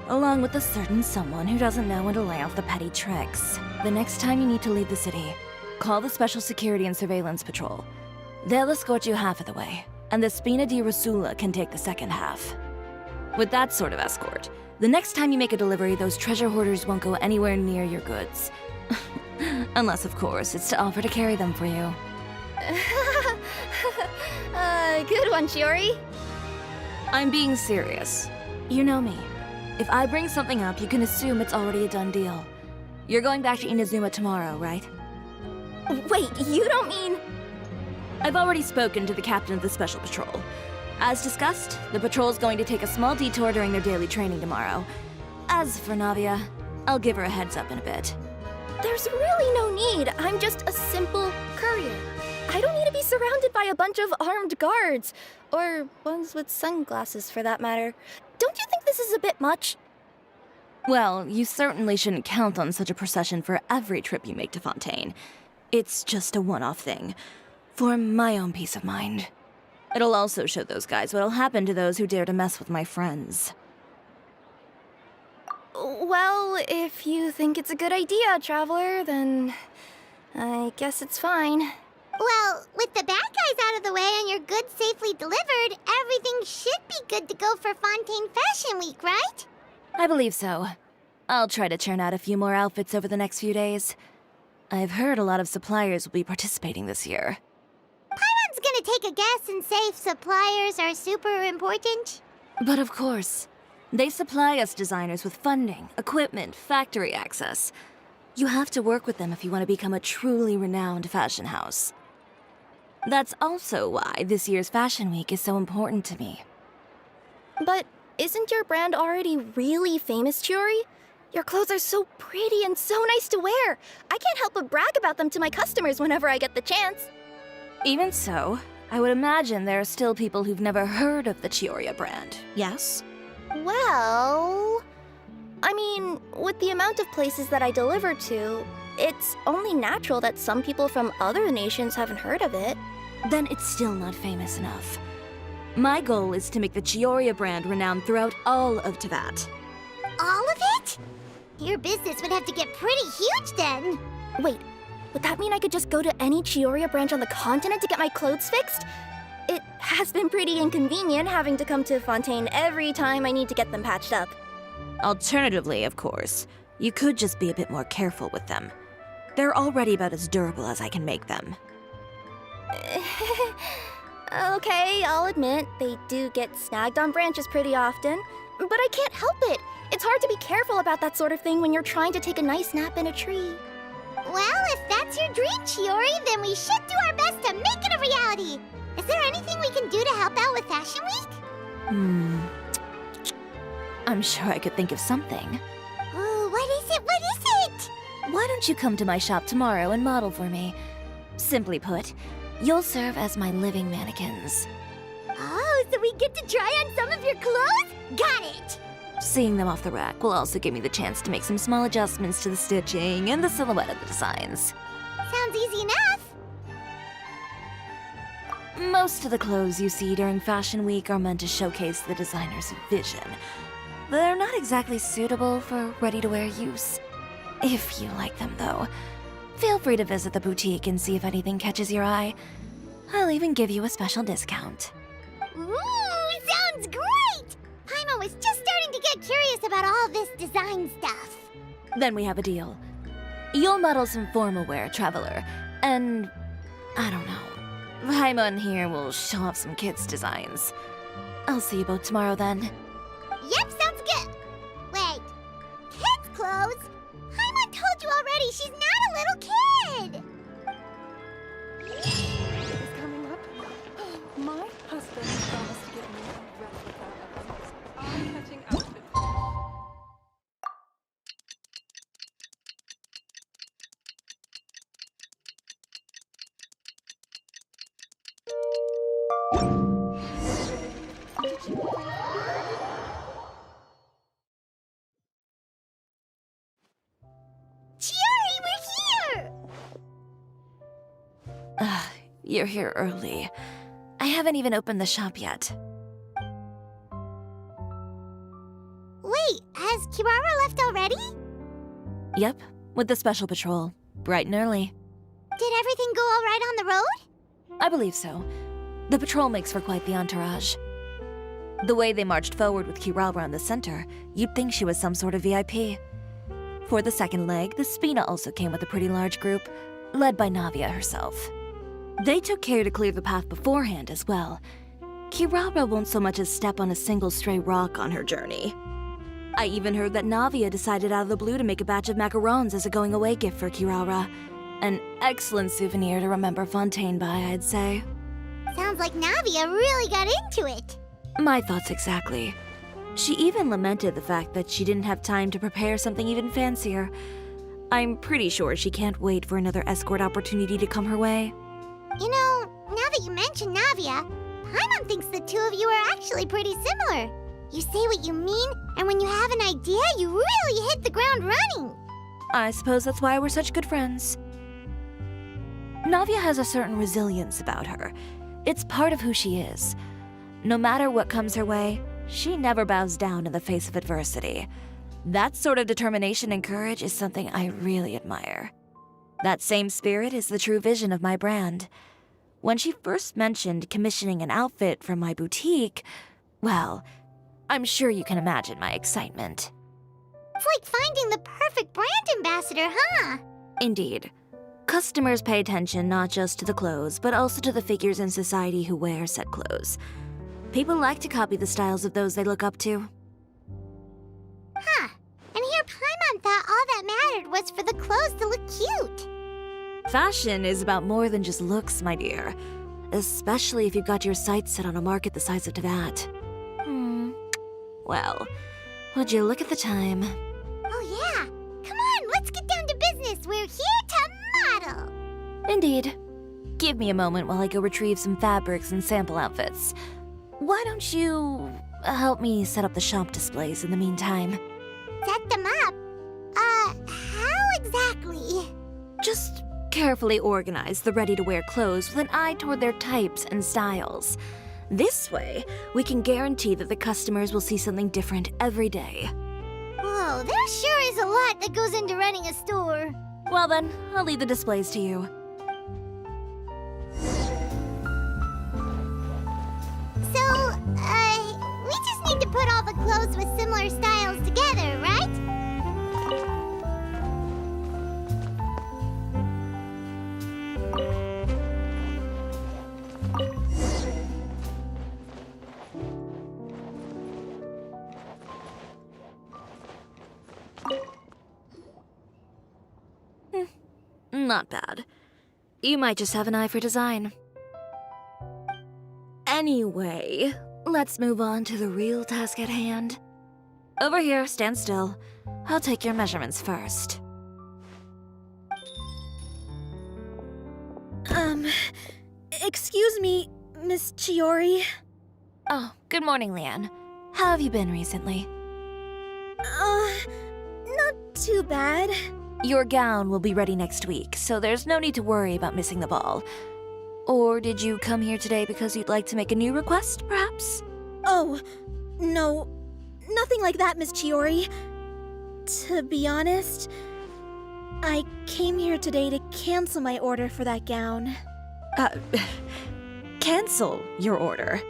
Speaker 2: along with a certain someone who doesn't know when to lay off the petty tricks. The next time you need to leave the city, call the Special Security and Surveillance Patrol. They'll escort you half of the way, and the Spina di Rosula can take the second half. With that sort of escort, the next time you make a delivery, those treasure hoarders won't go anywhere near your goods. Unless, of course, it's to offer to carry them for you.
Speaker 13: Good one, Chiori.
Speaker 2: I'm being serious. You know me. If I bring something up, you can assume it's already a done deal. You're going back to Inazuma tomorrow, right?
Speaker 13: Wait, you don't mean...
Speaker 2: I've already spoken to the captain of the Special Patrol. As discussed, the patrol's going to take a small detour during their daily training tomorrow. As for Navia, I'll give her a heads up in a bit.
Speaker 13: There's really no need. I'm just a simple courier. I don't need to be surrounded by a bunch of armed guards. Or ones with sunglasses, for that matter. Don't you think this is a bit much?
Speaker 2: Well, you certainly shouldn't count on such a procession for every trip you make to Fontaine. It's just a one-off thing, for my own peace of mind. It'll also show those guys what'll happen to those who dare to mess with my friends.
Speaker 13: Well, if you think it's a good idea, Traveler, then I guess it's fine.
Speaker 3: Well, with the bad guys out of the way and your goods safely delivered, everything should be good to go for Fontaine Fashion Week, right?
Speaker 2: I believe so. I'll try to churn out a few more outfits over the next few days. I've heard a lot of suppliers will be participating this year.
Speaker 3: Paimon's gonna take a guess and say if suppliers are super important.
Speaker 2: But of course. They supply us designers with funding, equipment, factory access. You have to work with them if you want to become a truly renowned fashion house. That's also why this year's Fashion Week is so important to me.
Speaker 13: But isn't your brand already really famous, Chiori? Your clothes are so pretty and so nice to wear. I can't help but brag about them to my customers whenever I get the chance.
Speaker 2: Even so, I would imagine there are still people who've never heard of the Chiori brand, yes?
Speaker 13: Well... I mean, with the amount of places that I deliver to, it's only natural that some people from other nations haven't heard of it.
Speaker 2: Then it's still not famous enough. My goal is to make the Chiori brand renowned throughout all of Teyvat.
Speaker 3: All of it? Your business would have to get pretty huge then.
Speaker 13: Wait, would that mean I could just go to any Chiori branch on the continent to get my clothes fixed? It has been pretty inconvenient having to come to Fontaine every time I need to get them patched up.
Speaker 2: Alternatively, of course, you could just be a bit more careful with them. They're already about as durable as I can make them.
Speaker 13: Okay, I'll admit, they do get snagged on branches pretty often, but I can't help it. It's hard to be careful about that sort of thing when you're trying to take a nice nap in a tree.
Speaker 3: Well, if that's your dream, Chiori, then we should do our best to make it a reality. Is there anything we can do to help out with Fashion Week?
Speaker 2: I'm sure I could think of something.
Speaker 3: Oh, what is it? What is it?
Speaker 2: Why don't you come to my shop tomorrow and model for me? Simply put, you'll serve as my living mannequins.
Speaker 3: Oh, so we get to try on some of your clothes? Got it!
Speaker 2: Seeing them off the rack will also give me the chance to make some small adjustments to the stitching and the silhouette of the designs.
Speaker 3: Sounds easy enough.
Speaker 2: Most of the clothes you see during Fashion Week are meant to showcase the designer's vision. They're not exactly suitable for ready-to-wear use. If you like them, though, feel free to visit the boutique and see if anything catches your eye. I'll even give you a special discount.
Speaker 3: Ooh, sounds great! Paimon was just starting to get curious about all this design stuff.
Speaker 2: Then we have a deal. You'll model some formal wear, Traveler, and... I don't know. Paimon here will show off some kids' designs. I'll see you both tomorrow, then.
Speaker 3: Yep, sounds good. Wait, kids' clothes? Paimon told you already she's not a little kid.
Speaker 9: Is coming up. My husband promised to get me a replica of his eye-catching outfit.
Speaker 3: Chiori, we're here!
Speaker 2: you're here early. I haven't even opened the shop yet.
Speaker 3: Wait, has Kirara left already?
Speaker 2: Yep, with the special patrol. Bright and early.
Speaker 3: Did everything go all right on the road?
Speaker 2: I believe so. The patrol makes for quite the entourage. The way they marched forward with Kirara in the center, you'd think she was some sort of VIP. For the second leg, the Spina also came with a pretty large group, led by Navia herself. They took care to clear the path beforehand as well. Kirara won't so much as step on a single stray rock on her journey. I even heard that Navia decided out of the blue to make a batch of macarons as a going-away gift for Kirara. An excellent souvenir to remember Fontaine by, I'd say.
Speaker 3: Sounds like Navia really got into it.
Speaker 2: My thoughts exactly. She even lamented the fact that she didn't have time to prepare something even fancier. I'm pretty sure she can't wait for another escort opportunity to come her way.
Speaker 3: You know, now that you mention Navia, Paimon thinks the two of you are actually pretty similar. You say what you mean, and when you have an idea, you really hit the ground running.
Speaker 2: I suppose that's why we're such good friends. Navia has a certain resilience about her. It's part of who she is. No matter what comes her way, she never bows down in the face of adversity. That sort of determination and courage is something I really admire. That same spirit is the true vision of my brand. When she first mentioned commissioning an outfit from my boutique, well, I'm sure you can imagine my excitement.
Speaker 3: It's like finding the perfect brand ambassador, huh?
Speaker 2: Indeed. Customers pay attention not just to the clothes, but also to the figures in society who wear said clothes. People like to copy the styles of those they look up to.
Speaker 3: Huh. And here Paimon thought all that mattered was for the clothes to look cute.
Speaker 2: Fashion is about more than just looks, my dear. Especially if you've got your sights set on a market the size of Teyvat. Well, would you look at the time?
Speaker 3: Oh yeah. Come on, let's get down to business. We're here to model.
Speaker 2: Indeed. Give me a moment while I go retrieve some fabrics and sample outfits. Why don't you help me set up the shop displays in the meantime?
Speaker 3: Set them up? How exactly?
Speaker 2: Just carefully organize the ready-to-wear clothes with an eye toward their types and styles. This way, we can guarantee that the customers will see something different every day.
Speaker 3: Whoa, there sure is a lot that goes into running a store.
Speaker 2: Well then, I'll leave the displays to you.
Speaker 3: So, we just need to put all the clothes with similar styles together, right?
Speaker 2: Not bad. You might just have an eye for design. Anyway, let's move on to the real task at hand. Over here, stand still. I'll take your measurements first.
Speaker 18: Excuse me, Miss Chiori.
Speaker 2: Oh, good morning, Leanne. How have you been recently?
Speaker 18: Not too bad.
Speaker 2: Your gown will be ready next week, so there's no need to worry about missing the ball. Or did you come here today because you'd like to make a new request, perhaps?
Speaker 18: Oh, no. Nothing like that, Miss Chiori. To be honest, I came here today to cancel my order for that gown.
Speaker 2: Cancel your order?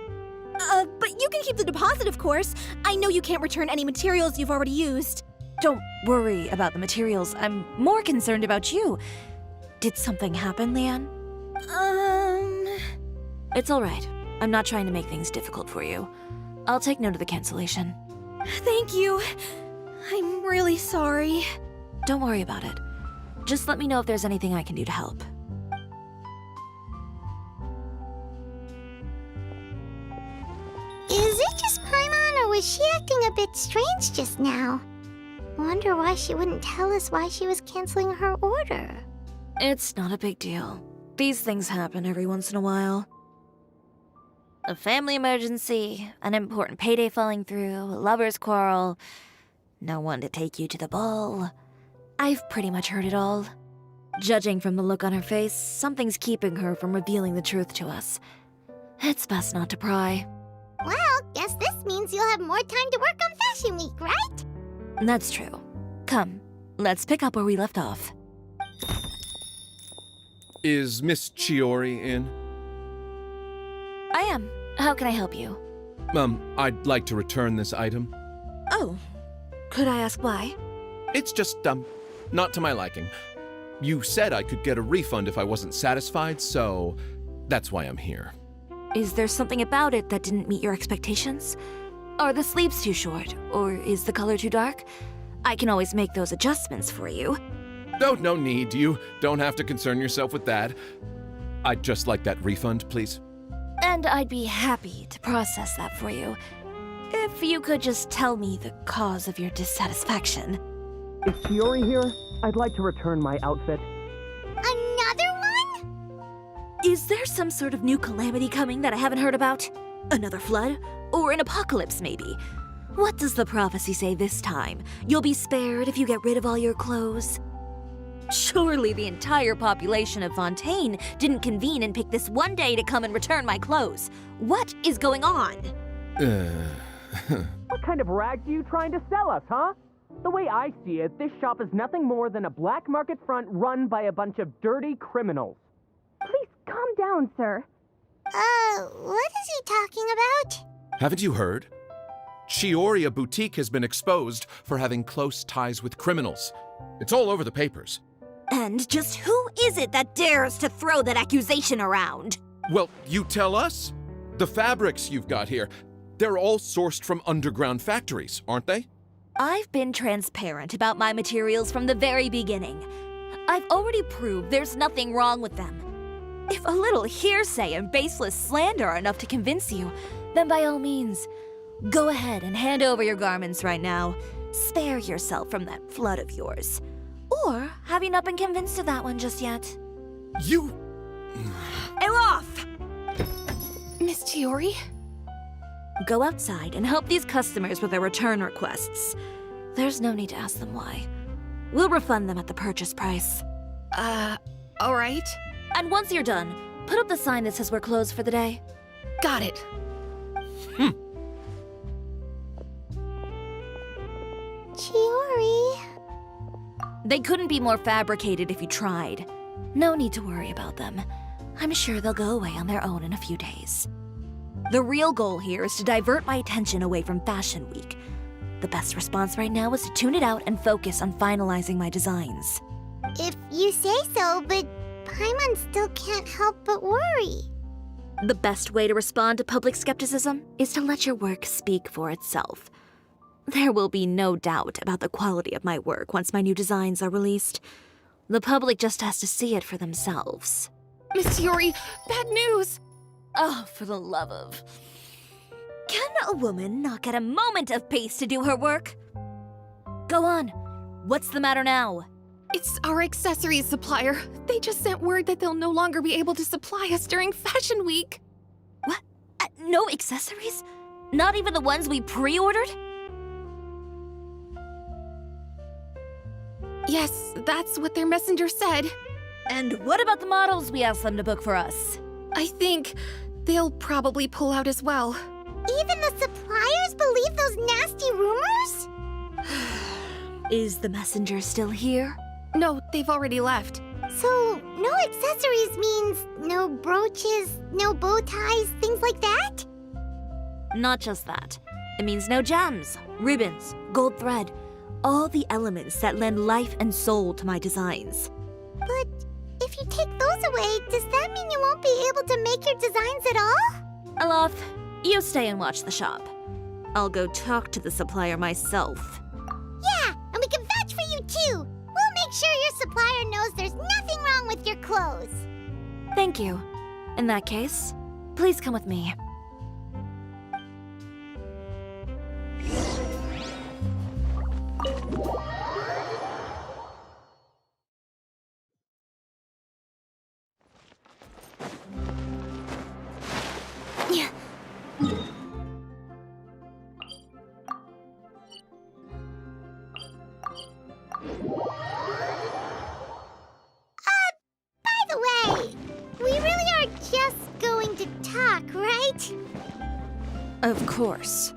Speaker 18: But you can keep the deposit, of course. I know you can't return any materials you've already used.
Speaker 2: Don't worry about the materials. I'm more concerned about you. Did something happen, Leanne? It's all right. I'm not trying to make things difficult for you. I'll take note of the cancellation.
Speaker 18: Thank you. I'm really sorry.
Speaker 2: Don't worry about it. Just let me know if there's anything I can do to help.
Speaker 3: Is it just Paimon, or was she acting a bit strange just now? Wonder why she wouldn't tell us why she was canceling her order.
Speaker 2: It's not a big deal. These things happen every once in a while. A family emergency, an important payday falling through, a lover's quarrel, no one to take you to the ball. I've pretty much heard it all. Judging from the look on her face, something's keeping her from revealing the truth to us. It's best not to pry.
Speaker 3: Well, guess this means you'll have more time to work on Fashion Week, right?
Speaker 2: That's true. Come, let's pick up where we left off.
Speaker 7: Is Miss Chiori in?
Speaker 2: I am. How can I help you?
Speaker 7: I'd like to return this item.
Speaker 2: Oh, could I ask why?
Speaker 7: It's just, not to my liking. You said I could get a refund if I wasn't satisfied, so that's why I'm here.
Speaker 2: Is there something about it that didn't meet your expectations? Are the sleeves too short, or is the color too dark? I can always make those adjustments for you.
Speaker 7: No need. You don't have to concern yourself with that. I'd just like that refund, please.
Speaker 2: And I'd be happy to process that for you. If you could just tell me the cause of your dissatisfaction.
Speaker 10: Is Chiori here? I'd like to return my outfit.
Speaker 3: Another one?
Speaker 2: Is there some sort of new calamity coming that I haven't heard about? Another flood? Or an apocalypse, maybe? What does the prophecy say this time? You'll be spared if you get rid of all your clothes? Surely the entire population of Fontaine didn't convene and pick this one day to come and return my clothes. What is going on?
Speaker 10: What kind of rags are you trying to sell us, huh? The way I see it, this shop is nothing more than a black market front run by a bunch of dirty criminals.
Speaker 9: Please calm down, sir.
Speaker 3: What is he talking about?
Speaker 7: Haven't you heard? Chioria Boutique has been exposed for having close ties with criminals. It's all over the papers.
Speaker 2: And just who is it that dares to throw that accusation around?
Speaker 7: Well, you tell us. The fabrics you've got here, they're all sourced from underground factories, aren't they?
Speaker 2: I've been transparent about my materials from the very beginning. I've already proved there's nothing wrong with them. If a little hearsay and baseless slander are enough to convince you, then by all means, go ahead and hand over your garments right now. Spare yourself from that flood of yours. Or have you not been convinced of that one just yet?
Speaker 7: You...
Speaker 2: Elof!
Speaker 18: Miss Chiori?
Speaker 2: Go outside and help these customers with their return requests. There's no need to ask them why. We'll refund them at the purchase price.
Speaker 18: All right.
Speaker 2: And once you're done, put up the sign that says we're closed for the day.
Speaker 18: Got it.
Speaker 3: Chiori.
Speaker 2: They couldn't be more fabricated if you tried. No need to worry about them. I'm sure they'll go away on their own in a few days. The real goal here is to divert my attention away from Fashion Week. The best response right now is to tune it out and focus on finalizing my designs.
Speaker 3: If you say so, but Paimon still can't help but worry.
Speaker 2: The best way to respond to public skepticism is to let your work speak for itself. There will be no doubt about the quality of my work once my new designs are released. The public just has to see it for themselves.
Speaker 18: Miss Chiori, bad news!
Speaker 2: Oh, for the love of... Can a woman not get a moment of peace to do her work? Go on. What's the matter now?
Speaker 18: It's our accessories supplier. They just sent word that they'll no longer be able to supply us during Fashion Week.
Speaker 2: What? No accessories? Not even the ones we pre-ordered?
Speaker 18: Yes, that's what their messenger said.
Speaker 2: And what about the models we asked them to book for us?
Speaker 18: I think they'll probably pull out as well.
Speaker 3: Even the suppliers believe those nasty rumors?
Speaker 2: Is the messenger still here?
Speaker 18: No, they've already left.
Speaker 3: So, no accessories means no brooches, no bow ties, things like that?
Speaker 2: Not just that. It means no gems, ribbons, gold thread, all the elements that lend life and soul to my designs.
Speaker 3: But if you take those away, does that mean you won't be able to make your designs at all?
Speaker 2: Alof, you stay and watch the shop. I'll go talk to the supplier myself.
Speaker 3: Yeah, and we can vouch for you too. We'll make sure your supplier knows there's nothing wrong with your clothes.
Speaker 2: Thank you. In that case, please come with me.
Speaker 3: right?
Speaker 2: Of course.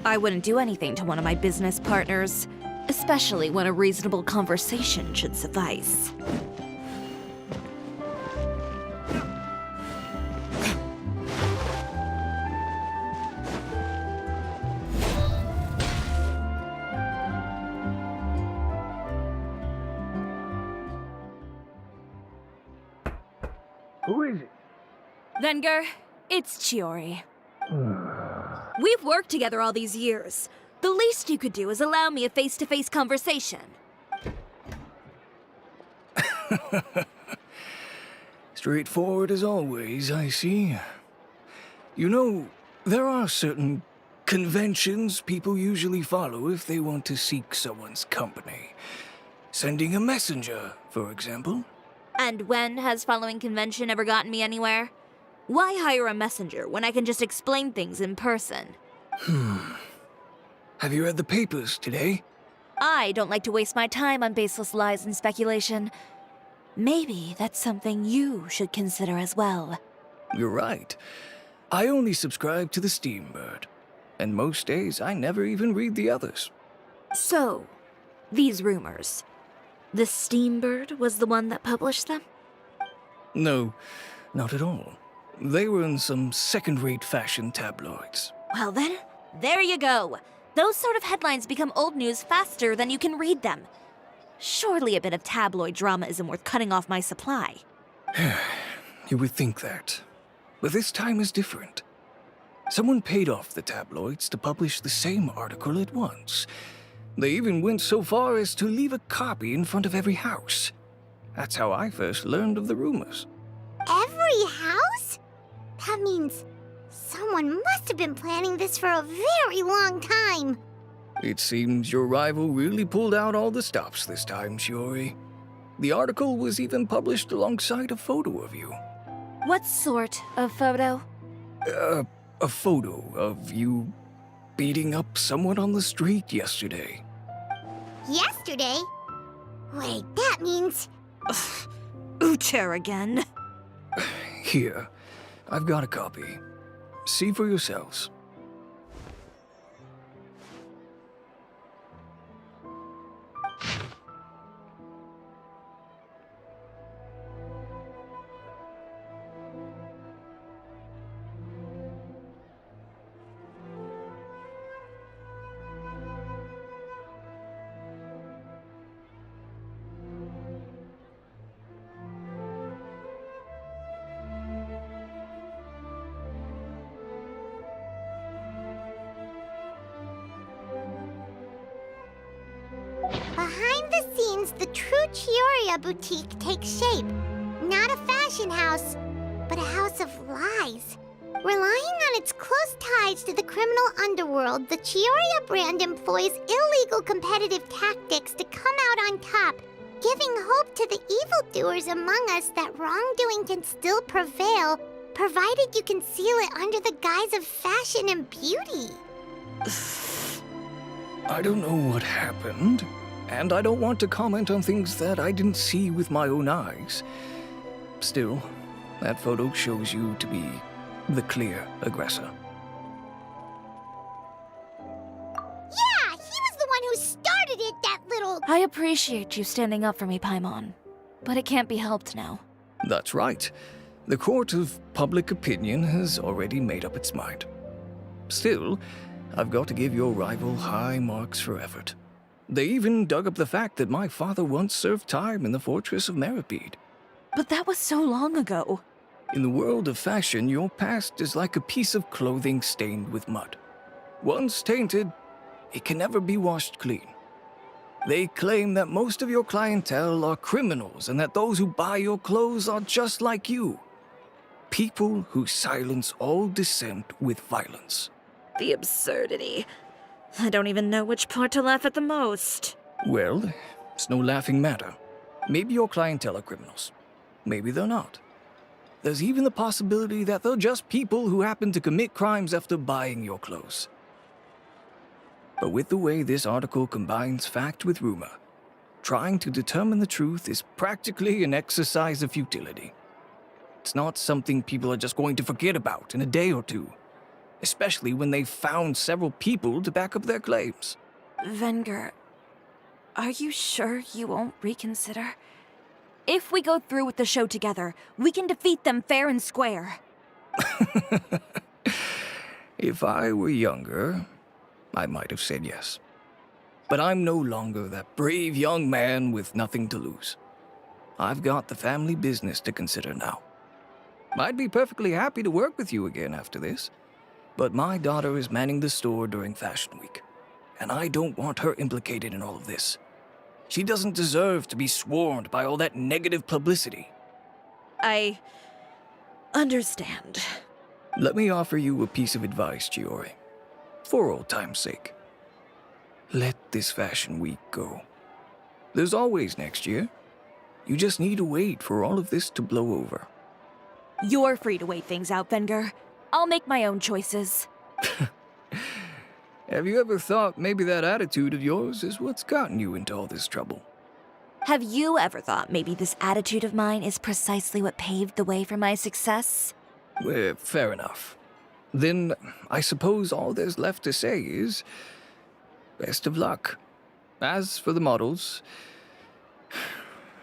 Speaker 2: I wouldn't do anything to one of my business partners, especially when a reasonable conversation should suffice.
Speaker 12: Who is it?
Speaker 2: Venger, it's Chiori. We've worked together all these years. The least you could do is allow me a face-to-face conversation.
Speaker 12: Straightforward as always, I see. You know, there are certain conventions people usually follow if they want to seek someone's company. Sending a messenger, for example.
Speaker 2: And when has following convention ever gotten me anywhere? Why hire a messenger when I can just explain things in person?
Speaker 12: Have you read the papers today?
Speaker 2: I don't like to waste my time on baseless lies and speculation. Maybe that's something you should consider as well.
Speaker 12: You're right. I only subscribe to the Steambird. And most days, I never even read the others.
Speaker 2: So, these rumors. The Steambird was the one that published them?
Speaker 12: No, not at all. They were in some second-rate fashion tabloids.
Speaker 2: Well then, there you go. Those sort of headlines become old news faster than you can read them. Surely a bit of tabloid drama isn't worth cutting off my supply.
Speaker 12: You would think that. But this time is different. Someone paid off the tabloids to publish the same article at once. They even went so far as to leave a copy in front of every house. That's how I first learned of the rumors.
Speaker 3: Every house? That means someone must have been planning this for a very long time.
Speaker 12: It seems your rival really pulled out all the stops this time, Shiori. The article was even published alongside a photo of you.
Speaker 2: What sort of photo?
Speaker 12: A photo of you beating up someone on the street yesterday.
Speaker 3: Yesterday? Wait, that means...
Speaker 2: Uter again.
Speaker 12: Here, I've got a copy. See for yourselves.
Speaker 3: Behind the scenes, the true Chioria boutique takes shape. Not a fashion house, but a house of lies. Relying on its close ties to the criminal underworld, the Chioria brand employs illegal competitive tactics to come out on top, giving hope to the evildoers among us that wrongdoing can still prevail, provided you conceal it under the guise of fashion and beauty.
Speaker 12: I don't know what happened, and I don't want to comment on things that I didn't see with my own eyes. Still, that photo shows you to be the clear aggressor.
Speaker 3: Yeah, he was the one who started it, that little...
Speaker 2: I appreciate you standing up for me, Paimon. But it can't be helped now.
Speaker 12: That's right. The court of public opinion has already made up its mind. Still, I've got to give your rival high marks for effort. They even dug up the fact that my father once served time in the fortress of Meripede.
Speaker 2: But that was so long ago.
Speaker 12: In the world of fashion, your past is like a piece of clothing stained with mud. Once tainted, it can never be washed clean. They claim that most of your clientele are criminals and that those who buy your clothes are just like you. People who silence all dissent with violence.
Speaker 2: The absurdity. I don't even know which part to laugh at the most.
Speaker 12: Well, it's no laughing matter. Maybe your clientele are criminals. Maybe they're not. There's even the possibility that they're just people who happen to commit crimes after buying your clothes. But with the way this article combines fact with rumor, trying to determine the truth is practically an exercise of futility. It's not something people are just going to forget about in a day or two, especially when they've found several people to back up their claims.
Speaker 2: Venger, are you sure you won't reconsider? If we go through with the show together, we can defeat them fair and square.
Speaker 12: If I were younger, I might have said yes. But I'm no longer that brave young man with nothing to lose. I've got the family business to consider now. I'd be perfectly happy to work with you again after this, but my daughter is manning the store during Fashion Week, and I don't want her implicated in all of this. She doesn't deserve to be swarmed by all that negative publicity.
Speaker 2: I understand.
Speaker 12: Let me offer you a piece of advice, Chiori. For old time's sake. Let this Fashion Week go. There's always next year. You just need to wait for all of this to blow over.
Speaker 2: You're free to wait things out, Venger. I'll make my own choices.
Speaker 12: Have you ever thought maybe that attitude of yours is what's gotten you into all this trouble?
Speaker 2: Have you ever thought maybe this attitude of mine is precisely what paved the way for my success?
Speaker 12: Fair enough. Then I suppose all there's left to say is, best of luck. As for the models,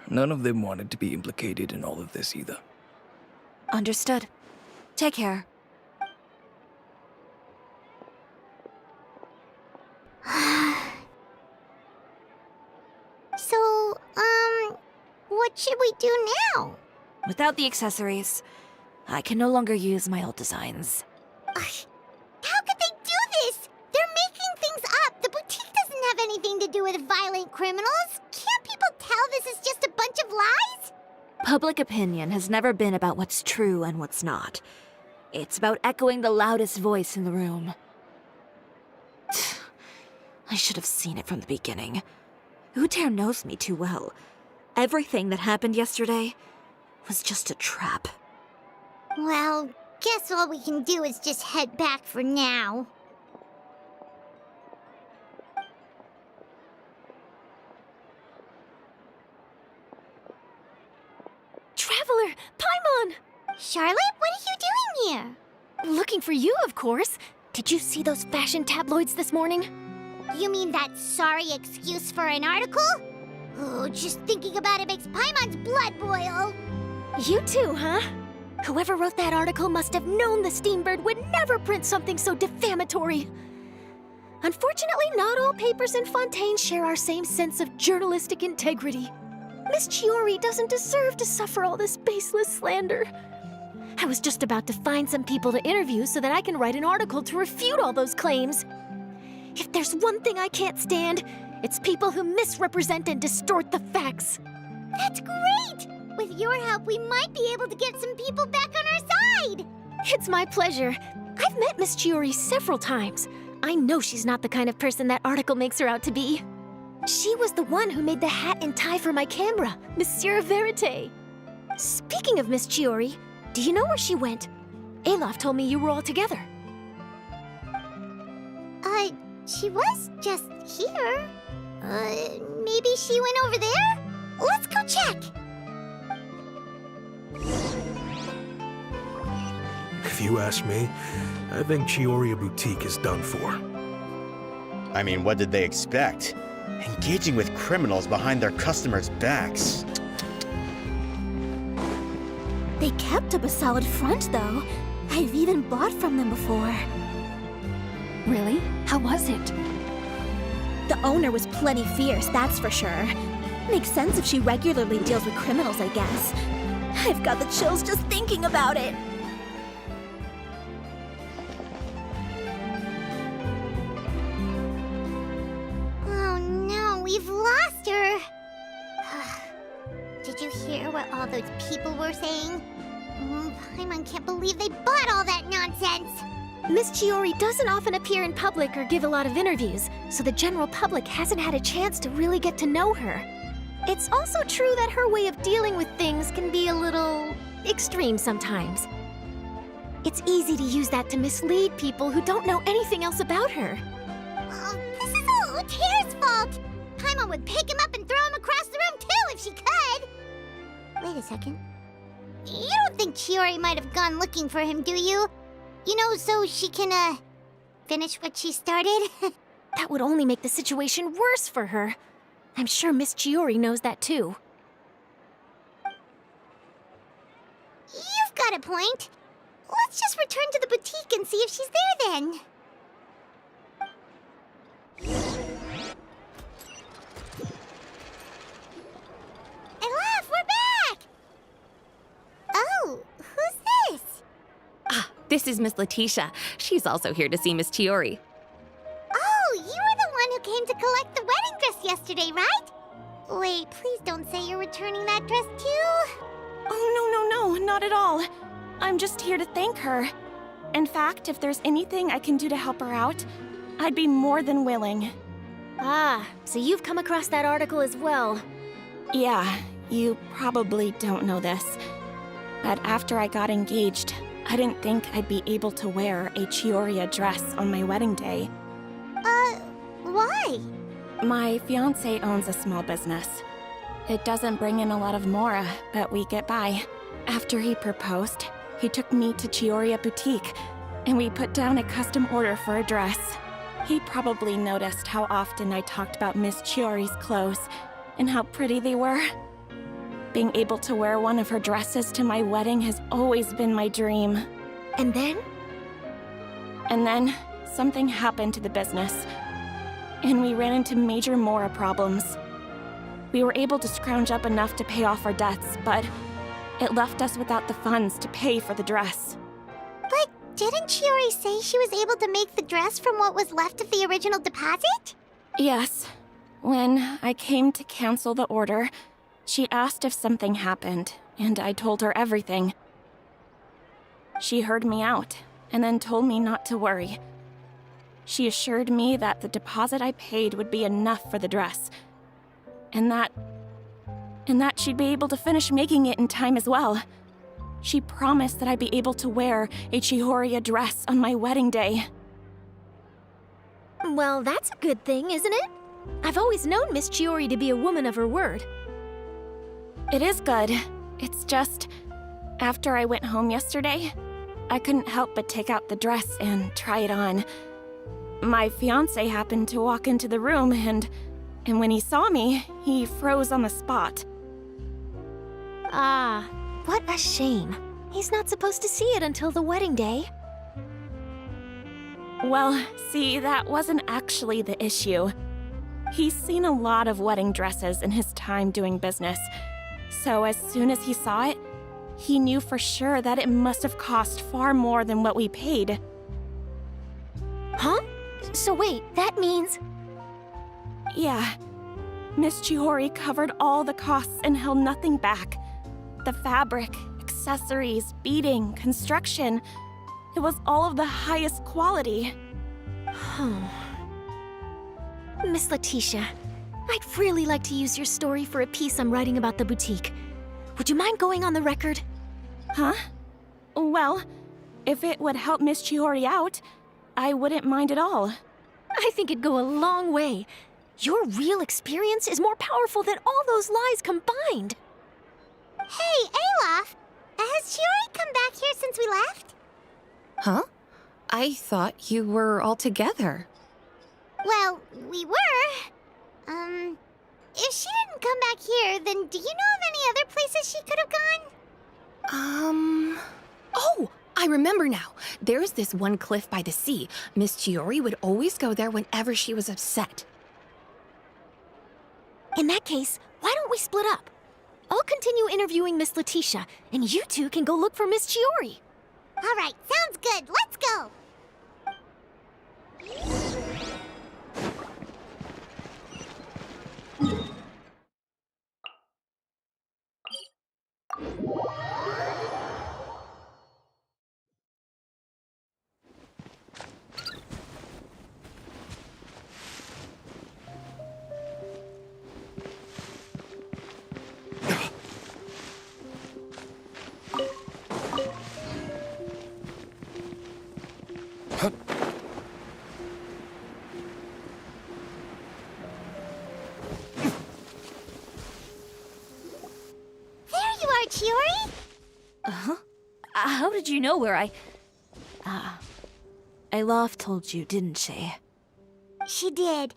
Speaker 12: none of them wanted to be implicated in all of this either.
Speaker 2: Understood. Take care.
Speaker 3: So, what should we do now?
Speaker 2: Without the accessories, I can no longer use my old designs.
Speaker 3: How could they do this? They're making things up. The boutique doesn't have anything to do with violent criminals. Can't people tell this is just a bunch of lies?
Speaker 2: Public opinion has never been about what's true and what's not. It's about echoing the loudest voice in the room. I should have seen it from the beginning. Uter knows me too well. Everything that happened yesterday was just a trap.
Speaker 3: Well, guess all we can do is just head back for now.
Speaker 11: Traveler! Paimon!
Speaker 3: Charlotte, what are you doing here?
Speaker 11: Looking for you, of course. Did you see those fashion tabloids this morning?
Speaker 3: You mean that sorry excuse for an article? Oh, just thinking about it makes Paimon's blood boil.
Speaker 11: You too, huh? Whoever wrote that article must have known the Steambird would never print something so defamatory. Unfortunately, not all papers in Fontaine share our same sense of journalistic integrity. Miss Chiori doesn't deserve to suffer all this baseless slander. I was just about to find some people to interview so that I can write an article to refute all those claims. If there's one thing I can't stand, it's people who misrepresent and distort the facts.
Speaker 3: That's great! With your help, we might be able to get some people back on our side!
Speaker 11: It's my pleasure. I've met Miss Chiori several times. I know she's not the kind of person that article makes her out to be. She was the one who made the hat and tie for my camera, Monsieur Verite. Speaking of Miss Chiori, do you know where she went? Alof told me you were all together.
Speaker 3: She was just here. Maybe she went over there? Let's go check!
Speaker 5: If you ask me, I think Chiori Boutique is done for.
Speaker 21: I mean, what did they expect? Engaging with criminals behind their customers' backs.
Speaker 6: They kept up a solid front, though. I've even bought from them before.
Speaker 11: Really? How was it?
Speaker 6: The owner was plenty fierce, that's for sure. Makes sense if she regularly deals with criminals, I guess. I've got the chills just thinking about it.
Speaker 3: Oh no, we've lost her! Did you hear what all those people were saying? Paimon can't believe they bought all that nonsense!
Speaker 11: Miss Chiori doesn't often appear in public or give a lot of interviews, so the general public hasn't had a chance to really get to know her. It's also true that her way of dealing with things can be a little extreme sometimes. It's easy to use that to mislead people who don't know anything else about her.
Speaker 3: This is all Uter's fault! Paimon would pick him up and throw him across the room too if she could! Wait a second. You don't think Chiori might have gone looking for him, do you? You know, so she can, finish what she started?
Speaker 2: That would only make the situation worse for her. I'm sure Miss Chiori knows that too.
Speaker 3: You've got a point. Let's just return to the boutique and see if she's there then. Elaf, we're back! Oh, who's this?
Speaker 18: Ah, this is Miss Letitia. She's also here to see Miss Chiori.
Speaker 3: Oh, you were the one who came to collect the wedding dress yesterday, right? Wait, please don't say you're returning that dress too.
Speaker 18: Oh, no, not at all. I'm just here to thank her. In fact, if there's anything I can do to help her out, I'd be more than willing.
Speaker 11: Ah, so you've come across that article as well.
Speaker 18: Yeah, you probably don't know this, but after I got engaged, I didn't think I'd be able to wear a Chiori dress on my wedding day.
Speaker 3: Why?
Speaker 18: My fiancé owns a small business. It doesn't bring in a lot of mora, but we get by. After he proposed, he took me to Chiori Boutique, and we put down a custom order for a dress. He probably noticed how often I talked about Miss Chiori's clothes and how pretty they were. Being able to wear one of her dresses to my wedding has always been my dream.
Speaker 2: And then?
Speaker 18: And then, something happened to the business, and we ran into major mora problems. We were able to scrounge up enough to pay off our debts, but it left us without the funds to pay for the dress.
Speaker 3: But didn't Chiori say she was able to make the dress from what was left of the original deposit?
Speaker 18: Yes. When I came to cancel the order, she asked if something happened, and I told her everything. She heard me out, and then told me not to worry. She assured me that the deposit I paid would be enough for the dress, and that she'd be able to finish making it in time as well. She promised that I'd be able to wear a Chiori dress on my wedding day.
Speaker 2: Well, that's a good thing, isn't it? I've always known Miss Chiori to be a woman of her word.
Speaker 18: It is good. It's just, after I went home yesterday, I couldn't help but take out the dress and try it on. My fiancé happened to walk into the room, and when he saw me, he froze on the spot.
Speaker 2: Ah, what a shame. He's not supposed to see it until the wedding day.
Speaker 18: Well, see, that wasn't actually the issue. He's seen a lot of wedding dresses in his time doing business, so as soon as he saw it, he knew for sure that it must have cost far more than what we paid.
Speaker 2: Huh? So wait, that means...
Speaker 18: Yeah. Miss Chiori covered all the costs and held nothing back. The fabric, accessories, beading, construction. It was all of the highest quality.
Speaker 2: Miss Letitia, I'd really like to use your story for a piece I'm writing about the boutique. Would you mind going on the record?
Speaker 18: Huh? Well, if it would help Miss Chiori out, I wouldn't mind at all.
Speaker 2: I think it'd go a long way. Your real experience is more powerful than all those lies combined.
Speaker 3: Hey, Olaf! Has Chiori come back here since we left?
Speaker 20: Huh? I thought you were all together.
Speaker 3: Well, we were. If she didn't come back here, then do you know of any other places she could have gone?
Speaker 20: Oh, I remember now. There's this one cliff by the sea. Miss Chiori would always go there whenever she was upset.
Speaker 2: In that case, why don't we split up? I'll continue interviewing Miss Letitia, and you two can go look for Miss Chiori.
Speaker 3: All right, sounds good. Let's go. Chiori?
Speaker 2: you know where Alof told you, didn't she?
Speaker 3: She did.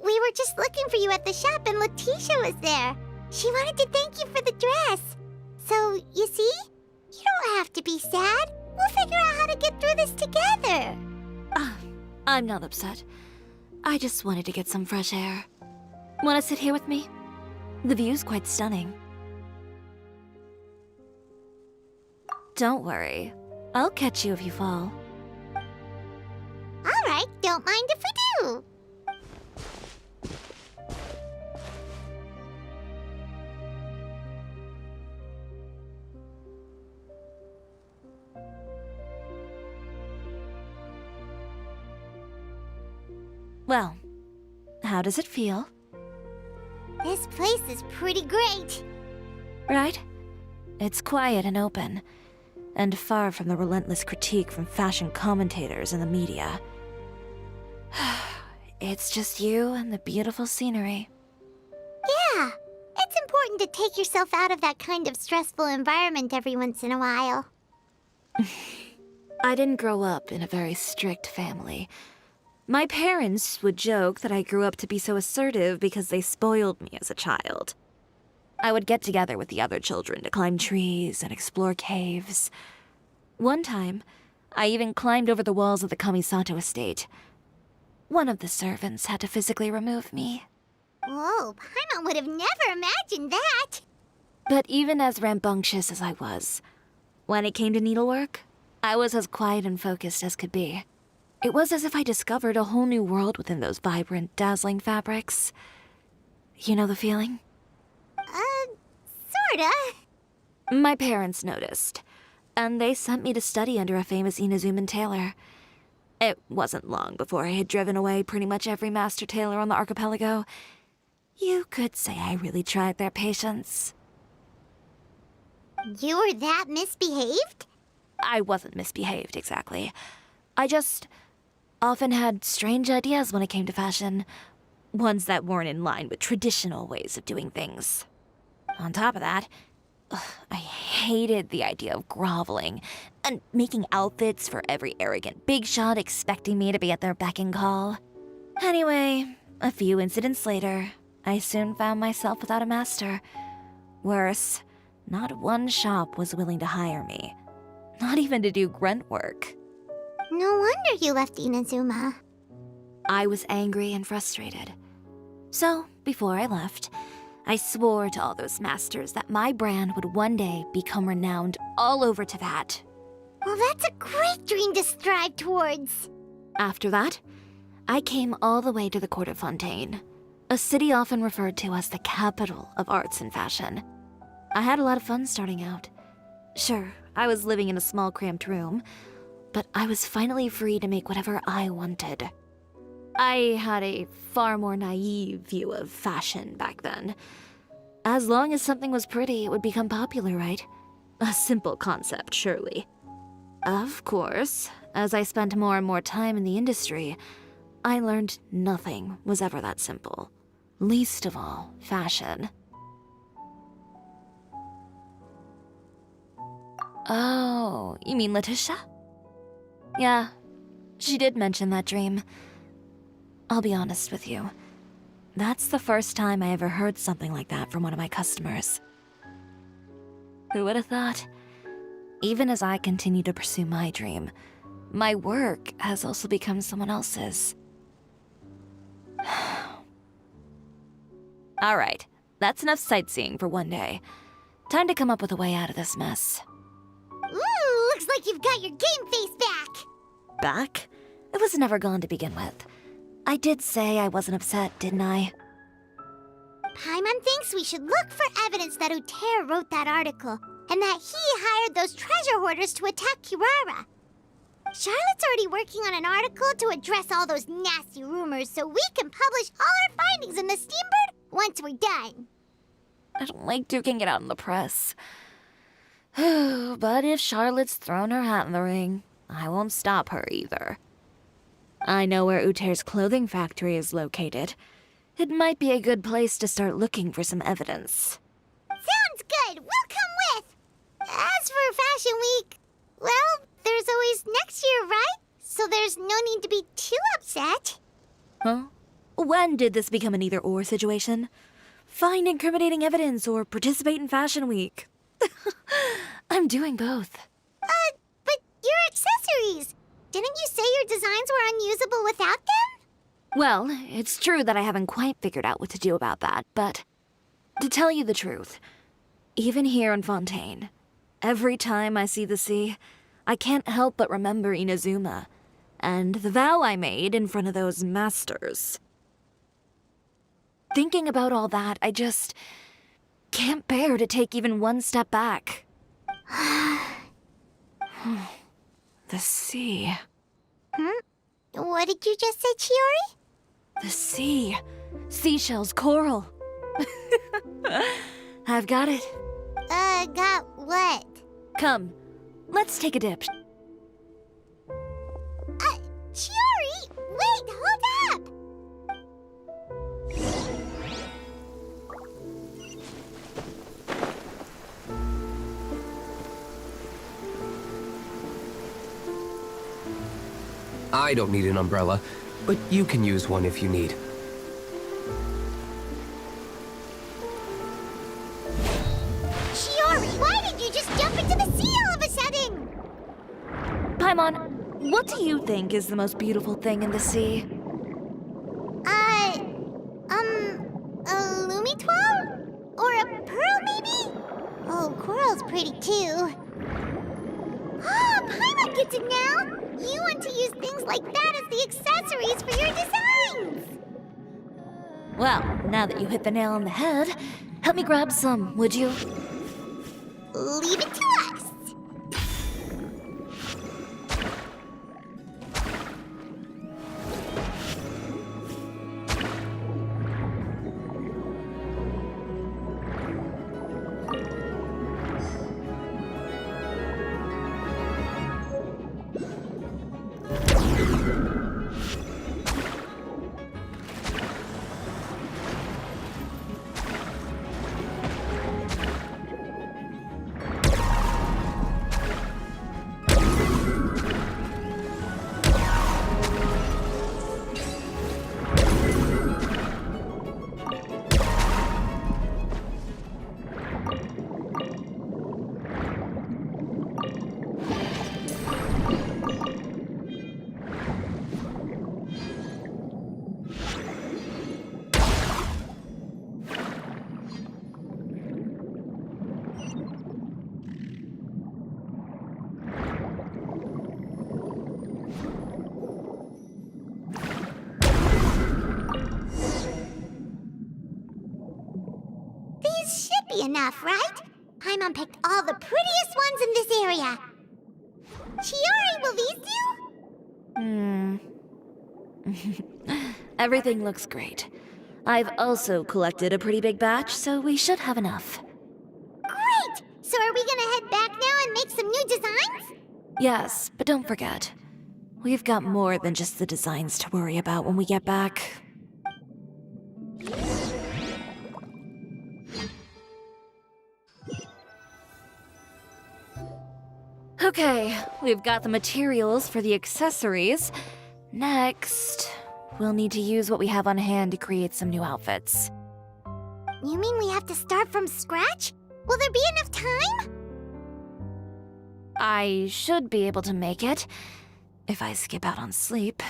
Speaker 3: We were just looking for you at the shop and Letitia was there. She wanted to thank you for the dress. So, you see? You don't have to be sad. We'll figure out how to get through this together.
Speaker 2: I'm not upset. I just wanted to get some fresh air. Want to sit here with me? The view's quite stunning. Don't worry. I'll catch you if you fall.
Speaker 3: All right, don't mind if we do.
Speaker 2: Well, how does it feel?
Speaker 3: This place is pretty great.
Speaker 2: Right? It's quiet and open, and far from the relentless critique from fashion commentators and the media. It's just you and the beautiful scenery.
Speaker 3: Yeah, it's important to take yourself out of that kind of stressful environment every once in a while.
Speaker 2: I didn't grow up in a very strict family. My parents would joke that I grew up to be so assertive because they spoiled me as a child. I would get together with the other children to climb trees and explore caves. One time, I even climbed over the walls of the Kamisato estate. One of the servants had to physically remove me.
Speaker 3: Whoa, Paimon would have never imagined that.
Speaker 2: But even as rambunctious as I was, when it came to needlework, I was as quiet and focused as could be. It was as if I discovered a whole new world within those vibrant, dazzling fabrics. You know the feeling?
Speaker 3: Sorta.
Speaker 2: My parents noticed, and they sent me to study under a famous Inazuman tailor. It wasn't long before I had driven away pretty much every master tailor on the archipelago. You could say I really tried their patience.
Speaker 3: You were that misbehaved?
Speaker 2: I wasn't misbehaved, exactly. I just often had strange ideas when it came to fashion. Ones that weren't in line with traditional ways of doing things. On top of that, I hated the idea of groveling and making outfits for every arrogant big shot expecting me to be at their beck and call. Anyway, a few incidents later, I soon found myself without a master. Worse, not one shop was willing to hire me. Not even to do grunt work.
Speaker 3: No wonder you left Inazuma.
Speaker 2: I was angry and frustrated. So, before I left, I swore to all those masters that my brand would one day become renowned all over Teyvat.
Speaker 3: Well, that's a great dream to strive towards.
Speaker 2: After that, I came all the way to the court of Fontaine, a city often referred to as the capital of arts and fashion. I had a lot of fun starting out. Sure, I was living in a small cramped room, but I was finally free to make whatever I wanted. I had a far more naive view of fashion back then. As long as something was pretty, it would become popular, right? A simple concept, surely. Of course, as I spent more and more time in the industry, I learned nothing was ever that simple. Least of all, fashion. Oh, you mean Letitia? Yeah, she did mention that dream. I'll be honest with you. That's the first time I ever heard something like that from one of my customers. Who would have thought? Even as I continue to pursue my dream, my work has also become someone else's. Alright, that's enough sightseeing for one day. Time to come up with a way out of this mess.
Speaker 3: Ooh, looks like you've got your game face back.
Speaker 2: Back? It was never gone to begin with. I did say I wasn't upset, didn't I?
Speaker 3: Paimon thinks we should look for evidence that Uter wrote that article, and that he hired those treasure hoarders to attack Kirara. Charlotte's already working on an article to address all those nasty rumors so we can publish all our findings in the Steambird once we're done.
Speaker 2: I don't like duking it out in the press. But if Charlotte's thrown her hat in the ring, I won't stop her either. I know where Uter's clothing factory is located. It might be a good place to start looking for some evidence.
Speaker 3: Sounds good. We'll come with. As for Fashion Week, Well, there's always next year, right? So there's no need to be too upset.
Speaker 2: Huh? When did this become an either-or situation? Find incriminating evidence or participate in Fashion Week. I'm doing both.
Speaker 3: But your accessories! Didn't you say your designs were unusable without them?
Speaker 2: Well, it's true that I haven't quite figured out what to do about that, but to tell you the truth, even here in Fontaine, every time I see the sea, I can't help but remember Inazuma and the vow I made in front of those masters. Thinking about all that, I just can't bear to take even one step back. The sea.
Speaker 3: What did you just say, Chiori?
Speaker 2: The sea. Seashells, coral. I've got it.
Speaker 3: Got what?
Speaker 2: Come, let's take a dip.
Speaker 3: Chiori! Wait, hold up!
Speaker 8: I don't need an umbrella, but you can use one if you need.
Speaker 3: Chiori, why did you just jump into the sea all of a sudden?
Speaker 2: Paimon, what do you think is the most beautiful thing in the sea?
Speaker 3: A Lumitoile? Or a pearl, maybe? Oh, coral's pretty too. Oh, Paimon gets it now! You want to use things like that as the accessories for your designs!
Speaker 2: Well, now that you hit the nail on the head, help me grab some, would you?
Speaker 3: Leave it to us! Enough, right? Paimon picked all the prettiest ones in this area. Chiori, will these do?
Speaker 2: Everything looks great. I've also collected a pretty big batch, so we should have enough.
Speaker 3: Great! So are we gonna head back now and make some new designs?
Speaker 2: Yes, but don't forget, we've got more than just the designs to worry about when we get back. Okay, we've got the materials for the accessories. Next, we'll need to use what we have on hand to create some new outfits.
Speaker 3: You mean we have to start from scratch? Will there be enough time?
Speaker 2: I should be able to make it, if I skip out on sleep.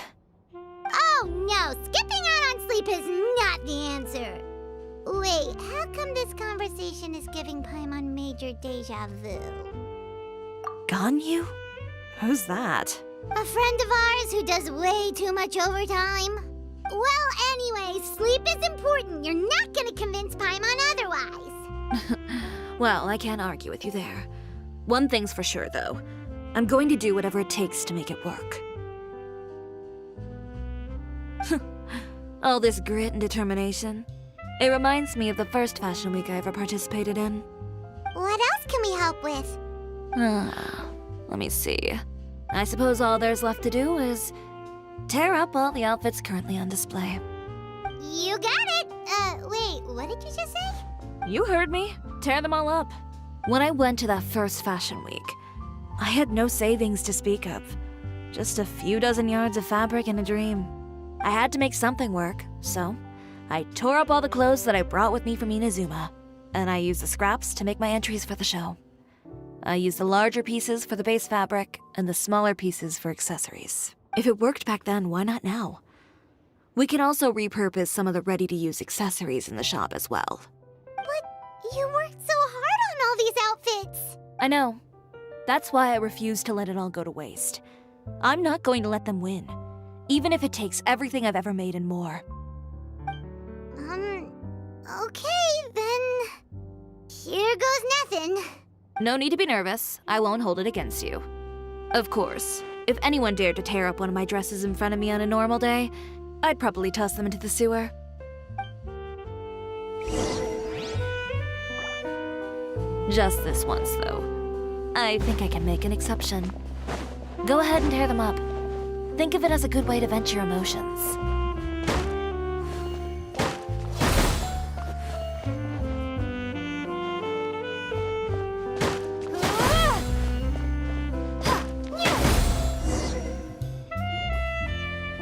Speaker 3: Oh no, skipping out on sleep is not the answer. Wait, how come this conversation is giving Paimon major deja vu?
Speaker 2: Ganyu? Who's that?
Speaker 3: A friend of ours who does way too much overtime. Well, anyway, sleep is important. You're not gonna convince Paimon otherwise.
Speaker 2: Well, I can't argue with you there. One thing's for sure, though. I'm going to do whatever it takes to make it work. All this grit and determination. It reminds me of the first Fashion Week I ever participated in.
Speaker 3: What else can we help with?
Speaker 2: Let me see. I suppose all there's left to do is tear up all the outfits currently on display.
Speaker 3: You got it! Wait, what did you just say?
Speaker 2: You heard me. Tear them all up. When I went to that first Fashion Week, I had no savings to speak of. Just a few dozen yards of fabric and a dream. I had to make something work, so I tore up all the clothes that I brought with me from Inazuma, and I used the scraps to make my entries for the show. I used the larger pieces for the base fabric and the smaller pieces for accessories. If it worked back then, why not now? We can also repurpose some of the ready-to-use accessories in the shop as well.
Speaker 3: But you worked so hard on all these outfits!
Speaker 2: I know. That's why I refuse to let it all go to waste. I'm not going to let them win, even if it takes everything I've ever made and more.
Speaker 3: Okay, then. Here goes nothing.
Speaker 2: No need to be nervous. I won't hold it against you. Of course, if anyone dared to tear up one of my dresses in front of me on a normal day, I'd probably toss them into the sewer. Just this once, though. I think I can make an exception. Go ahead and tear them up. Think of it as a good way to vent your emotions.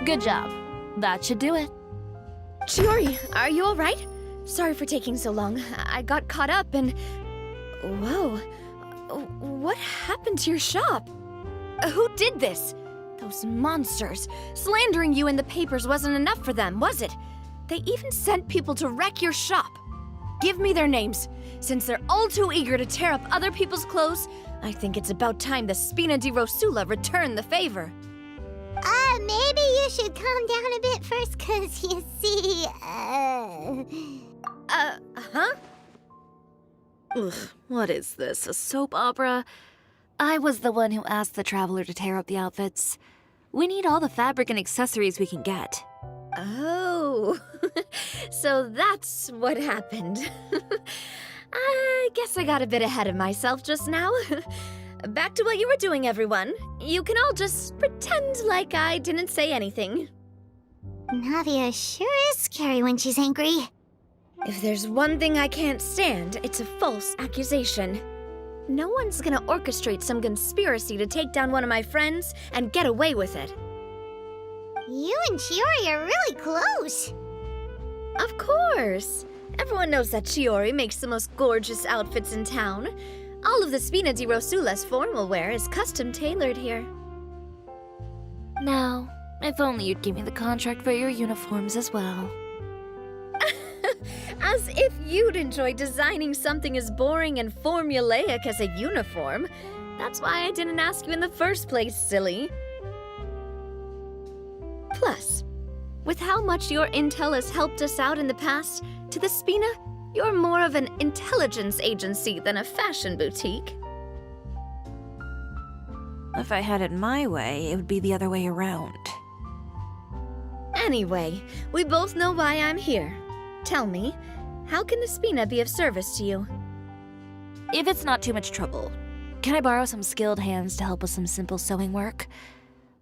Speaker 2: Good job. That should do it.
Speaker 13: Chiori, are you alright? Sorry for taking so long. I got caught up and... Whoa. What happened to your shop? Who did this? Those monsters. Slandering you in the papers wasn't enough for them, was it? They even sent people to wreck your shop. Give me their names. Since they're all too eager to tear up other people's clothes, I think it's about time the Spina di Rosula return the favor.
Speaker 3: Maybe you should calm down a bit first, cause you see,
Speaker 2: Huh? Ugh, what is this, a soap opera? I was the one who asked the traveler to tear up the outfits. We need all the fabric and accessories we can get.
Speaker 13: Oh, so that's what happened. I guess I got a bit ahead of myself just now. Back to what you were doing, everyone. You can all just pretend like I didn't say anything.
Speaker 3: Navia sure is scary when she's angry.
Speaker 13: If there's one thing I can't stand, it's a false accusation. No one's gonna orchestrate some conspiracy to take down one of my friends and get away with it.
Speaker 3: You and Chiori are really close.
Speaker 13: Of course. Everyone knows that Chiori makes the most gorgeous outfits in town. All of the Spina di Rosula's formal wear is custom tailored here.
Speaker 2: Now, if only you'd give me the contract for your uniforms as well.
Speaker 13: As if you'd enjoy designing something as boring and formulaic as a uniform. That's why I didn't ask you in the first place, silly. Plus, with how much your intel has helped us out in the past, to the Spina, you're more of an intelligence agency than a fashion boutique.
Speaker 2: If I had it my way, it would be the other way around.
Speaker 13: Anyway, we both know why I'm here. Tell me, how can the Spina be of service to you?
Speaker 2: If it's not too much trouble, can I borrow some skilled hands to help with some simple sewing work?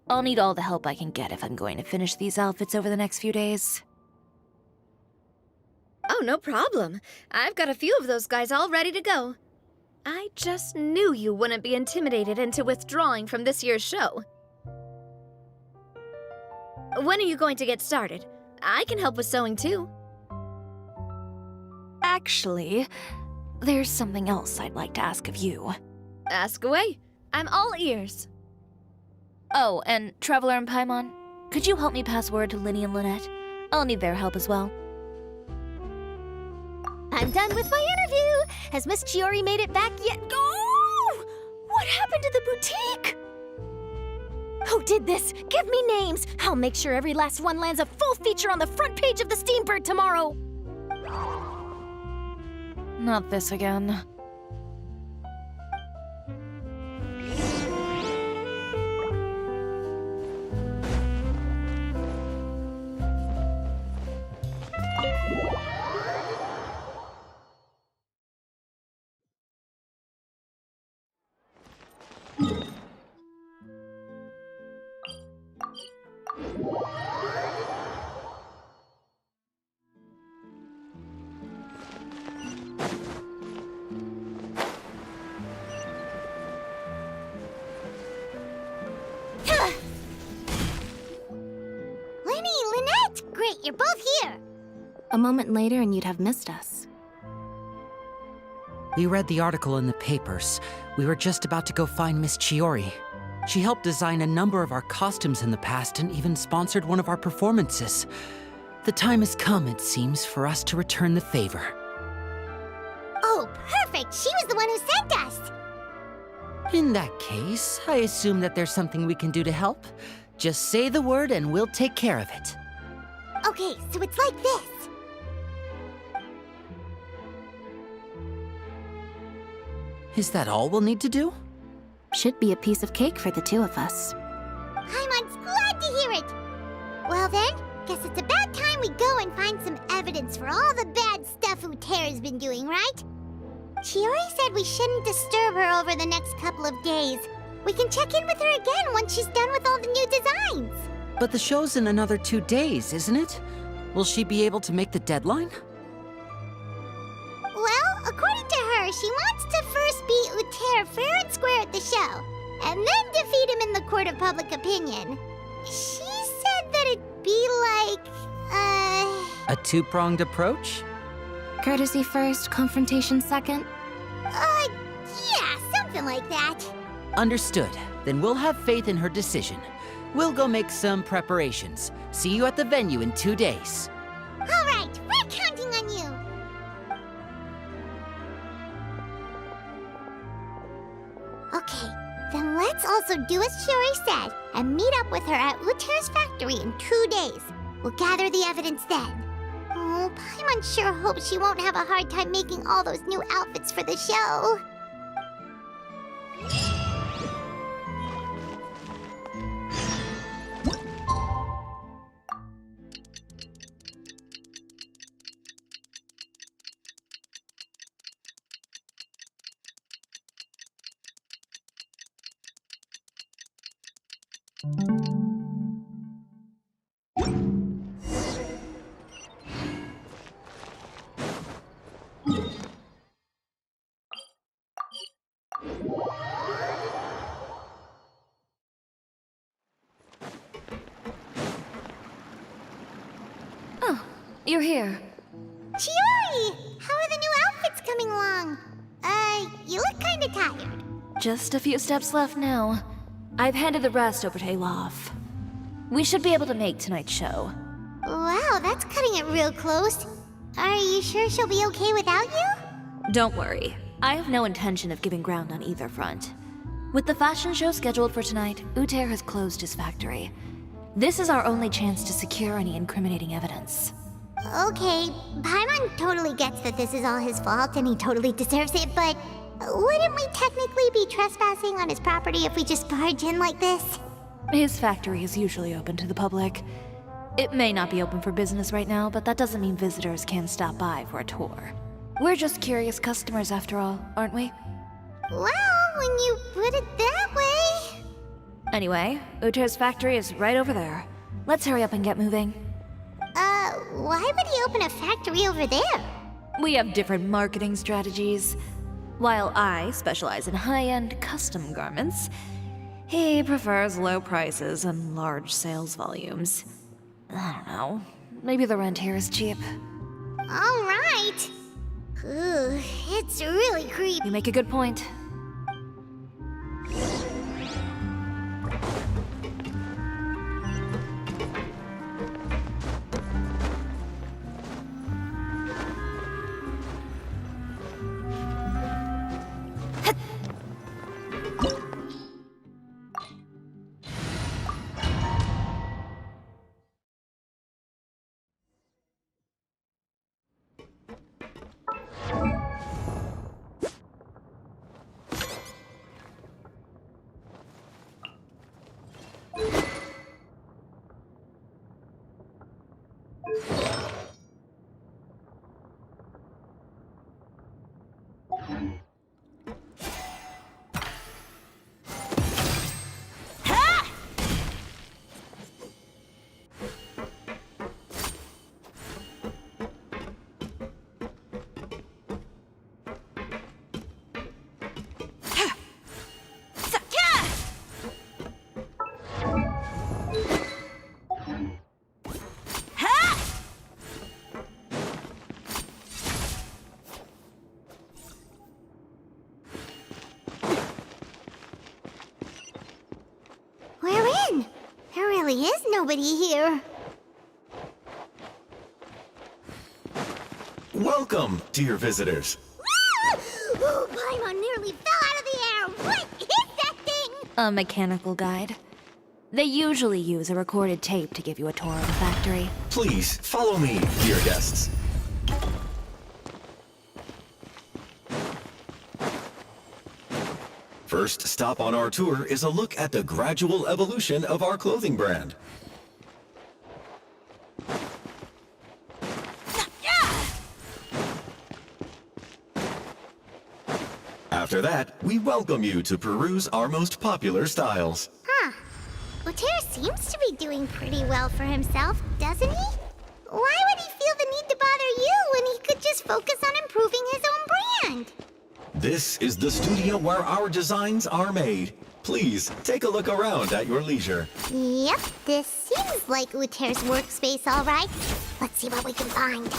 Speaker 2: I'll need all the help I can get if I'm going to finish these outfits over the next few days.
Speaker 13: Oh, no problem. I've got a few of those guys all ready to go. I just knew you wouldn't be intimidated into withdrawing from this year's show. When are you going to get started? I can help with sewing too.
Speaker 2: Actually, there's something else I'd like to ask of you.
Speaker 13: Ask away. I'm all ears.
Speaker 2: Oh, and Traveler and Paimon, could you help me pass word to Linny and Lynette? I'll need their help as well.
Speaker 3: I'm done with my interview. Has Miss Chiori made it back yet?
Speaker 18: Oh! What happened to the boutique? Who did this? Give me names. I'll make sure every last one lands a full feature on the front page of the Steambird tomorrow.
Speaker 2: Not this again.
Speaker 3: you're both here.
Speaker 11: A moment later and you'd have missed us.
Speaker 1: We read the article in the papers. We were just about to go find Miss Chiori. She helped design a number of our costumes in the past and even sponsored one of our performances. The time has come, it seems, for us to return the favor.
Speaker 3: Oh, perfect! She was the one who sent us!
Speaker 1: In that case, I assume that there's something we can do to help. Just say the word and we'll take care of it.
Speaker 3: Okay, so it's like this.
Speaker 1: Is that all we'll need to do?
Speaker 11: Should be a piece of cake for the two of us.
Speaker 3: Paimon's glad to hear it! Well then, guess it's about time we go and find some evidence for all the bad stuff Uterra's been doing, right? Chiori said we shouldn't disturb her over the next couple of days. We can check in with her again once she's done with all the new designs.
Speaker 1: But the show's in another 2 days, isn't it? Will she be able to make the deadline?
Speaker 3: Well, according to her, she wants to first beat Uter fair and square at the show, and then defeat him in the court of public opinion. She said that it'd be like,
Speaker 1: A two-pronged approach?
Speaker 11: Courtesy first, confrontation second?
Speaker 3: Yeah, something like that.
Speaker 1: Understood. Then we'll have faith in her decision. We'll go make some preparations. See you at the venue in 2 days.
Speaker 3: All right, we're counting on you. Okay, then let's also do as Chiori said and meet up with her at Uter's factory in 2 days. We'll gather the evidence then. Oh, Paimon sure hopes she won't have a hard time making all those new outfits for the show.
Speaker 11: You're here.
Speaker 3: Chiori! How are the new outfits coming along? You look kinda tired.
Speaker 2: Just a few steps left now. I've handed the rest over to Alof. We should be able to make tonight's show.
Speaker 3: Wow, that's cutting it real close. Are you sure she'll be okay without you?
Speaker 2: Don't worry. I have no intention of giving ground on either front. With the fashion show scheduled for tonight, Uter has closed his factory. This is our only chance to secure any incriminating evidence.
Speaker 3: Okay, Paimon totally gets that this is all his fault and he totally deserves it, but wouldn't we technically be trespassing on his property if we just barge in like this?
Speaker 2: His factory is usually open to the public. It may not be open for business right now, but that doesn't mean visitors can stop by for a tour. We're just curious customers after all, aren't we?
Speaker 3: Well, when you put it that way...
Speaker 2: Anyway, Uter's factory is right over there. Let's hurry up and get moving.
Speaker 3: Why would he open a factory over there?
Speaker 2: We have different marketing strategies. While I specialize in high-end custom garments, he prefers low prices and large sales volumes. I don't know. Maybe the rent here is cheap.
Speaker 3: All right. Ooh, it's really creepy.
Speaker 2: You make a good point.
Speaker 3: really is nobody here.
Speaker 19: Welcome, dear visitors.
Speaker 3: Oh, Paimon nearly fell out of the air! What is that thing?
Speaker 2: A mechanical guide. They usually use a recorded tape to give you a tour of the factory.
Speaker 19: Please, follow me, dear guests. First stop on our tour is a look at the gradual evolution of our clothing brand. After that, we welcome you to peruse our most popular styles.
Speaker 3: Huh. Uter seems to be doing pretty well for himself, doesn't he? Why would he feel the need to bother you when he could just focus on improving his own brand?
Speaker 19: This is the studio where our designs are made. Please, take a look around at your leisure.
Speaker 3: Yep, this seems like Uter's workspace, all right. Let's see what we can find.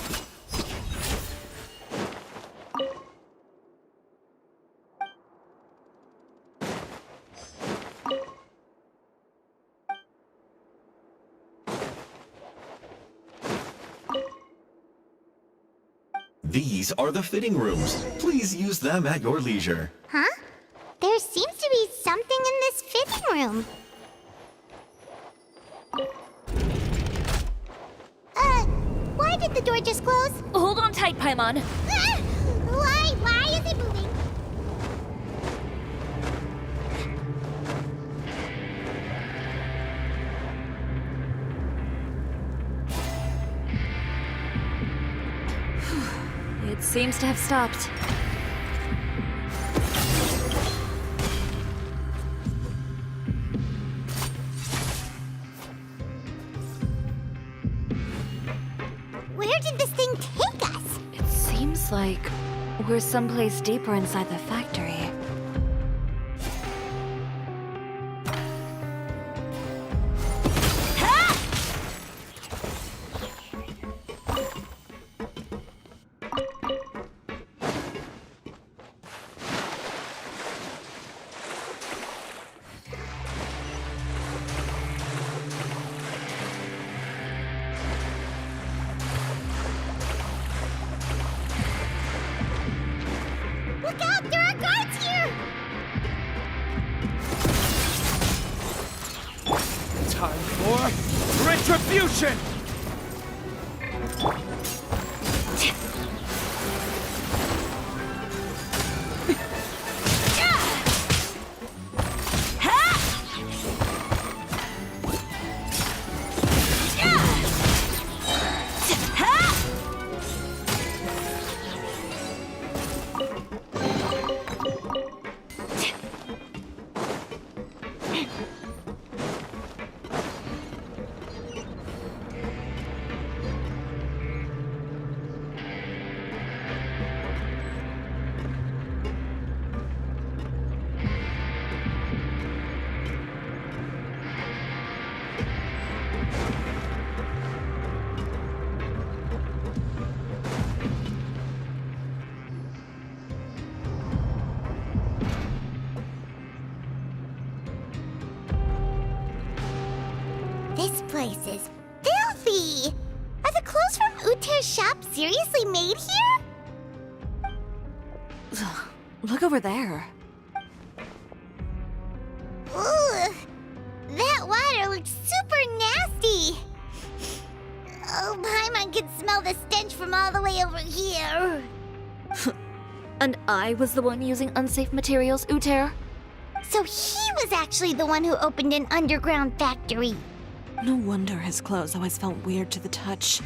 Speaker 19: These are the fitting rooms. Please use them at your leisure.
Speaker 3: Huh? There seems to be something in this fitting room. Why did the door just close?
Speaker 2: Hold on tight, Paimon.
Speaker 3: Why is it moving?
Speaker 2: It seems to have stopped.
Speaker 3: Where did this thing take us?
Speaker 2: It seems like we're someplace deeper inside the factory.
Speaker 3: Look out! There are guards here!
Speaker 22: Time for retribution!
Speaker 3: This place is filthy! Are the clothes from Uter's shop seriously made here?
Speaker 2: Look over there.
Speaker 3: Ugh! That water looks super nasty! Oh, Paimon can smell the stench from all the way over here.
Speaker 2: And I was the one using unsafe materials, Uter?
Speaker 3: So he was actually the one who opened an underground factory.
Speaker 2: No wonder his clothes always felt weird to the touch.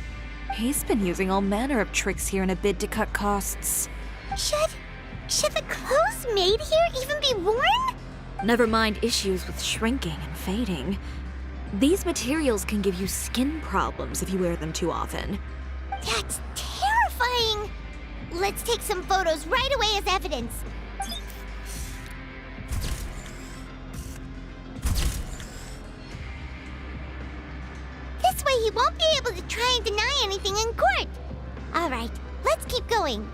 Speaker 2: He's been using all manner of tricks here in a bid to cut costs.
Speaker 3: Should the clothes made here even be worn?
Speaker 2: Never mind issues with shrinking and fading. These materials can give you skin problems if you wear them too often.
Speaker 3: That's terrifying! Let's take some photos right away as evidence. This way he won't be able to try and deny anything in court. All right, let's keep going.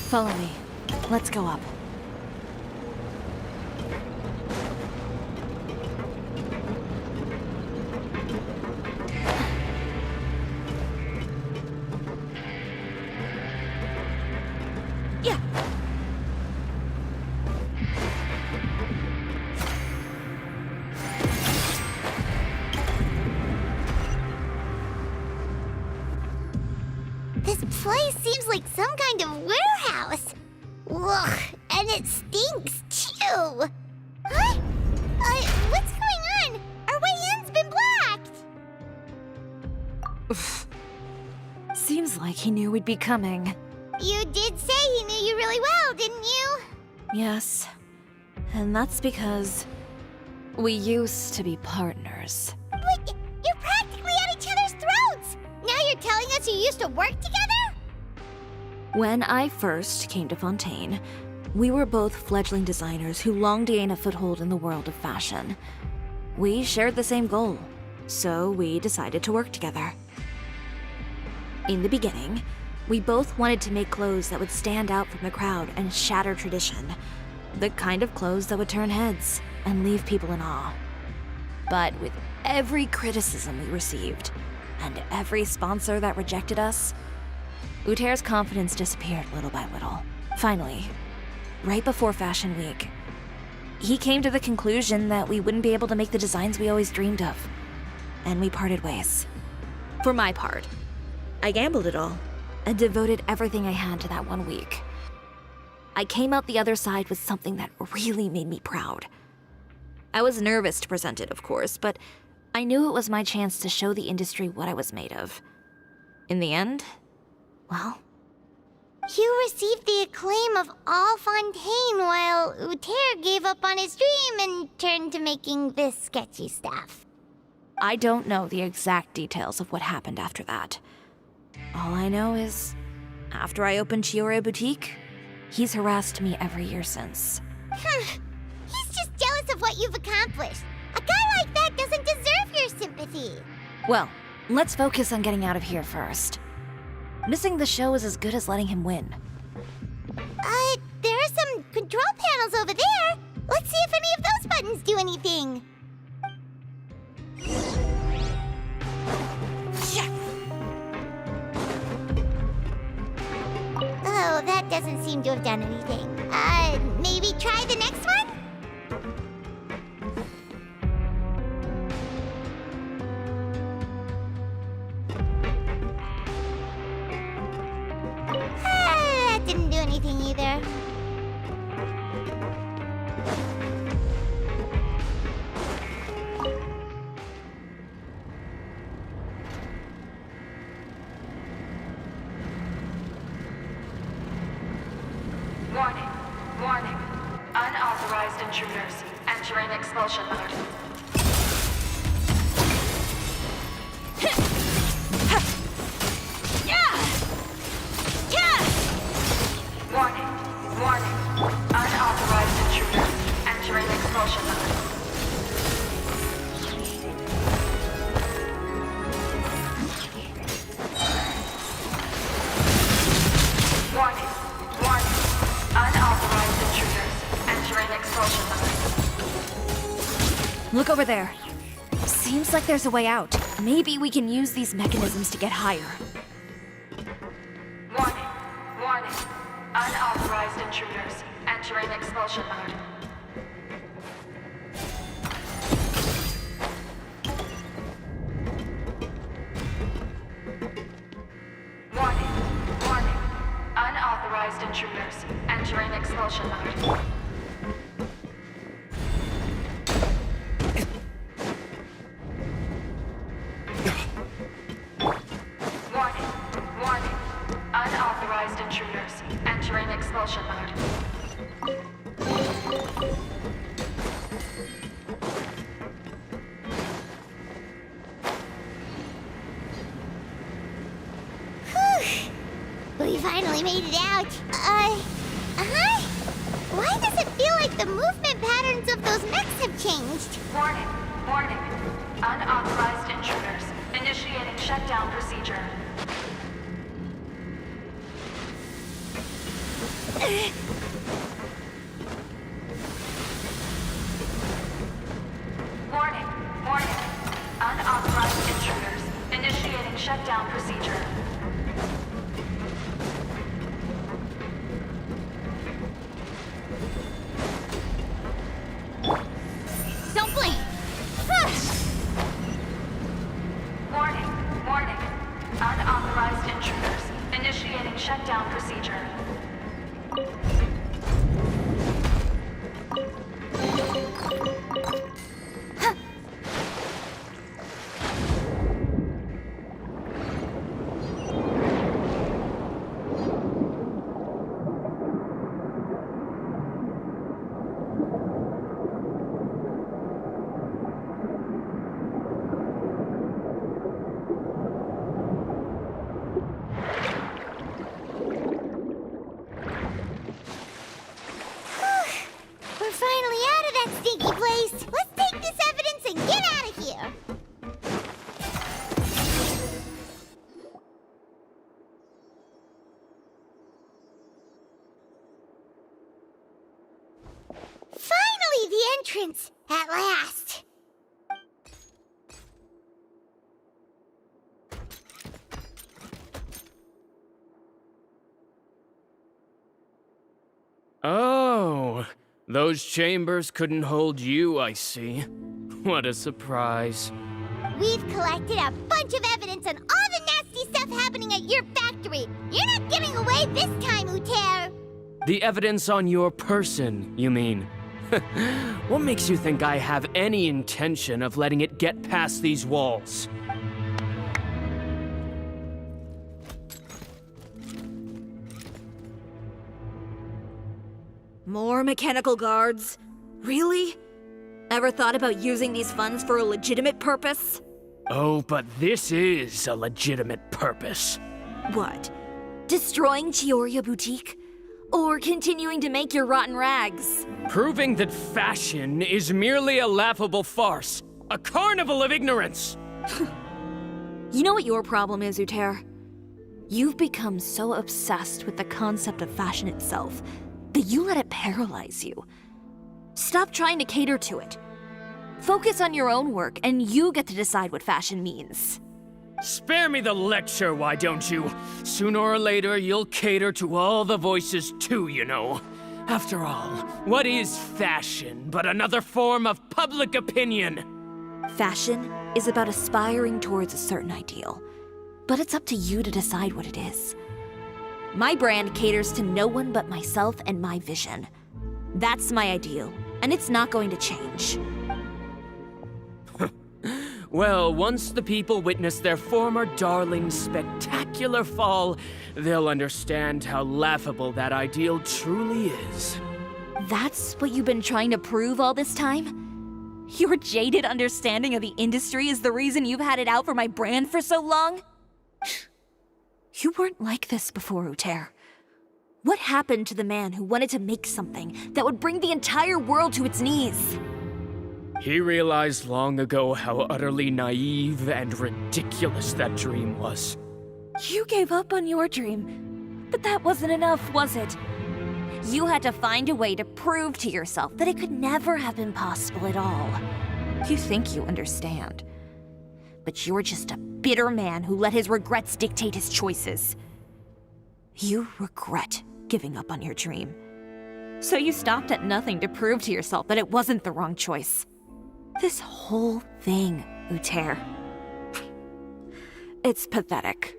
Speaker 2: Follow me. Let's go up.
Speaker 18: Yeah.
Speaker 3: This place seems like some kind of warehouse. Ugh, and it stinks too. Huh? What's going on? Our way in's been blocked.
Speaker 2: Seems like he knew we'd be coming.
Speaker 3: You did say he knew you really well, didn't you?
Speaker 2: Yes. And that's because we used to be partners.
Speaker 3: But you're practically at each other's throats. Now you're telling us you used to work together?
Speaker 2: When I first came to Fontaine, we were both fledgling designers who longed to gain a foothold in the world of fashion. We shared the same goal, so we decided to work together. In the beginning, we both wanted to make clothes that would stand out from the crowd and shatter tradition. The kind of clothes that would turn heads and leave people in awe. But with every criticism we received, and every sponsor that rejected us, Uter's confidence disappeared little by little. Finally, right before Fashion Week, he came to the conclusion that we wouldn't be able to make the designs we always dreamed of. And we parted ways. For my part, I gambled it all and devoted everything I had to that 1 week. I came out the other side with something that really made me proud. I was nervous to present it, of course, but I knew it was my chance to show the industry what I was made of. In the end, well,
Speaker 3: You received the acclaim of all Fontaine while Uter gave up on his dream and turned to making this sketchy stuff.
Speaker 2: I don't know the exact details of what happened after that. All I know is, after I opened Chiore Boutique, he's harassed me every year since.
Speaker 3: He's just jealous of what you've accomplished. A guy like that doesn't deserve your sympathy.
Speaker 2: Well, let's focus on getting out of here first. Missing the show is as good as letting him win.
Speaker 3: There are some control panels over there. Let's see if any of those buttons do anything. Oh, that doesn't seem to have done anything. Maybe try the next one? That didn't do anything either.
Speaker 14: Warning, warning. Unauthorized intruders entering expulsion mode. Warning, warning. Unauthorized intruders entering expulsion mode. Warning, warning. Unauthorized intruders entering expulsion mode.
Speaker 2: Look over there. Seems like there's a way out. Maybe we can use these mechanisms to get higher.
Speaker 14: Warning, warning. Unauthorized intruders entering expulsion mode. Warning, warning. Unauthorized intruders entering expulsion mode. Warning, warning. Unauthorized intruders entering expulsion mode.
Speaker 3: Whew. We finally made it out. Why does it feel like the movement patterns of those mechs have changed?
Speaker 14: Warning, warning. Unauthorized intruders initiating shutdown procedure. Warning, warning. Unauthorized intruders. Initiating shutdown procedure.
Speaker 3: Don't blink!
Speaker 14: Warning, warning. Unauthorized intruders. Initiating shutdown procedure.
Speaker 3: We're finally out of that stinky place. Let's take this evidence and get out of here. Finally, the entrance! At last!
Speaker 22: Oh, those chambers couldn't hold you, I see. What a surprise.
Speaker 3: We've collected a bunch of evidence on all the nasty stuff happening at your factory. You're not getting away this time, Uter.
Speaker 22: The evidence on your person, you mean? What makes you think I have any intention of letting it get past these walls?
Speaker 4: More mechanical guards? Really? Ever thought about using these funds for a legitimate purpose?
Speaker 22: Oh, but this is a legitimate purpose.
Speaker 4: What? Destroying Chioria Boutique? Or continuing to make your rotten rags?
Speaker 22: Proving that fashion is merely a laughable farce. A carnival of ignorance!
Speaker 4: You know what your problem is, Uter? You've become so obsessed with the concept of fashion itself that you let it paralyze you. Stop trying to cater to it. Focus on your own work, and you get to decide what fashion means.
Speaker 22: Spare me the lecture, why don't you? Sooner or later, you'll cater to all the voices too, you know. After all, what is fashion but another form of public opinion?
Speaker 4: Fashion is about aspiring towards a certain ideal, but it's up to you to decide what it is. My brand caters to no one but myself and my vision. That's my ideal, and it's not going to change.
Speaker 22: Well, once the people witness their former darling's spectacular fall, they'll understand how laughable that ideal truly is.
Speaker 4: That's what you've been trying to prove all this time? Your jaded understanding of the industry is the reason you've had it out for my brand for so long? You weren't like this before, Uter. What happened to the man who wanted to make something that would bring the entire world to its knees?
Speaker 22: He realized long ago how utterly naive and ridiculous that dream was.
Speaker 4: You gave up on your dream, but that wasn't enough, was it? You had to find a way to prove to yourself that it could never have been possible at all. You think you understand, but you're just a bitter man who let his regrets dictate his choices. You regret giving up on your dream. So you stopped at nothing to prove to yourself that it wasn't the wrong choice. This whole thing, Uter. It's pathetic.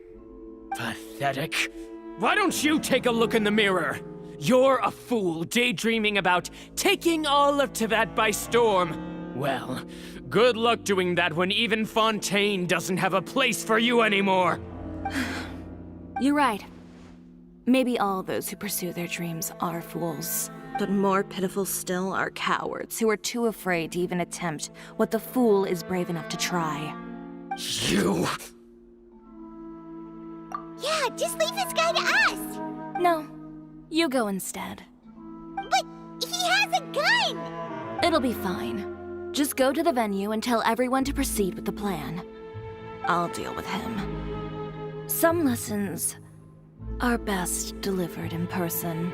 Speaker 22: Pathetic? Why don't you take a look in the mirror? You're a fool daydreaming about taking all of Tibet by storm. Well, good luck doing that when even Fontaine doesn't have a place for you anymore.
Speaker 4: You're right. Maybe all those who pursue their dreams are fools. But more pitiful still are cowards who are too afraid to even attempt what the fool is brave enough to try.
Speaker 22: You!
Speaker 3: Yeah, just leave this guy to us!
Speaker 4: No, you go instead.
Speaker 3: But he has a gun!
Speaker 4: It'll be fine. Just go to the venue and tell everyone to proceed with the plan. I'll deal with him. Some lessons are best delivered in person.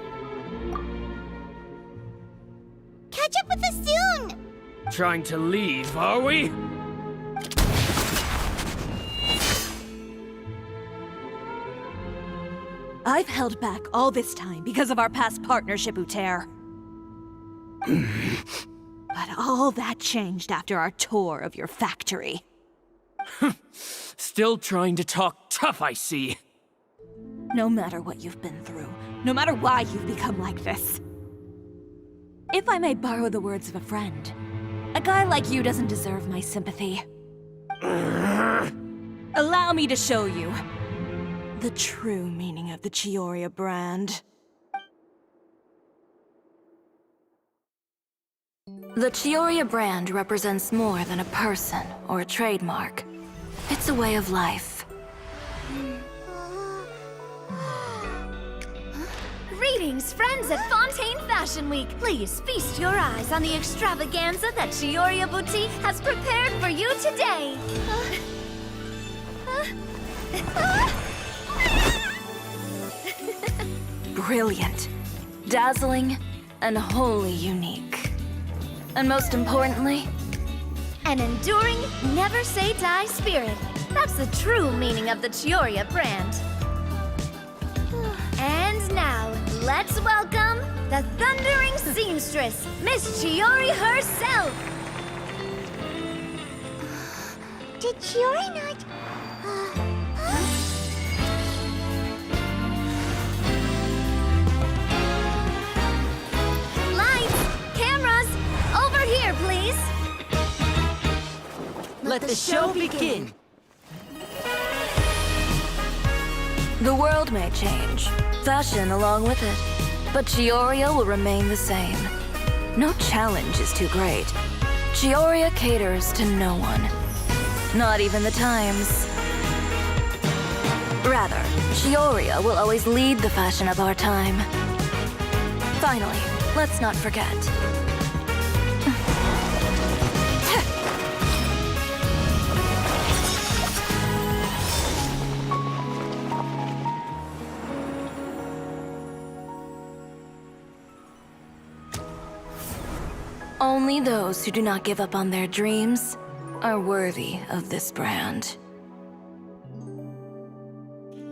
Speaker 22: Trying to leave, are we?
Speaker 2: I've held back all this time because of our past partnership, Uter. But all that changed after our tour of your factory.
Speaker 22: Still trying to talk tough, I see.
Speaker 2: No matter what you've been through, no matter why you've become like this. If I may borrow the words of a friend, a guy like you doesn't deserve my sympathy. Allow me to show you the true meaning of the Chioria brand.
Speaker 4: The Chioria brand represents more than a person or a trademark. It's a way of life.
Speaker 11: Greetings, friends at Fontaine Fashion Week. Please feast your eyes on the extravaganza that Chioria Boutique has prepared for you today.
Speaker 4: Brilliant, dazzling, and wholly unique. And most importantly,
Speaker 11: an enduring, never say die spirit. That's the true meaning of the Chioria brand. And now, let's welcome the thundering seamstress, Miss Chiori herself.
Speaker 3: Did Chiori not...
Speaker 11: Lights, cameras, over here, please.
Speaker 1: Let the show begin.
Speaker 4: the world may change, fashion along with it, but Chioria will remain the same. No challenge is too great. Chioria caters to no one. Not even the times. Rather, Chioria will always lead the fashion of our time. Finally, let's not forget. Only those who do not give up on their dreams are worthy of this brand.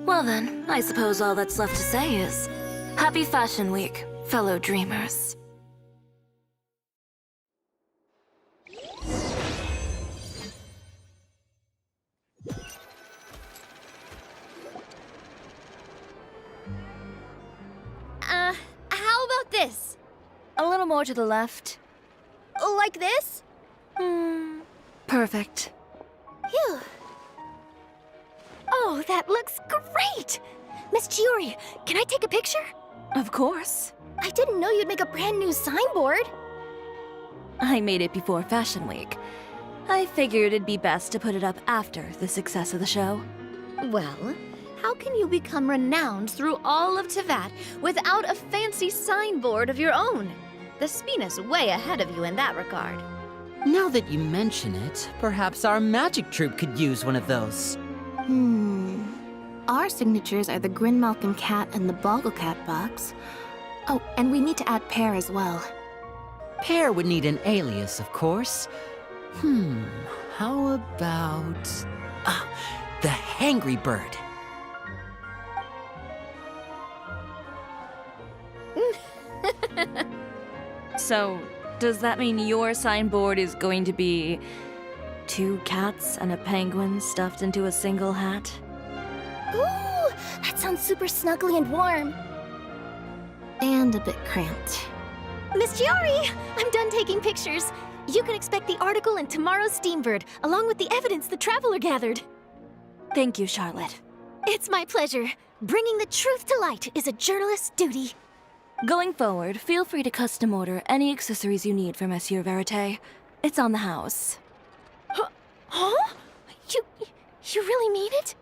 Speaker 4: Well then, I suppose all that's left to say is, Happy Fashion Week, fellow dreamers.
Speaker 11: How about this?
Speaker 4: A little more to the left.
Speaker 11: Like this?
Speaker 4: Perfect.
Speaker 11: Phew. Oh, that looks great! Miss Chiori, can I take a picture?
Speaker 2: Of course.
Speaker 11: I didn't know you'd make a brand new signboard.
Speaker 2: I made it before Fashion Week. I figured it'd be best to put it up after the success of the show.
Speaker 11: Well, how can you become renowned through all of Tevat without a fancy signboard of your own? The Spina's way ahead of you in that regard.
Speaker 1: Now that you mention it, perhaps our magic troupe could use one of those.
Speaker 15: Our signatures are the Grin Malkin Cat and the Boggle Cat box. Oh, and we need to add Pear as well.
Speaker 1: Pear would need an alias, of course. How about... the Hangry Bird.
Speaker 2: So, does that mean your signboard is going to be 2 cats and a penguin stuffed into a single hat?
Speaker 11: Ooh, that sounds super snuggly and warm.
Speaker 15: And a bit cramped.
Speaker 11: Miss Chiori, I'm done taking pictures. You can expect the article in tomorrow's Steambird, along with the evidence the Traveler gathered.
Speaker 2: Thank you, Charlotte.
Speaker 11: It's my pleasure. Bringing the truth to light is a journalist's duty.
Speaker 2: Going forward, feel free to custom order any accessories you need for Monsieur Verite. It's on the house.
Speaker 11: Huh? You really mean it?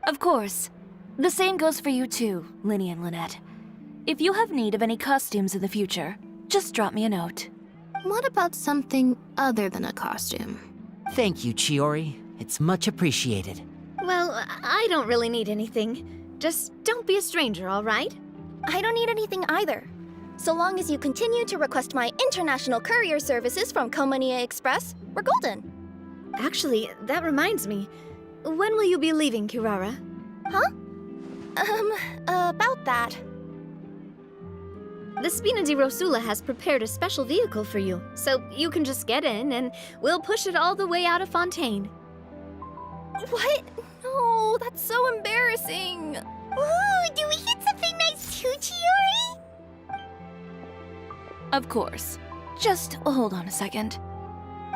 Speaker 2: Of course. The same goes for you too, Linny and Lynette. If you have need of any costumes in the future, just drop me a note.
Speaker 15: What about something other than a costume?
Speaker 1: Thank you, Chiori. It's much appreciated.
Speaker 11: Well, I don't really need anything. Just don't be a stranger, all right? I don't need anything either.
Speaker 13: So long as you continue to request my international courier services from Komania Express, we're golden.
Speaker 15: Actually, that reminds me. When will you be leaving, Kirara?
Speaker 13: Huh? About that.
Speaker 15: The Spina di Rosula has prepared a special vehicle for you, so you can just get in and we'll push it all the way out of Fontaine.
Speaker 13: What? No, that's so embarrassing.
Speaker 3: Ooh, do we get something nice too, Chiori?
Speaker 2: Of course. Just hold on a second.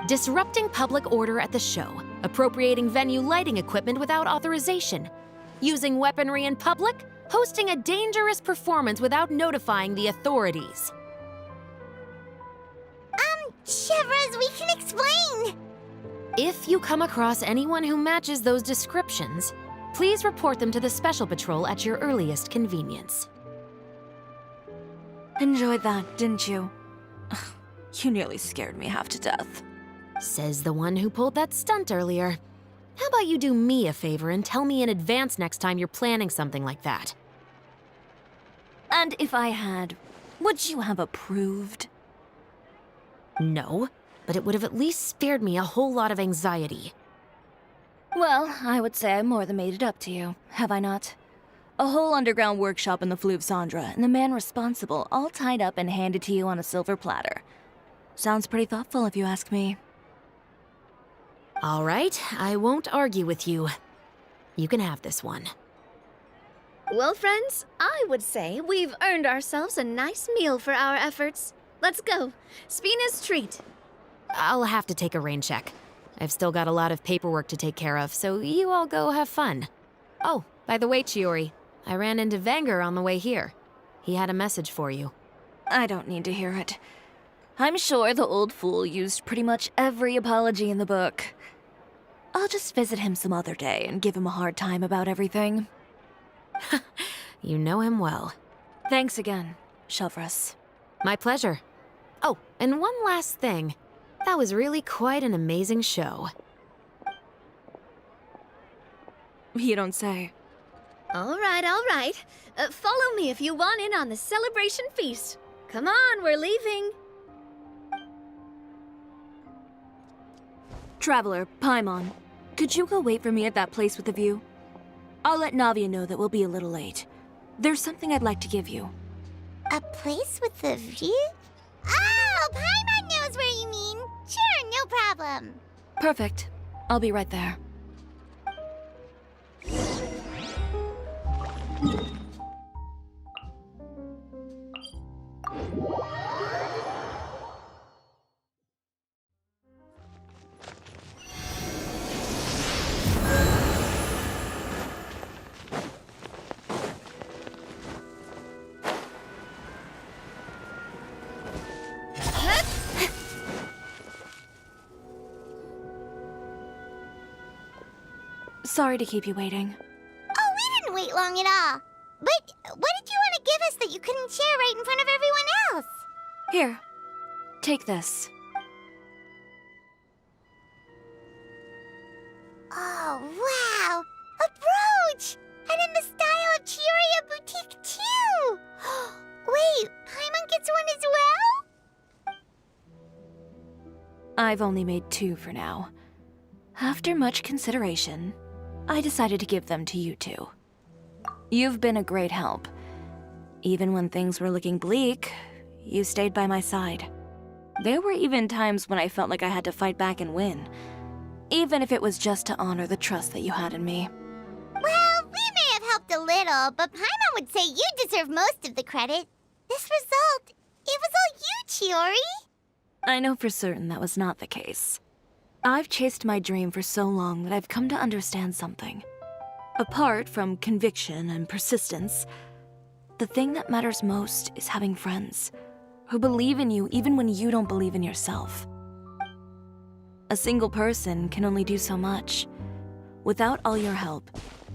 Speaker 20: Disrupting public order at the show, appropriating venue lighting equipment without authorization, using weaponry in public, hosting a dangerous performance without notifying the authorities.
Speaker 3: Chevrolet, we can explain.
Speaker 20: If you come across anyone who matches those descriptions, please report them to the Special Patrol at your earliest convenience.
Speaker 2: Enjoyed that, didn't you? You nearly scared me half to death.
Speaker 20: Says the one who pulled that stunt earlier. How about you do me a favor and tell me in advance next time you're planning something like that?
Speaker 2: And if I had, would you have approved?
Speaker 20: No, but it would have at least spared me a whole lot of anxiety.
Speaker 2: Well, I would say I more than made it up to you, have I not? A whole underground workshop in the Fleuve Sandra, and the man responsible all tied up and handed to you on a silver platter. Sounds pretty thoughtful if you ask me.
Speaker 20: All right, I won't argue with you. You can have this one.
Speaker 15: Well, friends, I would say we've earned ourselves a nice meal for our efforts. Let's go. Spina's treat.
Speaker 20: I'll have to take a rain check. I've still got a lot of paperwork to take care of, so you all go have fun. Oh, by the way, Chiori, I ran into Vanger on the way here. He had a message for you.
Speaker 2: I don't need to hear it. I'm sure the old fool used pretty much every apology in the book. I'll just visit him some other day and give him a hard time about everything.
Speaker 20: You know him well.
Speaker 2: Thanks again, Chevrolet.
Speaker 20: My pleasure. Oh, and one last thing. That was really quite an amazing show.
Speaker 2: You don't say.
Speaker 15: All right, all right. Follow me if you want in on the celebration feast. Come on, we're leaving.
Speaker 2: Traveler, Paimon, could you go wait for me at that place with the view? I'll let Navia know that we'll be a little late. There's something I'd like to give you.
Speaker 3: A place with a view? Oh, Paimon knows where you mean. Sure, no problem.
Speaker 2: Perfect. I'll be right there. Sorry to keep you waiting.
Speaker 3: Oh, we didn't wait long at all. But what did you want to give us that you couldn't share right in front of everyone else?
Speaker 2: Here, take this.
Speaker 3: Oh, wow! A brooch! And in the style of Chioria Boutique, too! Wait, Paimon gets one as well?
Speaker 2: I've only made 2 for now. After much consideration, I decided to give them to you two. You've been a great help. Even when things were looking bleak, you stayed by my side. There were even times when I felt like I had to fight back and win, even if it was just to honor the trust that you had in me.
Speaker 3: Well, we may have helped a little, but Paimon would say you deserve most of the credit. This result, it was all you, Chiori.
Speaker 2: I know for certain that was not the case. I've chased my dream for so long that I've come to understand something. Apart from conviction and persistence, the thing that matters most is having friends who believe in you even when you don't believe in yourself. A single person can only do so much. Without all your help,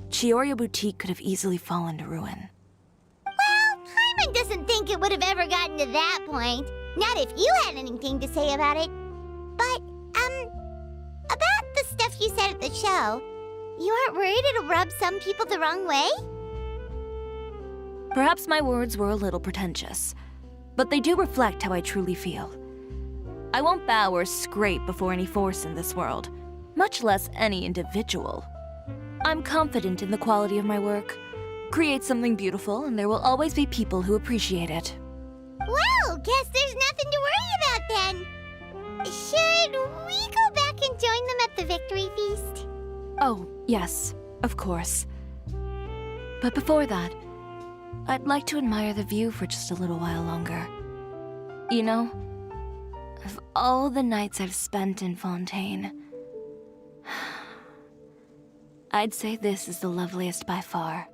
Speaker 2: Chioria Boutique could have easily fallen to ruin.
Speaker 3: Well, Paimon doesn't think it would have ever gotten to that point. Not if you had anything to say about it. But, about the stuff you said at the show, you aren't worried it'll rub some people the wrong way?
Speaker 2: Perhaps my words were a little pretentious, but they do reflect how I truly feel. I won't bow or scrape before any force in this world, much less any individual. I'm confident in the quality of my work. Create something beautiful, and there will always be people who appreciate it.
Speaker 3: Well, guess there's nothing to worry about then. Should we go back and join them at the victory feast?
Speaker 2: Oh, yes, of course. But before that, I'd like to admire the view for just a little while longer. You know, of all the nights I've spent in Fontaine, I'd say this is the loveliest by far.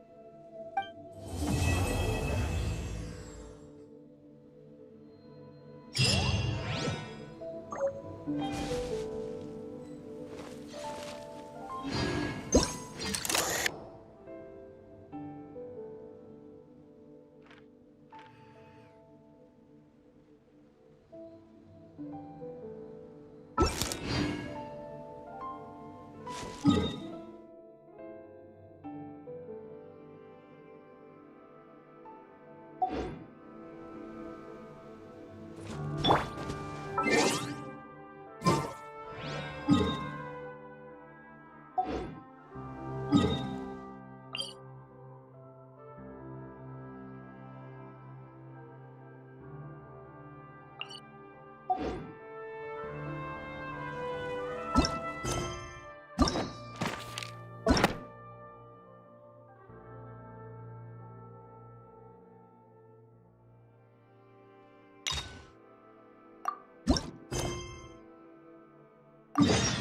Speaker 3: You